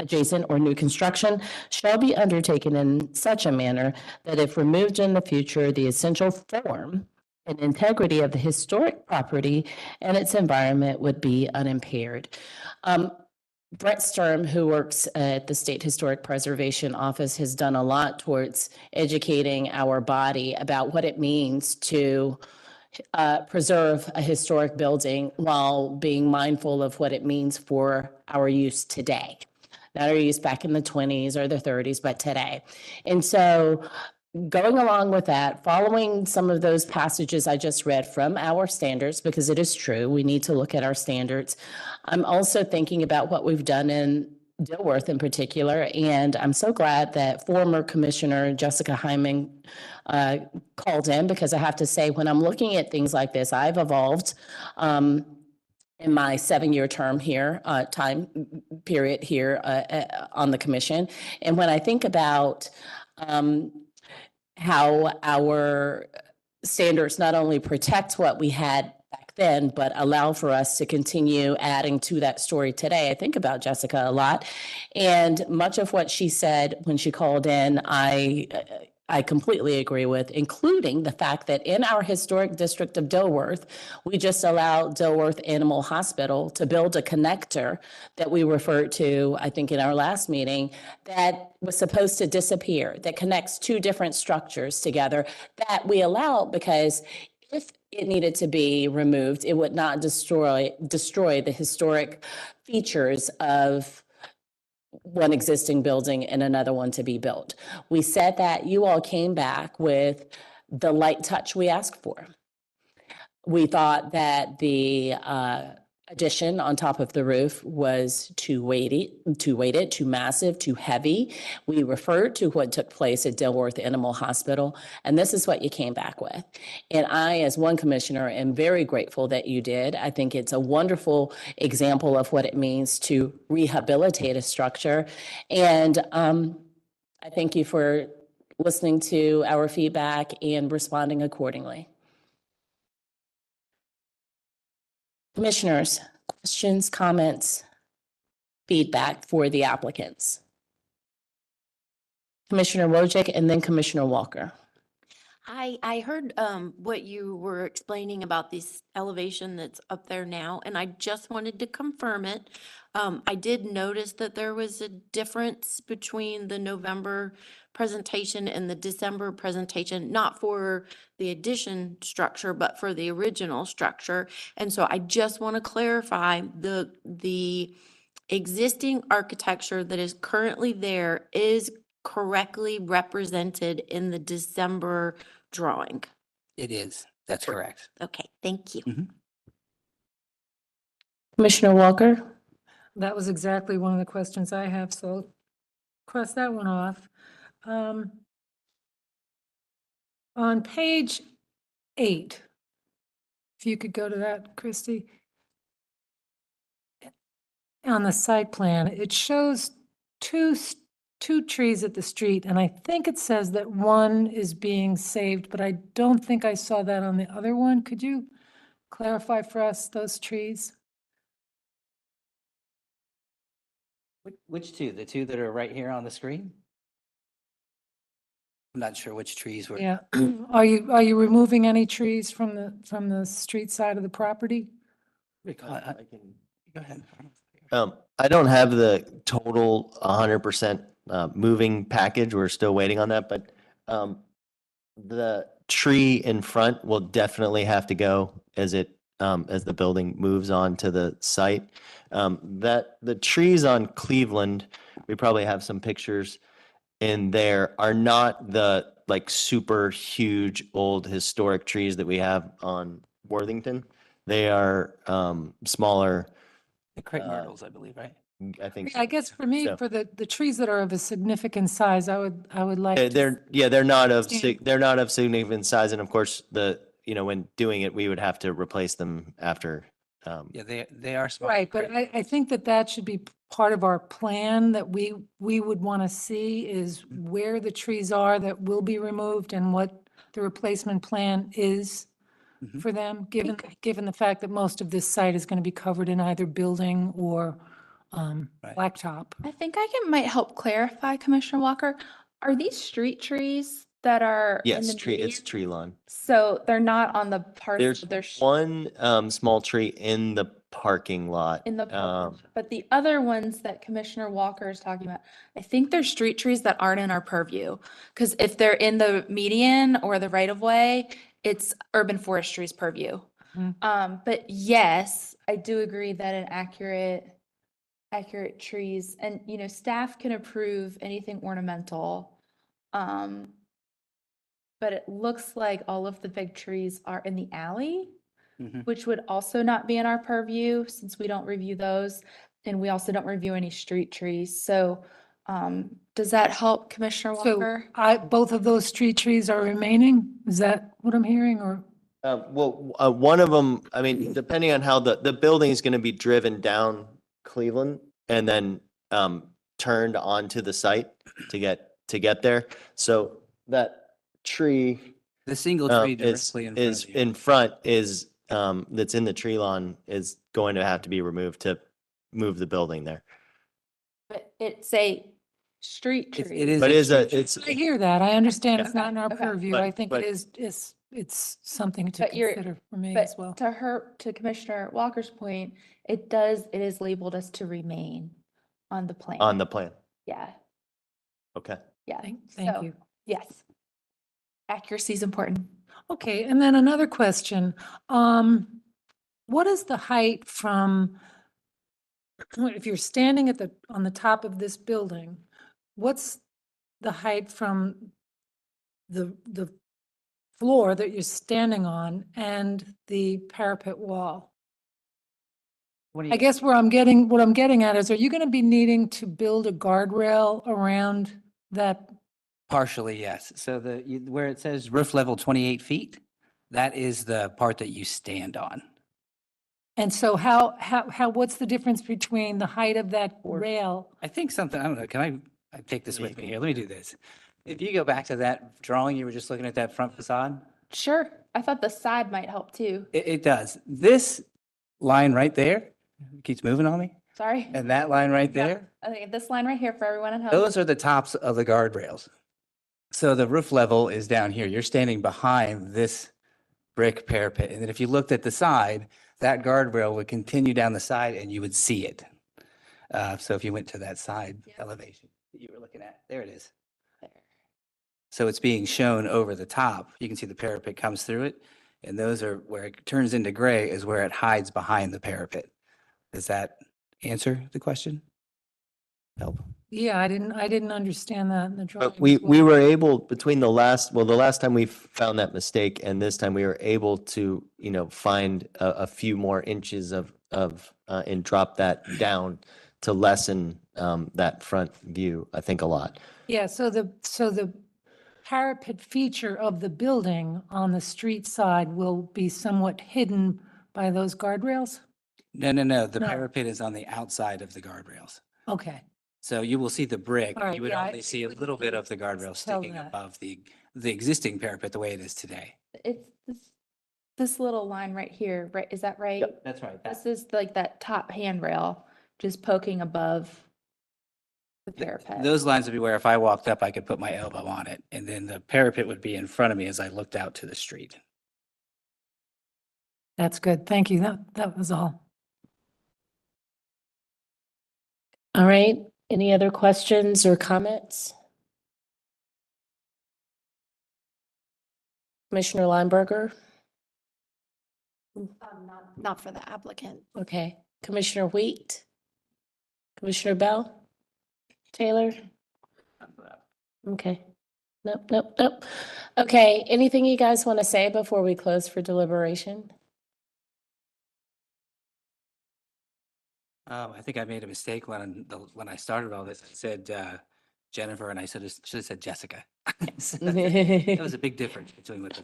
Speaker 5: adjacent or new construction shall be undertaken in such a manner that if removed in the future, the essential form and integrity of the historic property and its environment would be unimpaired. Brett Sturm, who works at the State Historic Preservation Office, has done a lot towards educating our body about what it means to preserve a historic building while being mindful of what it means for our use today. Not our use back in the 20s or the 30s, but today. And so going along with that, following some of those passages I just read from our standards, because it is true, we need to look at our standards. I'm also thinking about what we've done in Dilworth in particular, and I'm so glad that former Commissioner Jessica Hyman called in, because I have to say, when I'm looking at things like this, I've evolved in my 7-year term here, time period here on the commission. And when I think about how our standards not only protect what we had back then, but allow for us to continue adding to that story today. I think about Jessica a lot, and much of what she said when she called in, I completely agree with, including the fact that in our historic district of Dilworth, we just allowed Dilworth Animal Hospital to build a connector that we referred to, I think in our last meeting, that was supposed to disappear, that connects two different structures together, that we allowed because if it needed to be removed, it would not destroy the historic features of one existing building and another one to be built. We said that you all came back with the light touch we asked for. We thought that the addition on top of the roof was too weighted, too massive, too heavy. We referred to what took place at Dilworth Animal Hospital, and this is what you came back with. And I, as one commissioner, am very grateful that you did. I think it's a wonderful example of what it means to rehabilitate a structure. And I thank you for listening to our feedback and responding accordingly. Commissioners, questions, comments, feedback for the applicants? Commissioner Wojcik and then Commissioner Walker.
Speaker 7: I heard what you were explaining about this elevation that's up there now, and I just wanted to confirm it. I did notice that there was a difference between the November presentation and the December presentation, not for the addition structure, but for the original structure. And so I just want to clarify the existing architecture that is currently there is correctly represented in the December drawing.
Speaker 4: It is. That's correct.
Speaker 7: Okay, thank you.
Speaker 5: Commissioner Walker?
Speaker 9: That was exactly one of the questions I have, so cross that one off. On page 8, if you could go to that, Christy. On the site plan, it shows two trees at the street, and I think it says that one is being saved, but I don't think I saw that on the other one. Could you clarify for us those trees?
Speaker 4: Which two? The two that are right here on the screen? I'm not sure which trees were.
Speaker 9: Yeah. Are you removing any trees from the street side of the property?
Speaker 4: Go ahead.
Speaker 22: I don't have the total 100% moving package. We're still waiting on that, but the tree in front will definitely have to go as the building moves on to the site. That the trees on Cleveland, we probably have some pictures in there, are not the like super huge old historic trees that we have on Worthington. They are smaller.
Speaker 4: The crepe myrtles, I believe, right?
Speaker 22: I think.
Speaker 9: I guess for me,
Speaker 22: So-
Speaker 9: for the trees that are of a significant size, I would like. to
Speaker 22: They're not of
Speaker 9: understand-
Speaker 22: they're not of significant size, and of course when doing it, we would have to replace them after
Speaker 4: Yeah, they are small.
Speaker 9: Right, but I think that that should be part of our plan that we would want to see is where the trees are that will be removed and what the replacement plan is
Speaker 4: Mhm.
Speaker 9: for them, given the fact that most of this site is going to be covered in either building or blacktop.
Speaker 1: I think might help clarify, Commissioner Walker. Are these street trees that are in
Speaker 22: Yes,
Speaker 1: the
Speaker 22: tree, it's
Speaker 1: median?
Speaker 22: tree lawn.
Speaker 1: So they're not on the parcel,
Speaker 22: There's
Speaker 1: they're
Speaker 22: one small tree in the parking lot.
Speaker 1: in the, but the other ones that Commissioner Walker is talking about, I think they're street trees that aren't in our purview. Because if they're in the median or the right of way, it's urban forestry's purview. But yes, I do agree that an accurate trees and, staff can approve anything ornamental. But it looks like all of the big trees are in the alley,
Speaker 4: Mhm.
Speaker 1: which would also not be in our purview since we don't review those. And we also don't review any street trees. So, does that help, Commissioner
Speaker 9: So
Speaker 1: Walker?
Speaker 9: both of those street trees are remaining? Is that what I'm hearing or?
Speaker 22: One of them, I mean, depending on how the building is going to be driven down Cleveland and then turned onto the site to get there. So that tree
Speaker 4: The single tree
Speaker 22: is
Speaker 4: directly in front
Speaker 22: is
Speaker 4: of you.
Speaker 22: in front is that's in the tree lawn is going to have to be removed to move the building there.
Speaker 1: But it's a street tree.
Speaker 4: It is.
Speaker 22: But
Speaker 4: a
Speaker 22: it's
Speaker 4: street tree.
Speaker 22: it's
Speaker 9: I hear that. I understand it's not in our
Speaker 1: Okay.
Speaker 9: purview.
Speaker 22: But-
Speaker 9: I think
Speaker 22: but-
Speaker 9: it's something to
Speaker 1: But you're-
Speaker 9: consider for me
Speaker 1: But
Speaker 9: as well.
Speaker 1: to Commissioner Walker's point, it is labeled as to remain on the plan.
Speaker 22: on the plan.
Speaker 1: Yeah,
Speaker 22: Okay.
Speaker 1: yeah.
Speaker 9: Thank
Speaker 1: So,
Speaker 9: you.
Speaker 1: Yes. Accuracy is important.
Speaker 9: Okay, and then another question. What is the height from, if you're standing on the top of this building, what's the height from the floor that you're standing on and the parapet wall? I guess what I'm getting at is, are you going to be needing to build a guardrail around that?
Speaker 4: Partially, yes. So where it says roof level 28 feet, that is the part that you stand on.
Speaker 9: And so what's the difference between the height of that rail?
Speaker 4: I think something, I don't know, can I take this with me here? Let me do this. If you go back to that drawing, you were just looking at that front facade?
Speaker 1: Sure. I thought the side might help too.
Speaker 4: It does. This line right there, keeps moving on me,
Speaker 1: Sorry.
Speaker 4: and that line right
Speaker 1: Yeah.
Speaker 4: there,
Speaker 1: I think this line right here for everyone at home.
Speaker 4: those are the tops of the guardrails. So the roof level is down here. You're standing behind this brick parapet. And then if you looked at the side, that guardrail would continue down the side and you would see it. So if you went to that side elevation that you were looking at, there it is. So it's being shown over the top. You can see the parapet comes through it. And those are where it turns into gray is where it hides behind the parapet. Does that answer the question? Help?
Speaker 9: Yeah, I didn't understand that in the drawing.
Speaker 22: But we
Speaker 9: as well.
Speaker 22: were able between the last time we found that mistake and this time we were able to, find a few more inches and drop that down to lessen that front view, I think a lot.
Speaker 9: Yeah, so the parapet feature of the building on the street side will be somewhat hidden by those guardrails?
Speaker 4: No. The
Speaker 9: No.
Speaker 4: parapet is on the outside of the guardrails.
Speaker 9: Okay,
Speaker 4: So you will see the brick.
Speaker 9: All right,
Speaker 4: You would
Speaker 9: yeah, I-
Speaker 4: only see a little bit of the guardrail
Speaker 9: tell
Speaker 4: sticking
Speaker 9: that.
Speaker 4: above the existing parapet the way it is today.
Speaker 1: It's this little line right here, right? Is that right?
Speaker 4: That's right.
Speaker 1: This is like that top handrail just poking above the parapet.
Speaker 4: Those lines would be where if I walked up, I could put my elbow on it, and then the parapet would be in front of me as I looked out to the street.
Speaker 9: that's good. Thank you. That was all.
Speaker 5: All right, any other questions or comments? Commissioner Lineberger?
Speaker 8: Not for the applicant.
Speaker 5: Okay, Commissioner Wheat? Commissioner Bell? Taylor? Okay. Nope. Okay, anything you guys want to say before we close for deliberation?
Speaker 4: I think I made a mistake when I started all this. I said Jennifer, and I should have said Jessica. That was a big difference between what.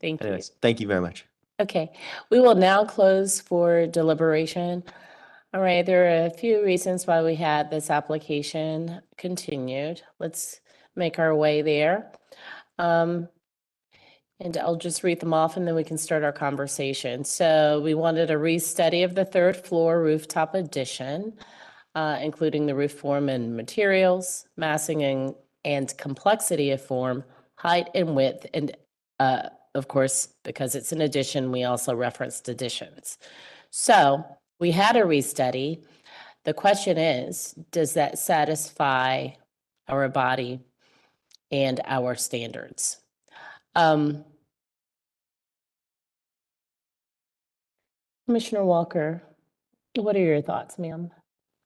Speaker 5: Thank you.
Speaker 22: Anyways, thank you very much.
Speaker 5: Okay, we will now close for deliberation. All right, there are a few reasons why we had this application continued. Let's make our way there. And I'll just read them off and then we can start our conversation. So we wanted a restudy of the third floor rooftop addition, including the roof form and materials, massing and complexity of form, height and width, and of course, because it's an addition, we also referenced additions. So we had a restudy. The question is, does that satisfy our body and our standards? Commissioner Walker, what are your thoughts, ma'am?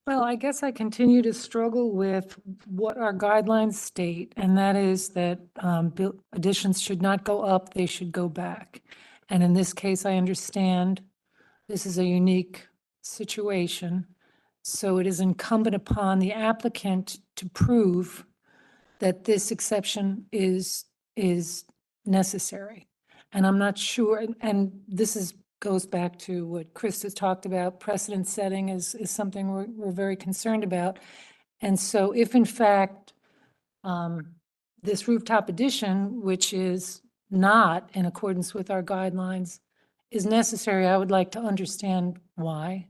Speaker 9: Well, I guess I continue to struggle with what our guidelines state, and that is that additions should not go up, they should go back. And in this case, I understand this is a unique situation. So it is incumbent upon the applicant to prove that this exception is necessary. And I'm not sure, and this goes back to what Chris has talked about, precedent setting is something we're very concerned about. And so if in fact, this rooftop addition, which is not in accordance with our guidelines, is necessary, I would like to understand why.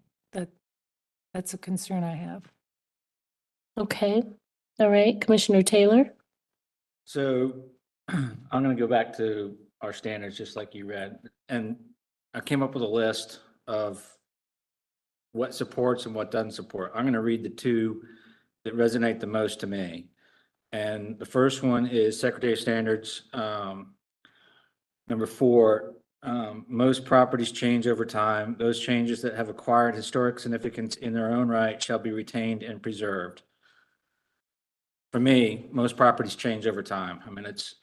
Speaker 9: That's a concern I have.
Speaker 5: Okay, all right, Commissioner Taylor?
Speaker 3: So I'm going to go back to our standards, just like you read. And I came up with a list of what supports and what doesn't support. I'm going to read the two that resonate the most to me. And the first one is Secretary of Standards, number 4. Most properties change over time. Those changes that have acquired historic significance in their own right shall be retained and preserved. For me, most properties change over time. I mean, that's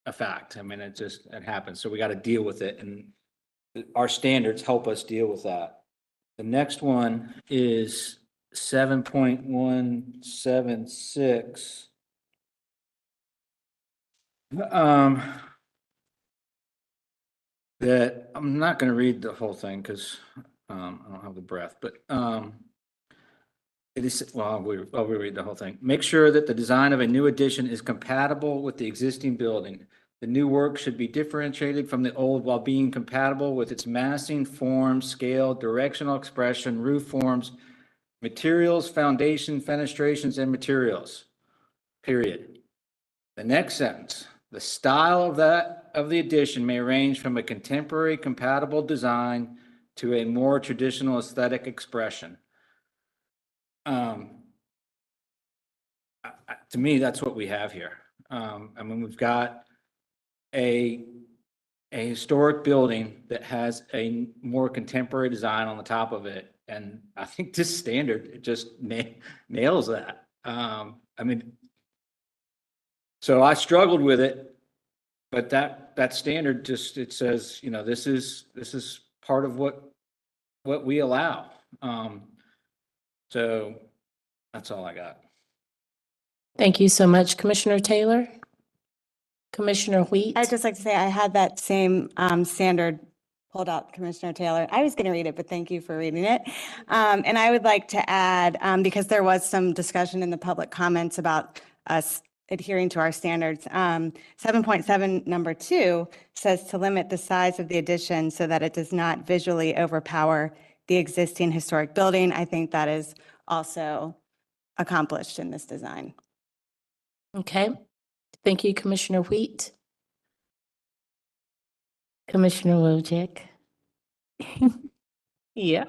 Speaker 3: a fact. I mean, it happens. So we got to deal with it. And our standards help us deal with that. The next one is 7.176. That I'm not going to read the whole thing because I don't have the breath, but it is, well, we'll read the whole thing. Make sure that the design of a new addition is compatible with the existing building. The new work should be differentiated from the old while being compatible with its massing, form, scale, directional expression, roof forms, materials, foundation, fenestrations, and materials, period. The next sentence, the style of the addition may range from a contemporary compatible design to a more traditional aesthetic expression. To me, that's what we have here. I mean, we've got a historic building that has a more contemporary design on the top of it. And I think this standard, it just nails that. I mean, so I struggled with it, but that standard just, it says, you know, this is part of what we allow. So that's all I got.
Speaker 5: Thank you so much, Commissioner Taylor. Commissioner Wheat?
Speaker 14: I'd just like to say I had that same standard pulled out, Commissioner Taylor. I was going to read it, but thank you for reading it. And I would like to add, because there was some discussion in the public comments about us adhering to our standards. 7.7 number 2 says to limit the size of the addition so that it does not visually overpower the existing historic building. I think that is also accomplished in this design.
Speaker 5: Okay, thank you, Commissioner Wheat. Commissioner Wojcik? Yeah.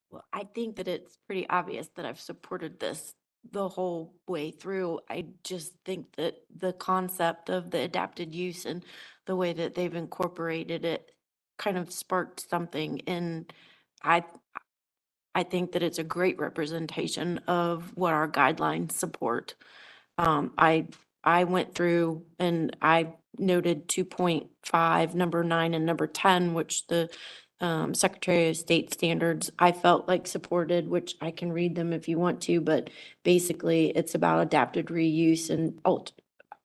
Speaker 7: Well, I think that it's pretty obvious that I've supported this the whole way through. I just think that the concept of the adapted use and the way that they've incorporated it kind of sparked something. And I think that it's a great representation of what our guidelines support. I went through and I noted 2.5, number 9 and number 10, which the Secretary of State standards I felt like supported, which I can read them if you want to, but basically it's about adapted reuse and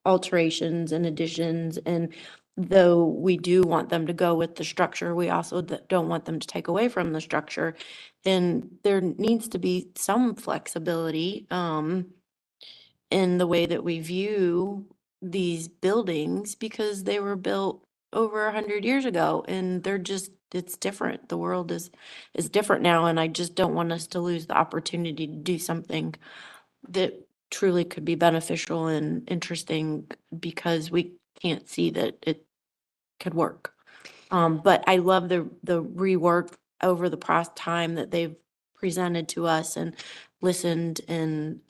Speaker 7: alterations and additions. And though we do want them to go with the structure, we also don't want them to take away from the structure. And there needs to be some flexibility, in the way that we view these buildings because they were built over 100 years ago and it's different. The world is different now, and I just don't want us to lose the opportunity to do something that truly could be beneficial and interesting because we can't see that it could work. But I love the rework over the time that they've presented to us and listened, and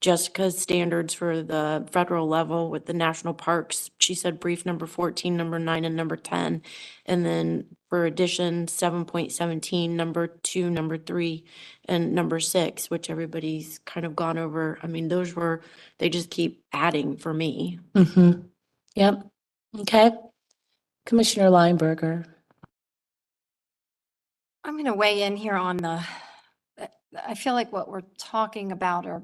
Speaker 7: Jessica's standards for the federal level with the national parks. She said brief number 14, number 9, and number 10. And then for addition 7.17, number 2, number 3, and number 6, which everybody's kind of gone over. I mean, they just keep adding for me.
Speaker 5: Mm-hmm. Yep. Okay. Commissioner Lineberger.
Speaker 8: I'm going to weigh in here on I feel like what we're talking about are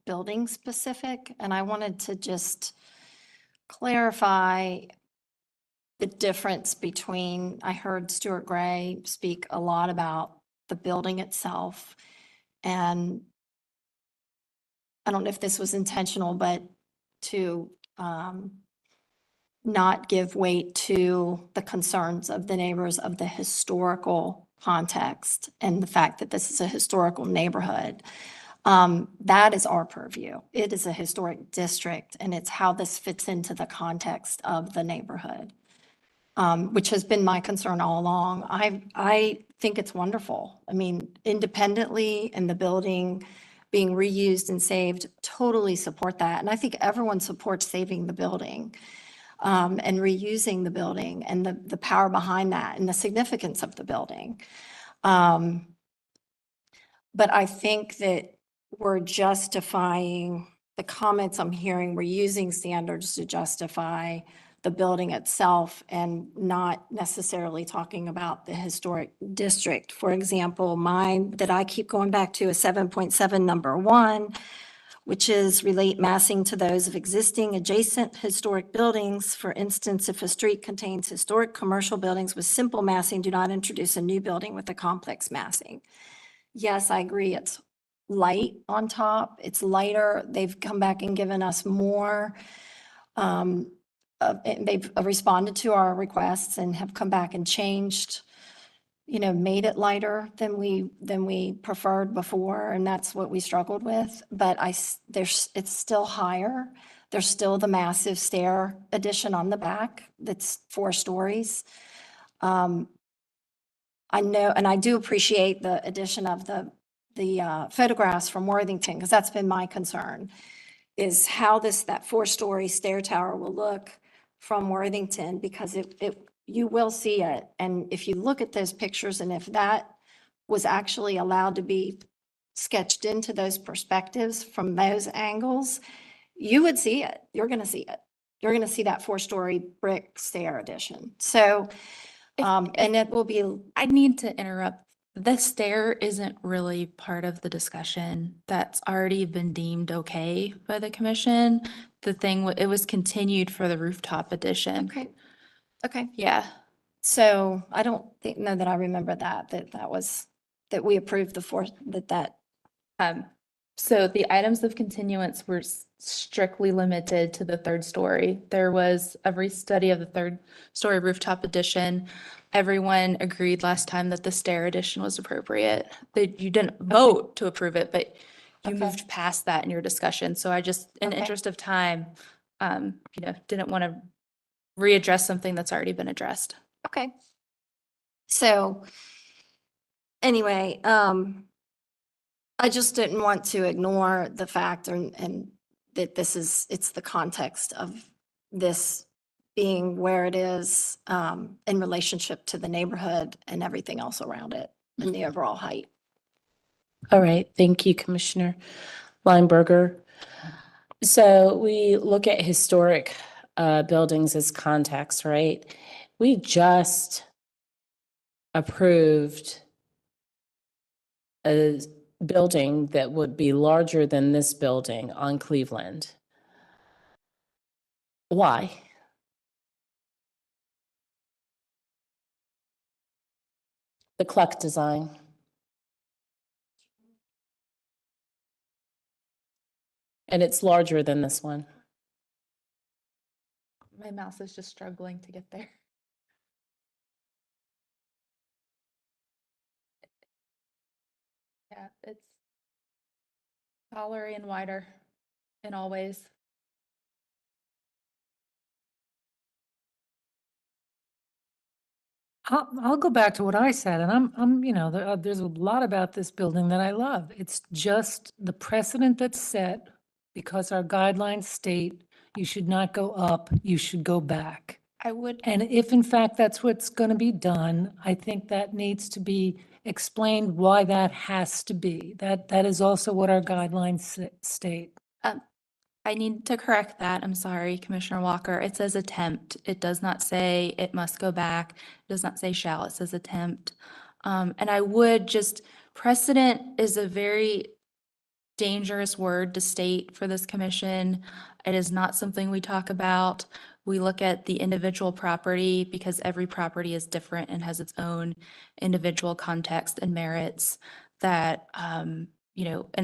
Speaker 8: building specific, and I wanted to just clarify the difference between, I heard Stuart Gray speak a lot about the building itself, and I don't know if this was intentional, but to not give weight to the concerns of the neighbors of the historical context and the fact that this is a historical neighborhood. That is our purview. It is a historic district, and it's how this fits into the context of the neighborhood, which has been my concern all along. I think it's wonderful. I mean, independently and the building being reused and saved, totally support that. And I think everyone supports saving the building and reusing the building and the power behind that and the significance of the building. But I think that we're justifying the comments I'm hearing. We're using standards to justify the building itself and not necessarily talking about the historic district. For example, mine that I keep going back to is 7.7 number 1, which is relate massing to those of existing adjacent historic buildings. For instance, if a street contains historic commercial buildings with simple massing, do not introduce a new building with a complex massing. Yes, I agree. It's light on top. It's lighter. They've come back and given us more. They've responded to our requests and have come back and changed, made it lighter than we preferred before, and that's what we struggled with. But it's still higher. There's still the massive stair addition on the back that's 4 stories. I know, and I do appreciate the addition of the photographs from Worthington, because that's been my concern, is how that 4-story stair tower will look from Worthington, because you will see it. And if you look at those pictures, and if that was actually allowed to be sketched into those perspectives from those angles, you would see it. You're going to see it. You're going to see that 4-story brick stair addition. So, and it will be.
Speaker 1: I need to interrupt. The stair isn't really part of the discussion. That's already been deemed okay by the commission. It was continued for the rooftop addition.
Speaker 8: Okay.
Speaker 1: Yeah.
Speaker 8: So I don't know that I remember that we approved
Speaker 1: So the items of continuance were strictly limited to the 3rd story. There was a restudy of the 3rd story rooftop addition. Everyone agreed last time that the stair addition was appropriate. That you didn't vote to approve it, but you moved past that in your discussion. So I just, in the interest of time, didn't want to readdress something that's already been addressed.
Speaker 8: Okay. So anyway, I just didn't want to ignore the fact and that it's the context of this being where it is in relationship to the neighborhood and everything else around it and the overall height.
Speaker 5: All right. Thank you, Commissioner Lineberger. So we look at historic buildings as context, right? We just approved a building that would be larger than this building on Cleveland. Why? The Cluck design. And it's larger than this one.
Speaker 1: My mouse is just struggling to get there. Yeah, it's taller and wider in all ways.
Speaker 9: I'll go back to what I said, and there's a lot about this building that I love. It's just the precedent that's set because our guidelines state you should not go up, you should go back.
Speaker 1: I would,
Speaker 9: And if in fact that's what's going to be done, I think that needs to be explained why that has to be. That is also what our guidelines state.
Speaker 1: I need to correct that. I'm sorry, Commissioner Walker. It says attempt. It does not say it must go back. It does not say shall. It says attempt. And I would just, precedent is a very dangerous word to state for this commission. It is not something we talk about. We look at the individual property because every property is different and has its own individual context and merits that, and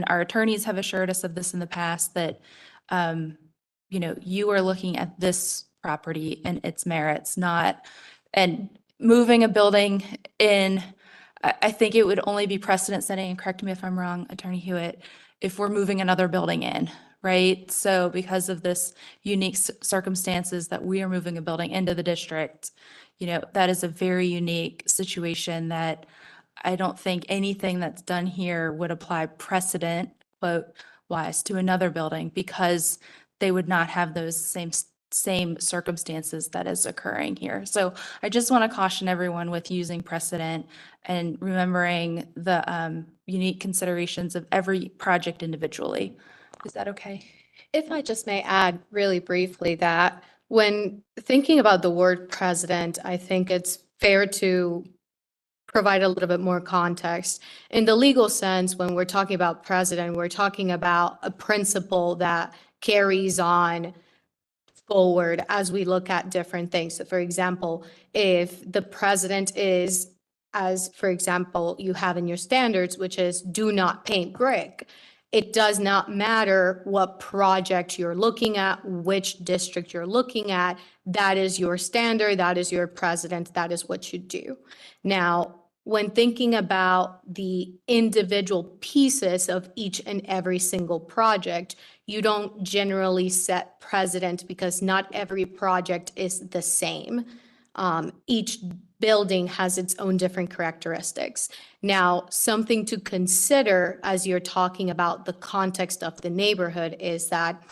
Speaker 1: our attorneys have assured us of this in the past that, you are looking at this property and its merits, and moving a building in, I think it would only be precedent setting, and correct me if I'm wrong, Attorney Hewitt, if we're moving another building in, right? So because of this unique circumstances that we are moving a building into the district, that is a very unique situation that I don't think anything that's done here would apply precedent, quote, wise to another building because they would not have those same circumstances that is occurring here. So I just want to caution everyone with using precedent and remembering the unique considerations of every project individually. Is that okay?
Speaker 18: If I just may add really briefly that when thinking about the word president, I think it's fair to provide a little bit more context. In the legal sense, when we're talking about president, we're talking about a principle that carries on forward as we look at different things. So for example, if the president is, as for example, you have in your standards, which is do not paint brick, it does not matter what project you're looking at, which district you're looking at, that is your standard, that is your president, that is what you do. Now, when thinking about the individual pieces of each and every single project, you don't generally set precedent because not every project is the same. Each building has its own different characteristics. Now, something to consider as you're talking about the context of the neighborhood is that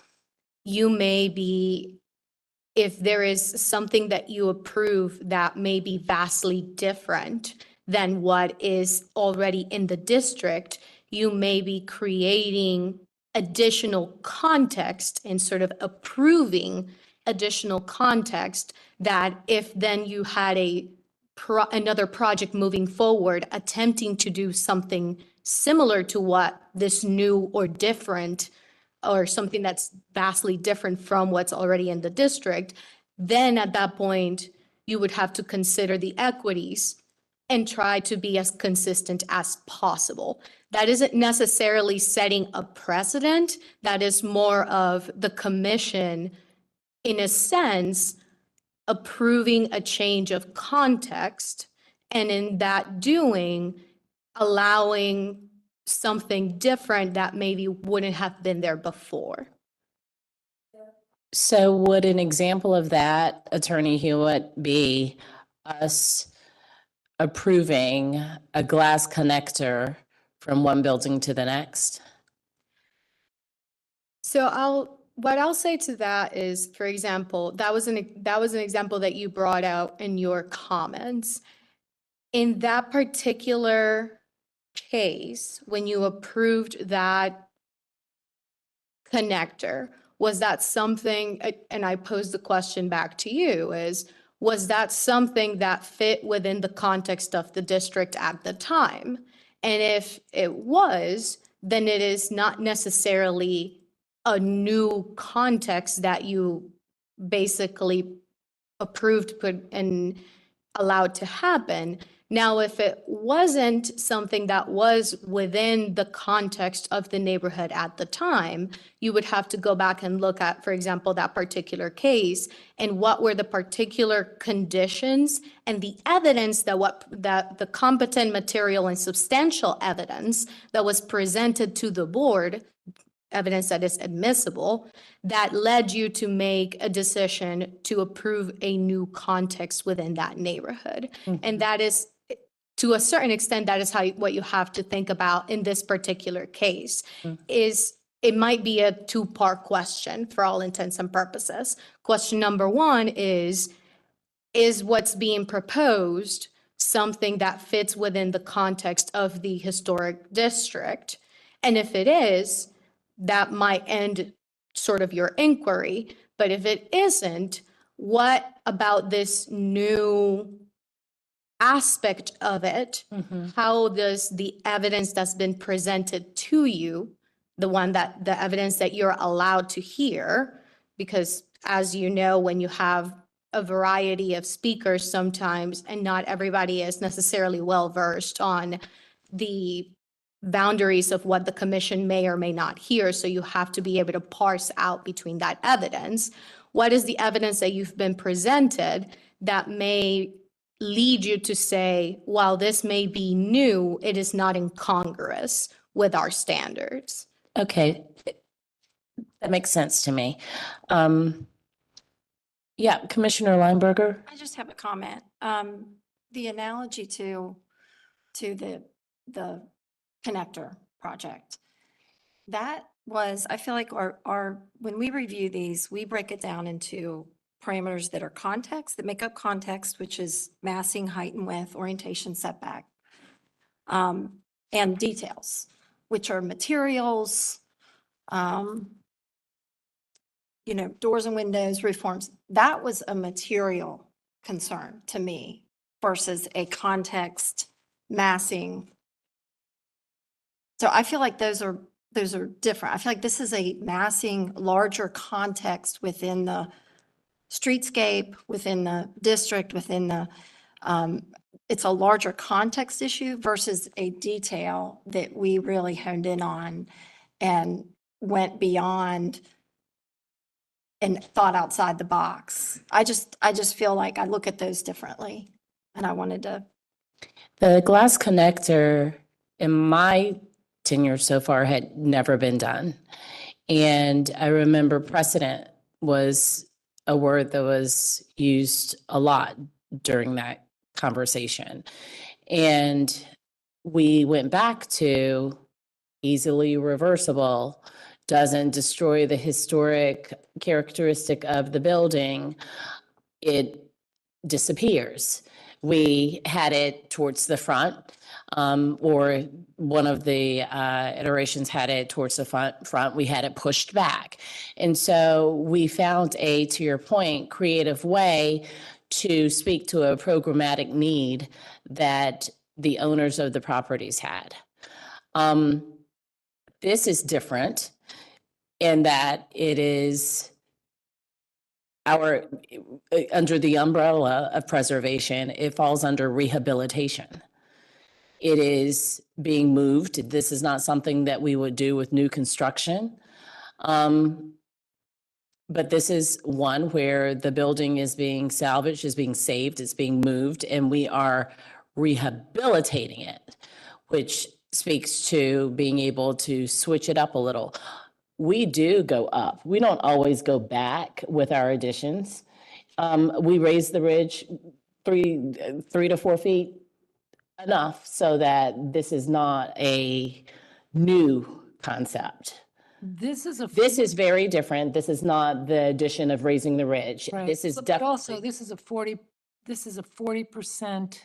Speaker 18: you may be, if there is something that you approve that may be vastly different than what is already in the district, you may be creating additional context and sort of approving additional context that if then you had another project moving forward attempting to do something similar to what this new or different or something that's vastly different from what's already in the district, then at that point you would have to consider the equities and try to be as consistent as possible. That isn't necessarily setting a precedent. That is more of the commission, in a sense, approving a change of context, and in that doing, allowing something different that maybe wouldn't have been there before.
Speaker 5: So would an example of that, Attorney Hewitt, be us approving a glass connector from one building to the next?
Speaker 18: So what I'll say to that is, for example, that was an example that you brought out in your comments. In that particular case, when you approved that connector, was that something, and I posed the question back to you, was that something that fit within the context of the district at the time? And if it was, then it is not necessarily a new context that you basically approved and allowed to happen. Now, if it wasn't something that was within the context of the neighborhood at the time, you would have to go back and look at, for example, that particular case and what were the particular conditions and the evidence that the competent material and substantial evidence that was presented to the board, evidence that is admissible, that led you to make a decision to approve a new context within that neighborhood. And that is, to a certain extent, that is what you have to think about in this particular case. Is it might be a two-part question for all intents and purposes. Question number one is what's being proposed something that fits within the context of the historic district? And if it is, that might end sort of your inquiry. But if it isn't, what about this new aspect of it? How does the evidence that's been presented to you, the evidence that you're allowed to hear, because as you know, when you have a variety of speakers sometimes, and not everybody is necessarily well-versed on the boundaries of what the commission may or may not hear, so you have to be able to parse out between that evidence. What is the evidence that you've been presented that may lead you to say, while this may be new, it is not incongruous with our standards?
Speaker 5: Okay, that makes sense to me. Yeah, Commissioner Lineberger?
Speaker 8: I just have a comment. The analogy to the connector project, that was, I feel like when we review these, we break it down into parameters that are context, that make up context, which is massing, height and width, orientation, setback, and details, which are materials, doors and windows, roof forms. That was a material concern to me versus a context massing. So I feel like those are different. I feel like this is a massing larger context within the streetscape, within the district, within the, it's a larger context issue versus a detail that we really honed in on and went beyond and thought outside the box. I just feel like I look at those differently, and I wanted to.
Speaker 5: The glass connector in my tenure so far had never been done. And I remember precedent was a word that was used a lot during that conversation. And we went back to easily reversible, doesn't destroy the historic characteristic of the building, it disappears. We had it towards the front, or one of the iterations had it towards the front. We had it pushed back. And so we found to your point, creative way to speak to a programmatic need that the owners of the properties had. This is different in that it is under the umbrella of preservation, it falls under rehabilitation. It is being moved. This is not something that we would do with new construction. But this is one where the building is being salvaged, is being saved, it's being moved, and we are rehabilitating it, which speaks to being able to switch it up a little. We do go up. We don't always go back with our additions. We raise the ridge 3 to 4 feet, enough so that this is not a new concept.
Speaker 9: This is
Speaker 5: very different. This is not the addition of raising the ridge.
Speaker 9: Right.
Speaker 5: This is
Speaker 9: But
Speaker 5: definitely.
Speaker 9: also, this is a 40%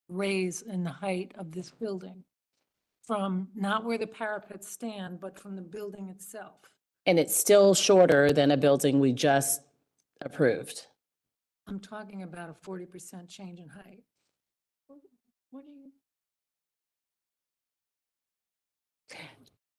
Speaker 9: raise in the height of this building from not where the parapets stand, but from the building itself.
Speaker 5: And it's still shorter than a building we just approved.
Speaker 9: I'm talking about a 40% change in height. What do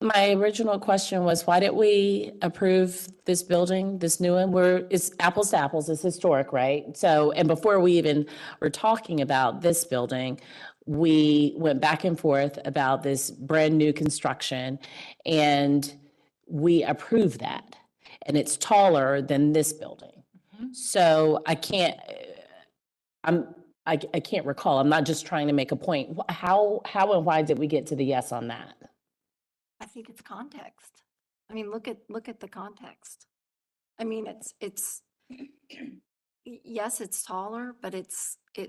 Speaker 9: you?
Speaker 5: My original question was, why did we approve this building, this new one? It's apples to apples, it's historic, right? So, and before we even were talking about this building, we went back and forth about this brand new construction and we approved that. And it's taller than this building. So I can't recall. I'm not just trying to make a point. How and why did we get to the yes on that?
Speaker 8: I think it's context. I mean, look at the context. I mean, yes, it's taller, but it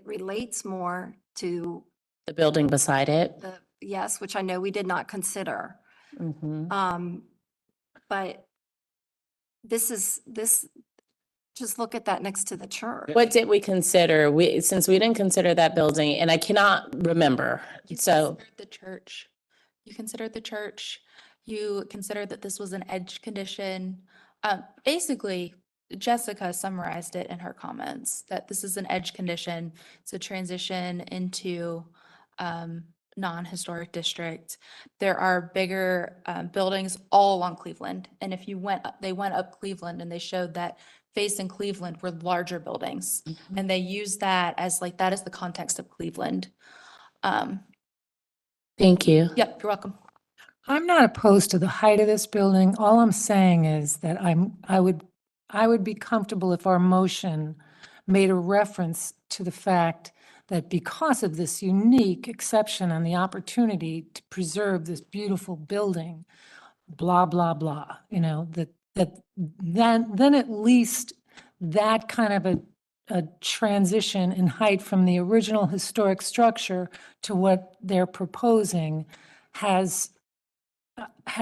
Speaker 8: relates more to
Speaker 5: The building beside it?
Speaker 8: yes, which I know we did not consider.
Speaker 5: Mhm.
Speaker 8: But this, just look at that next to the church.
Speaker 5: What did we consider? Since we didn't consider that building, and I cannot remember, so.
Speaker 1: Considered the church. You considered the church. You considered that this was an edge condition. Basically, Jessica summarized it in her comments, that this is an edge condition. It's a transition into non-historic district. There are bigger buildings all along Cleveland. And if they went up Cleveland and they showed that facing Cleveland were larger buildings. And they use that as like, that is the context of Cleveland.
Speaker 5: Thank you.
Speaker 1: Yep, you're welcome.
Speaker 9: I'm not opposed to the height of this building. All I'm saying is that I would be comfortable if our motion made a reference to the fact that because of this unique exception and the opportunity to preserve this beautiful building, blah, blah, blah, then at least that kind of a transition in height from the original historic structure to what they're proposing has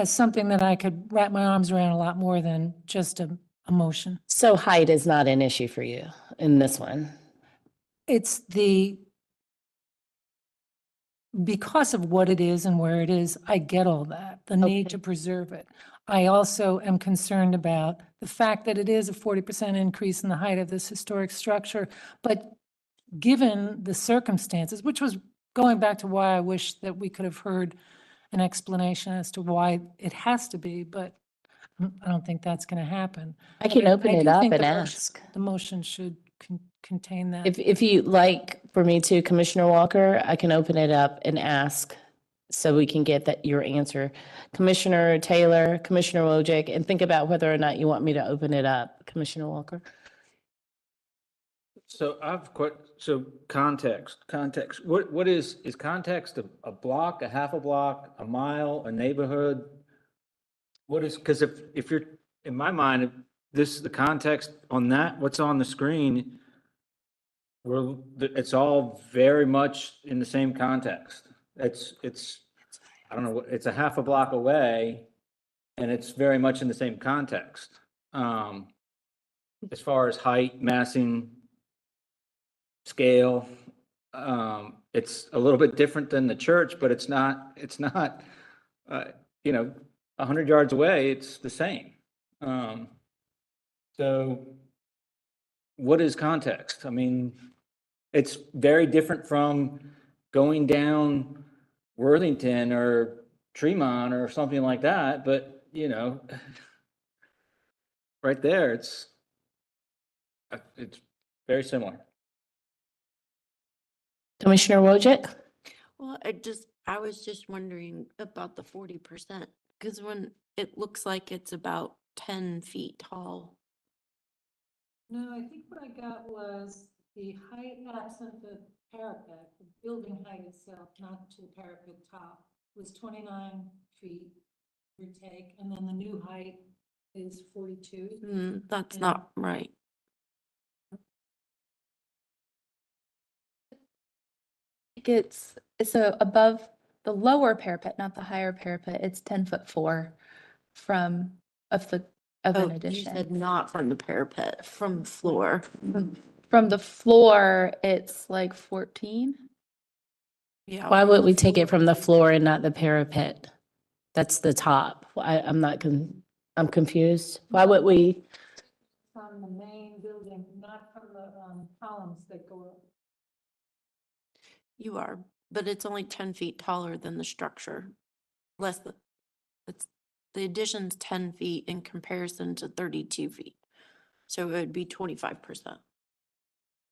Speaker 9: something that I could wrap my arms around a lot more than just a motion.
Speaker 5: So height is not an issue for you in this one?
Speaker 9: It's because of what it is and where it is, I get all that, the need to preserve it. I also am concerned about the fact that it is a 40% increase in the height of this historic structure, but given the circumstances, which was going back to why I wish that we could have heard an explanation as to why it has to be, but I don't think that's going to happen.
Speaker 5: I can
Speaker 9: But
Speaker 5: open it
Speaker 9: do
Speaker 5: up
Speaker 9: think
Speaker 5: and
Speaker 9: the motion-
Speaker 5: ask.
Speaker 9: The motion should contain that.
Speaker 5: If you like for me to, Commissioner Walker, I can open it up and ask so we can get your answer. Commissioner Taylor, Commissioner Wojcik, and think about whether or not you want me to open it up, Commissioner Walker.
Speaker 3: So context, what is context a block, a half a block, a mile, a neighborhood? What is, because if you're, in my mind, the context on that, what's on the screen, it's all very much in the same context. It's, I don't know, it's a half a block away and it's very much in the same context. As far as height, massing, scale, it's a little bit different than the church, but it's not 100 yards away, it's the same. So what is context? I mean, it's very different from going down Worthington or Tremont or something like that, but right there, it's very similar.
Speaker 5: Commissioner Wojcik?
Speaker 7: Well, I was just wondering about the 40%, because when it looks like it's about 10 feet tall.
Speaker 9: No, I think what I got was the height absent the parapet, the building height itself, not to the parapet top, was 29 feet, give or take, and then the new height is 42.
Speaker 7: That's
Speaker 9: And-
Speaker 7: not right.
Speaker 1: It's so above the lower parapet, not the higher parapet. It's 10'4" of an
Speaker 7: You
Speaker 1: addition.
Speaker 7: said not from the parapet, from the floor.
Speaker 1: From the floor, it's like 14.
Speaker 7: Yeah.
Speaker 5: Why would we take it from the floor and not the parapet? That's the top. I'm confused. Why would we?
Speaker 9: From the main building, not from the columns that go up.
Speaker 7: You are, but it's only 10 feet taller than the structure. Less than, the addition's 10 feet in comparison to 32 feet. So it would be 25%.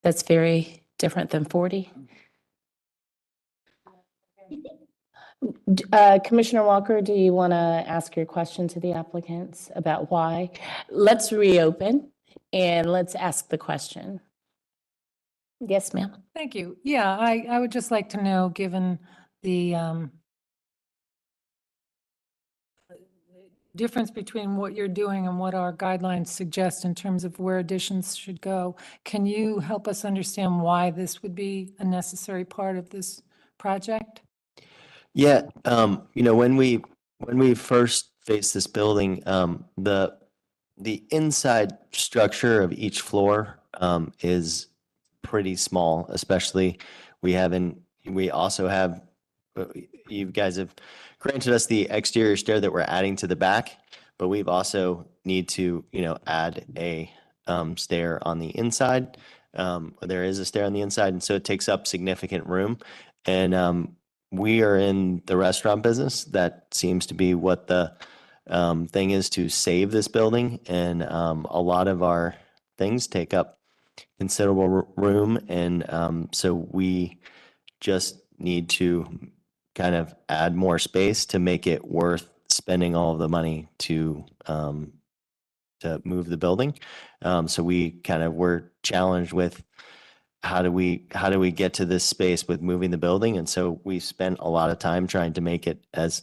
Speaker 5: That's very different than 40. Commissioner Walker, do you want to ask your question to the applicants about why? Let's reopen and let's ask the question. Yes, ma'am.
Speaker 9: Thank you. Yeah, I would just like to know, given the difference between what you're doing and what our guidelines suggest in terms of where additions should go, can you help us understand why this would be a necessary part of this project?
Speaker 22: Yeah, when we first faced this building, the inside structure of each floor is pretty small, especially we also have, you guys have granted us the exterior stair that we're adding to the back, but we've also need to, add a stair on the inside. There is a stair on the inside, and so it takes up significant room. And we are in the restaurant business. That seems to be what the thing is, to save this building. And a lot of our things take up considerable room. And so we just need to kind of add more space to make it worth spending all of the money to move the building. So we kind of were challenged with how do we get to this space with moving the building? And so we spent a lot of time trying to make it as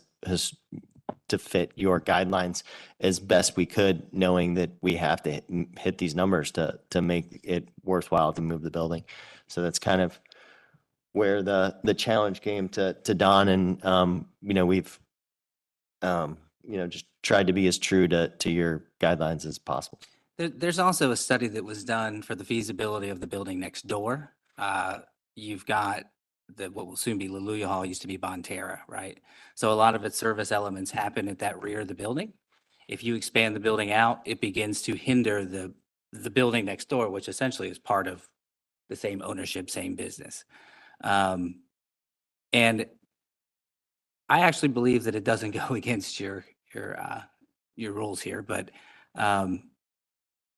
Speaker 22: to fit your guidelines as best we could, knowing that we have to hit these numbers to make it worthwhile to move the building. So that's kind of where the challenge came to Don. And we've just tried to be as true to your guidelines as possible.
Speaker 4: There's also a study that was done for the feasibility of the building next door. You've got what will soon be Luluya Hall, used to be Bonterra, right? So a lot of its service elements happen at that rear of the building. If you expand the building out, it begins to hinder the building next door, which essentially is part of the same ownership, same business. And I actually believe that it doesn't go against your rules here, but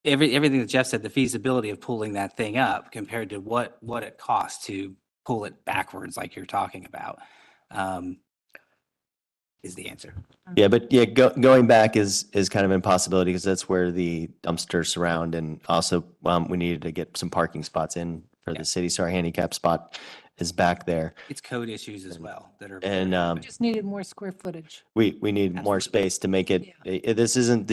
Speaker 4: everything that Jeff said, the feasibility of pulling that thing up compared to what it costs to pull it backwards, like you're talking about, is the answer.
Speaker 22: Yeah, but going back is kind of an impossibility, because that's where the dumpsters surround, and also we needed to get some parking spots in for the city, so our handicap spot is back there.
Speaker 4: It's code issues as well that are.
Speaker 22: And
Speaker 9: Just needed more square footage.
Speaker 22: we need more space to make it. This isn't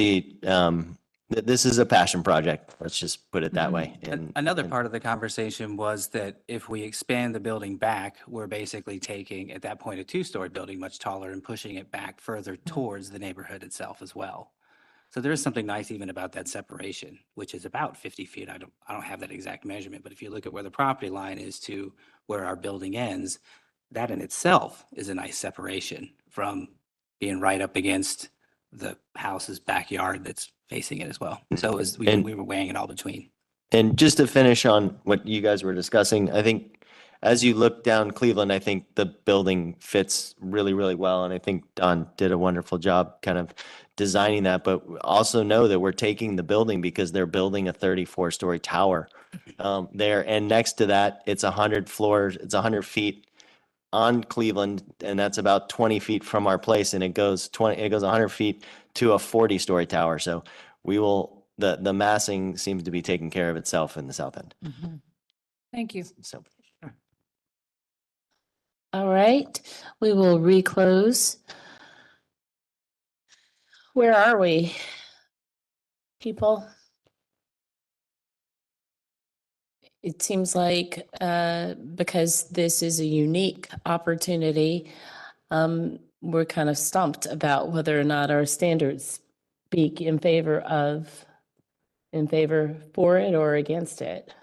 Speaker 22: this is a passion project. Let's just put it that way.
Speaker 4: Another part of the conversation was that if we expand the building back, we're basically taking, at that point, a two-story building much taller and pushing it back further towards the neighborhood itself as well. So there is something nice even about that separation, which is about 50 feet. I don't have that exact measurement, but if you look at where the property line is to where our building ends, that in itself is a nice separation from being right up against the house's backyard that's facing it as well. So we were weighing it all between.
Speaker 22: And just to finish on what you guys were discussing, I think as you look down Cleveland, I think the building fits really, really well. And I think Don did a wonderful job kind of designing that, but also know that we're taking the building because they're building a 34-story tower there. And next to that, it's 100 floors, it's 100 feet on Cleveland, and that's about 20 feet from our place. And it goes 100 feet to a 40-story tower. So the massing seems to be taking care of itself in the south end.
Speaker 9: Mm-hmm. Thank you.
Speaker 22: So.
Speaker 5: All right, we will reclose. Where are we, people? It seems like because this is a unique opportunity, we're kind of stumped about whether or not our standards speak in favor for it or against it.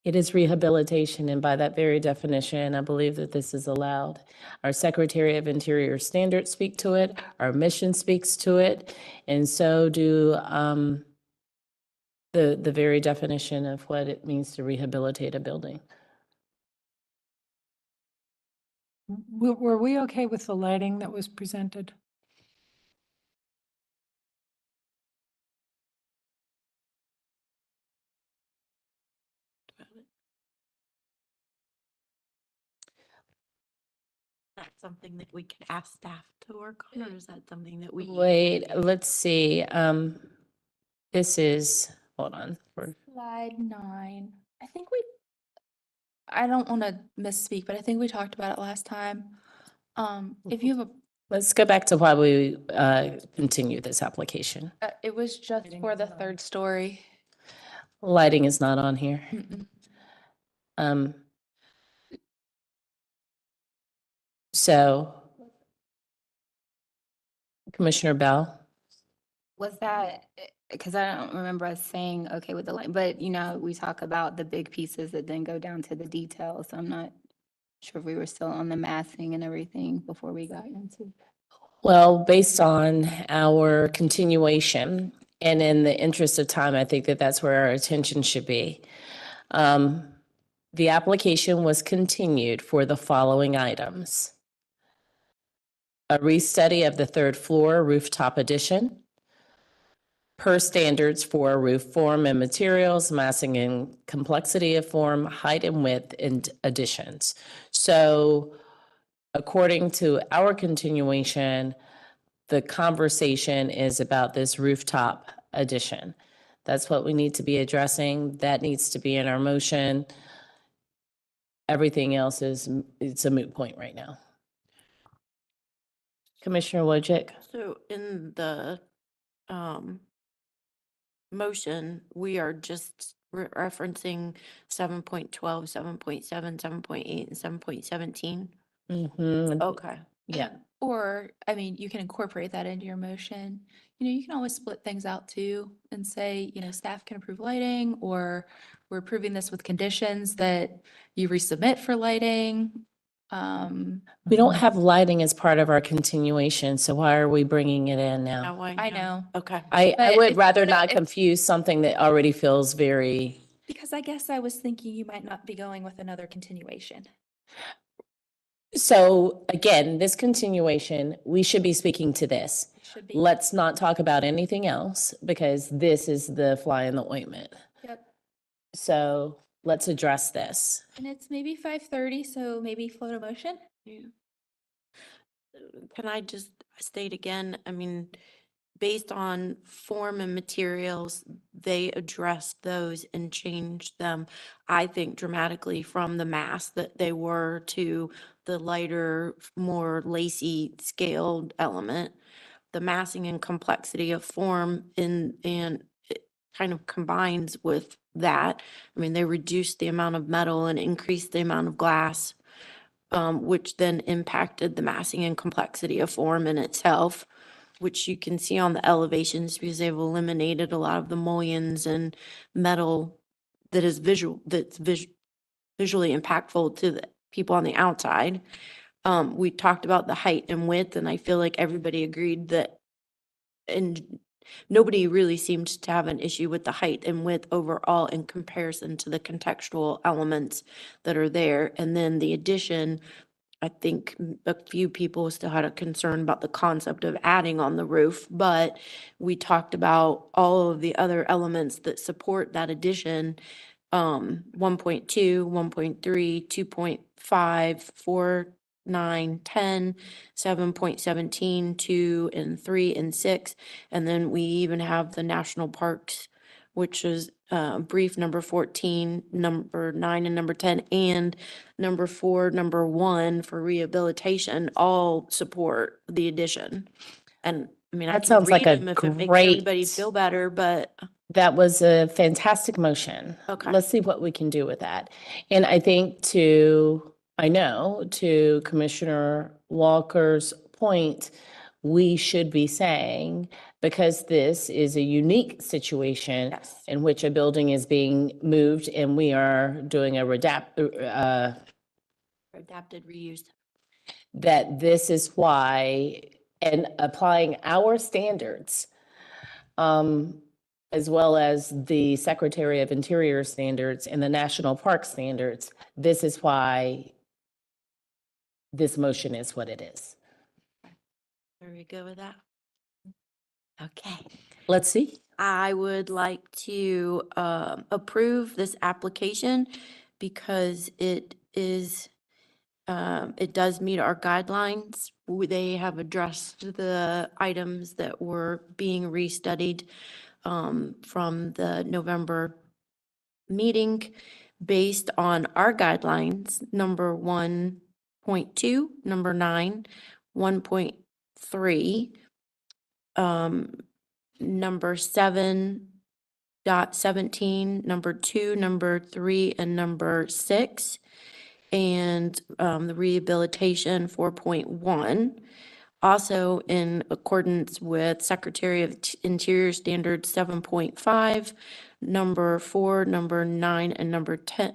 Speaker 5: It is rehabilitation, and by that very definition, I believe that this is allowed. Our Secretary of Interior standards speak to it, our mission speaks to it, and so do the very definition of what it means to rehabilitate a building.
Speaker 9: Were we okay with the lighting that was presented?
Speaker 7: That's something that we could ask staff to work on, or is that something that we?
Speaker 5: Wait, let's see. This is, hold on.
Speaker 1: Slide 9. I think I don't want to misspeak, but I think we talked about it last time. If you have
Speaker 5: Let's go back to why we continue this application.
Speaker 1: it was just for the third story.
Speaker 5: Lighting is not on here.
Speaker 1: Mm-mm.
Speaker 5: So Commissioner Bell?
Speaker 19: Was that, because I don't remember us saying, okay with the light, but you know, we talk about the big pieces that then go down to the details. So I'm not sure if we were still on the massing and everything before we got into.
Speaker 5: Well, based on our continuation, and in the interest of time, I think that that's where our attention should be. The application was continued for the following items: a restudy of the third floor rooftop addition, per standards for roof form and materials, massing and complexity of form, height and width, and additions. So according to our continuation, the conversation is about this rooftop addition. That's what we need to be addressing. That needs to be in our motion. Everything else it's a moot point right now. Commissioner Wojcik?
Speaker 7: So in the motion, we are just referencing 7.12, 7.7, 7.8, and 7.17.
Speaker 5: Mm-hmm.
Speaker 7: Okay.
Speaker 5: Yeah.
Speaker 1: Or, I mean, you can incorporate that into your motion. You know, you can always split things out too and say, you know, staff can approve lighting, or we're approving this with conditions that you resubmit for lighting.
Speaker 5: We don't have lighting as part of our continuation, so why are we bringing it in now?
Speaker 7: Now
Speaker 1: I know.
Speaker 7: Okay.
Speaker 5: I
Speaker 1: But
Speaker 5: would
Speaker 1: if-
Speaker 5: rather
Speaker 1: but
Speaker 5: not
Speaker 1: if-
Speaker 5: confuse something that already feels very,
Speaker 1: Because I guess I was thinking you might not be going with another continuation.
Speaker 5: so again, this continuation, we should be speaking to this.
Speaker 1: It should be.
Speaker 5: Let's not talk about anything else because this is the fly in the ointment.
Speaker 1: Yep.
Speaker 5: So let's address this.
Speaker 1: And it's maybe 5:30, so maybe float a motion.
Speaker 7: Yeah. Can I just state again, I mean, based on form and materials, they addressed those and changed them, I think dramatically from the mass that they were to the lighter, more lacy scaled element. The massing and complexity of form and it kind of combines with that. I mean, they reduced the amount of metal and increased the amount of glass, which then impacted the massing and complexity of form in itself, which you can see on the elevations because they've eliminated a lot of the mullions and metal that is visually impactful to the people on the outside. We talked about the height and width, and I feel like everybody agreed that, and nobody really seemed to have an issue with the height and width overall in comparison to the contextual elements that are there. And then the addition, I think a few people still had a concern about the concept of adding on the roof, but we talked about all of the other elements that support that addition. 1.2, 1.3, 2.5, 4, 9, 10, 7.17, 2 and 3 and 6. And then we even have the national parks, which is brief number 14, number 9 and number 10, and number 4, number 1 for rehabilitation, all support the addition. And I mean, I
Speaker 5: That
Speaker 7: can
Speaker 5: sounds like
Speaker 7: read
Speaker 5: a
Speaker 7: them if it makes
Speaker 5: great-
Speaker 7: everybody feel better, but
Speaker 5: That was a fantastic motion.
Speaker 7: Okay.
Speaker 5: Let's see what we can do with that. And I think I know to Commissioner Walker's point, we should be saying, because this is a unique situation
Speaker 7: Yes.
Speaker 5: in which a building is being moved and we are doing a
Speaker 7: adapted reuse.
Speaker 5: that this is why, and applying our standards, as well as the Secretary of Interior standards and the National Park standards, this is why this motion is what it is.
Speaker 7: Are we good with that? Okay.
Speaker 5: Let's see.
Speaker 7: I would like to approve this application because it is, it does meet our guidelines. They have addressed the items that were being restudied from the November meeting based on our guidelines, number 1.2, number 9, 1.3, number 7.17, number 2, number 3, and number 6, and the rehabilitation 4.1. Also in accordance with Secretary of Interior Standards 7.5, number 4, number 9, and number 10,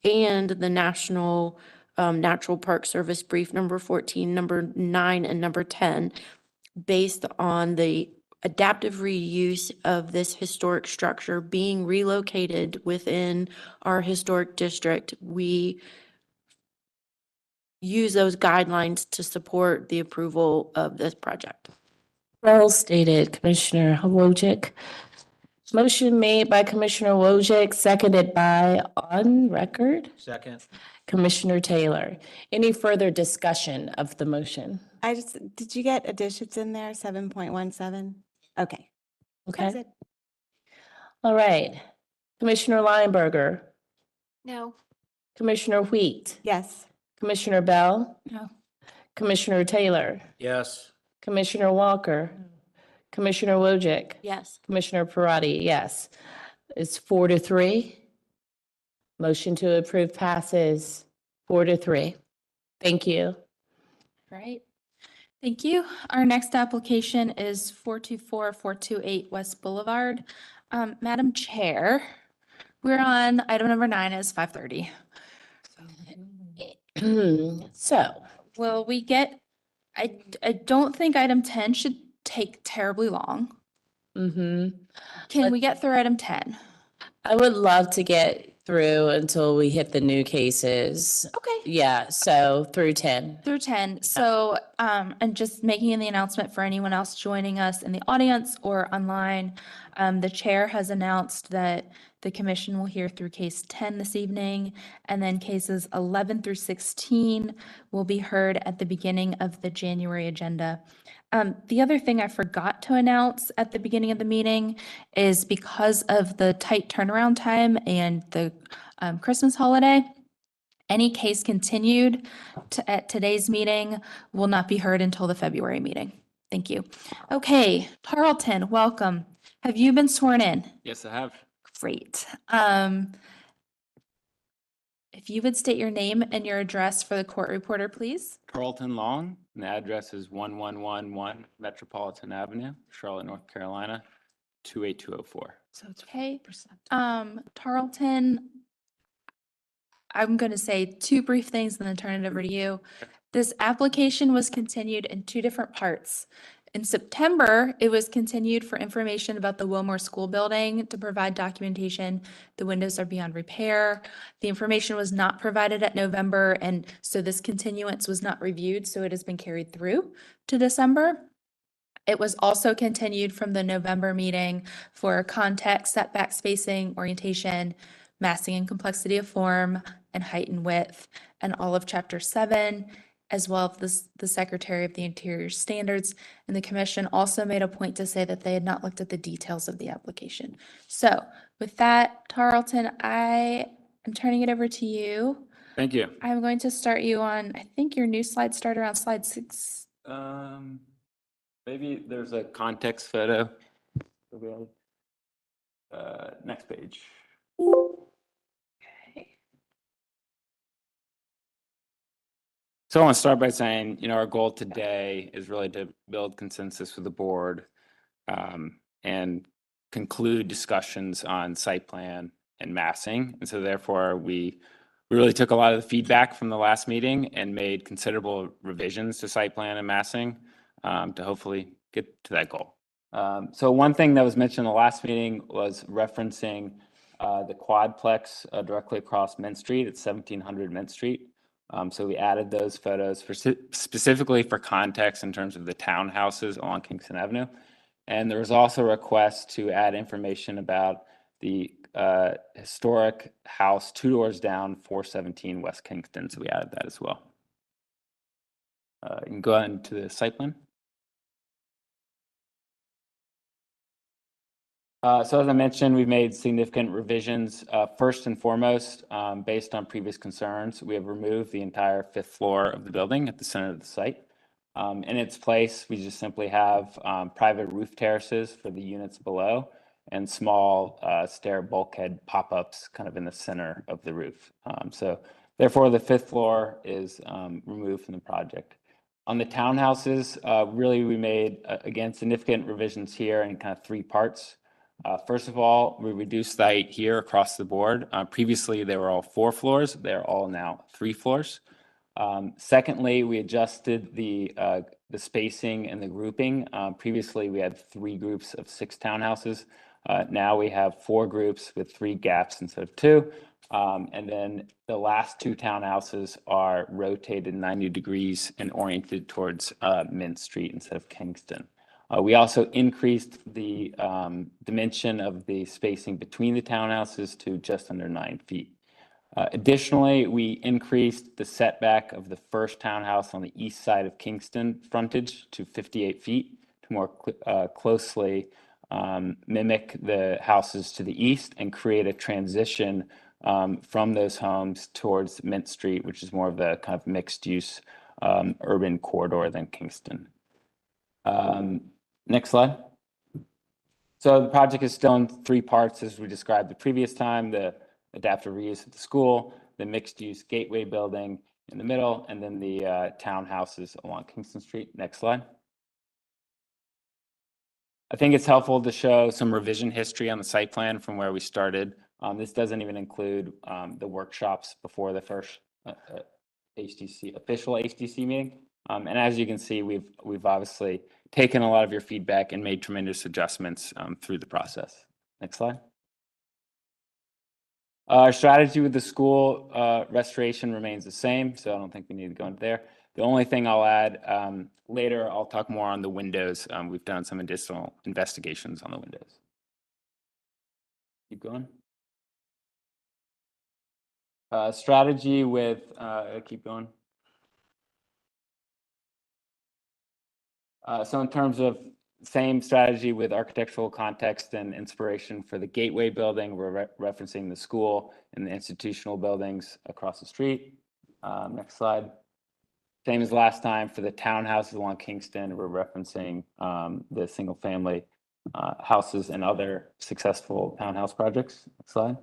Speaker 7: and the National Natural Park Service Brief number 14, number 9, and number 10, based on the adaptive reuse of this historic structure being relocated within our historic district. We use those guidelines to support the approval of this project.
Speaker 5: Well stated, Commissioner Wojcik. Motion made by Commissioner Wojcik, seconded by, on record,
Speaker 3: Second.
Speaker 5: Commissioner Taylor. Any further discussion of the motion?
Speaker 14: Did you get additions in there, 7.17? Okay. That's
Speaker 5: Okay.
Speaker 14: it.
Speaker 5: All right. Commissioner Lineberger,
Speaker 7: No.
Speaker 5: Commissioner Wheat,
Speaker 14: Yes.
Speaker 5: Commissioner Bell,
Speaker 7: No.
Speaker 5: Commissioner Taylor,
Speaker 3: Yes.
Speaker 5: Commissioner Walker, Commissioner Wojcik,
Speaker 7: Yes.
Speaker 5: Commissioner Parati, yes. It's 4-3. Motion to approve passes 4-3. Thank you.
Speaker 1: Right. Thank you. Our next application is 424-428 West Boulevard. Madam Chair, we're on item number 9 is 5:30.
Speaker 5: So,
Speaker 1: Will we get, I don't think item 10 should take terribly long. Can we get through item 10?
Speaker 5: I would love to get through until we hit the new cases.
Speaker 1: Okay.
Speaker 5: Yeah, so through 10.
Speaker 1: Through 10. So, and just making the announcement for anyone else joining us in the audience or online, the chair has announced that the commission will hear through case 10 this evening, and then cases 11 through 16 will be heard at the beginning of the January agenda. The other thing I forgot to announce at the beginning of the meeting is because of the tight turnaround time and the Christmas holiday, any case continued at today's meeting will not be heard until the February meeting. Thank you. Okay, Tarleton, welcome. Have you been sworn in?
Speaker 6: Yes, I have.
Speaker 1: Great. If you would state your name and your address for the court reporter, please.
Speaker 6: Carlton Long, and the address is 1111 Metropolitan Avenue, Charlotte, North Carolina, 28204.
Speaker 1: So it's okay. Tarleton, I'm going to say 2 brief things and then turn it over to you. This application was continued in 2 different parts. In September, it was continued for information about the Wilmore School Building to provide documentation. The windows are beyond repair. The information was not provided at November, and so this continuance was not reviewed, so it has been carried through to December. It was also continued from the November meeting for context, setback spacing, orientation, massing and complexity of form, and height and width, and all of Chapter 7, as well as the Secretary of the Interior Standards. And the commission also made a point to say that they had not looked at the details of the application. So with that, Tarleton, I am turning it over to you.
Speaker 6: Thank you.
Speaker 1: I'm going to start you on, I think your new slides start around slide 6.
Speaker 6: Maybe there's a context photo. Next page. So I want to start by saying, our goal today is really to build consensus with the board and conclude discussions on site plan and massing. And so therefore, we really took a lot of the feedback from the last meeting and made considerable revisions to site plan and massing to hopefully get to that goal. So one thing that was mentioned in the last meeting was referencing the quadplex directly across Mint Street at 1700 Mint Street. So we added those photos specifically for context in terms of the townhouses along Kingston Avenue. And there was also a request to add information about the historic house 2 doors down, 417 West Kingston. So we added that as well. You can go into the site plan. So as I mentioned, we've made significant revisions. First and foremost, based on previous concerns, we have removed the entire 5th floor of the building at the center of the site. In its place, we just simply have private roof terraces for the units below and small stair bulkhead pop-ups kind of in the center of the roof. So therefore, the 5th floor is removed from the project. On the townhouses, really we made, again, significant revisions here in kind of 3 parts. First of all, we reduced the height here across the board. Previously, they were all 4 floors. They're all now 3 floors. Secondly, we adjusted the spacing and the grouping. Previously, we had 3 groups of 6 townhouses. Now we have 4 groups with 3 gaps instead of 2. And then the last 2 townhouses are rotated 90 degrees and oriented towards Mint Street instead of Kingston. We also increased the dimension of the spacing between the townhouses to just under 9 feet. Additionally, we increased the setback of the first townhouse on the east side of Kingston frontage to 58 feet to more closely mimic the houses to the east and create a transition from those homes towards Mint Street, which is more of the kind of mixed use urban corridor than Kingston. Next slide. So the project is still in 3 parts as we described the previous time: the adaptive reuse of the school, the mixed use gateway building in the middle, and then the townhouses along Kingston Street. Next slide. I think it's helpful to show some revision history on the site plan from where we started. This doesn't even include the workshops before the first official HTC meeting. And as you can see, we've obviously taken a lot of your feedback and made tremendous adjustments through the process. Next slide. Our strategy with the school restoration remains the same, so I don't think we need to go into there. The only thing I'll add, later I'll talk more on the windows. We've done some additional investigations on the windows. Keep going. Strategy with, keep going. So in terms of same strategy with architectural context and inspiration for the gateway building, we're referencing the school and the institutional buildings across the street. Next slide. Same as last time for the townhouses along Kingston, we're referencing the single family houses and other successful townhouse projects. Next slide.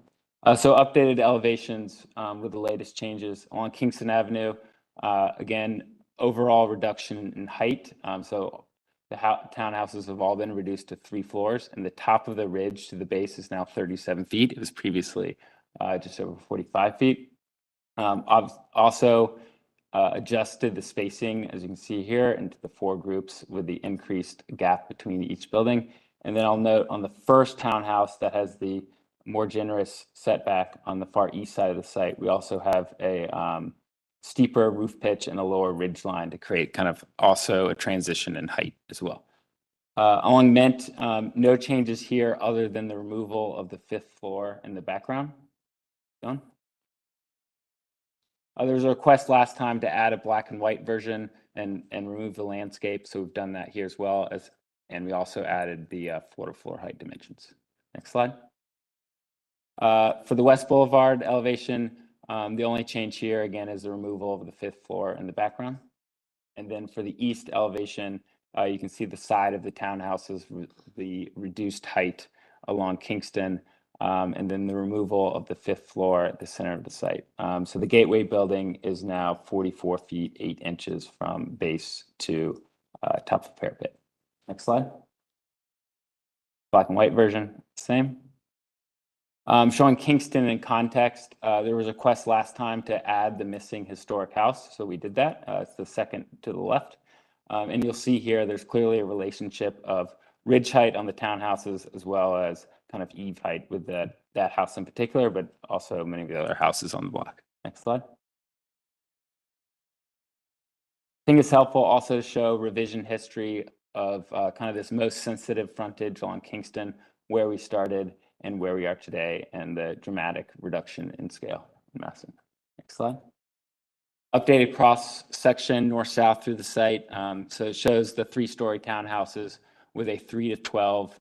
Speaker 6: So updated elevations with the latest changes along Kingston Avenue. Again, overall reduction in height. So the townhouses have all been reduced to 3 floors, and the top of the ridge to the base is now 37 feet. It was previously just over 45 feet. Also adjusted the spacing, as you can see here, into the 4 groups with the increased gap between each building. And then I'll note on the first townhouse that has the more generous setback on the far east side of the site, we also have a steeper roof pitch and a lower ridge line to create kind of also a transition in height as well. Along Mint, no changes here other than the removal of the 5th floor in the background. Done. There was a request last time to add a black and white version and remove the landscape, so we've done that here as well, and we also added the floor-to-floor height dimensions. Next slide. For the West Boulevard elevation, the only change here, again, is the removal of the 5th floor in the background. And then for the east elevation, you can see the side of the townhouses, the reduced height along Kingston, and then the removal of the 5th floor at the center of the site. So the gateway building is now 44 feet, 8 inches from base to top of parapet. Next slide. Black and white version, same. Showing Kingston in context, there was a request last time to add the missing historic house, so we did that. It's the second to the left. And you'll see here there's clearly a relationship of ridge height on the townhouses as well as kind of eave height with that house in particular, but also many of the other houses on the block. Next slide. think it's helpful also to show revision history of kind of this most sensitive frontage along Kingston, where we started and where we are today, and the dramatic reduction in scale and massing. Next slide. Updated cross section north-south through the site. So it shows the 3-story townhouses with a 3 to 12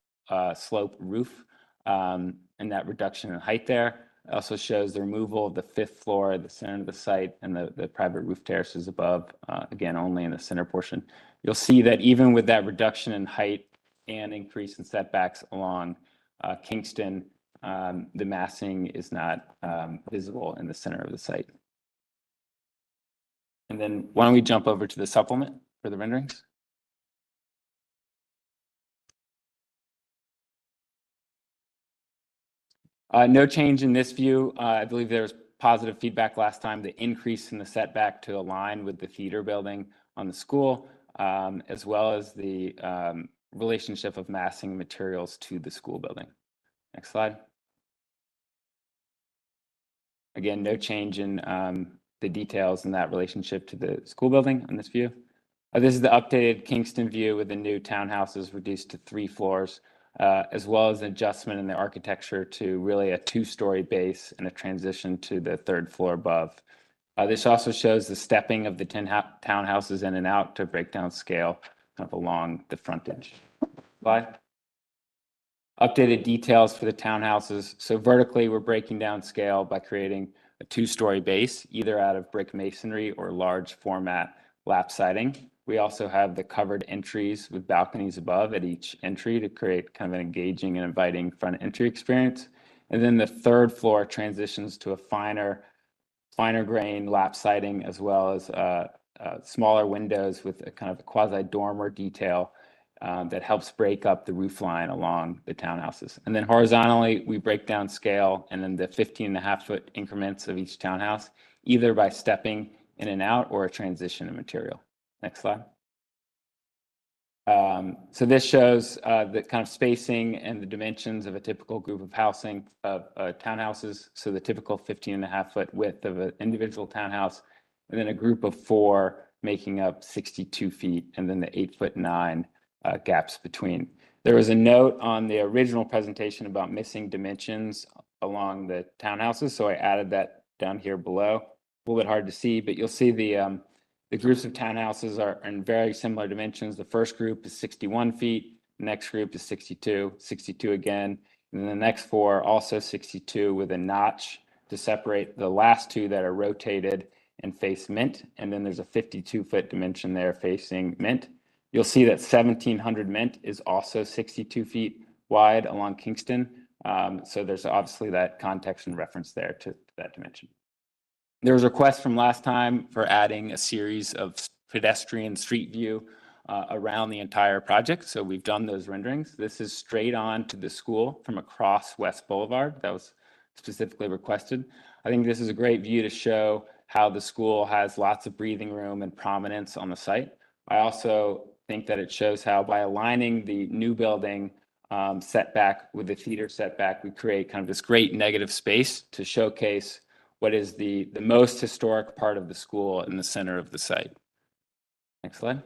Speaker 6: slope roof, and that reduction in height there. It also shows the removal of the 5th floor at the center of the site and the private roof terraces above, again, only in the center portion. You'll see that even with that reduction in height and increase in setbacks along Kingston, the massing is not visible in the center of the site. And then why don't we jump over to the supplement for the renderings? No change in this view. I believe there was positive feedback last time, the increase in the setback to align with the theater building on the school, as well as the relationship of massing materials to the school building. Next slide. Again, no change in the details in that relationship to the school building on this view. This is the updated Kingston view with the new townhouses reduced to 3 floors, as well as an adjustment in the architecture to really a 2-story base and a transition to the 3rd floor above. This also shows the stepping of the 10 townhouses in and out to break down scale kind of along the frontage. Slide. Updated details for the townhouses. So vertically, we're breaking down scale by creating a 2-story base, either out of brick masonry or large format lap siding. We also have the covered entries with balconies above at each entry to create kind of an engaging and inviting front entry experience. And then the 3rd floor transitions to a finer grain lap siding, as well as smaller windows with a kind of a quasi-dormer detail that helps break up the roof line along the townhouses. And then horizontally, we break down scale and then the 15.5-foot increments of each townhouse, either by stepping in and out or a transition in material. Next slide. So this shows the kind of spacing and the dimensions of a typical group of housing of townhouses. So the typical 15.5-foot width of an individual townhouse, and then a group of 4 making up 62 feet, and then the 8'9" gaps between. There was a note on the original presentation about missing dimensions along the townhouses, so I added that down here below. A little bit hard to see, but you'll see the groups of townhouses are in very similar dimensions. The first group is 61 feet, the next group is 62, 62 again, and then the next 4 also 62 with a notch to separate the last 2 that are rotated and face Mint, and then there's a 52-foot dimension there facing Mint. You'll see that 1700 Mint is also 62 feet wide along Kingston, so there's obviously that context and reference there to that dimension. There was a request from last time for adding a series of pedestrian street view around the entire project. So we've done those renderings. This is straight on to the school from across West Boulevard. That was specifically requested. I think this is a great view to show how the school has lots of breathing room and prominence on the site. I also think that it shows how by aligning the new building setback with the theater setback, we create kind of this great negative space to showcase what is the most historic part of the school in the center of the site. Next slide.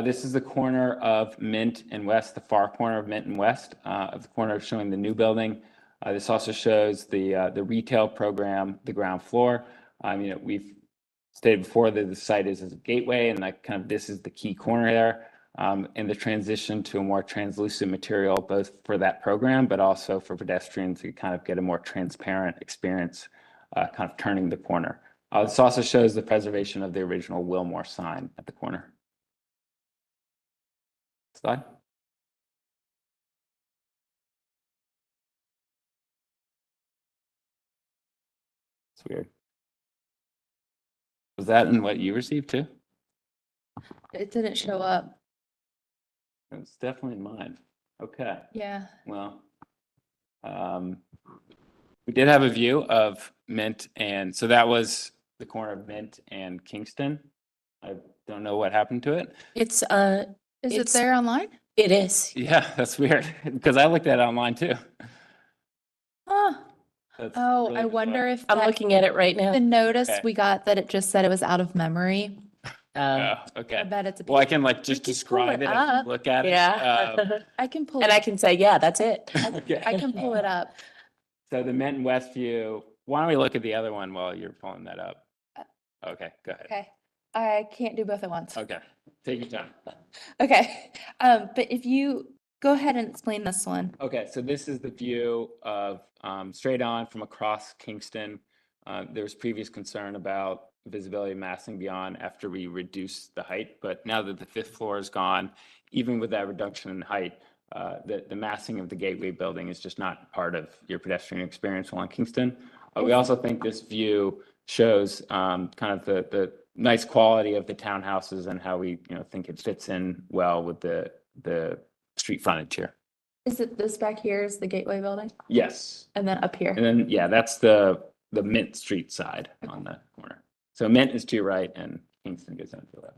Speaker 6: This is the corner of Mint and West, the far corner of Mint and West, of the corner showing the new building. This also shows the retail program, the ground floor. We've stated before that the site is as a gateway, and that kind of this is the key corner there. And the transition to a more translucent material, both for that program, but also for pedestrians to kind of get a more transparent experience, kind of turning the corner. This also shows the preservation of the original Wilmore sign at the corner. Slide. It's weird. Was that in what you received too?
Speaker 1: It didn't show up.
Speaker 6: It's definitely mine. Okay.
Speaker 1: Yeah.
Speaker 6: Well, we did have a view of Mint, and so that was the corner of Mint and Kingston. I don't know what happened to it.
Speaker 1: Is it
Speaker 5: It's-
Speaker 1: there online?
Speaker 5: It is.
Speaker 6: Yeah, that's weird because I looked at it online too.
Speaker 1: Huh.
Speaker 6: That's
Speaker 1: Oh,
Speaker 6: really
Speaker 1: I wonder
Speaker 6: bizarre.
Speaker 1: if
Speaker 5: I'm
Speaker 1: that-
Speaker 5: looking at it right now.
Speaker 1: the notice
Speaker 6: Okay.
Speaker 1: we got that it just said it was out of memory.
Speaker 6: Oh, okay.
Speaker 1: I bet it's a.
Speaker 6: Well, I can like just
Speaker 1: can pull
Speaker 6: describe
Speaker 1: it
Speaker 6: it as you
Speaker 1: up.
Speaker 6: look at it.
Speaker 5: Yeah.
Speaker 1: I can pull
Speaker 5: And
Speaker 1: it.
Speaker 5: I can say, yeah, that's it.
Speaker 6: Okay.
Speaker 1: I can pull it up.
Speaker 6: So the Mint Westview, why don't we look at the other one while you're pulling that up? Okay, go ahead.
Speaker 1: Okay. I can't do both at once.
Speaker 6: Okay, take your time.
Speaker 1: Okay. But if you go ahead and explain this one.
Speaker 6: Okay, so this is the view of straight on from across Kingston. There was previous concern about visibility massing beyond after we reduced the height, but now that the 5th floor is gone, even with that reduction in height, the massing of the Gateway building is just not part of your pedestrian experience along Kingston. We also think this view shows kind of the nice quality of the townhouses and how we think it fits in well with the street frontage here.
Speaker 1: Is it this back here is the Gateway building?
Speaker 6: Yes.
Speaker 1: And then up here?
Speaker 6: And then, yeah, that's the Mint Street side on the corner. So Mint is to your right and Kingston goes on to the left.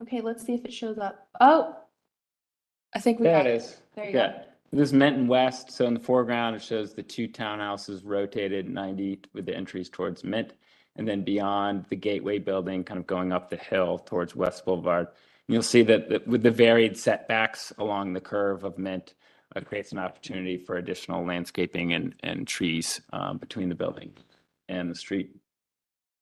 Speaker 1: Okay, let's see if it shows up. Oh, I think we
Speaker 6: There
Speaker 1: got
Speaker 6: it is.
Speaker 1: There you
Speaker 6: Okay.
Speaker 1: go.
Speaker 6: This is Minton West. So in the foreground, it shows the 2 townhouses rotated 90 with the entries towards Mint. And then beyond the Gateway building, kind of going up the hill towards West Boulevard. And you'll see that with the varied setbacks along the curve of Mint, it creates an opportunity for additional landscaping and trees between the building and the street.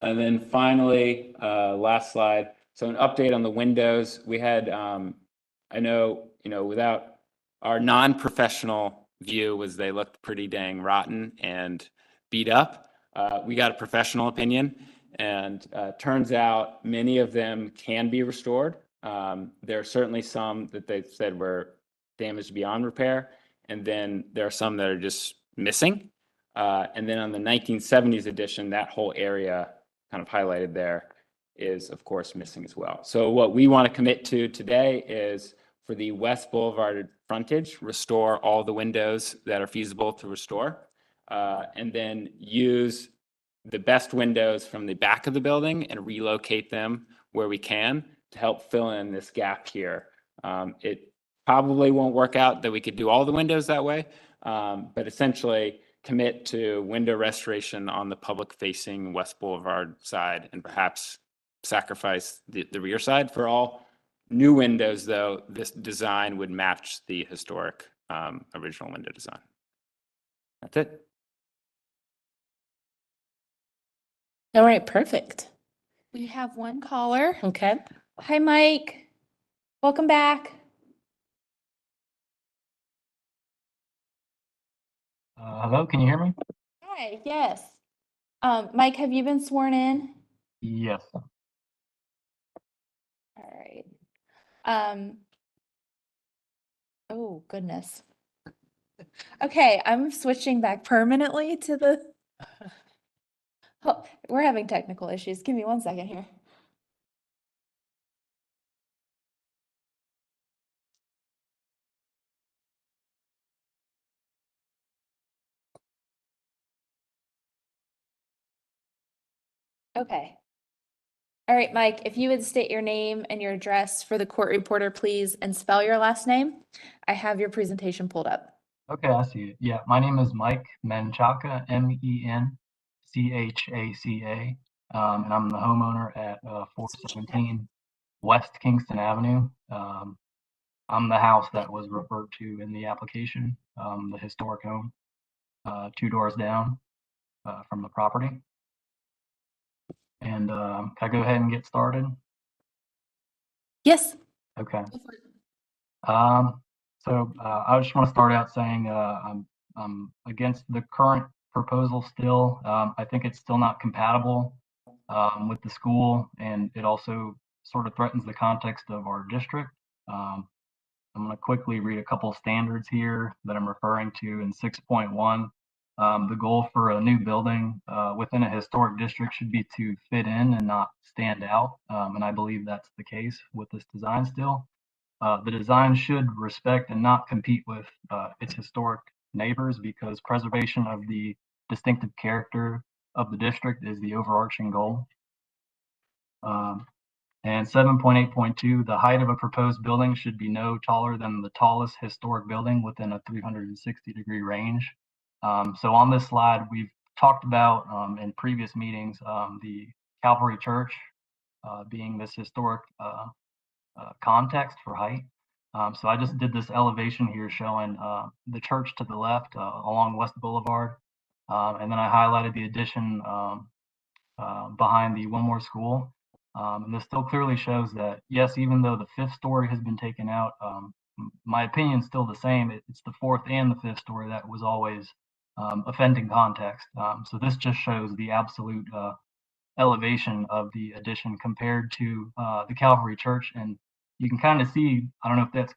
Speaker 6: And then finally, last slide. So an update on the windows. We had, I know, without our non-professional view was they looked pretty dang rotten and beat up. We got a professional opinion, and turns out many of them can be restored. There are certainly some that they said were damaged beyond repair, and then there are some that are just missing. And then on the 1970s edition, that whole area kind of highlighted there is, of course, missing as well. So what we want to commit to today is for the West Boulevard frontage, restore all the windows that are feasible to restore, and then use the best windows from the back of the building and relocate them where we can to help fill in this gap here. It probably won't work out that we could do all the windows that way, but essentially commit to window restoration on the public-facing West Boulevard side and perhaps sacrifice the rear side. For all new windows, though, this design would match the historic original window design. That's it.
Speaker 5: All right, perfect.
Speaker 1: We have one caller.
Speaker 5: Okay.
Speaker 1: Hi, Mike. Welcome back.
Speaker 10: Hello, can you hear me?
Speaker 1: Hi, yes. Mike, have you been sworn in?
Speaker 10: Yes.
Speaker 1: All right. Oh, goodness. Okay, I'm switching back permanently to the. Oh, we're having technical issues. Give me 1 second here. Okay. All right, Mike, if you would state your name and your address for the court reporter, please, and spell your last name. I have your presentation pulled up.
Speaker 10: Okay, I see it. Yeah, my name is Mike Menchaca, Menchaca, and I'm the homeowner at 417 West Kingston Avenue. I'm the house that was referred to in the application, the historic home, 2 doors down from the property. And can I go ahead and get started?
Speaker 1: Yes.
Speaker 10: Okay. So I just want to start out saying I'm against the current proposal still. I think it's still not compatible with the school, and it also sort of threatens the context of our district. I'm going to quickly read a couple of standards here that I'm referring to in 6.1. The goal for a new building within a historic district should be to fit in and not stand out. And I believe that's the case with this design still. The design should respect and not compete with its historic neighbors, because preservation of the distinctive character of the district is the overarching goal. And 7.8.2, the height of a proposed building should be no taller than the tallest historic building within a 360-degree range. So on this slide, we've talked about in previous meetings the Calvary Church being this historic context for height. So I just did this elevation here showing the church to the left along West Boulevard. And then I highlighted the addition behind the Wilmore School. And this still clearly shows that, yes, even though the 5th story has been taken out, my opinion is still the same. It's the 4th and the 5th story that was always offending context. So this just shows the absolute elevation of the addition compared to the Calvary Church. And you can kind of see, I don't know if that's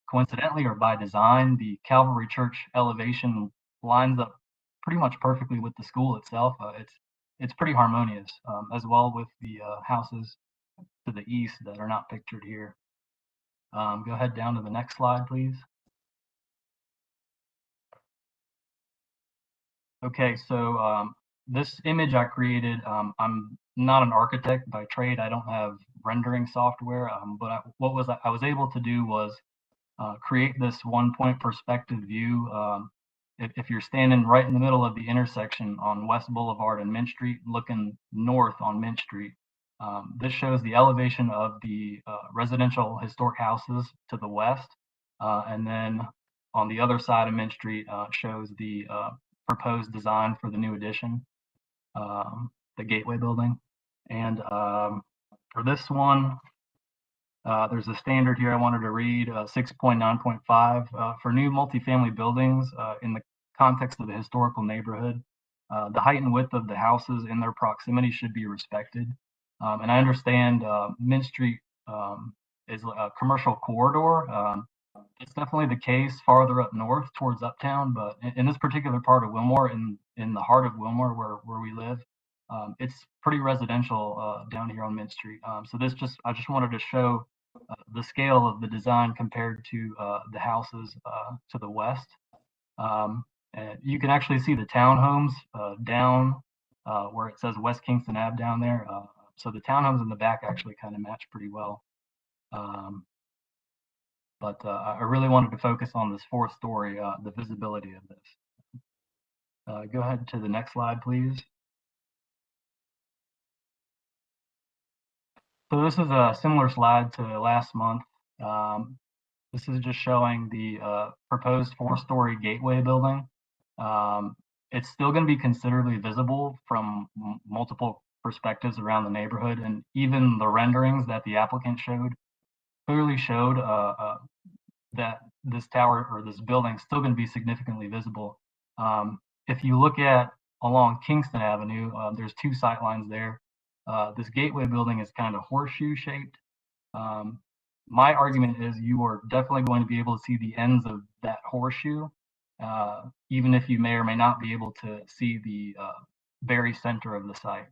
Speaker 10: coincidentally or by design, the Calvary Church elevation lines up pretty much perfectly with the school itself. It's pretty harmonious, as well with the houses to the east that are not pictured here. Go ahead down to the next slide, please. Okay, so this image I created, I'm not an architect by trade. I don't have rendering software, but I was able to do was create this 1-point perspective view. If you're standing right in the middle of the intersection on West Boulevard and Mint Street, looking north on Mint Street, this shows the elevation of the residential historic houses to the west. And then on the other side of Mint Street shows the proposed design for the new addition, the Gateway building. And for this one, there's a standard here I wanted to read, 6.9.5. For new multifamily buildings in the context of the historical neighborhood, the height and width of the houses in their proximity should be respected. And I understand Mint Street is a commercial corridor. It's definitely the case farther up north towards Uptown, but in this particular part of Wilmore, in the heart of Wilmore where we live, it's pretty residential down here on Mint Street. So I just wanted to show the scale of the design compared to the houses to the west. And you can actually see the townhomes down where it says West Kingston Ave down there. So the townhomes in the back actually kind of match pretty well. But I really wanted to focus on this 4th story, the visibility of this. Go ahead to the next slide, please. So this is a similar slide to last month. This is just showing the proposed 4-story Gateway building. It's still going to be considerably visible from multiple perspectives around the neighborhood, and even the renderings that the applicant showed clearly showed that this tower or this building is still going to be significantly visible. If you look at along Kingston Avenue, there's 2 sight lines there. This Gateway building is kind of horseshoe shaped. My argument is you are definitely going to be able to see the ends of that horseshoe, even if you may or may not be able to see the very center of the site.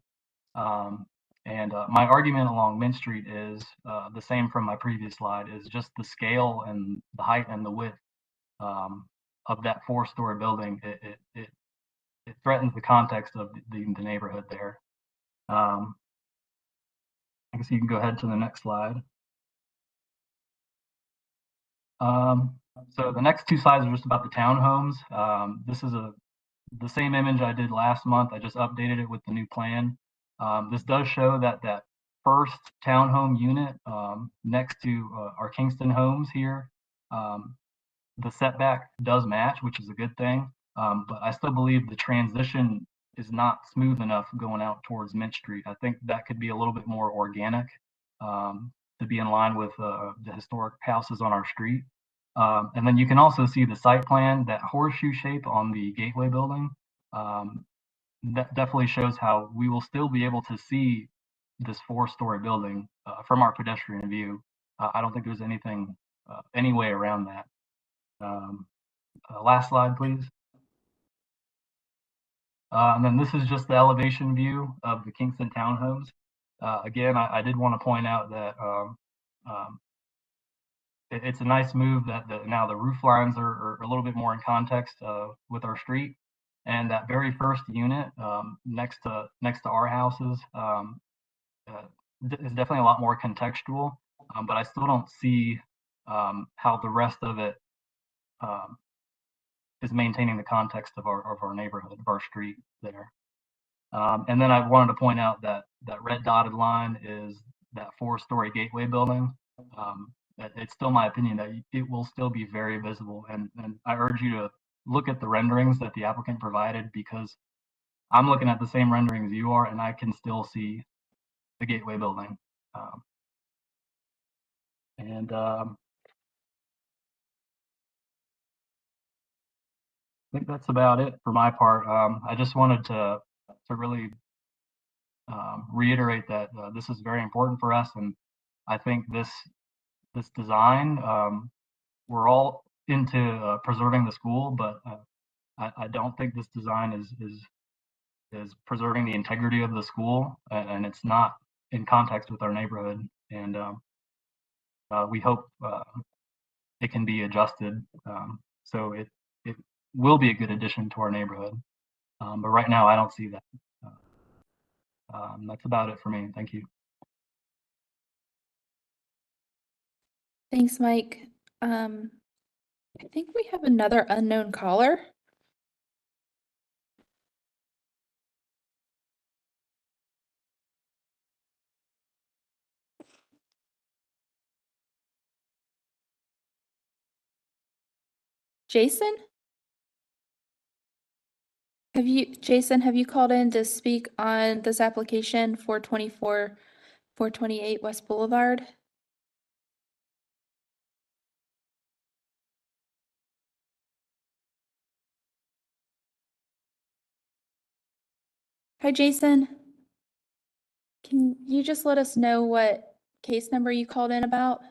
Speaker 10: And my argument along Mint Street is the same from my previous slide, is just the scale and the height and the width of that 4-story building. It threatens the context of the neighborhood there. I guess you can go ahead to the next slide. So the next 2 slides are just about the townhomes. This is the same image I did last month. I just updated it with the new plan. This does show that that first townhome unit next to our Kingston homes here, the setback does match, which is a good thing. But I still believe the transition is not smooth enough going out towards Mint Street. I think that could be a little bit more organic to be in line with the historic houses on our street. And then you can also see the site plan, that horseshoe shape on the Gateway building. That definitely shows how we will still be able to see this 4-story building from our pedestrian view. I don't think there's anything, any way around that. Last slide, please. And then this is just the elevation view of the Kingston townhomes. Again, I did want to point out that it's a nice move that now the roof lines are a little bit more in context with our street. And that very first unit next to our houses is definitely a lot more contextual, but I still don't see how the rest of it is maintaining the context of our neighborhood, of our street there. And then I wanted to point out that that red dotted line is that 4-story gateway building. It's still my opinion that it will still be very visible. And I urge you to look at the renderings that the applicant provided, because I'm looking at the same renderings you are, and I can still see the gateway building. I think that's about it for my part. I just wanted to really reiterate that this is very important for us, and I think this design, we're all into preserving the school, but I don't think this design is preserving the integrity of the school, and it's not in context with our neighborhood. And we hope it can be adjusted so it will be a good addition to our neighborhood. But right now, I don't see that. That's about it for me. Thank you.
Speaker 1: Thanks, Mike. I think we have another unknown caller. Jason? Jason, have you called in to speak on this application for 428 West Boulevard? Hi, Jason. Can you just let us know what case number you called in about?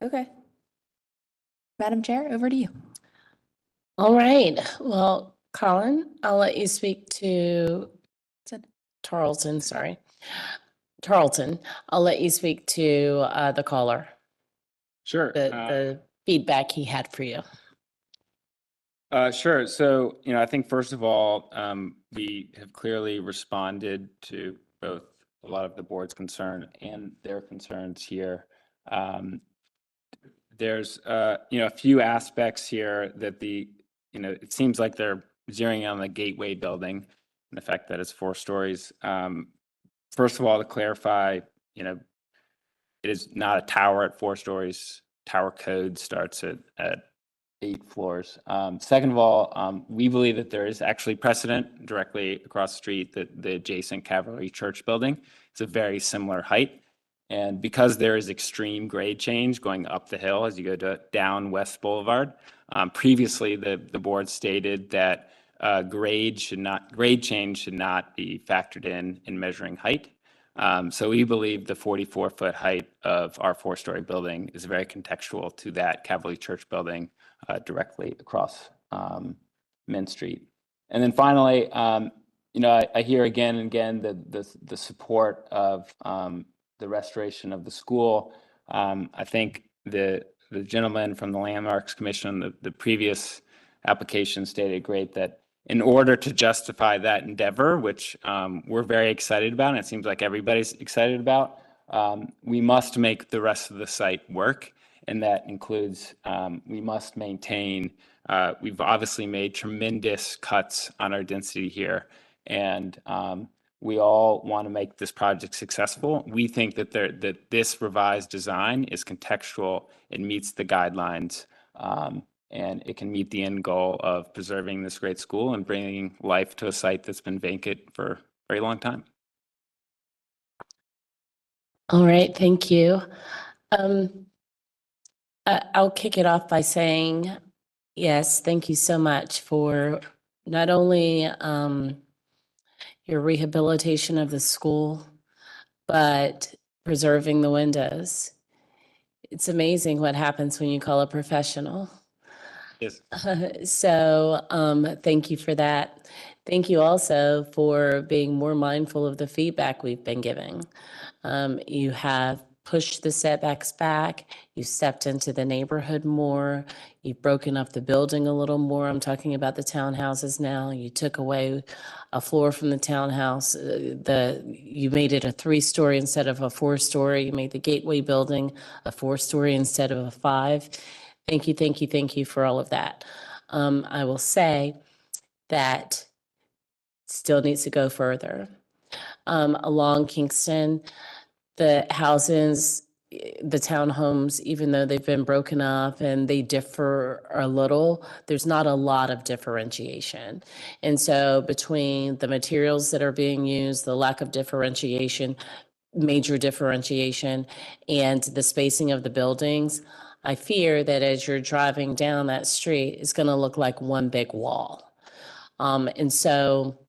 Speaker 1: Okay. Madam Chair, over to you.
Speaker 5: All right. Well, Colin, I'll let you speak to Tarleton, sorry. Tarleton, I'll let you speak to the caller,
Speaker 6: Sure.
Speaker 5: the feedback he had for you.
Speaker 6: Sure. So, I think first of all, we have clearly responded to both a lot of the board's concern and their concerns here. There's, a few aspects here that it seems like they're zeroing in on the gateway building and the fact that it's 4 stories. First of all, to clarify, it is not a tower at 4 stories. Tower code starts at 8 floors. Second of all, we believe that there is actually precedent directly across the street, that the adjacent Calvary Church building. It's a very similar height. And because there is extreme grade change going up the hill as you go down West Boulevard, previously the board stated that grade change should not be factored in measuring height. So we believe the 44-foot height of our 4-story building is very contextual to that Calvary Church building directly across Mint Street. And then finally, I hear again and again the support of the restoration of the school. I think the gentleman from the Landmarks Commission, the previous application stated great that in order to justify that endeavor, which we're very excited about, and it seems like everybody's excited about, we must make the rest of the site work. And that includes, we must maintain, we've obviously made tremendous cuts on our density here. And we all want to make this project successful. We think that this revised design is contextual, it meets the guidelines, and it can meet the end goal of preserving this great school and bringing life to a site that's been vacant for a very long time.
Speaker 5: All right, thank you. I'll kick it off by saying, yes, thank you so much for not only your rehabilitation of the school, but preserving the windows. It's amazing what happens when you call a professional.
Speaker 6: Yes.
Speaker 5: So thank you for that. Thank you also for being more mindful of the feedback we've been giving. You have pushed the setbacks back. You stepped into the neighborhood more. You've broken up the building a little more. I'm talking about the townhouses now. You took away a floor from the townhouse. You made it a 3-story instead of a 4-story. You made the Gateway building a 4-story instead of a 5. Thank you, thank you, thank you for all of that. I will say that still needs to go further. Along Kingston, the houses, the townhomes, even though they've been broken up and they differ a little, there's not a lot of differentiation. And so between the materials that are being used, the lack of differentiation, major differentiation, and the spacing of the buildings, I fear that as you're driving down that street, it's going to look like one big wall. And so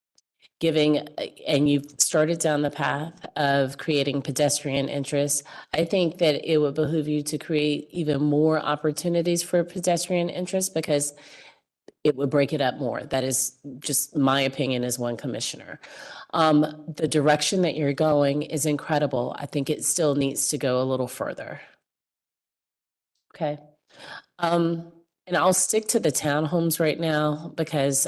Speaker 5: and you've started down the path of creating pedestrian interest. I think that it would behoove you to create even more opportunities for pedestrian interest because it would break it up more. That is just my opinion as one commissioner. The direction that you're going is incredible. I think it still needs to go a little further. Okay. And I'll stick to the townhomes right now because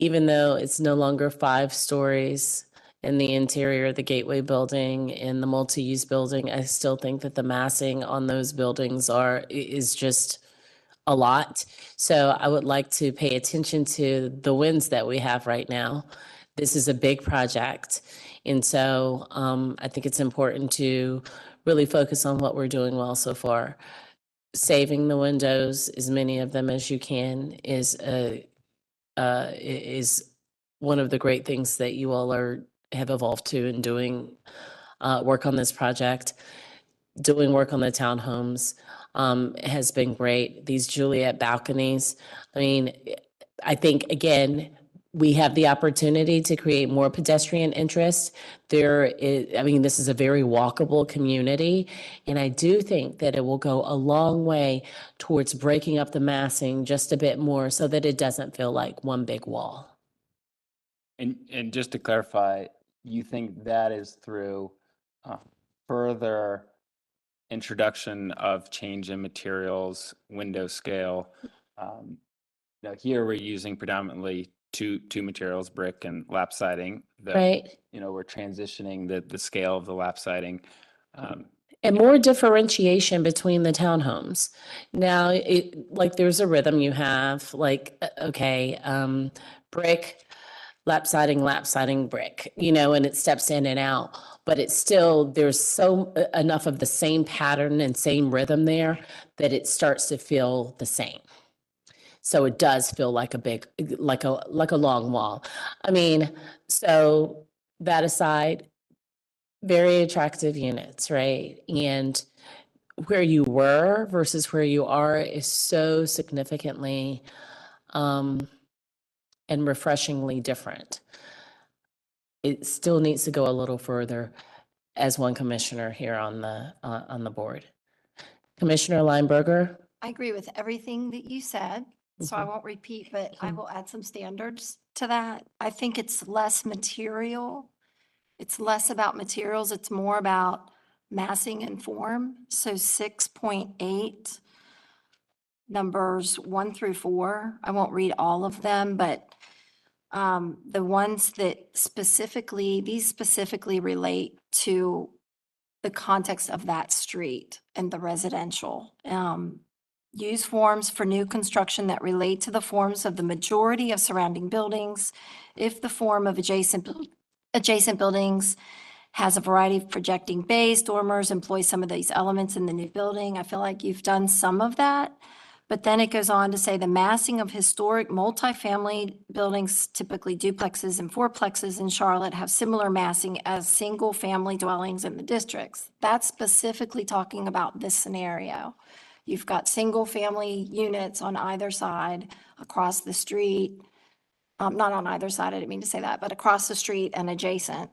Speaker 5: even though it's no longer 5 stories in the interior of the Gateway building and the multi-use building, I still think that the massing on those buildings is just a lot. So I would like to pay attention to the wins that we have right now. This is a big project. And so I think it's important to really focus on what we're doing well so far. Saving the windows, as many of them as you can, is one of the great things that you all have evolved to in doing work on this project. Doing work on the townhomes has been great. These Juliet balconies, I mean, I think, again, we have the opportunity to create more pedestrian interest. This is a very walkable community, and I do think that it will go a long way towards breaking up the massing just a bit more so that it doesn't feel like one big wall.
Speaker 6: And just to clarify, you think that is through further introduction of change in materials, window scale. Here we're using predominantly two materials, brick and lap siding.
Speaker 5: Right.
Speaker 6: We're transitioning the scale of the lap siding.
Speaker 5: And more differentiation between the townhomes. Now, there's a rhythm you have, brick, lap siding, brick, and it steps in and out. But it's still, there's enough of the same pattern and same rhythm there that it starts to feel the same. So it does feel like like a long wall. So that aside, very attractive units, right? And where you were versus where you are is so significantly and refreshingly different. It still needs to go a little further as one commissioner here on the board. Commissioner Lineberger?
Speaker 8: I agree with everything that you said, so I won't repeat, but I will add some standards to that. I think it's less material. It's less about materials. It's more about massing and form. So 6.8, numbers 1 through 4. I won't read all of them, but the ones that specifically relate to the context of that street and the residential. Use forms for new construction that relate to the forms of the majority of surrounding buildings. If the form of adjacent buildings has a variety of projecting bays, dormers, employ some of these elements in the new building. I feel like you've done some of that. But then it goes on to say the massing of historic multifamily buildings, typically duplexes and fourplexes in Charlotte, have similar massing as single-family dwellings in the districts. That's specifically talking about this scenario. You've got single-family units on either side, across the street. Not on either side, I didn't mean to say that, but across the street and adjacent.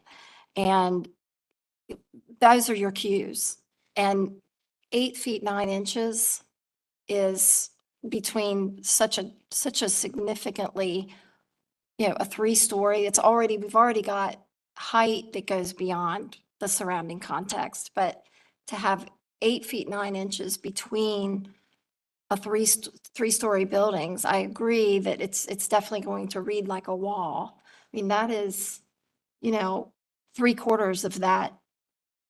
Speaker 8: And those are your cues. And 8 feet 9 inches is between such a significantly, a 3-story. We've already got height that goes beyond the surrounding context, but to have 8 feet 9 inches between a three-story buildings, I agree that it's definitely going to read like a wall. I mean, that is, 3/4 of that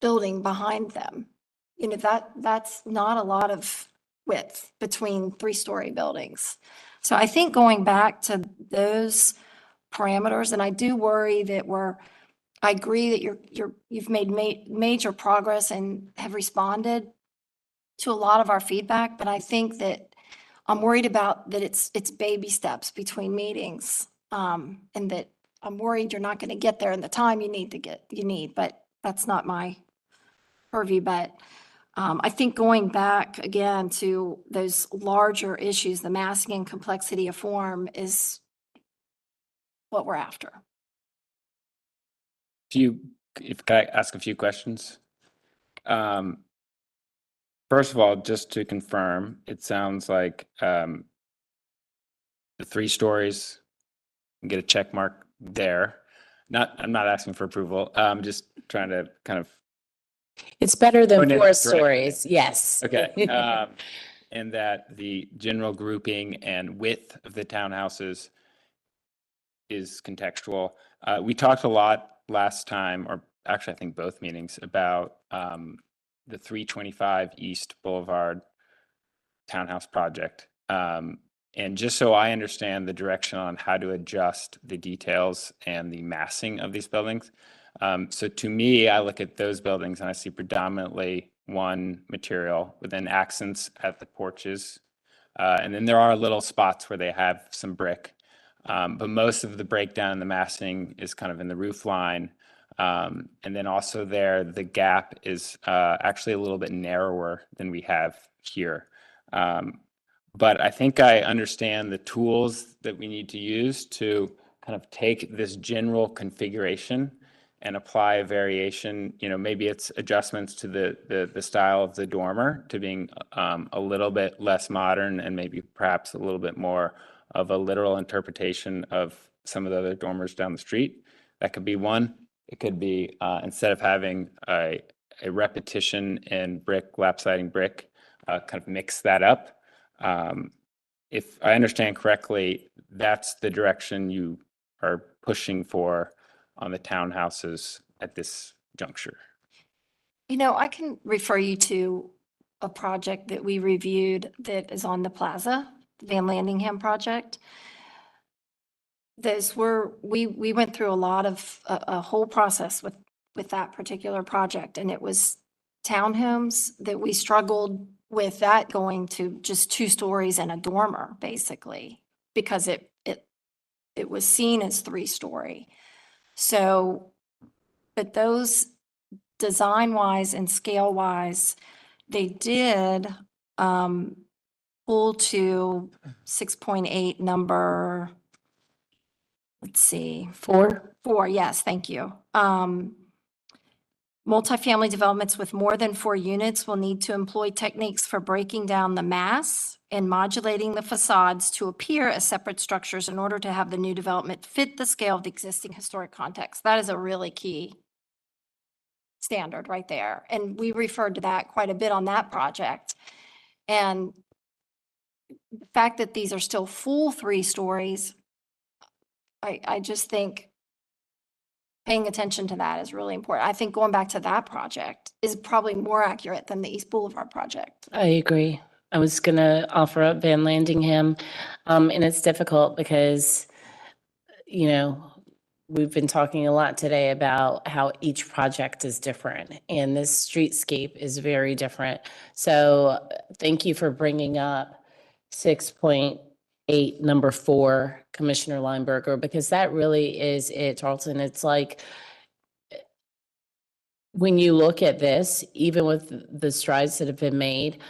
Speaker 8: building behind them. That's not a lot of width between 3-story buildings. So I think going back to those parameters, and I do worry that I agree that you've made major progress and have responded to a lot of our feedback, but I think that I'm worried about that it's baby steps between meetings. And that I'm worried you're not going to get there in the time you need, but that's not my purview. But I think going back again to those larger issues, the massing and complexity of form is what we're after.
Speaker 6: If can I ask a few questions? First of all, just to confirm, it sounds like the 3 stories, get a check mark there. I'm not asking for approval. I'm just trying to kind of.
Speaker 5: It's better than
Speaker 6: point in
Speaker 5: 4
Speaker 6: the direction.
Speaker 5: stories, yes.
Speaker 6: Okay. And that the general grouping and width of the townhouses is contextual. We talked a lot last time, or actually I think both meetings, about the 325 East Boulevard townhouse project. And just so I understand the direction on how to adjust the details and the massing of these buildings. So to me, I look at those buildings and I see predominantly one material with then accents at the porches. And then there are little spots where they have some brick. But most of the breakdown in the massing is kind of in the roof line. And then also there, the gap is actually a little bit narrower than we have here. But I think I understand the tools that we need to use to kind of take this general configuration and apply a variation. Maybe it's adjustments to the style of the dormer to being a little bit less modern and maybe perhaps a little bit more of a literal interpretation of some of the other dormers down the street. That could be one. It could be instead of having a repetition in brick, lap siding brick, kind of mix that up. If I understand correctly, that's the direction you are pushing for on the townhouses at this juncture.
Speaker 8: I can refer you to a project that we reviewed that is on the plaza, the Van Landingham project. We went through a whole process with that particular project, and it was townhomes that we struggled with that going to just 2 stories and a dormer, basically, because it was seen as 3-story. So, but those design-wise and scale-wise, they did pull to 6.8 number, let's see.
Speaker 5: 4?
Speaker 8: 4, yes, thank you. Multifamily developments with more than 4 units will need to employ techniques for breaking down the mass and modulating the facades to appear as separate structures in order to have the new development fit the scale of the existing historic context. That is a really key standard right there. And we referred to that quite a bit on that project. And the fact that these are still full 3 stories, I just think paying attention to that is really important. I think going back to that project is probably more accurate than the East Boulevard project.
Speaker 5: I agree. I was going to offer up Van Landingham, and it's difficult because, we've been talking a lot today about how each project is different, and this streetscape is very different. So thank you for bringing up 6.8, number 4, Commissioner Lineberger, because that really is it, Charlton. It's like, when you look at this, even with the strides that have been made,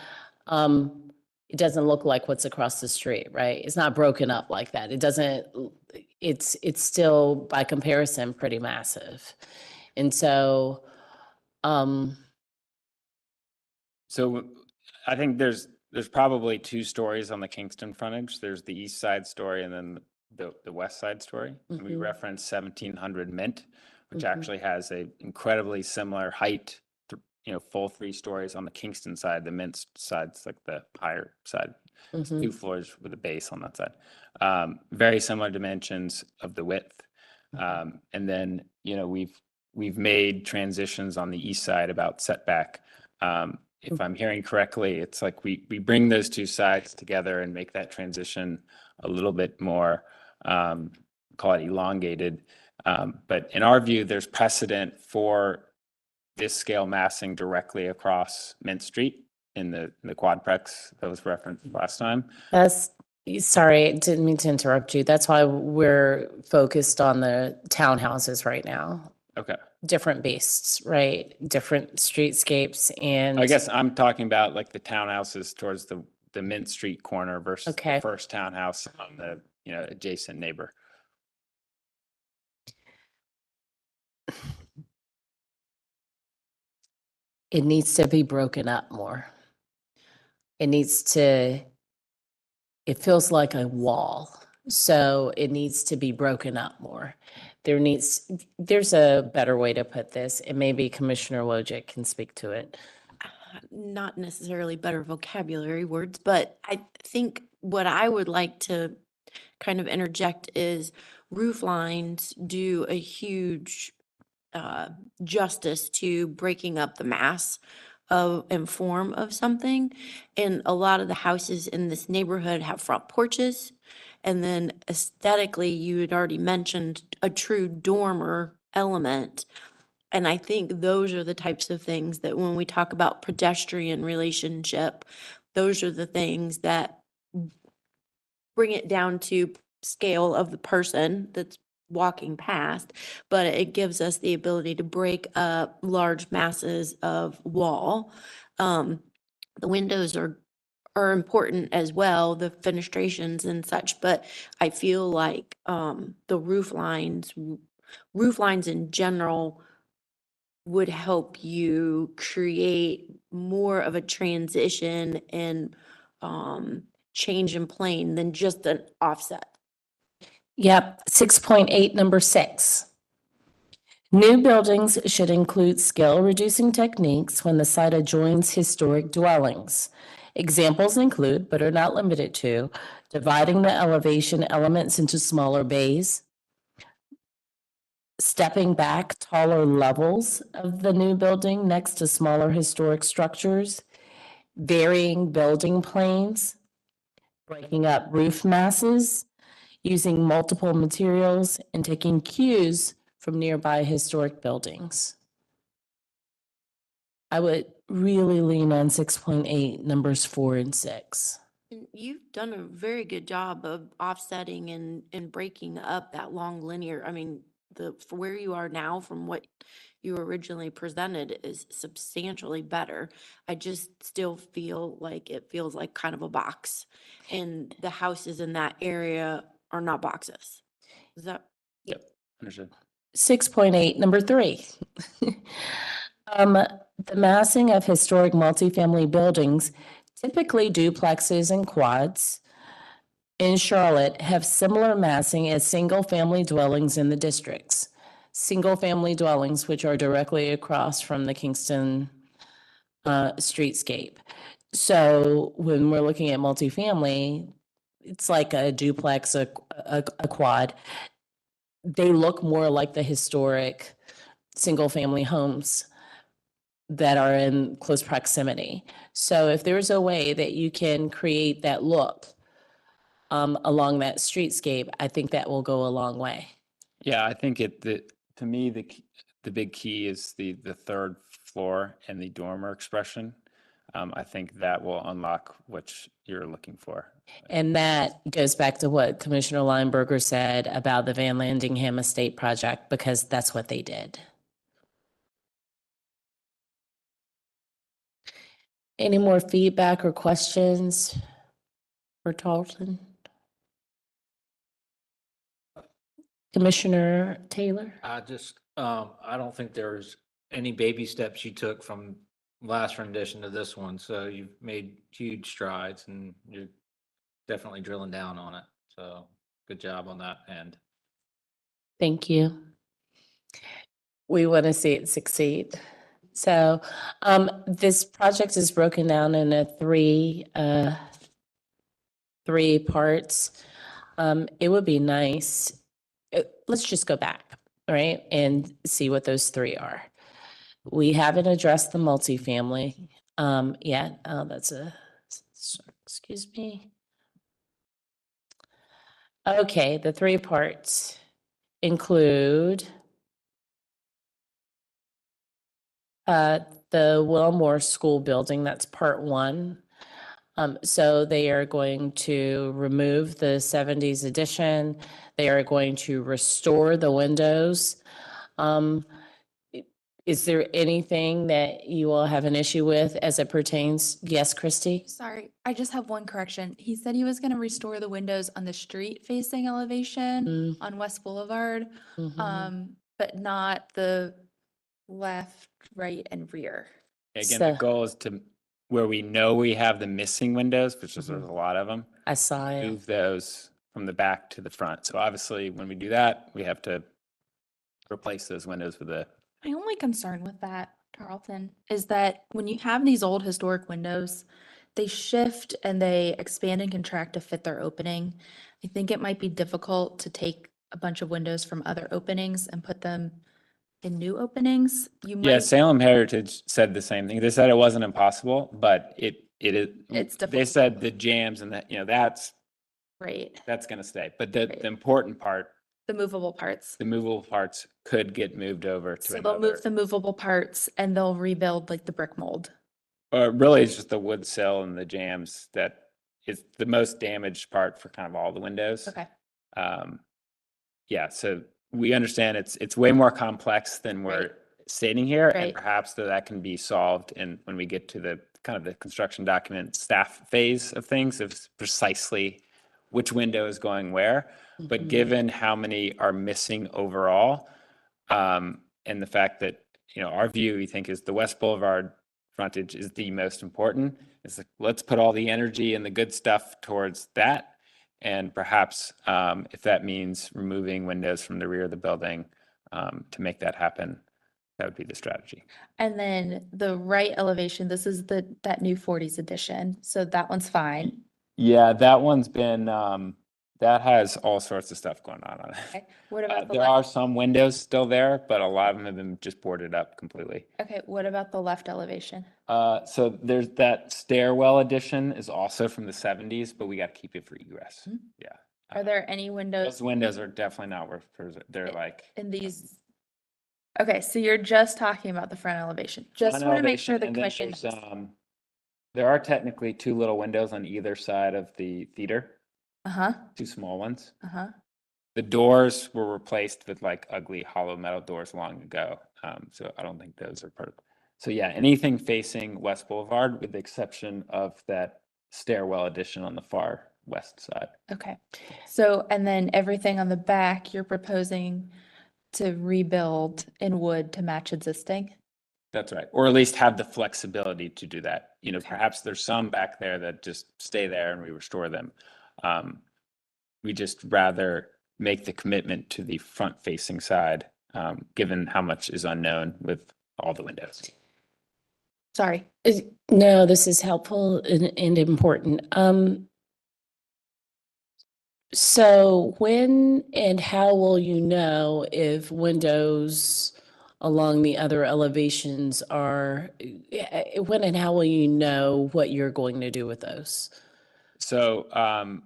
Speaker 5: it doesn't look like what's across the street, right? It's not broken up like that. It doesn't, it's still by comparison pretty massive. And so
Speaker 6: So I think there's probably two stories on the Kingston frontage. There's the east side story and then the west side story. And we
Speaker 5: Mhm.
Speaker 6: referenced 1700 Mint, which
Speaker 5: Mhm.
Speaker 6: actually has a incredibly similar height, full 3 stories on the Kingston side. The Mint side's like the higher side. It's
Speaker 5: Mhm.
Speaker 6: 2 floors with a base on that side. Very similar dimensions of the width. And then, we've made transitions on the east side about setback. If I'm hearing correctly, it's like we bring those two sides together and make that transition a little bit more, call it elongated. But in our view, there's precedent for this scale massing directly across Mint Street in the quadplex that was referenced last time.
Speaker 5: Sorry, didn't mean to interrupt you. That's why we're focused on the townhouses right now.
Speaker 6: Okay.
Speaker 5: Different beasts, right? Different streetscapes and.
Speaker 6: I guess I'm talking about like the townhouses towards the Mint Street corner versus
Speaker 5: Okay.
Speaker 6: the first townhouse on the, adjacent neighbor.
Speaker 5: It needs to be broken up more. It feels like a wall. So it needs to be broken up more. There's a better way to put this, and maybe Commissioner Wojcik can speak to it.
Speaker 7: Not necessarily better vocabulary words, but I think what I would like to kind of interject is roof lines do a huge justice to breaking up the mass of and form of something. And a lot of the houses in this neighborhood have front porches. And then aesthetically, you had already mentioned a true dormer element. And I think those are the types of things that when we talk about pedestrian relationship, those are the things that bring it down to scale of the person that's walking past, but it gives us the ability to break up large masses of wall. The windows are important as well, the fenestrations and such, but I feel like the roof lines in general would help you create more of a transition and change in plane than just an offset.
Speaker 5: Yep, 6.8, number 6. New buildings should include scale-reducing techniques when the site adjoins historic dwellings. Examples include, but are not limited to, dividing the elevation elements into smaller bays, stepping back taller levels of the new building next to smaller historic structures, varying building planes, breaking up roof masses, using multiple materials, and taking cues from nearby historic buildings. I would really lean on 6.8, numbers 4 and 6.
Speaker 7: And you've done a very good job of offsetting and breaking up that long linear. I mean, for where you are now from what you originally presented is substantially better. I just still feel like it feels like kind of a box, and the houses in that area are not boxes. Is that?
Speaker 6: Yep. Understood.
Speaker 5: 6.8, number 3. The massing of historic multifamily buildings, typically duplexes and quads, in Charlotte have similar massing as single-family dwellings in the districts. Single-family dwellings, which are directly across from the Kingston streetscape. So when we're looking at multifamily, it's like a duplex, a quad. They look more like the historic single-family homes that are in close proximity. So if there's a way that you can create that look along that streetscape, I think that will go a long way.
Speaker 6: Yeah, I think to me, the big key is the third floor and the dormer expression. I think that will unlock what you're looking for.
Speaker 5: And that goes back to what Commissioner Lineberger said about the Van Landingham Estate project, because that's what they did. Any more feedback or questions for Tarleton? Commissioner Taylor?
Speaker 3: I don't think there's any baby steps you took from last rendition to this one, so you've made huge strides and you're definitely drilling down on it. So good job on that end.
Speaker 5: Thank you. We want to see it succeed. So this project is broken down into three parts. It would be nice, let's just go back, right, and see what those three are. We haven't addressed the multifamily yet. Excuse me. Okay, the three parts include the Wilmore School building, that's part one. So they are going to remove the 70s addition. They are going to restore the windows. Is there anything that you all have an issue with as it pertains? Yes, Christy?
Speaker 1: Sorry, I just have one correction. He said he was gonna restore the windows on the street facing elevation on West Boulevard, but not the left, right, and rear.
Speaker 6: Again, the goal is to, where we know we have the missing windows, which is there's a lot of them,
Speaker 5: I saw it.
Speaker 6: move those from the back to the front. So obviously, when we do that, we have to replace those windows with the.
Speaker 1: My only concern with that, Tarleton, is that when you have these old historic windows, they shift and they expand and contract to fit their opening. I think it might be difficult to take a bunch of windows from other openings and put them in new openings. You
Speaker 6: Yeah,
Speaker 1: might,
Speaker 6: Salem Heritage said the same thing. They said it wasn't impossible, but it is.
Speaker 1: It's
Speaker 6: They
Speaker 1: difficult.
Speaker 6: said the jams and that, that's
Speaker 1: right,
Speaker 6: going to stay. But the important part,
Speaker 1: the movable parts.
Speaker 6: the movable parts could get moved over to
Speaker 1: So they'll
Speaker 6: another.
Speaker 1: move the movable parts and they'll rebuild like the brick mold.
Speaker 6: Or really, it's just the wood sill and the jams that is the most damaged part for kind of all the windows.
Speaker 1: Okay.
Speaker 6: Yeah, so we understand it's way more complex than we're stating here, and
Speaker 1: Right.
Speaker 6: perhaps that can be solved in when we get to the kind of the construction document staff phase of things, of precisely which window is going where. But given how many are missing overall, and the fact that, our view, we think, is the West Boulevard frontage is the most important. It's like, let's put all the energy and the good stuff towards that. And perhaps if that means removing windows from the rear of the building to make that happen, that would be the strategy.
Speaker 1: And then the right elevation, this is that new 40s edition. So that one's fine.
Speaker 6: Yeah, that one's been, that has all sorts of stuff going on it.
Speaker 1: Okay. What about the
Speaker 6: There are
Speaker 1: left?
Speaker 6: some windows still there, but a lot of them have been just boarded up completely.
Speaker 1: Okay, what about the left elevation?
Speaker 6: So there's that stairwell addition is also from the 70s, but we got to keep it for egress. Yeah.
Speaker 1: Are there any windows
Speaker 6: Those windows are definitely not worth, they're like.
Speaker 1: in these? Okay, so you're just talking about the front elevation. Just
Speaker 6: front
Speaker 1: want to make sure the
Speaker 6: elevation, and then
Speaker 1: commission.
Speaker 6: there's, there are technically two little windows on either side of the theater,
Speaker 1: Uh-huh,
Speaker 6: two small ones.
Speaker 1: uh-huh.
Speaker 6: The doors were replaced with like ugly hollow metal doors long ago. So I don't think those are part of. So yeah, anything facing West Boulevard with the exception of that stairwell addition on the far west side.
Speaker 1: Okay, so, and then everything on the back, you're proposing to rebuild in wood to match existing?
Speaker 6: That's right. Or at least have the flexibility to do that. Perhaps there's some back there that just stay there and we restore them. We just rather make the commitment to the front facing side, given how much is unknown with all the windows.
Speaker 1: Sorry.
Speaker 5: No, this is helpful and important. So when and how will you know if windows along the other elevations are, when and how will you know what you're going to do with those?
Speaker 6: So, I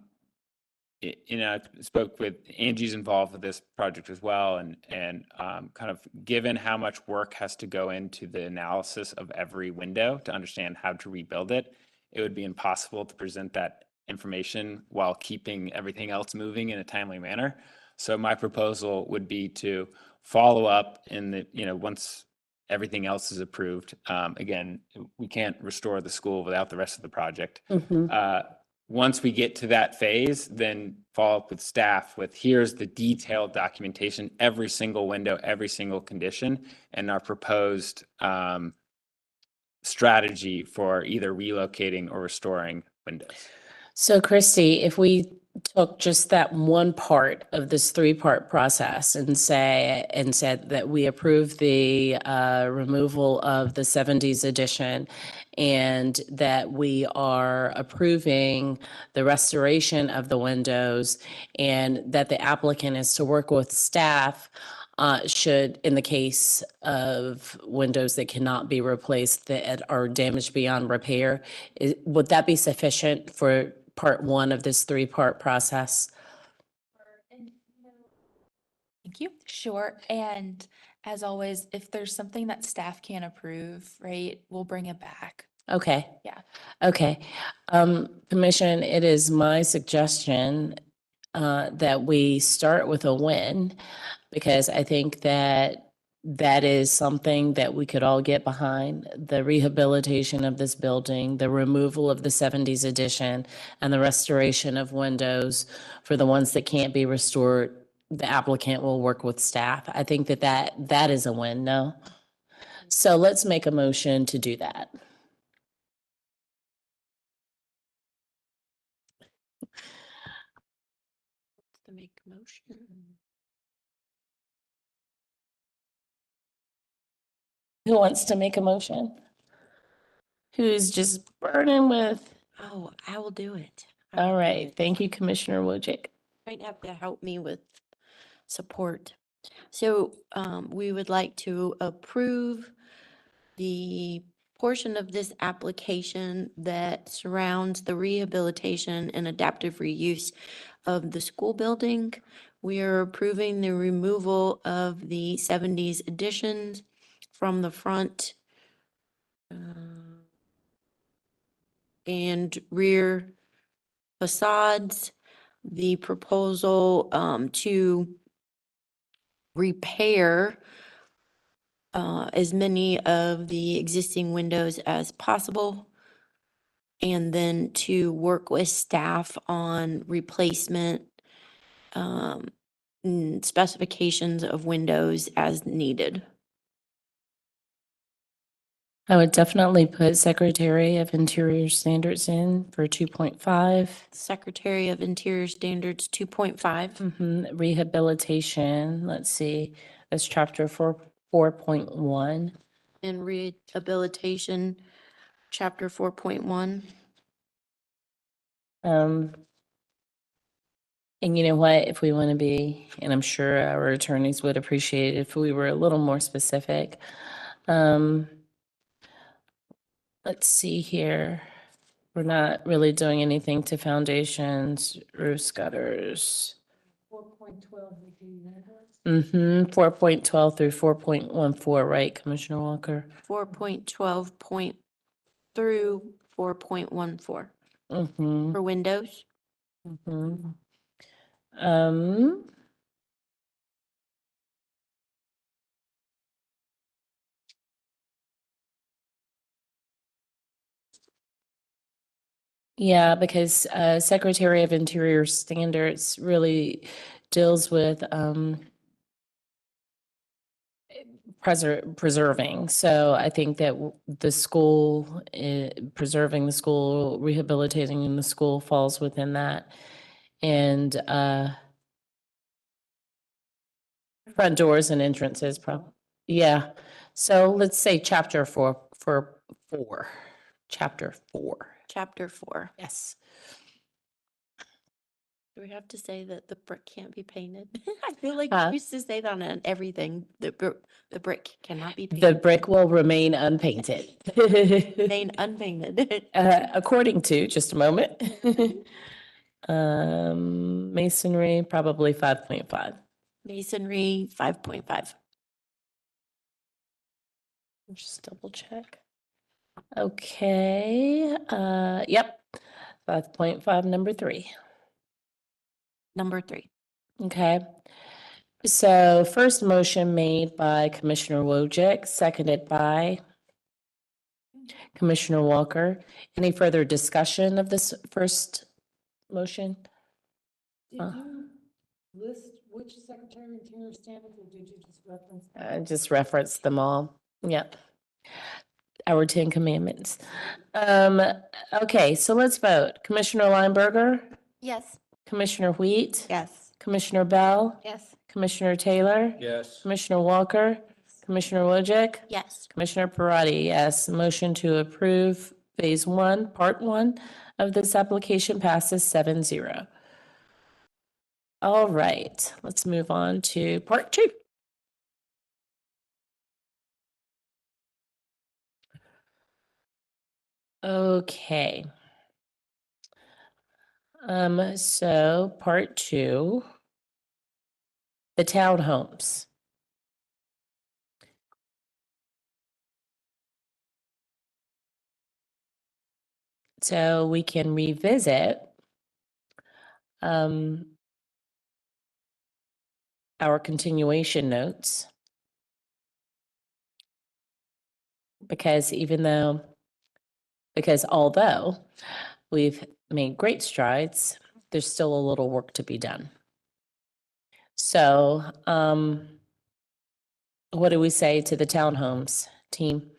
Speaker 6: spoke with Angie's involved with this project as well, and kind of given how much work has to go into the analysis of every window to understand how to rebuild it, it would be impossible to present that information while keeping everything else moving in a timely manner. So my proposal would be to follow up in the, once everything else is approved. Again, we can't restore the school without the rest of the project. Once we get to that phase, then follow up with staff with here's the detailed documentation, every single window, every single condition, and our proposed strategy for either relocating or restoring windows.
Speaker 5: So Christy, if we took just that one part of this three-part process and said that we approve the removal of the 70s edition and that we are approving the restoration of the windows and that the applicant is to work with staff should, in the case of windows that cannot be replaced that are damaged beyond repair, would that be sufficient for part one of this three-part process?
Speaker 1: Thank you. Sure. And as always, if there's something that staff can't approve, right, we'll bring it back.
Speaker 5: Okay.
Speaker 1: Yeah.
Speaker 5: Okay. Commission, it is my suggestion that we start with a win because I think that that is something that we could all get behind. The rehabilitation of this building, the removal of the 70s edition, and the restoration of windows for the ones that can't be restored. The applicant will work with staff. I think that is a win, no? So let's make a motion to do that.
Speaker 7: To make a motion.
Speaker 5: Who wants to make a motion? Who's just burning with?
Speaker 7: Oh, I will do it.
Speaker 5: All right. Thank you, Commissioner Wojcik.
Speaker 7: Might have to help me with support. So we would like to approve the portion of this application that surrounds the rehabilitation and adaptive reuse of the school building. We are approving the removal of the 70s additions from the front and rear facades. The proposal to repair as many of the existing windows as possible, and then to work with staff on replacement specifications of windows as needed.
Speaker 5: I would definitely put Secretary of Interior Standards in for 2.5.
Speaker 7: Secretary of Interior Standards 2.5.
Speaker 5: Rehabilitation, let's see, that's chapter 4.1.
Speaker 7: And rehabilitation, chapter 4.1.
Speaker 5: And you know what, if we want to be, and I'm sure our attorneys would appreciate it if we were a little more specific. Let's see here. We're not really doing anything to foundations, roofs, gutters. 4.12 through 4.14, right, Commissioner Walker?
Speaker 7: 4.12 through 4.14 for windows.
Speaker 5: Yeah, because Secretary of Interior Standards really deals with preserving. So I think that the school, preserving the school, rehabilitating in the school falls within that. And front doors and entrances, probably. Yeah. So let's say chapter 4 for 4. Chapter 4.
Speaker 7: Chapter 4.
Speaker 5: Yes.
Speaker 7: Do we have to say that the brick can't be painted? I feel like
Speaker 5: Huh?
Speaker 7: we used to say that on everything. The brick cannot be
Speaker 5: The
Speaker 7: painted.
Speaker 5: brick will remain unpainted.
Speaker 7: Remain unpainted.
Speaker 5: According to, just a moment. Masonry, probably 5.5.
Speaker 7: Masonry 5.5.
Speaker 5: Just double check. Okay, yep, 5.5, number 3.
Speaker 7: Number 3.
Speaker 5: Okay. So first motion made by Commissioner Wojcik, seconded by Commissioner Walker. Any further discussion of this first motion?
Speaker 9: Did you list which Secretary of Interior Standards, or did you just reference?
Speaker 5: I just referenced them all. Yep. our 10 commandments. Okay, so let's vote. Commissioner Lineberger,
Speaker 19: Yes.
Speaker 5: Commissioner Wheat,
Speaker 14: Yes.
Speaker 5: Commissioner Bell,
Speaker 19: Yes.
Speaker 5: Commissioner Taylor,
Speaker 3: Yes.
Speaker 5: Commissioner Walker, Commissioner Wojcik,
Speaker 7: Yes.
Speaker 5: Commissioner Parati, yes. Motion to approve Phase 1, Part 1 of this application passes 7-0. All right, let's move on to Part 2. Okay. So Part 2, the townhomes. So we can revisit our continuation notes. Because although we've made great strides, there's still a little work to be done. So, what do we say to the townhomes team?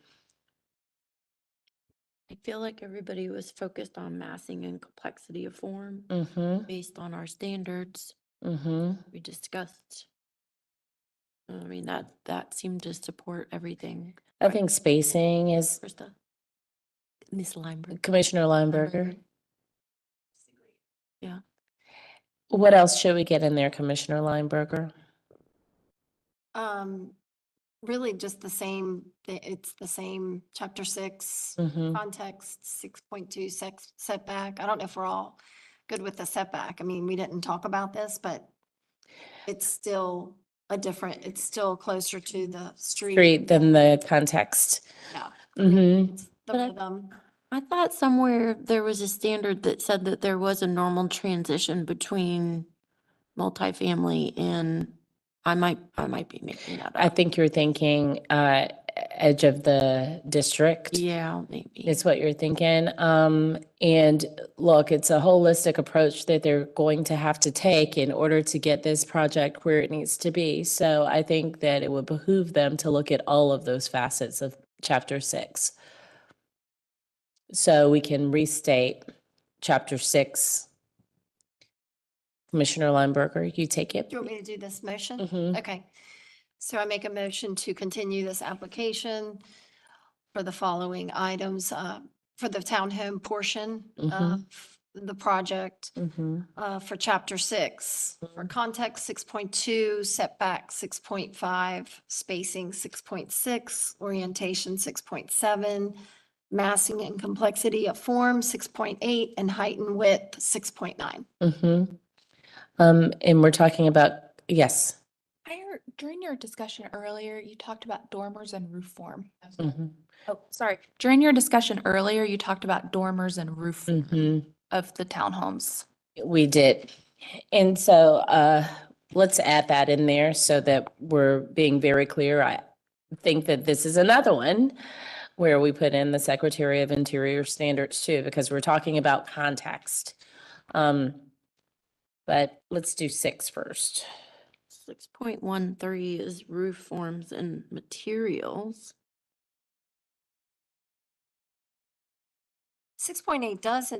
Speaker 7: I feel like everybody was focused on massing and complexity of form
Speaker 5: Mm-hmm,
Speaker 7: based on our standards
Speaker 5: mm-hmm.
Speaker 7: we discussed. I mean, that seemed to support everything.
Speaker 5: I think spacing is
Speaker 7: Krista? Ms. Lineberg.
Speaker 5: Commissioner Lineberger.
Speaker 7: Yeah.
Speaker 5: What else should we get in there, Commissioner Lineberger?
Speaker 8: Really just the same, it's the same chapter 6
Speaker 5: Mhm.
Speaker 8: context, 6.2 setback. I don't know if we're all good with the setback. I mean, we didn't talk about this, but it's still it's still closer to the
Speaker 5: Street than the context.
Speaker 8: Yeah.
Speaker 5: Mm-hmm.
Speaker 8: The rhythm.
Speaker 7: I thought somewhere there was a standard that said that there was a normal transition between multifamily and I might be making that
Speaker 5: I
Speaker 7: up.
Speaker 5: think you're thinking edge of the district.
Speaker 7: Yeah, maybe.
Speaker 5: Is what you're thinking. And look, it's a holistic approach that they're going to have to take in order to get this project where it needs to be. So I think that it would behoove them to look at all of those facets of chapter 6. So we can restate chapter 6. Commissioner Lineberger, you take it.
Speaker 8: Do you want me to do this motion?
Speaker 5: Mhm.
Speaker 8: Okay. So I make a motion to continue this application for the following items, for the townhome portion of the project, for chapter 6, for context 6.2, setback 6.5, spacing 6.6, orientation 6.7, massing and complexity of form 6.8, and height and width 6.9.
Speaker 5: And we're talking about, yes.
Speaker 1: During your discussion earlier, you talked about dormers and roof form.
Speaker 5: Mhm.
Speaker 1: Oh, sorry. During your discussion earlier, you talked about dormers and roof form of the townhomes.
Speaker 5: We did. And so let's add that in there so that we're being very clear. I think that this is another one where we put in the Secretary of Interior standards too, because we're talking about context. But let's do 6 first.
Speaker 7: 6.13 is roof forms and materials.
Speaker 8: 6.8 does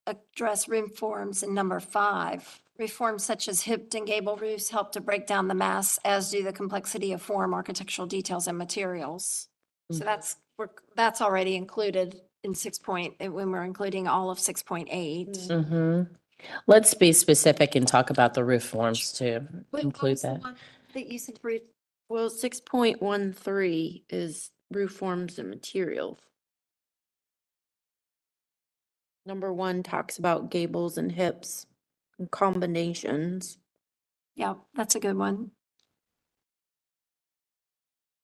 Speaker 8: address roof forms in number 5. Reforms such as hipped and gable roofs help to break down the mass, as do the complexity of form, architectural details, and materials. So that's already included in when we're including all of 6.8.
Speaker 5: Let's be specific and talk about the roof forms to include that.
Speaker 8: That you said, Ruth?
Speaker 7: Well, 6.13 is roof forms and materials. Number 1 talks about gables and hips and combinations.
Speaker 8: Yeah, that's a good one.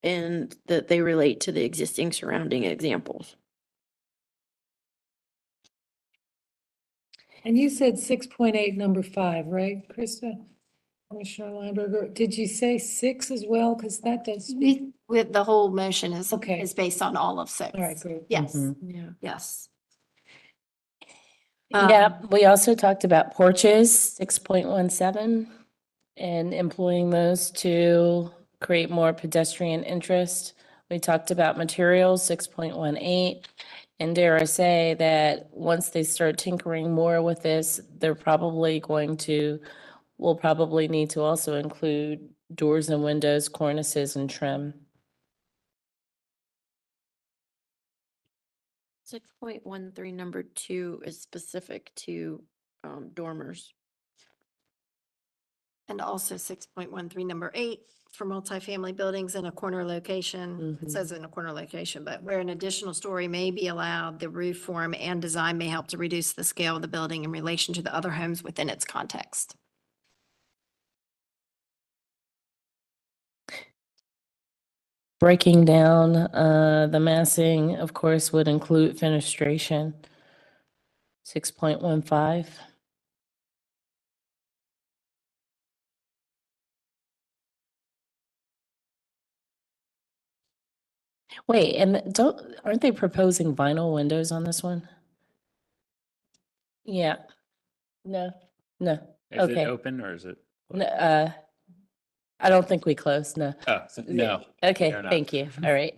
Speaker 7: And that they relate to the existing surrounding examples.
Speaker 9: And you said 6.8, number 5, right, Krista? Commissioner Lineberger, did you say 6 as well? Because that does speak.
Speaker 8: With the whole motion is
Speaker 9: Okay.
Speaker 8: is based on all of 6.
Speaker 9: All right, great.
Speaker 8: Yes,
Speaker 7: Yeah.
Speaker 8: yes.
Speaker 5: Yeah, we also talked about porches, 6.17, and employing those to create more pedestrian interest. We talked about materials, 6.18. And dare I say that once they start tinkering more with this, they're probably we'll probably need to also include doors and windows, cornices, and trim.
Speaker 7: 6.13, number 2 is specific to dormers.
Speaker 8: And also 6.13, number 8, for multifamily buildings in a corner location. It says in a corner location, but where an additional story may be allowed, the roof form and design may help to reduce the scale of the building in relation to the other homes within its context.
Speaker 5: Breaking down the massing, of course, would include fenestration. 6.15. Wait, and aren't they proposing vinyl windows on this one? Yeah. No, no.
Speaker 6: Is it
Speaker 5: Okay.
Speaker 6: open or is it?
Speaker 5: No, I don't think we closed, no.
Speaker 6: Oh, no.
Speaker 5: Okay,
Speaker 6: they're not.
Speaker 5: thank you. All right.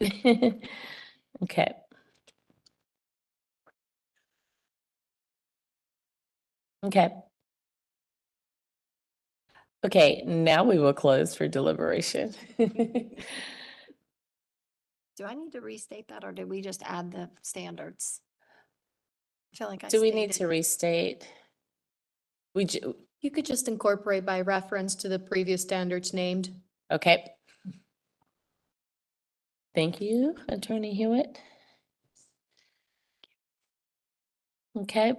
Speaker 5: Okay. Okay. Okay, now we will close for deliberation.
Speaker 8: Do I need to restate that, or did we just add the standards? I feel like I
Speaker 5: Do we need to
Speaker 8: stated-
Speaker 5: restate?
Speaker 18: You could just incorporate by reference to the previous standards named.
Speaker 5: Okay. Thank you, Attorney Hewitt. Okay.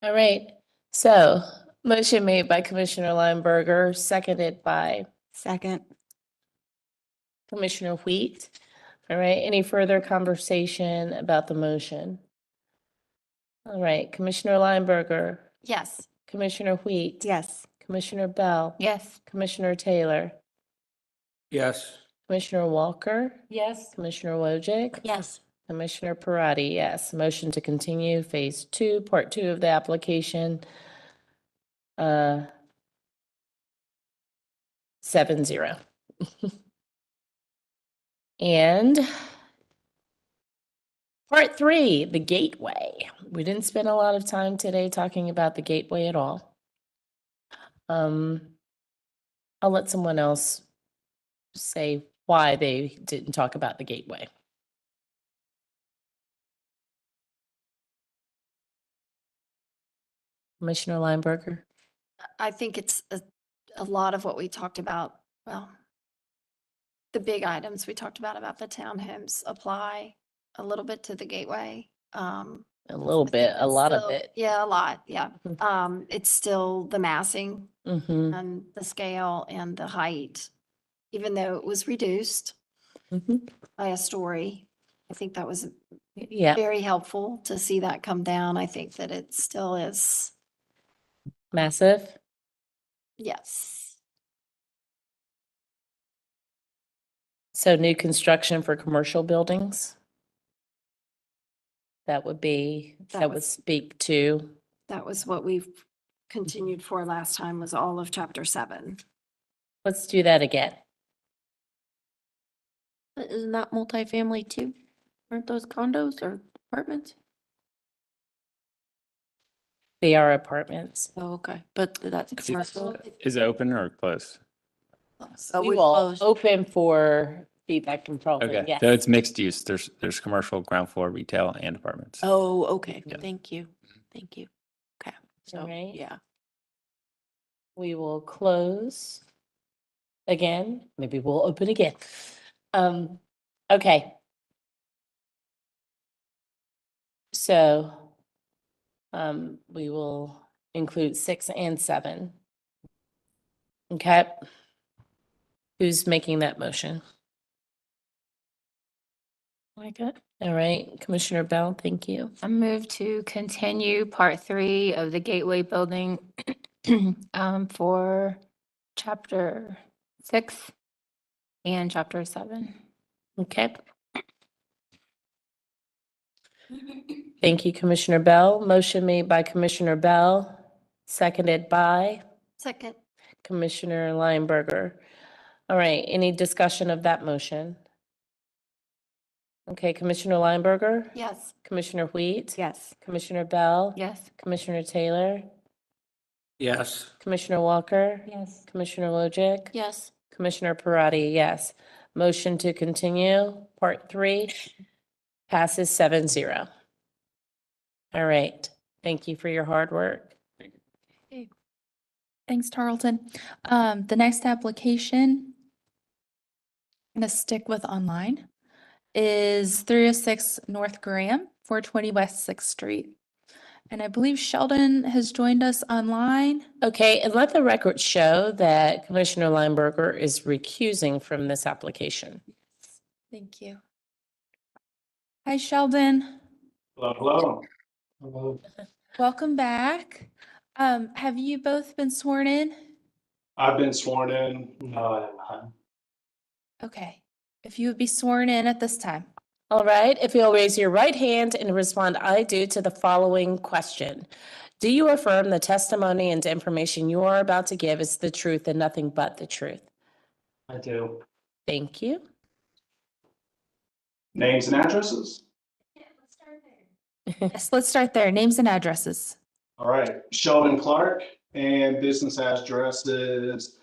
Speaker 5: All right. So motion made by Commissioner Lineberger, seconded by
Speaker 14: Second.
Speaker 5: Commissioner Wheat. All right. Any further conversation about the motion? All right. Commissioner Lineberger,
Speaker 8: Yes.
Speaker 5: Commissioner Wheat.
Speaker 14: Yes.
Speaker 5: Commissioner Bell.
Speaker 19: Yes.
Speaker 5: Commissioner Taylor.
Speaker 3: Yes.
Speaker 5: Commissioner Walker.
Speaker 9: Yes.
Speaker 5: Commissioner Wojcik.
Speaker 7: Yes.
Speaker 5: Commissioner Parati, yes. Motion to continue Phase 2, Part 2 of the application. 7-0. And Part 3, the gateway. We didn't spend a lot of time today talking about the gateway at all. I'll let someone else say why they didn't talk about the gateway. Commissioner Lineberger?
Speaker 8: I think it's a lot of what we talked about, well, the big items we talked about the townhomes apply a little bit to the gateway.
Speaker 5: A little bit, a lot of
Speaker 8: Still-
Speaker 5: it.
Speaker 8: Yeah, a lot, yeah. It's still the massing
Speaker 5: Mm-hmm.
Speaker 8: and the scale and the height, even though it was reduced by a story. I think that was
Speaker 5: Yeah.
Speaker 8: very helpful to see that come down. I think that it still is,
Speaker 5: Massive.
Speaker 8: yes.
Speaker 5: So new construction for commercial buildings? That would be,
Speaker 8: That
Speaker 5: that would
Speaker 8: was-
Speaker 5: speak to,
Speaker 8: That was what we've continued for last time, was all of chapter 7.
Speaker 5: let's do that again.
Speaker 7: Isn't that multifamily too? Aren't those condos or apartments?
Speaker 5: They are apartments.
Speaker 7: Oh, okay, but that's commercial.
Speaker 6: Is it open or closed?
Speaker 7: Oh,
Speaker 5: We
Speaker 7: we
Speaker 5: will
Speaker 7: closed.
Speaker 5: open for feedback from Charlton,
Speaker 6: Okay,
Speaker 5: yes.
Speaker 6: so it's mixed use. There's commercial, ground floor, retail, and apartments.
Speaker 7: Oh, okay,
Speaker 6: Yeah.
Speaker 7: thank you, thank you. Okay, so,
Speaker 5: Alright.
Speaker 7: yeah.
Speaker 5: We will close again. Maybe we'll open again. Okay. So, we will include 6 and 7. Okay. Who's making that motion? Like it? All right, Commissioner Bell, thank you.
Speaker 19: I move to continue Part 3 of the Gateway Building for Chapter 6 and Chapter 7.
Speaker 5: Okay. Thank you, Commissioner Bell. Motion made by Commissioner Bell, seconded by
Speaker 8: Second.
Speaker 5: Commissioner Lineberger. All right, any discussion of that motion? Okay, Commissioner Lineberger?
Speaker 7: Yes.
Speaker 5: Commissioner Wheat?
Speaker 14: Yes.
Speaker 5: Commissioner Bell?
Speaker 7: Yes.
Speaker 5: Commissioner Taylor?
Speaker 3: Yes.
Speaker 5: Commissioner Walker?
Speaker 9: Yes.
Speaker 5: Commissioner Logic?
Speaker 7: Yes.
Speaker 5: Commissioner Parati, yes. Motion to continue, part 3, passes 7-0. All right, thank you for your hard work.
Speaker 1: Okay. Thanks, Tarleton. The next application, I'm gonna stick with online, is 306 North Graham, 420 West 6th Street. And I believe Sheldon has joined us online.
Speaker 5: Okay, and let the record show that Commissioner Lineberger is recusing from this application.
Speaker 1: Thank you. Hi, Sheldon.
Speaker 15: Hello, hello.
Speaker 1: Welcome back. Have you both been sworn in?
Speaker 15: I've been sworn in. No, I have not.
Speaker 1: Okay, if you would be sworn in at this time.
Speaker 5: All right, if you'll raise your right hand and respond, I do, to the following question. Do you affirm the testimony and information you are about to give is the truth and nothing but the truth?
Speaker 15: I do.
Speaker 5: Thank you.
Speaker 15: Names and addresses?
Speaker 1: Yes, let's start there. Names and addresses.
Speaker 15: All right, Sheldon Clark, and business address is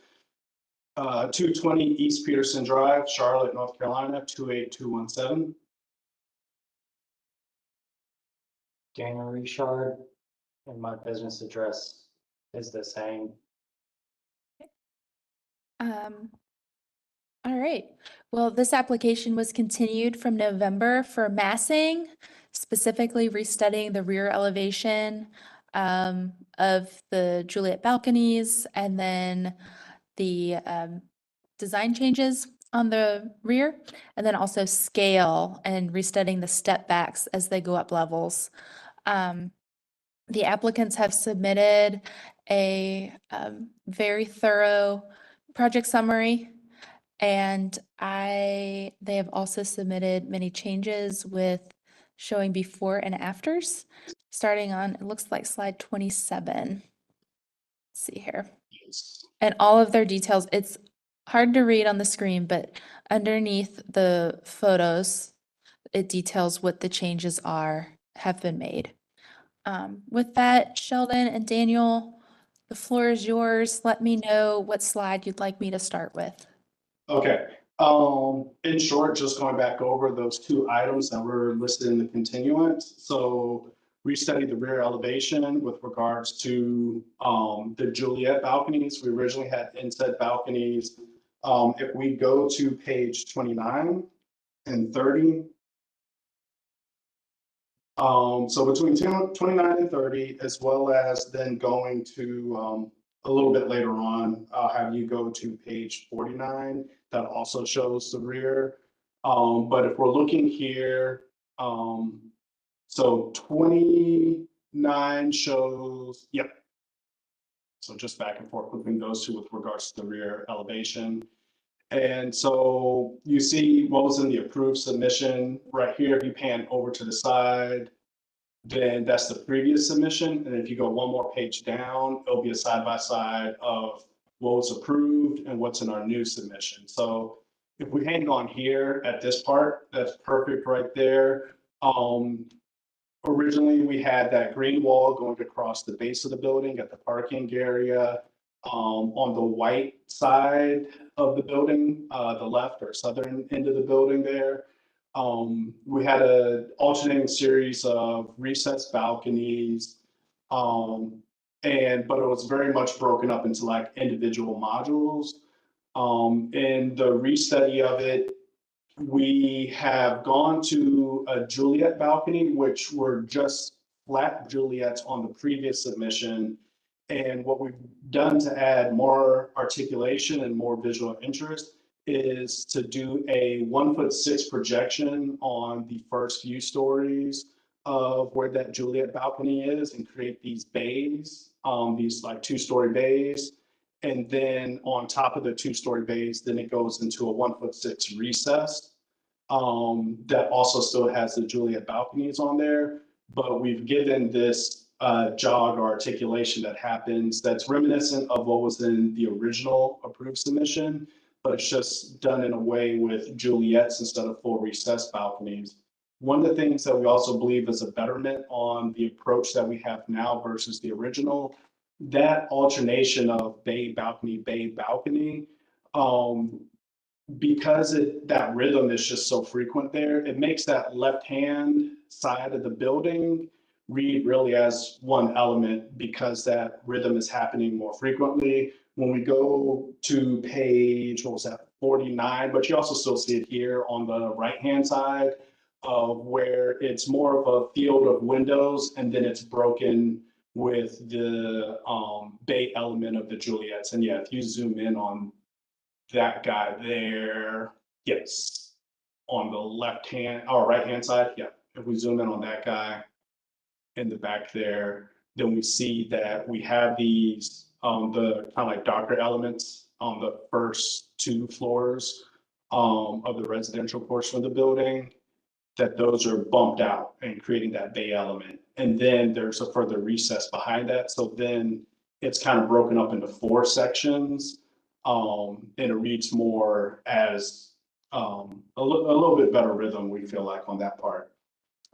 Speaker 15: 220 East Peterson Drive, Charlotte, North Carolina, 28217.
Speaker 12: Daniel Richard, and my business address is the same.
Speaker 1: All right. Well, this application was continued from November for massing, specifically restudying the rear elevation of the Juliet balconies, and then the design changes on the rear, and then also scale and restudying the step backs as they go up levels. The applicants have submitted a very thorough project summary, and they have also submitted many changes with showing before and afters, starting on, it looks like slide 27. Let's see here. And all of their details, it's hard to read on the screen, but underneath the photos, it details what the changes have been made. With that, Sheldon and Daniel, the floor is yours. Let me know what slide you'd like me to start with.
Speaker 15: Okay, in short, just going back over those 2 items that were listed in the continuance. So restudy the rear elevation with regards to the Juliet balconies. We originally had inset balconies. If we go to page 29 and 30, so between 29 and 30, as well as then going to a little bit later on, I'll have you go to page 49. That also shows the rear. But if we're looking here, so 29 shows, yep. So just back and forth between those 2 with regards to the rear elevation. And so you see what was in the approved submission right here. If you pan over to the side, then that's the previous submission. And if you go one more page down, it'll be a side-by-side of what was approved and what's in our new submission. So if we hang on here at this part, that's perfect right there. Originally, we had that green wall going across the base of the building at the parking area. On the white side of the building, the left or southern end of the building there, we had an alternating series of recessed balconies, but it was very much broken up into like individual modules. In the restudy of it, we have gone to a Juliet balcony, which were just flat Juliets on the previous submission. And what we've done to add more articulation and more visual interest is to do a 1'6" projection on the first few stories of where that Juliet balcony is and create these bays, these like 2-story bays. And then on top of the 2-story bays, then it goes into a 1'6" recess that also still has the Juliet balconies on there. But we've given this jog or articulation that happens that's reminiscent of what was in the original approved submission,
Speaker 13: but it's just done in a way with Juliet's instead of full recessed balconies. One of the things that we also believe is a betterment on the approach that we have now versus the original, that alternation of bay, balcony, because that rhythm is just so frequent there, it makes that left-hand side of the building read really as one element because that rhythm is happening more frequently. When we go to page, what was that, 49, but you also still see it here on the right-hand side, where it's more of a field of windows and then it's broken with the bay element of the Juliets. And yeah, if you zoom in on that guy there, yes, on the left-hand or right-hand side, yeah, if we zoom in on that guy in the back there, then we see that we have these the kind of like darker elements on the first 2 floors of the residential portion of the building, that those are bumped out and creating that bay element. And then there's a further recess behind that. So then it's kind of broken up into 4 sections. And it reads more as a little bit better rhythm, we feel like, on that part.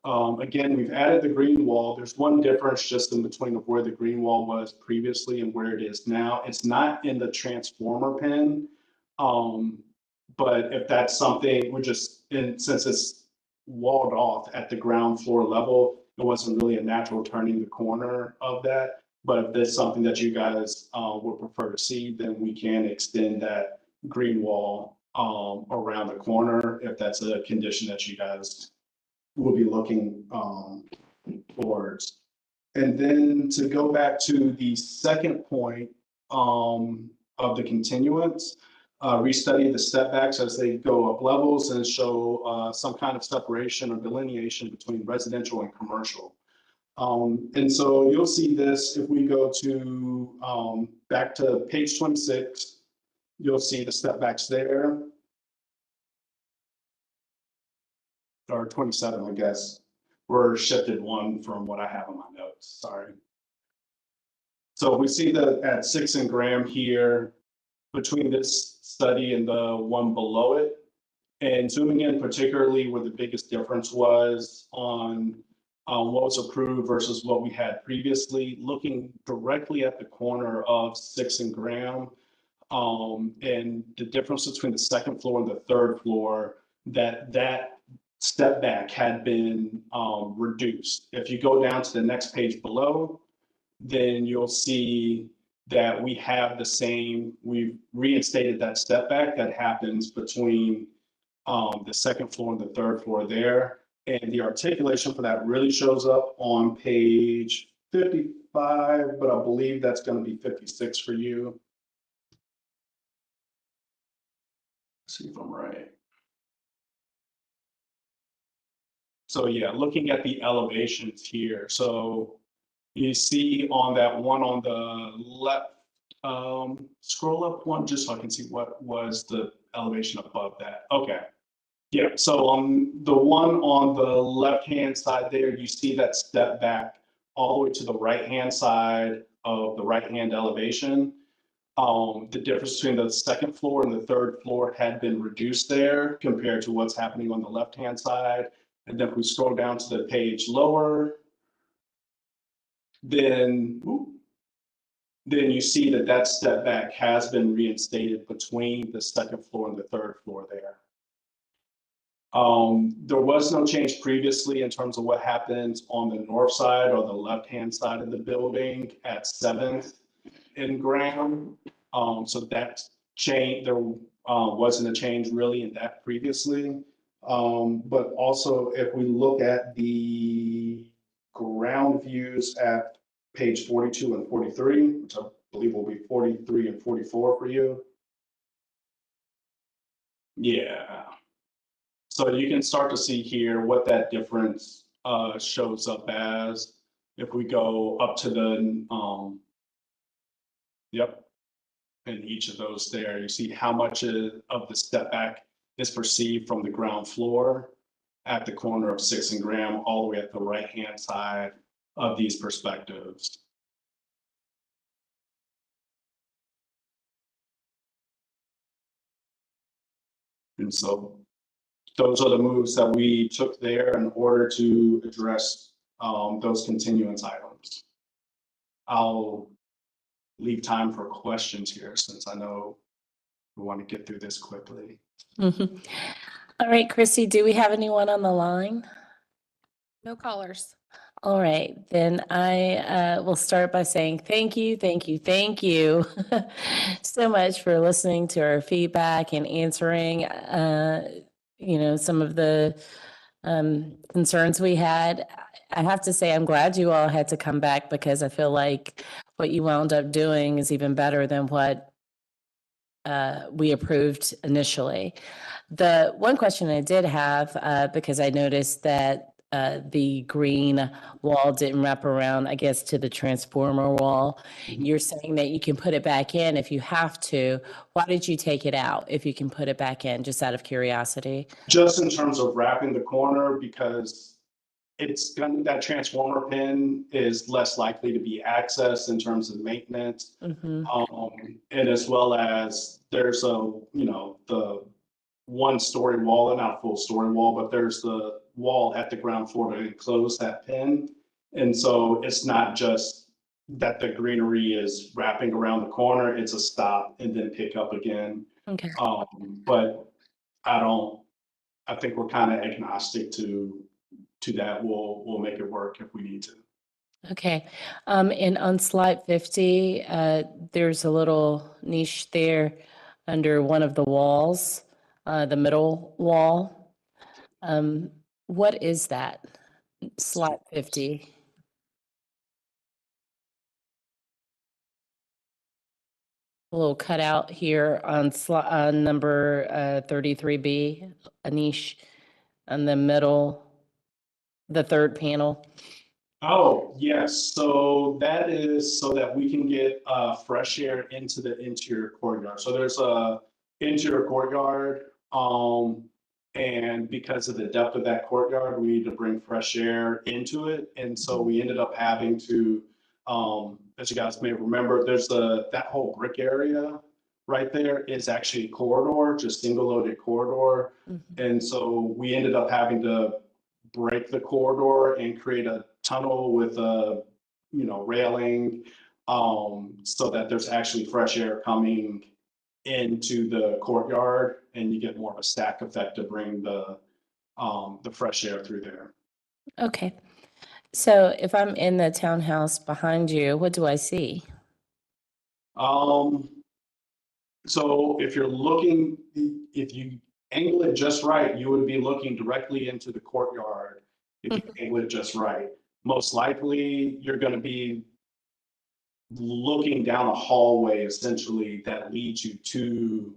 Speaker 13: Again, we've added the green wall. There's one difference just in between of where the green wall was previously and where it is now. It's not in the transformer pin. But if that's something, we're just, since it's walled off at the ground floor level, it wasn't really a natural turning the corner of that. But if there's something that you guys would prefer to see, then we can extend that green wall around the corner if that's a condition that you guys will be looking towards. And then to go back to the second point of the continuance, restudy the setbacks as they go up levels and show some kind of separation or delineation between residential and commercial. And so you'll see this if we go to back to page 26, you'll see the setbacks there. Or 27, I guess. We're shifted 1 from what I have on my notes, sorry. So we see that at 6 and Graham here, between this study and the one below it, and zooming in particularly where the biggest difference was on what was approved versus what we had previously, looking directly at the corner of 6 and Graham, and the difference between the second floor and the third floor, that step back had been reduced. If you go down to the next page below, then you'll see that we have the same, we've reinstated that step back that happens between the second floor and the third floor there. And the articulation for that really shows up on page 55, but I believe that's going to be 56 for you. Let's see if I'm right. So yeah, looking at the elevations here. So you see on that one on the left, scroll up one just so I can see what was the elevation above that. Okay. Yeah, so on the one on the left-hand side there, you see that step back all the way to the right-hand side of the right-hand elevation. The difference between the second floor and the third floor had been reduced there compared to what's happening on the left-hand side. And then if we scroll down to the page lower, then you see that that step back has been reinstated between the second floor and the third floor there. There was no change previously in terms of what happens on the north side or the left-hand side of the building at 7th and Graham. So that change, there wasn't a change really in that previously. But also if we look at the ground views at page 42 and 43, which I believe will be 43 and 44 for you. Yeah. So you can start to see here what that difference shows up as. If we go up to the, yep, in each of those there, you see how much of the step back is perceived from the ground floor at the corner of 6 and Graham, all the way at the right-hand side of these perspectives. And so those are the moves that we took there in order to address those continuance items. I'll leave time for questions here since I know we want to get through this quickly.
Speaker 5: Mhm. All right, Chrissy, do we have anyone on the line?
Speaker 1: No callers.
Speaker 5: All right, then I will start by saying thank you, thank you, thank you so much for listening to our feedback and answering, some of the concerns we had. I have to say, I'm glad you all had to come back because I feel like what you wound up doing is even better than what we approved initially. The one question I did have, because I noticed that the green wall didn't wrap around, I guess, to the transformer wall. You're saying that you can put it back in if you have to. Why did you take it out if you can put it back in, just out of curiosity?
Speaker 13: Just in terms of wrapping the corner, because that transformer pin is less likely to be accessed in terms of maintenance.
Speaker 5: Mhm.
Speaker 13: And as well as there's the 1-story wall, and not a full story wall, but there's the wall at the ground floor to enclose that pin. And so it's not just that the greenery is wrapping around the corner, it's a stop and then pick up again.
Speaker 5: Okay.
Speaker 13: But I think we're kind of agnostic to that. We'll make it work if we need to.
Speaker 5: Okay. And on slide 50, there's a little niche there under one of the walls, the middle wall. What is that? Slide 50. A little cutout here on number 33B, a niche on the middle, the third panel.
Speaker 13: Oh, yes. So that is so that we can get fresh air into the interior courtyard. So there's a interior courtyard, and because of the depth of that courtyard, we need to bring fresh air into it. And so we ended up having to, as you guys may remember, there's that whole brick area right there is actually a corridor, just single loaded corridor. And so we ended up having to break the corridor and create a tunnel with a railing, so that there's actually fresh air coming into the courtyard, and you get more of a stack effect to bring the fresh air through there.
Speaker 5: Okay. So if I'm in the townhouse behind you, what do I see?
Speaker 13: So if you angle it just right, you would be looking directly into the courtyard. If you angle it just right, most likely you're going to be looking down a hallway essentially that leads you to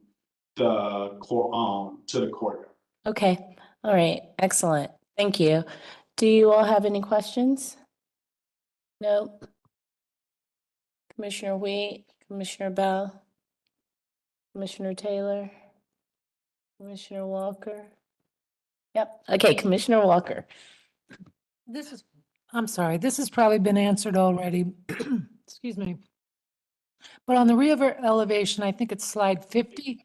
Speaker 13: the courtyard.
Speaker 5: Okay. All right. Excellent. Thank you. Do you all have any questions? No? Commissioner Wheat, Commissioner Bell, Commissioner Taylor, Commissioner Walker? Yep. Okay, Commissioner Walker.
Speaker 9: I'm sorry, this has probably been answered already. Excuse me. But on the rear elevation, I think it's slide 50.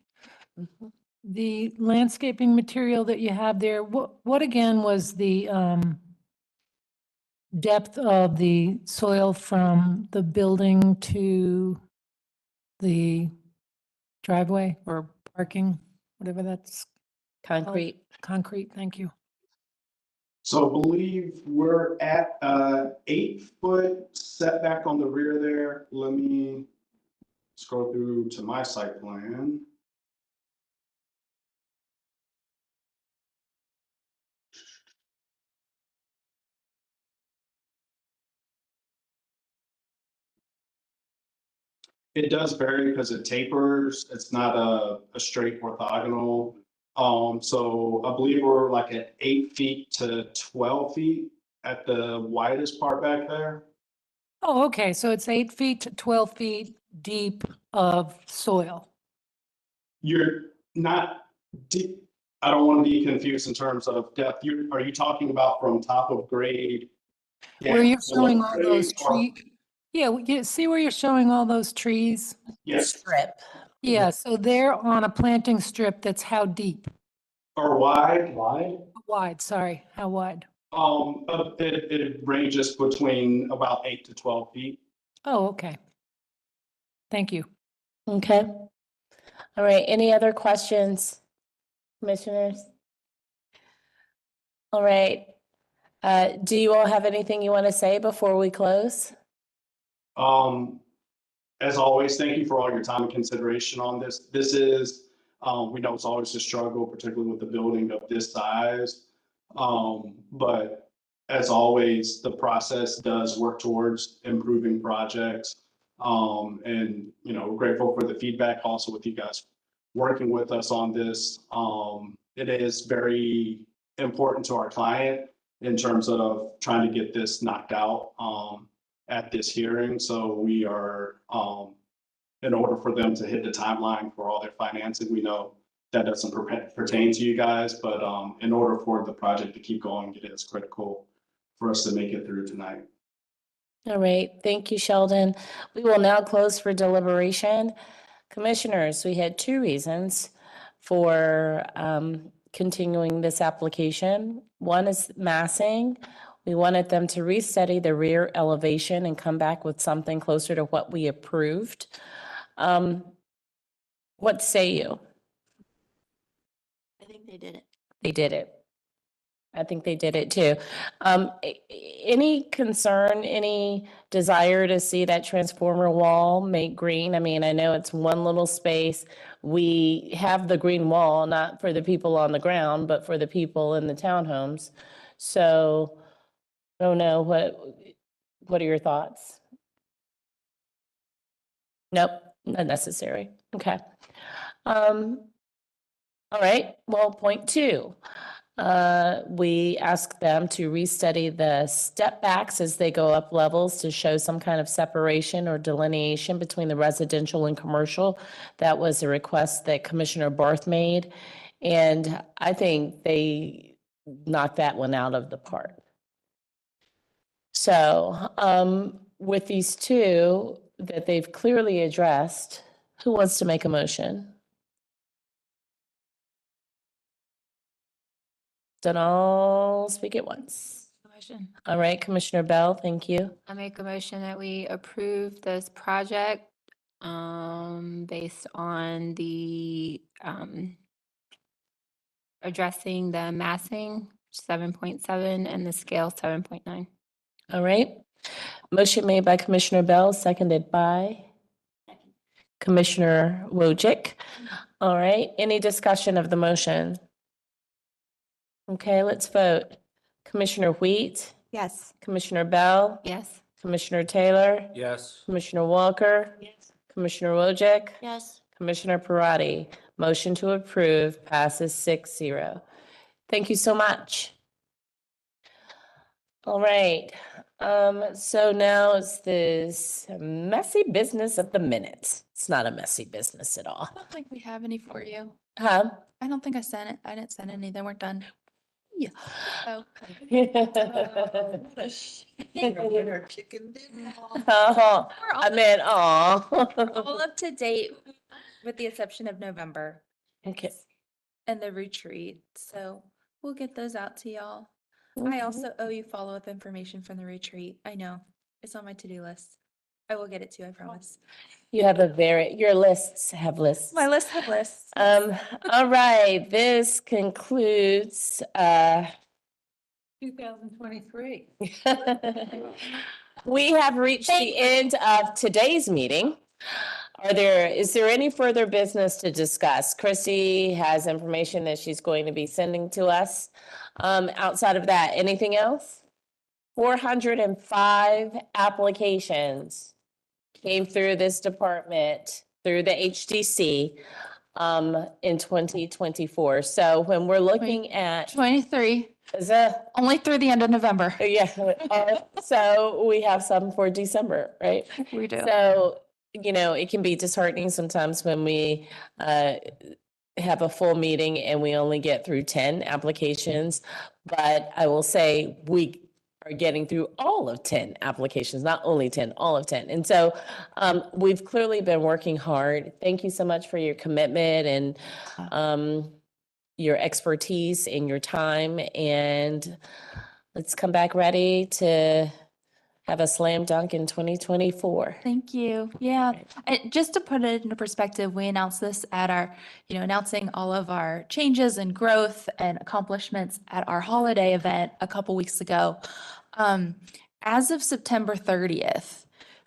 Speaker 9: The landscaping material that you have there, what again was the depth of the soil from the building to the driveway or parking, whatever that's called? Concrete, thank you.
Speaker 13: So I believe we're at 8-foot setback on the rear there. Let me scroll through to my site plan. It does vary because it tapers. It's not a straight orthogonal. So I believe we're like at 8 feet to 12 feet at the widest part back there.
Speaker 9: Oh, okay, so it's 8 feet to 12 feet deep of soil.
Speaker 13: You're not deep. I don't want to be confused in terms of depth. Are you talking about from top of grade?
Speaker 9: Where you're
Speaker 13: below
Speaker 9: showing all
Speaker 13: grade,
Speaker 9: those
Speaker 13: or-
Speaker 9: trees. Yeah, see where you're showing all those trees?
Speaker 13: Yes.
Speaker 5: Strip.
Speaker 9: Yeah, so they're on a planting strip that's how deep?
Speaker 13: Or wide?
Speaker 9: Wide, sorry, how wide?
Speaker 13: It ranges between about 8 to 12 feet.
Speaker 9: Oh, okay. Thank you.
Speaker 5: Okay. All right, any other questions, commissioners? All right. Do you all have anything you want to say before we close?
Speaker 13: As always, thank you for all your time and consideration on this. This is, we know it's always a struggle, particularly with the building of this size. But as always, the process does work towards improving projects. And, you know, we're grateful for the feedback also with you guys working with us on this. It is very important to our client in terms of trying to get this knocked out at this hearing. So we are, in order for them to hit the timeline for all their financing, we know that doesn't pertain to you guys, but in order for the project to keep going, it is critical for us to make it through tonight.
Speaker 5: All right, thank you, Sheldon. We will now close for deliberation. Commissioners, we had two reasons for continuing this application. One is massing. We wanted them to restudy the rear elevation and come back with something closer to what we approved. What say you?
Speaker 7: I think they did it.
Speaker 5: They did it. I think they did it too. Any concern, any desire to see that transformer wall make green? I mean, I know it's one little space. We have the green wall, not for the people on the ground, but for the people in the townhomes. So I don't know, what are your thoughts? Nope, not necessary. Okay. All right, well, point two. We ask them to restudy the step backs as they go up levels to show some kind of separation or delineation between the residential and commercial. That was a request that Commissioner Barth made. And I think they knocked that one out of the park. So with these two that they've clearly addressed, who wants to make a motion? Don't all speak at once.
Speaker 19: Motion.
Speaker 5: All right, Commissioner Bell, thank you.
Speaker 19: I make a motion that we approve this project based on the addressing the massing 7.7 and the scale 7.9.
Speaker 5: All right. Motion made by Commissioner Bell, seconded by Commissioner Wojcik. All right, any discussion of the motion? Okay, let's vote. Commissioner Wheat?
Speaker 14: Yes.
Speaker 5: Commissioner Bell?
Speaker 19: Yes.
Speaker 5: Commissioner Taylor?
Speaker 3: Yes.
Speaker 5: Commissioner Walker? Yes. Commissioner Wojcik?
Speaker 7: Yes.
Speaker 5: Commissioner Parati? Motion to approve passes 6-0. Thank you so much. All right, so now it's this messy business of the minutes. It's not a messy business at all.
Speaker 1: I don't think we have any for you.
Speaker 5: Huh?
Speaker 1: I don't think I sent it. I didn't send any. They weren't done. Yeah. Oh.
Speaker 5: Oh, I meant,
Speaker 1: all
Speaker 5: oh.
Speaker 1: up to date with the exception of November
Speaker 5: Okay.
Speaker 1: and the retreat. So we'll get those out to y'all. I also owe you follow-up information from the retreat. I know. It's on my to-do list. I will get it to you, I promise.
Speaker 5: You have your lists have lists.
Speaker 1: My list have lists.
Speaker 5: All right, this concludes,
Speaker 9: 2023.
Speaker 5: we have reached the end of today's meeting. Is there any further business to discuss? Christy has information that she's going to be sending to us. Outside of that, anything else? 405 applications came through this department, through the HDC, in 2024. So when we're looking at
Speaker 1: 23.
Speaker 5: Is that
Speaker 1: only through the end of November?
Speaker 5: Yeah. So we have some for December, right?
Speaker 1: We do.
Speaker 5: So, you know, it can be disheartening sometimes when we have a full meeting and we only get through 10 applications. But I will say we are getting through all of 10 applications, not only 10, all of 10. And so we've clearly been working hard. Thank you so much for your commitment and your expertise and your time, and let's come back ready to have a slam dunk in 2024.
Speaker 1: Thank you. Yeah. And just to put it into perspective, we announced this at our, announcing all of our changes and growth and accomplishments at our holiday event a couple weeks ago. As of September 30th,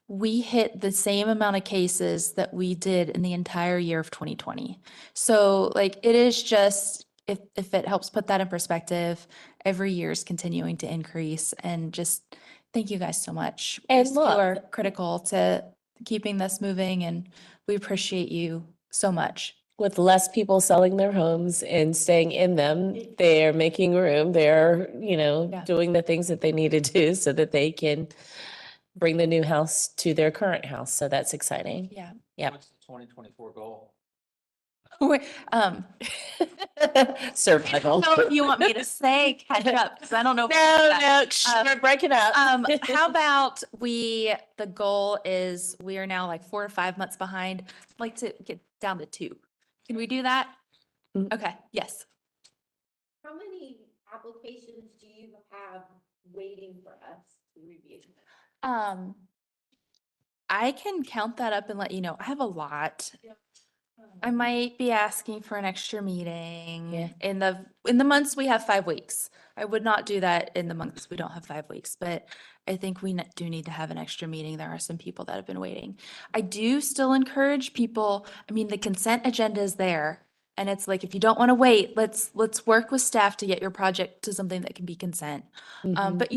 Speaker 1: we hit the same amount of cases that we did in the entire year of 2020. So like it is just, if it helps put that in perspective, every year is continuing to increase, and just thank you guys so much.
Speaker 5: And
Speaker 1: You
Speaker 5: look-
Speaker 1: are critical to keeping this moving, and we appreciate you so much.
Speaker 5: With less people selling their homes and staying in them, they're making room, they're, doing the things that they need to do so that they can bring the new house to their current house. So that's exciting.
Speaker 1: Yeah.
Speaker 5: Yeah.
Speaker 3: What's the 2024 goal?
Speaker 5: Survival.
Speaker 1: So you want me to say catch up, because I don't know.
Speaker 5: No, break it up.
Speaker 1: How about the goal is we are now like 4 or 5 months behind. I'd like to get down to 2. Can we do that? Okay, yes.
Speaker 19: How many applications do you have waiting for us to review?
Speaker 1: I can count that up and let you know. I have a lot. I might be asking for an extra meeting in the months we have 5 weeks. I would not do that in the months we don't have 5 weeks, but I think we do need to have an extra meeting. There are some people that have been waiting. I do still encourage people, the consent agenda is there. And it's like, if you don't want to wait, let's work with staff to get your project to something that can be consent. But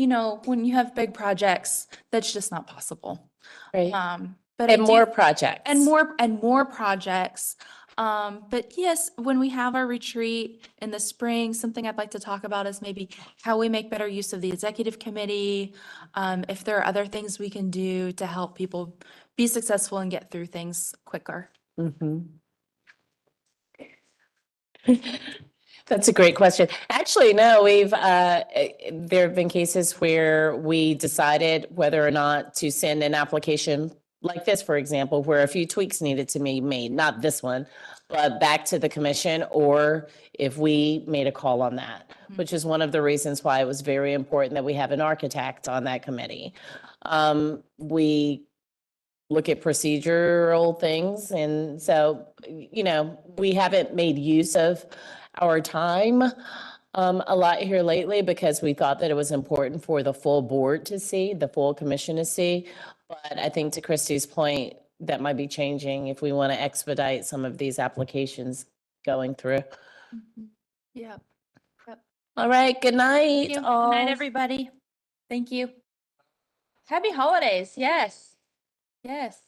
Speaker 1: when you have big projects, that's just not possible.
Speaker 5: Right.
Speaker 1: But I
Speaker 5: And
Speaker 1: do-
Speaker 5: more projects.
Speaker 1: And more projects. But yes, when we have our retreat in the spring, something I'd like to talk about is maybe how we make better use of the executive committee. If there are other things we can do to help people be successful and get through things quicker.
Speaker 5: Mhm. That's a great question. Actually, no, there have been cases where we decided whether or not to send an application like this, for example, where a few tweaks needed to be made, not this one, but back to the commission, or if we made a call on that, which is one of the reasons why it was very important that we have an architect on that committee. We look at procedural things. And so, we haven't made use of our time a lot here lately because we thought that it was important for the full board to see, the full commission to see. But I think to Christy's point, that might be changing if we want to expedite some of these applications going through.
Speaker 1: Yep.
Speaker 5: All right, good night.
Speaker 1: Thank you. Good
Speaker 5: all.
Speaker 1: night, everybody. Thank you. Happy holidays. Yes. Yes.